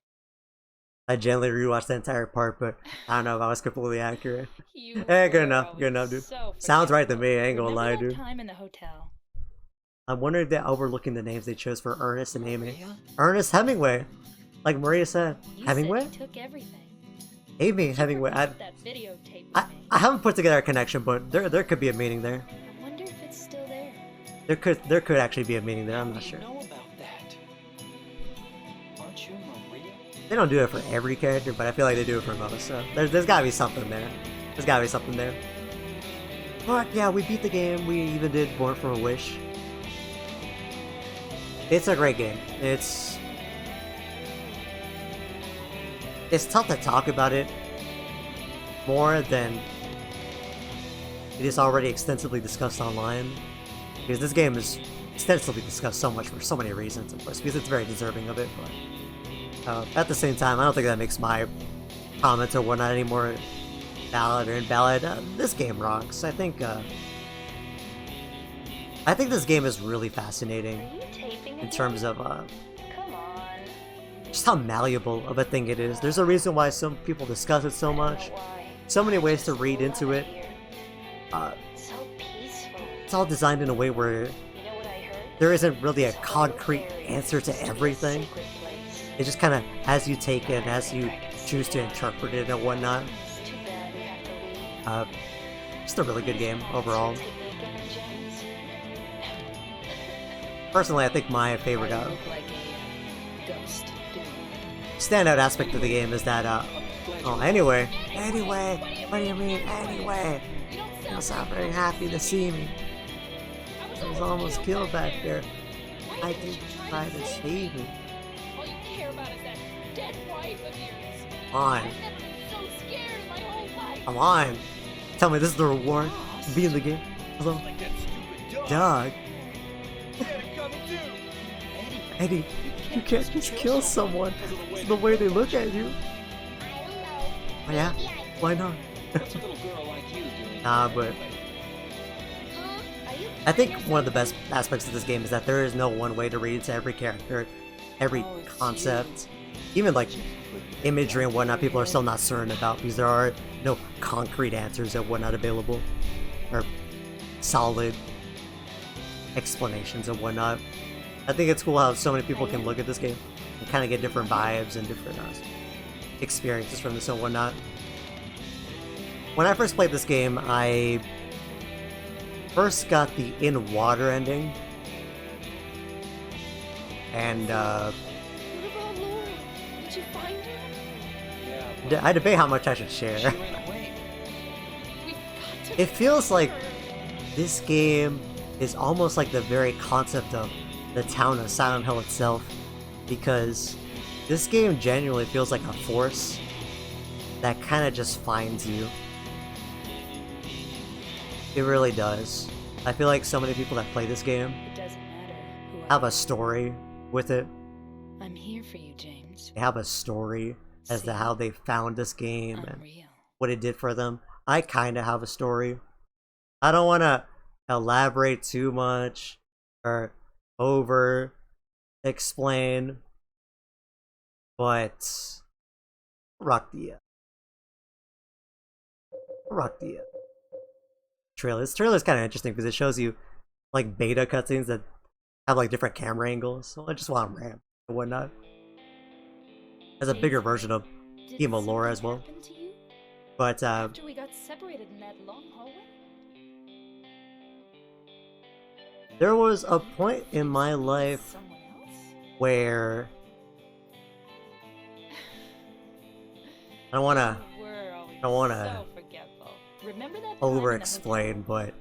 S1: I gently rewatched the entire part, but I don't know if I was completely accurate.
S11: You
S1: Hey, good
S11: were
S1: enough, good enough, dude.
S11: so
S1: Sounds right to me, I ain't gonna
S11: Remember
S1: lie,
S11: that
S1: dude.
S11: time in the hotel?
S1: I'm wondering if they're overlooking the names they chose for Ernest and Amy. Ernest Hemingway, like Maria said.
S11: You
S1: Hemingway?
S11: said you took everything.
S1: Amy Hemingway.
S11: That videotape with me.
S1: I haven't put together a connection, but there could be a meaning there.
S11: I wonder if it's still there.
S1: There could actually be a meaning there. I'm not sure.
S4: know about that? Aren't you Maria?
S1: They don't do it for every character, but I feel like they do it for most. So there's gotta be something there. There's gotta be something there. But yeah, we beat the game. We even did Born from a Wish. It's a great game. It's tough to talk about it more than it is already extensively discussed online, because this game is extensively discussed so much for so many reasons, of course, because it's very deserving of it. But at the same time, I don't think that makes my comments or whatnot any more valid or invalid. This game rocks. I think this game is really fascinating in terms of just how malleable of a thing it is. There's a reason why some people discuss it so much. So many ways to read into it. It's all designed in a way where there isn't really a concrete answer to everything. It just kind of, as you take it, as you choose to interpret it and whatnot. Just a really good game overall. Personally, I think my favorite standout aspect of the game is that, anyway, what do you mean, anyway? You don't sound very happy to see me. I was almost killed back there. I did try to save me.
S11: All you care about is that dead wife of yours.
S1: Come on.
S11: I've never been so scared in my whole life.
S1: Come on. Tell me this is the reward to be in the game. Hello? Dog. Eddie, you can't just kill someone the way they look at you. Oh yeah? Why not? Nah, but I think one of the best aspects of this game is that there is no one way to read into every character, every concept, even like imagery and whatnot. People are still not certain about because there are no concrete answers and whatnot available, or solid explanations and whatnot. I think it's cool how so many people can look at this game and kind of get different vibes and different experiences from this and whatnot. When I first played this game, I first got the in water ending, and
S11: What about Laura? Did you find her?
S1: I debate how much I should share. It feels like this game is almost like the very concept of the town of Silent Hill itself, because this game genuinely feels like a force that kind of just finds you. It really does. I feel like so many people that play this game
S7: It doesn't matter who I
S1: have a story with it.
S7: I'm here for you, James.
S1: They have a story as to how they found this game and
S7: Unreal.
S1: what it did for them. I kind of have a story. I don't want to elaborate too much or over explain, but rock the trailer. This trailer is kind of interesting because it shows you like beta cutscenes that have like different camera angles. So I just want to ram and whatnot. As a bigger version of Team Allura as well. But
S11: After we got separated in that long hallway?
S1: there was a point in my life where I don't wanna
S11: Remember that
S1: over explain, but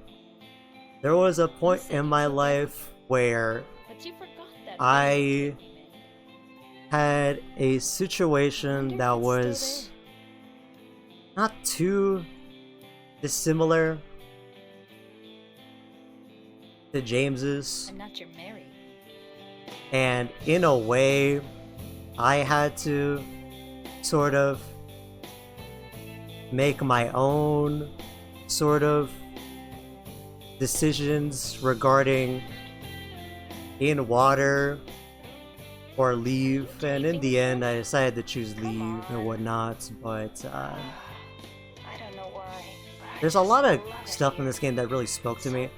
S1: there was a point in my life where
S11: But you forgot that
S1: I had a situation that was not too dissimilar to James's,
S11: I'm not your Mary.
S1: and in a way I had to sort of make my own sort of decisions regarding in water or leave, and in the end I decided to choose leave and whatnot. But
S5: I don't know why.
S1: there's a lot of stuff in this game that really spoke to me,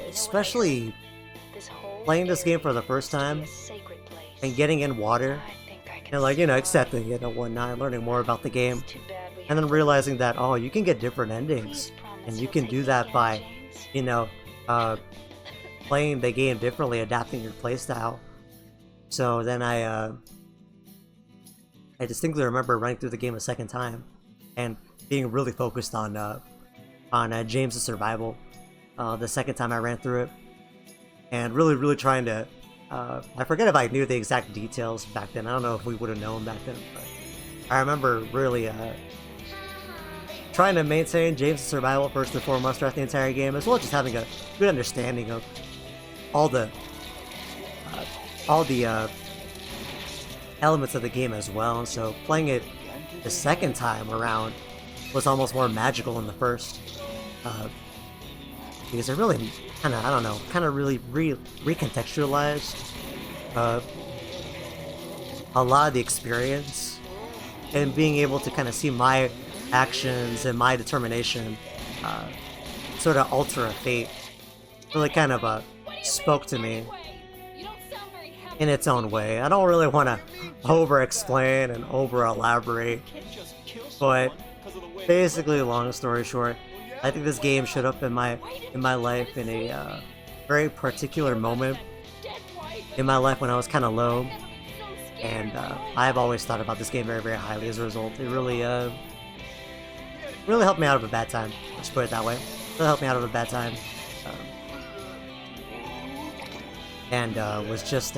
S1: especially playing this game for the first time and getting in water and, like, you know, accepting it and whatnot, learning more about the game, and then realizing that, oh, you can get different endings, and you can do that by, you know, playing the game differently, adapting your playstyle. So then I distinctly remember running through the game a second time and being really focused on James' survival the second time I ran through it, and really trying to I forget if I knew the exact details back then. I don't know if we would have known back then, but I remember really trying to maintain James' survival first and foremost throughout the entire game, as well as just having a good understanding of all the elements of the game as well. So playing it the second time around was almost more magical than the first, because it really kind of, I don't know, kind of really recontextualized a lot of the experience, and being able to kind of see my actions and my determination sort of alter a fate really kind of spoke to me in its own way. I don't really want to over explain and over elaborate, but basically, long story short, I think this game showed up in my life in a very particular moment in my life when I was kind of low, and I've always thought about this game very highly as a result. It really helped me out of a bad time. Let's put it that way. Really helped me out of a bad time, and was just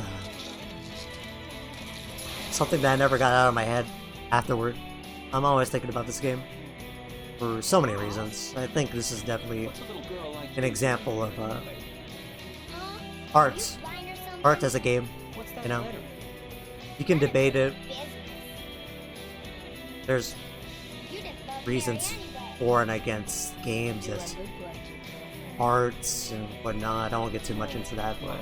S1: something that I never got out of my head afterward. I'm always thinking about this game for so many reasons. I think this is definitely an example of art as a game, you know? You can debate it. There's reasons for and against games as arts and whatnot. I don't want to get too much into that, but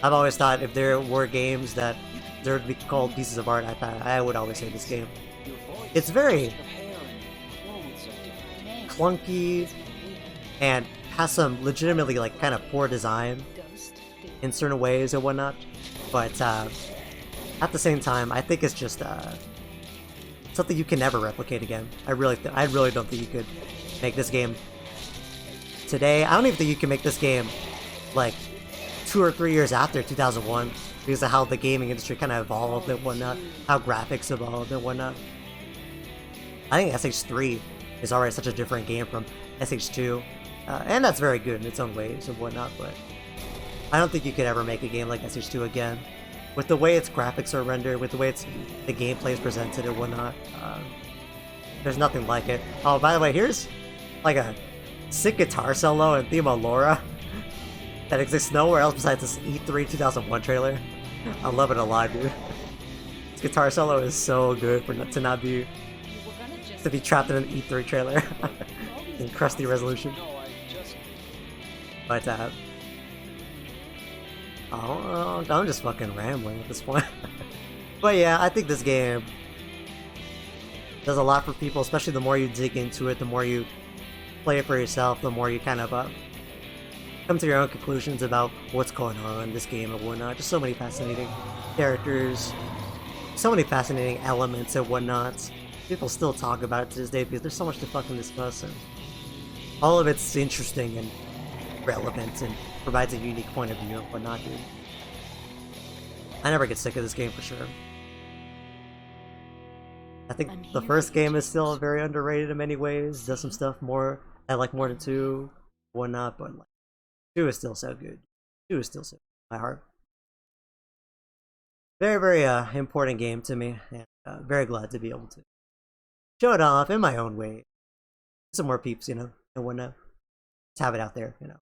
S1: I've always thought if there were games that there would be called pieces of art, I would always say this game. It's very clunky and has some legitimately like kind of poor design in certain ways and whatnot, but at the same time, I think it's just something you can never replicate again. I really don't think you could make this game today. I don't even think you can make this game like 2 or 3 years after 2001, because of how the gaming industry kind of evolved and whatnot, how graphics evolved and whatnot. I think SH3 is already such a different game from SH2, and that's very good in its own ways and whatnot, but I don't think you could ever make a game like SH2 again. with the way its graphics are rendered, with the way the gameplay is presented and whatnot, there's nothing like it. Oh, by the way, here's like a sick guitar solo and theme of Laura that exists nowhere else besides this E3 2001 trailer. I love it a lot, dude. This guitar solo is so good to not be trapped in an E3 trailer in crusty resolution. But I'm just fucking rambling at this point. But yeah, I think this game does a lot for people, especially the more you dig into it, the more you play it for yourself, the more you kind of come to your own conclusions about what's going on in this game and whatnot. Just so many fascinating characters, so many fascinating elements and whatnot. People still talk about it to this day because there's so much to fucking discuss, and all of it's interesting and relevant and provides a unique point of view and whatnot, dude. I never get sick of this game for sure. I think the first game is still very underrated in many ways. Does some stuff more I like more than 2, whatnot, but like 2 is still so good. 2 is still so good in my heart. Very, very important game to me, and very glad to be able to show it off in my own way. Some more peeps, you know, and whatnot. Just have it out there, you know.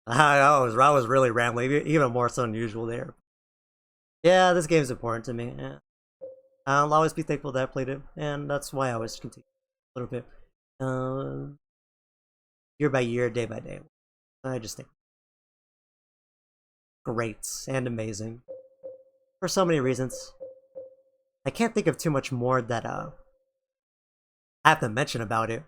S1: I was really rambling, even more so than usual there. Yeah, this game is important to me. Yeah. I'll always be thankful that I played it, and that's why I always continue a little bit. Year by year, day by day. I just think great and amazing for so many reasons. I can't think of too much more that I have to mention about it.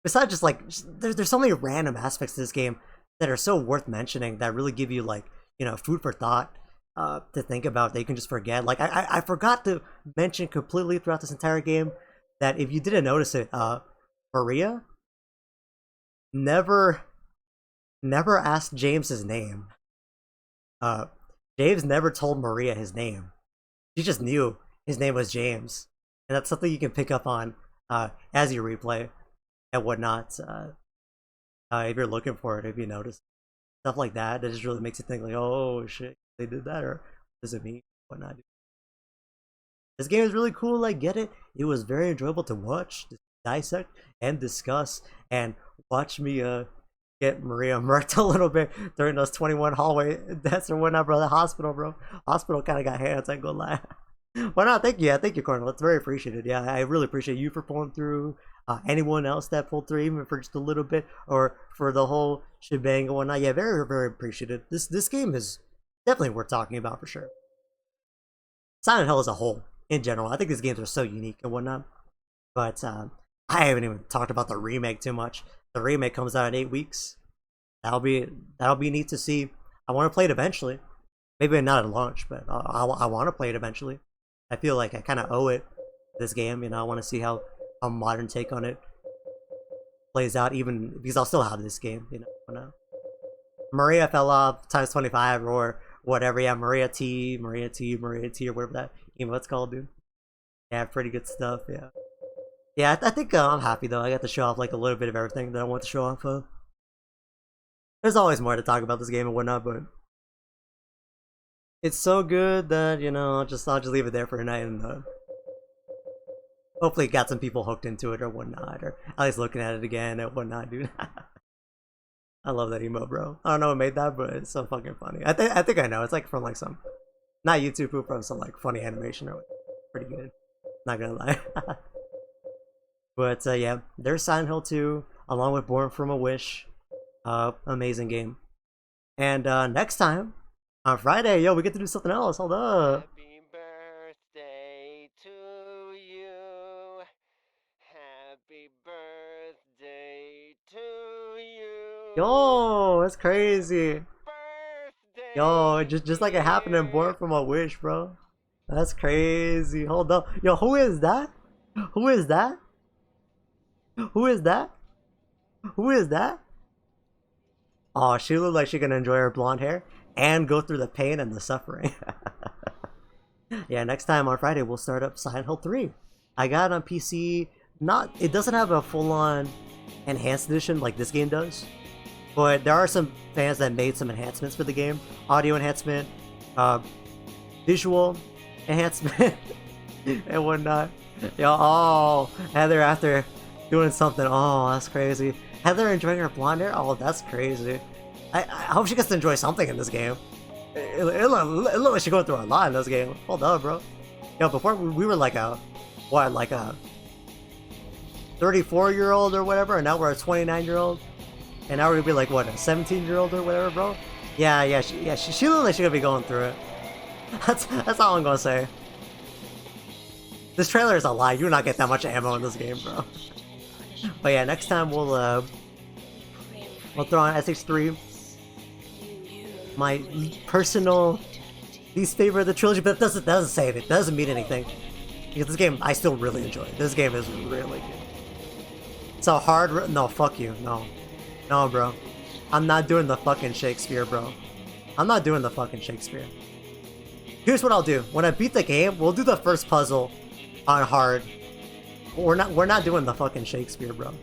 S1: Besides just like there's so many random aspects to this game that are so worth mentioning that really give you like, you know, food for thought to think about that you can just forget. Like I forgot to mention completely throughout this entire game that if you didn't notice it, Maria never asked James his name. James never told Maria his name. She just knew his name was James, and that's something you can pick up on as you replay and whatnot. If you're looking for it, if you notice stuff like that, that just really makes you think like, oh shit, they did that, or does it mean whatnot? This game is really cool. I get it. It was very enjoyable to watch, dissect, and discuss, and watch me get Maria murked a little bit during those 21 hallway deaths or whatnot, bro. The hospital, bro. Hospital kind of got hands, I ain't gonna lie. Why not? Thank you. Yeah, thank you, Cornel. It's very appreciated. Yeah, I really appreciate you for pulling through. Anyone else that pulled through, even for just a little bit, or for the whole shebang and whatnot. Yeah, very, very appreciated. This game is definitely worth talking about for sure. Silent Hill as a whole, in general, I think these games are so unique and whatnot. But I haven't even talked about the remake too much. The remake comes out in 8 weeks. That'll be neat to see. I want to play it eventually. Maybe not at launch, but I want to play it eventually. I feel like I kind of owe it this game. You know, I want to see how a modern take on it plays out, even because I'll still have this game. You know. Maria fell off times 25 or whatever. Yeah, Maria T, or whatever that emote's called, dude. Yeah, pretty good stuff. Yeah. Yeah, I think I'm happy though. I got to show off like a little bit of everything that I want to show off of. There's always more to talk about this game and whatnot, but it's so good that, you know, I'll just leave it there for tonight, and hopefully got some people hooked into it or whatnot, or at least looking at it again and whatnot, dude. I love that emote, bro. I don't know what made that, but it's so fucking funny. I think I know. It's like from like some, not YouTube poop, from some like funny animation or whatever. Pretty good. Not gonna lie. But yeah, there's Silent Hill 2, along with Born from a Wish. Amazing game. And next time, on Friday, yo, we get to do something else. Hold up.
S15: Happy birthday to you. Happy birthday to you.
S1: Yo, that's crazy. Yo, just like it happened in Born from a Wish, bro. That's crazy. Hold up. Yo, who is that? Who is that? Who is that? Who is that? Oh, she looked like she can enjoy her blonde hair and go through the pain and the suffering. Yeah, next time on Friday we'll start up Silent Hill 3. I got it on PC. It doesn't have a full-on enhanced edition like this game does. But there are some fans that made some enhancements for the game. Audio enhancement, visual enhancement, and whatnot. Yo, oh, Heather after doing something. Oh, that's crazy. Heather enjoying her blonde hair? Oh, that's crazy. I hope she gets to enjoy something in this game. It looked like she's going through a lot in this game. Hold up, bro. Yo, before we were like a, what, like a 34-year-old or whatever, and now we're a 29-year-old. And now we're gonna be like, what, a 17-year-old or whatever, bro? Yeah, she looked like she's gonna be going through it. That's all I'm gonna say. This trailer is a lie. You do not get that much ammo in this game, bro. But yeah, next time we'll throw on SH3. My personal least favorite of the trilogy, but it doesn't say it. It doesn't mean anything. Because this game, I still really enjoy it. This game is really good. So hard, no, fuck you, no. No, bro. I'm not doing the fucking Shakespeare, bro. I'm not doing the fucking Shakespeare. Here's what I'll do. When I beat the game, we'll do the first puzzle on hard. We're not doing the fucking Shakespeare, bro.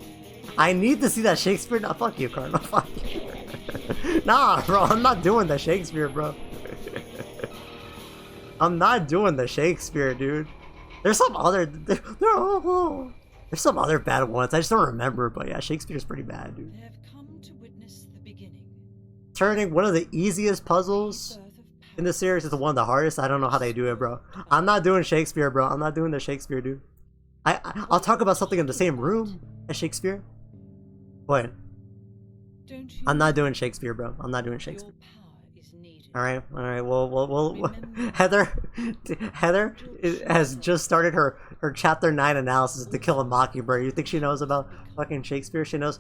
S1: I need to see that Shakespeare. No, fuck you, Cardinal. Fuck you. Nah, bro. I'm not doing the Shakespeare, bro. I'm not doing the Shakespeare, dude. There's some other. There's some other bad ones. I just don't remember. But yeah, Shakespeare's pretty bad, dude. Turning one of the easiest puzzles in the series is one of the hardest. I don't know how they do it, bro. I'm not doing Shakespeare, bro. I'm not doing the Shakespeare, dude. I'll talk about something in the same room as Shakespeare, but I'm not doing Shakespeare, bro. I'm not doing Shakespeare. All right. Well, Heather has just started her chapter 9 analysis to Kill a Mockingbird. You think she knows about fucking Shakespeare? She knows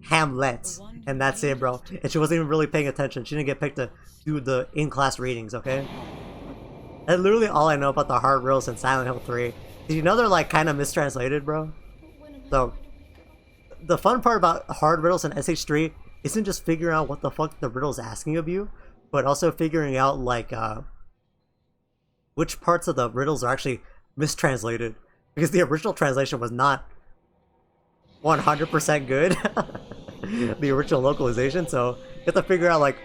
S1: Hamlet, and that's it, bro. And she wasn't even really paying attention. She didn't get picked to do the in-class readings, okay? That's literally all I know about the hard riddles in Silent Hill 3. Did you know they're like kind of mistranslated, bro? So, the fun part about hard riddles in SH3 isn't just figuring out what the fuck the riddle's asking of you, but also figuring out like which parts of the riddles are actually mistranslated, because the original translation was not 100% good. The original localization, so you have to figure out like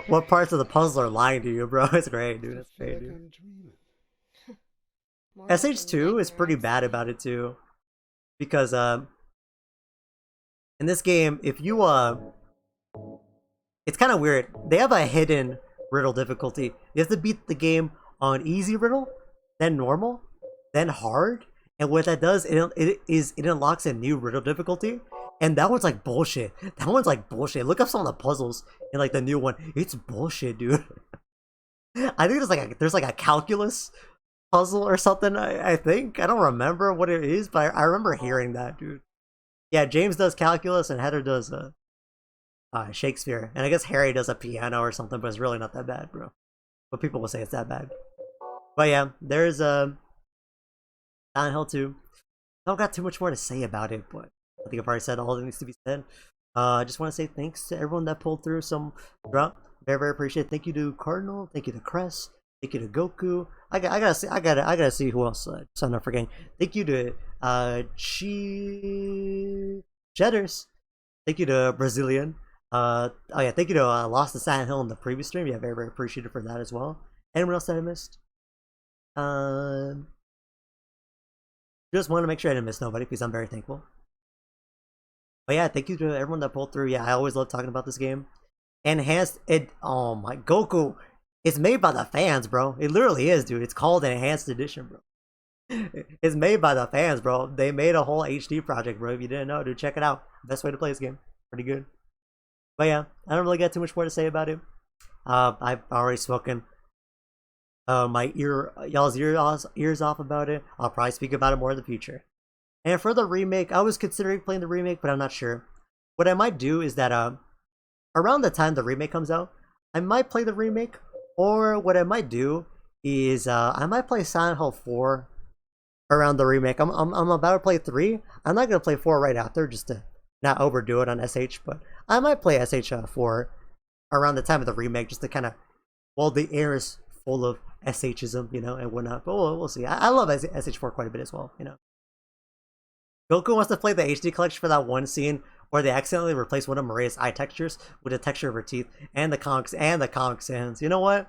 S1: what parts of the puzzle are lying to you, bro. It's great, dude. It's great, dude. SH2 is pretty bad about it too, because in this game, if you it's kind of weird. They have a hidden riddle difficulty. You have to beat the game on easy riddle, then normal, then hard, and what that does, it unlocks a new riddle difficulty, and that one's like bullshit. That one's like bullshit. Look up some of the puzzles in like the new one. It's bullshit, dude. I think there's like a calculus puzzle or something. I think I don't remember what it is, but I remember hearing that, dude. Yeah, James does calculus and Heather does Shakespeare, and I guess Harry does a piano or something, but it's really not that bad, bro. But people will say it's that bad. But yeah, there's Silent Hill 2. I don't got too much more to say about it, but I think I've already said all that needs to be said. I just want to say thanks to everyone that pulled through some drop. Very, very appreciate it. Thank you to Cardinal. Thank you to Cress. Thank you to Goku. I gotta see who else. So I'm not forgetting. Thank you to Jedders. Thank you to Brazilian. Oh yeah, thank you to Lost to Silent Hill in the previous stream. Yeah, very, very appreciative for that as well. Anyone else that I missed? Just want to make sure I didn't miss nobody, because I'm very thankful. But yeah, thank you to everyone that pulled through. Yeah, I always love talking about this game. Enhanced, oh my, Goku, it's made by the fans, bro. It literally is, dude. It's called an Enhanced Edition, bro. It's made by the fans, bro. They made a whole HD project, bro. If you didn't know, dude, check it out. Best way to play this game. Pretty good. But yeah, I don't really got too much more to say about it. I've already spoken y'all's ears off about it. I'll probably speak about it more in the future. And for the remake, I was considering playing the remake, but I'm not sure. What I might do is that around the time the remake comes out, I might play the remake, or what I might do is I might play Silent Hill 4 around the remake. I'm about to play 3. I'm not gonna play 4 right after, just to not overdo it on SH, but I might play SH4 around the time of the remake, just to kind of, well, the air is full of SHism, you know, and whatnot. But we'll see. I love SH4 quite a bit as well, you know. Goku wants to play the HD collection for that one scene or they accidentally replace one of Maria's eye textures with the texture of her teeth and the Comic Sans. You know what?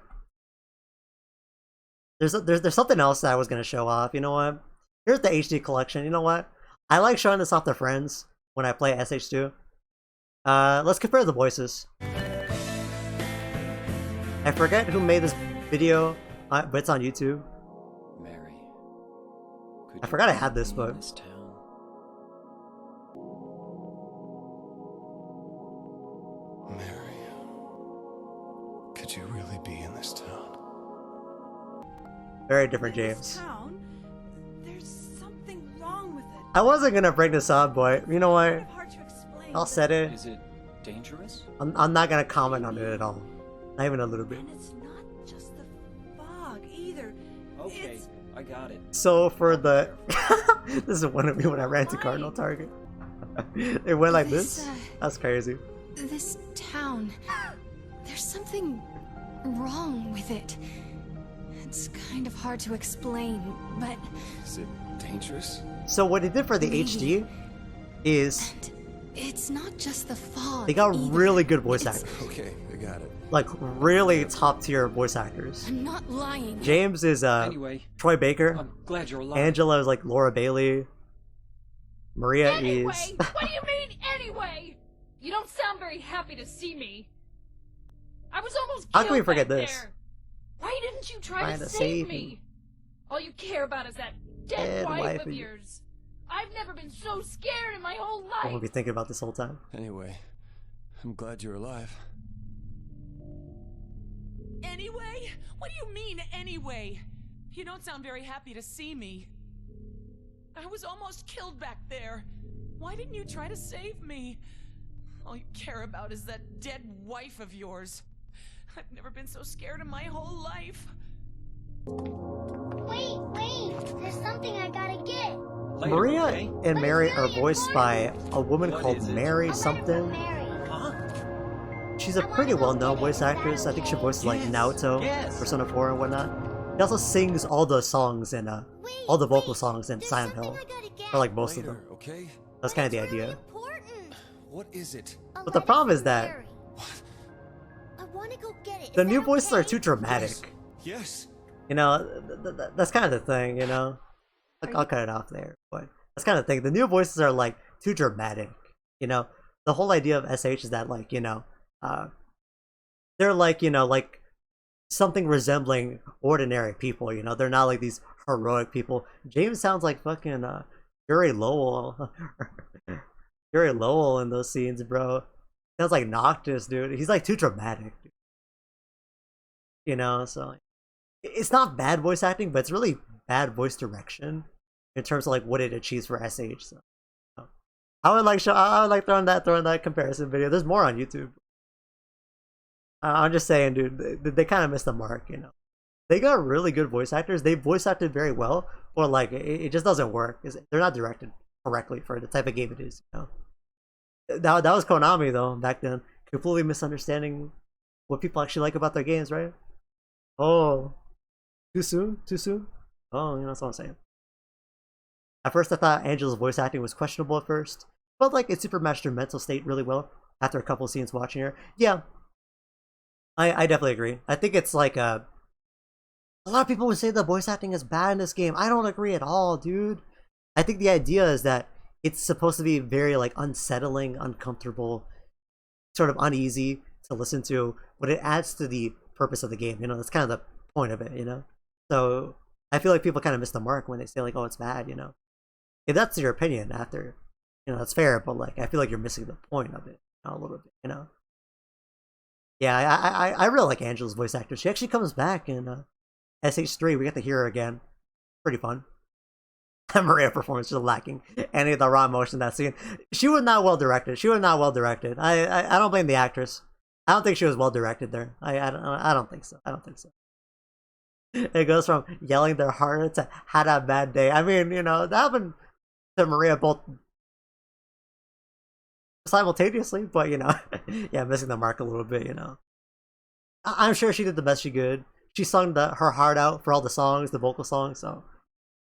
S1: There's something else that I was gonna show off. You know what? Here's the HD collection. You know what? I like showing this off to friends when I play SH2. Let's compare the voices. I forget who made this video, but it's on YouTube.
S6: Mary,
S1: I forgot I had this, but
S16: Mary, could you really be in this town?
S1: very different James.
S2: Town? There's something wrong with it.
S1: I wasn't gonna bring this up, but you know what?
S2: Hard to explain.
S1: I'll set it.
S6: Is it dangerous?
S1: I'm not gonna comment on it at all. Not even a little bit.
S2: And it's not just the fog either.
S6: Okay, I got it.
S1: So for the this is one of me when I ran to Cardinal Target. It went like this. That's crazy.
S17: This town, there's something wrong with it. It's kind of hard to explain, but...
S16: Is it dangerous?
S1: So what they did for the HD is
S17: it's not just the fog.
S1: they got
S17: either.
S1: really good voice actors.
S16: Okay, I got it.
S1: Like really top tier voice actors.
S17: I'm not lying.
S1: James is
S6: Anyway,
S1: Troy Baker.
S6: I'm glad you're alive.
S1: Angela is like Laura Bailey. Maria
S11: Anyway,
S1: is
S11: what do you mean anyway? You don't sound very happy to see me. I was almost
S1: How
S11: killed
S1: can we forget
S11: back
S1: this?
S11: there. Why didn't you try
S1: Trying
S11: to
S1: to
S11: save
S1: save
S11: me?
S1: me.
S11: All you care about is that dead wife of yours. I've never been so scared in my whole
S1: I
S11: life.
S1: won't be thinking about this whole time.
S16: Anyway, I'm glad you're alive.
S18: Anyway? What do you mean, anyway? You don't sound very happy to see me. I was almost killed back there. Why didn't you try to save me? All you care about is that dead wife of yours. I've never been so scared in my whole life.
S5: Wait, there's something I gotta get.
S1: Maria and Mary are voiced by a woman called Mary something. She's a pretty well-known voice actress. I think she voices like Naoto, Persona 4 and whatnot. She also sings all the songs and all the vocal songs in Silent Hill, or like most of them.
S16: Okay.
S1: That's kind of the idea.
S16: What is it?
S1: But the problem is that
S5: I wanna go get it.
S1: the new voices are too dramatic.
S16: Yes.
S1: You know, that's kind of the thing. You know, I'll cut it off there. But that's kind of the thing. The new voices are like too dramatic. You know, the whole idea of SH is that like they're like like something resembling ordinary people. You know, they're not like these heroic people. James sounds like fucking Gary Lowell. Gary Lowell in those scenes, bro. Sounds like Noctis, dude. He's like too dramatic. Dude. You know, so it's not bad voice acting, but it's really bad voice direction in terms of like what it achieves for SH. So I would like throwing that comparison video. There's more on YouTube. I'm just saying, dude, they kind of missed the mark. You know, they got really good voice actors. They voice acted very well, but like it just doesn't work. They're not directed correctly for the type of game it is. You know, that was Konami though back then, completely misunderstanding what people actually like about their games, right? Oh, too soon? Oh, you know, that's what I'm saying. At first I thought Angela's voice acting was questionable at first, but like it super matched her mental state really well after a couple of scenes watching her. Yeah, I definitely agree. I think it's like a lot of people would say the voice acting is bad in this game. I don't agree at all, dude. I think the idea is that it's supposed to be very like unsettling, uncomfortable, sort of uneasy to listen to, but it adds to the purpose of the game. You know, that's kind of the point of it. You know, so I feel like people kind of miss the mark when they say like, "Oh, it's bad." You know, if that's your opinion after, you know, that's fair. But like, I feel like you're missing the point of it a little bit. You know. Yeah, I really like Angela's voice actor. She actually comes back in SH3. We get to hear her again. Pretty fun. Maria performance is lacking any of the raw emotion in that scene. She was not well directed. I don't blame the actress. I don't think she was well directed there. I don't think so. It goes from yelling their heart to had a bad day. I mean, you know, that happened to Maria both simultaneously, but you know, yeah, missing the mark a little bit. You know, I'm sure she did the best she could. She sung her heart out for all the songs, the vocal songs. So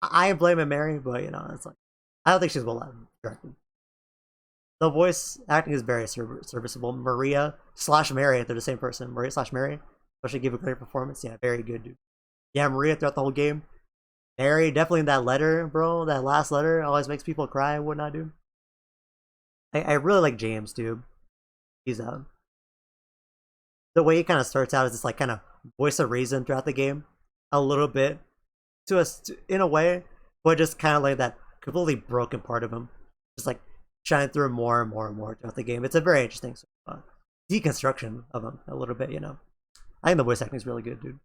S1: I ain't blaming Mary, but you know, it's like I don't think she's well directed. The voice acting is very serviceable. Maria slash Mary, if they're the same person. Maria slash Mary, especially give a great performance. Yeah, very good, dude. Yeah, Maria throughout the whole game. Mary, definitely in that letter, bro. That last letter always makes people cry and whatnot, dude. I really like James, dude. He's the way he kind of starts out is this like kind of voice of reason throughout the game, a little bit, to us in a way, but just kind of like that completely broken part of him, just like shine through more and more and more throughout the game. It's a very interesting deconstruction of him a little bit, you know. I think the voice acting is really good, dude.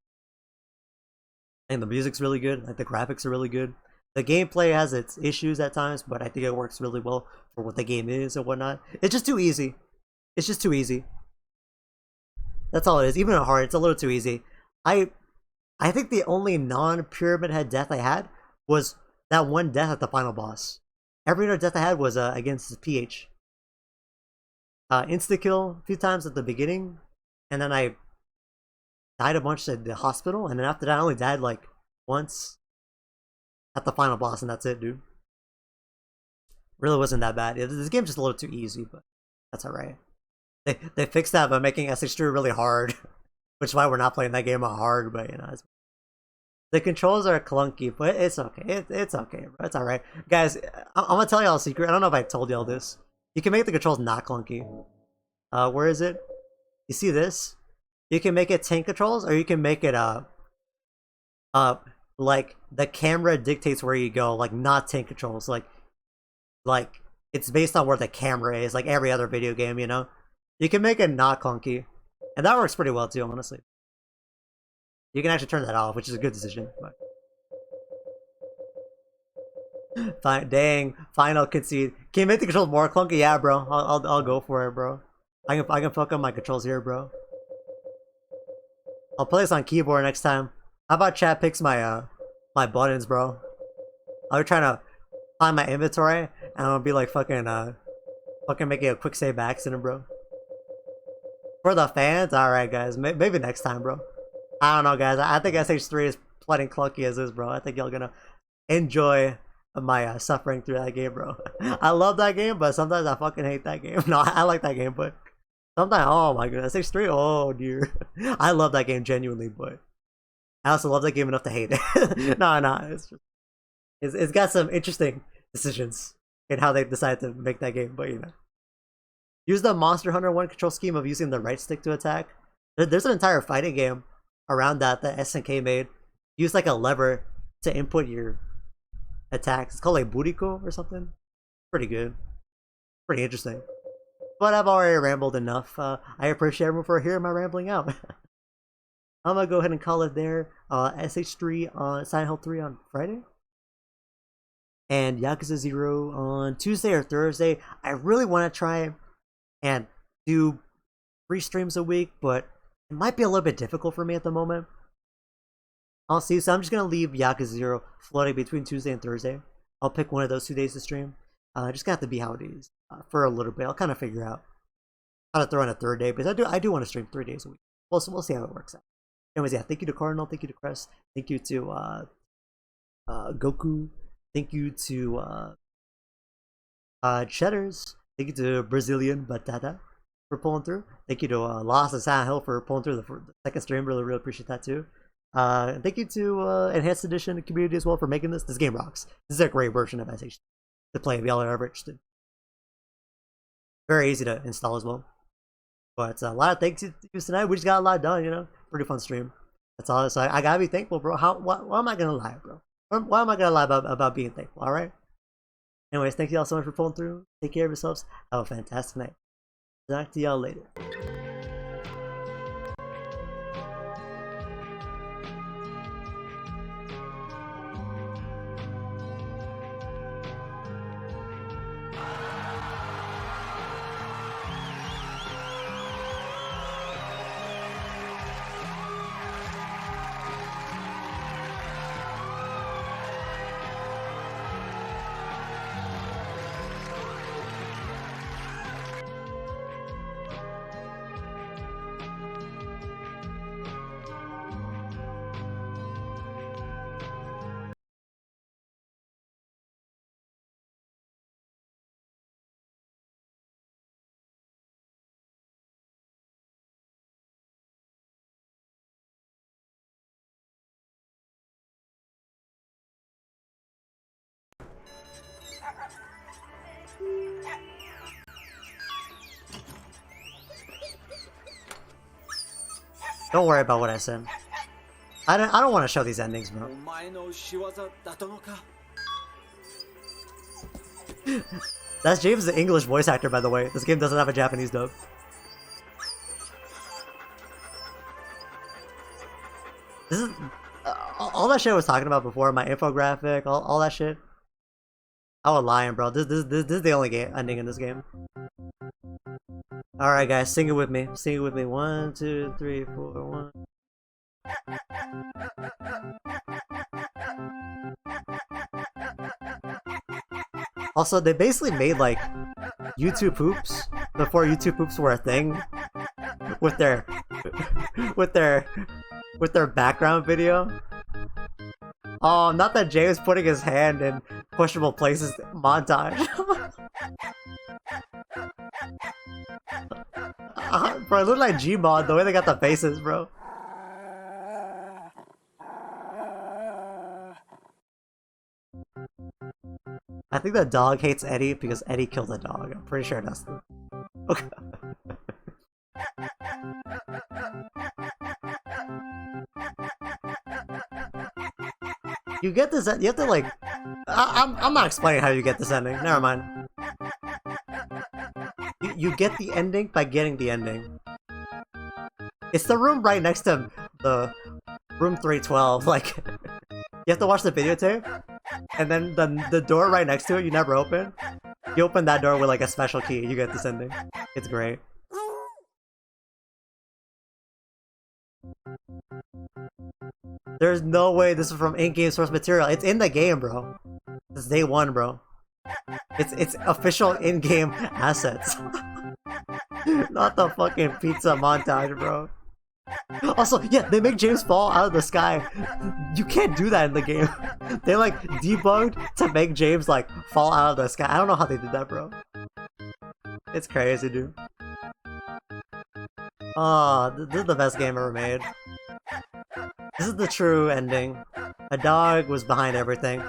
S1: I think the music's really good. Like the graphics are really good. The gameplay has its issues at times, but I think it works really well for what the game is and whatnot. It's just too easy. It's just too easy. That's all it is. Even at hard, it's a little too easy. I think the only non-Pyramid Head death I had was that one death at the final boss. Every other death I had was against PH. Insta-kill a few times at the beginning, and then I died a bunch at the hospital, and then after that I only died like once at the final boss, and that's it, dude. Really wasn't that bad. This game's just a little too easy, but that's alright. They fixed that by making SH3 really hard, which is why we're not playing that game on hard, but you know, the controls are clunky, but it's okay. It's okay, bro. It's alright. Guys, I'm gonna tell y'all a secret. I don't know if I told y'all this. You can make the controls not clunky. Where is it? You see this? You can make it tank controls, or you can make it like the camera dictates where you go, like not tank controls, like it's based on where the camera is, like every other video game, you know? You can make it not clunky, and that works pretty well too, honestly. You can actually turn that off, which is a good decision. But fine, dang, final concede. Can you make the controls more clunky? Yeah, bro. I'll go for it, bro. I can fuck up my controls here, bro. I'll play this on keyboard next time. How about chat picks my my buttons, bro? I'll be trying to find my inventory, and I'll be like fucking making a quick save by accident, bro. For the fans, alright guys, maybe next time, bro. I don't know, guys. I think SH3 is plenty clunky as is, bro. I think y'all gonna enjoy my suffering through that game, bro. I love that game, but sometimes I fucking hate that game. No, I like that game, but sometimes, oh my goodness, SH3, oh dear. I love that game genuinely, but I also love that game enough to hate it. No, it's just it's got some interesting decisions in how they decide to make that game, but you know. Use the Monster Hunter 1 control scheme of using the right stick to attack. There's an entire fighting game around that SNK made. Use like a lever to input your attacks. It's called like Buriko or something. Pretty good. Pretty interesting. But I've already rambled enough. I appreciate everyone for hearing my rambling out. I'm gonna go ahead and call it there. SH3 on Silent Hill 3 on Friday. And Yakuza 0 on Tuesday or Thursday. I really want to try and do 3 streams a week, but it might be a little bit difficult for me at the moment. I'll see, so I'm just gonna leave Yakuza 0 floating between Tuesday and Thursday. I'll pick one of those 2 days to stream. Just gonna have to be how it is for a little bit. I'll kind of figure out how to throw in a 3rd day, because I do want to stream 3 days a week. We'll see how it works out. Anyways, yeah, thank you to Cardinal, thank you to Crest, thank you to Goku, thank you to Cheddars, thank you to Brazilian Batata for pulling through. Thank you to Lost and Silent Hill for pulling through the 2nd stream. Really appreciate that too. And thank you to Enhanced Edition community as well for making this. This game rocks. This is a great version of SH to play if y'all are ever interested. Very easy to install as well. But a lot of thanks to you tonight. We just got a lot done, you know. Pretty fun stream. That's all. So I gotta be thankful, bro. Why am I gonna lie, bro? Why am I gonna lie about being thankful? All right. Anyways, thank you all so much for pulling through. Take care of yourselves. Have a fantastic night. Talk to y'all later. Don't worry about what I said. I don't want to show these endings, bro. That's James, the English voice actor, by the way. This game doesn't have a Japanese dub. This is all that shit I was talking about before. My infographic, all that shit. I was lying, bro. This is the only ending in this game. All right, guys, sing it with me. Sing it with me. 1, 2, 3, 4, 1. Also, they basically made like YouTube poops before YouTube poops were a thing, with their background video. Oh, not that James putting his hand in pushable places montage. Bro, it looked like Gmod the way they got the faces, bro. I think the dog hates Eddie because Eddie killed the dog. I'm pretty sure that's the... Okay. You get this... You have to like... I'm not explaining how you get this ending. Never mind. You get the ending by getting the ending. It's the room right next to the room 312. Like, you have to watch the videotape, and then the door right next to it you never open. You open that door with like a special key. You get this ending. It's great. There's no way this is from in-game source material. It's in the game, bro. It's day one, bro. It's official in-game assets. Not the fucking pizza montage, bro. Also, yeah, they make James fall out of the sky. You can't do that in the game. They like debugged to make James like fall out of the sky. I don't know how they did that, bro. It's crazy, dude. Oh, this is the best game ever made. This is the true ending. A dog was behind everything.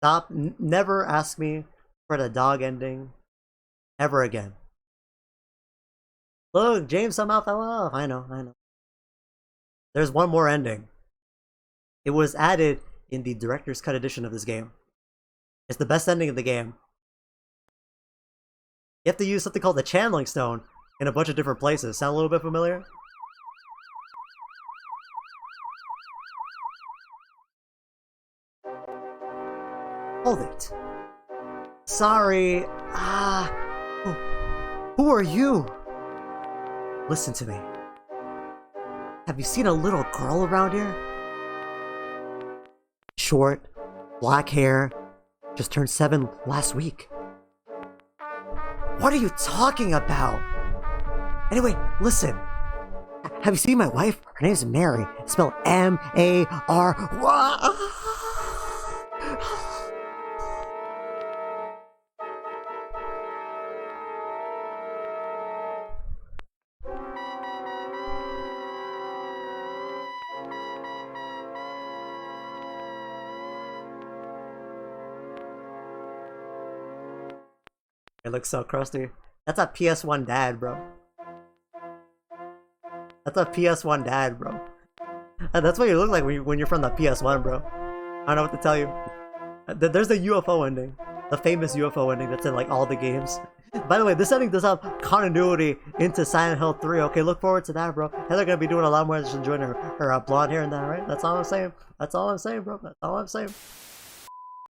S1: Stop. Never ask me for the dog ending ever again. Look, James somehow fell off. I know. There's one more ending. It was added in the director's cut edition of this game. It's the best ending of the game. You have to use something called the channeling stone in a bunch of different places. Sound a little bit familiar? Hold it. Sorry. Who are you? Listen to me. Have you seen a little girl around here? Short, black hair, just turned 7 last week. What are you talking about? Anyway, listen. Have you seen my wife? Her name's Mary. It's spelled M-A-R. It looks so crusty. That's a PS1 dad, bro. That's a PS1 dad, bro. That's what you look like when you're from the PS1, bro. I don't know what to tell you. There's the UFO ending. The famous UFO ending that's in like all the games. By the way, this ending does have continuity into Silent Hill 3. Okay, look forward to that, bro. Heather gonna be doing a lot more than just enjoying her blonde hair and that, right? That's all I'm saying. That's all I'm saying, bro. That's all I'm saying.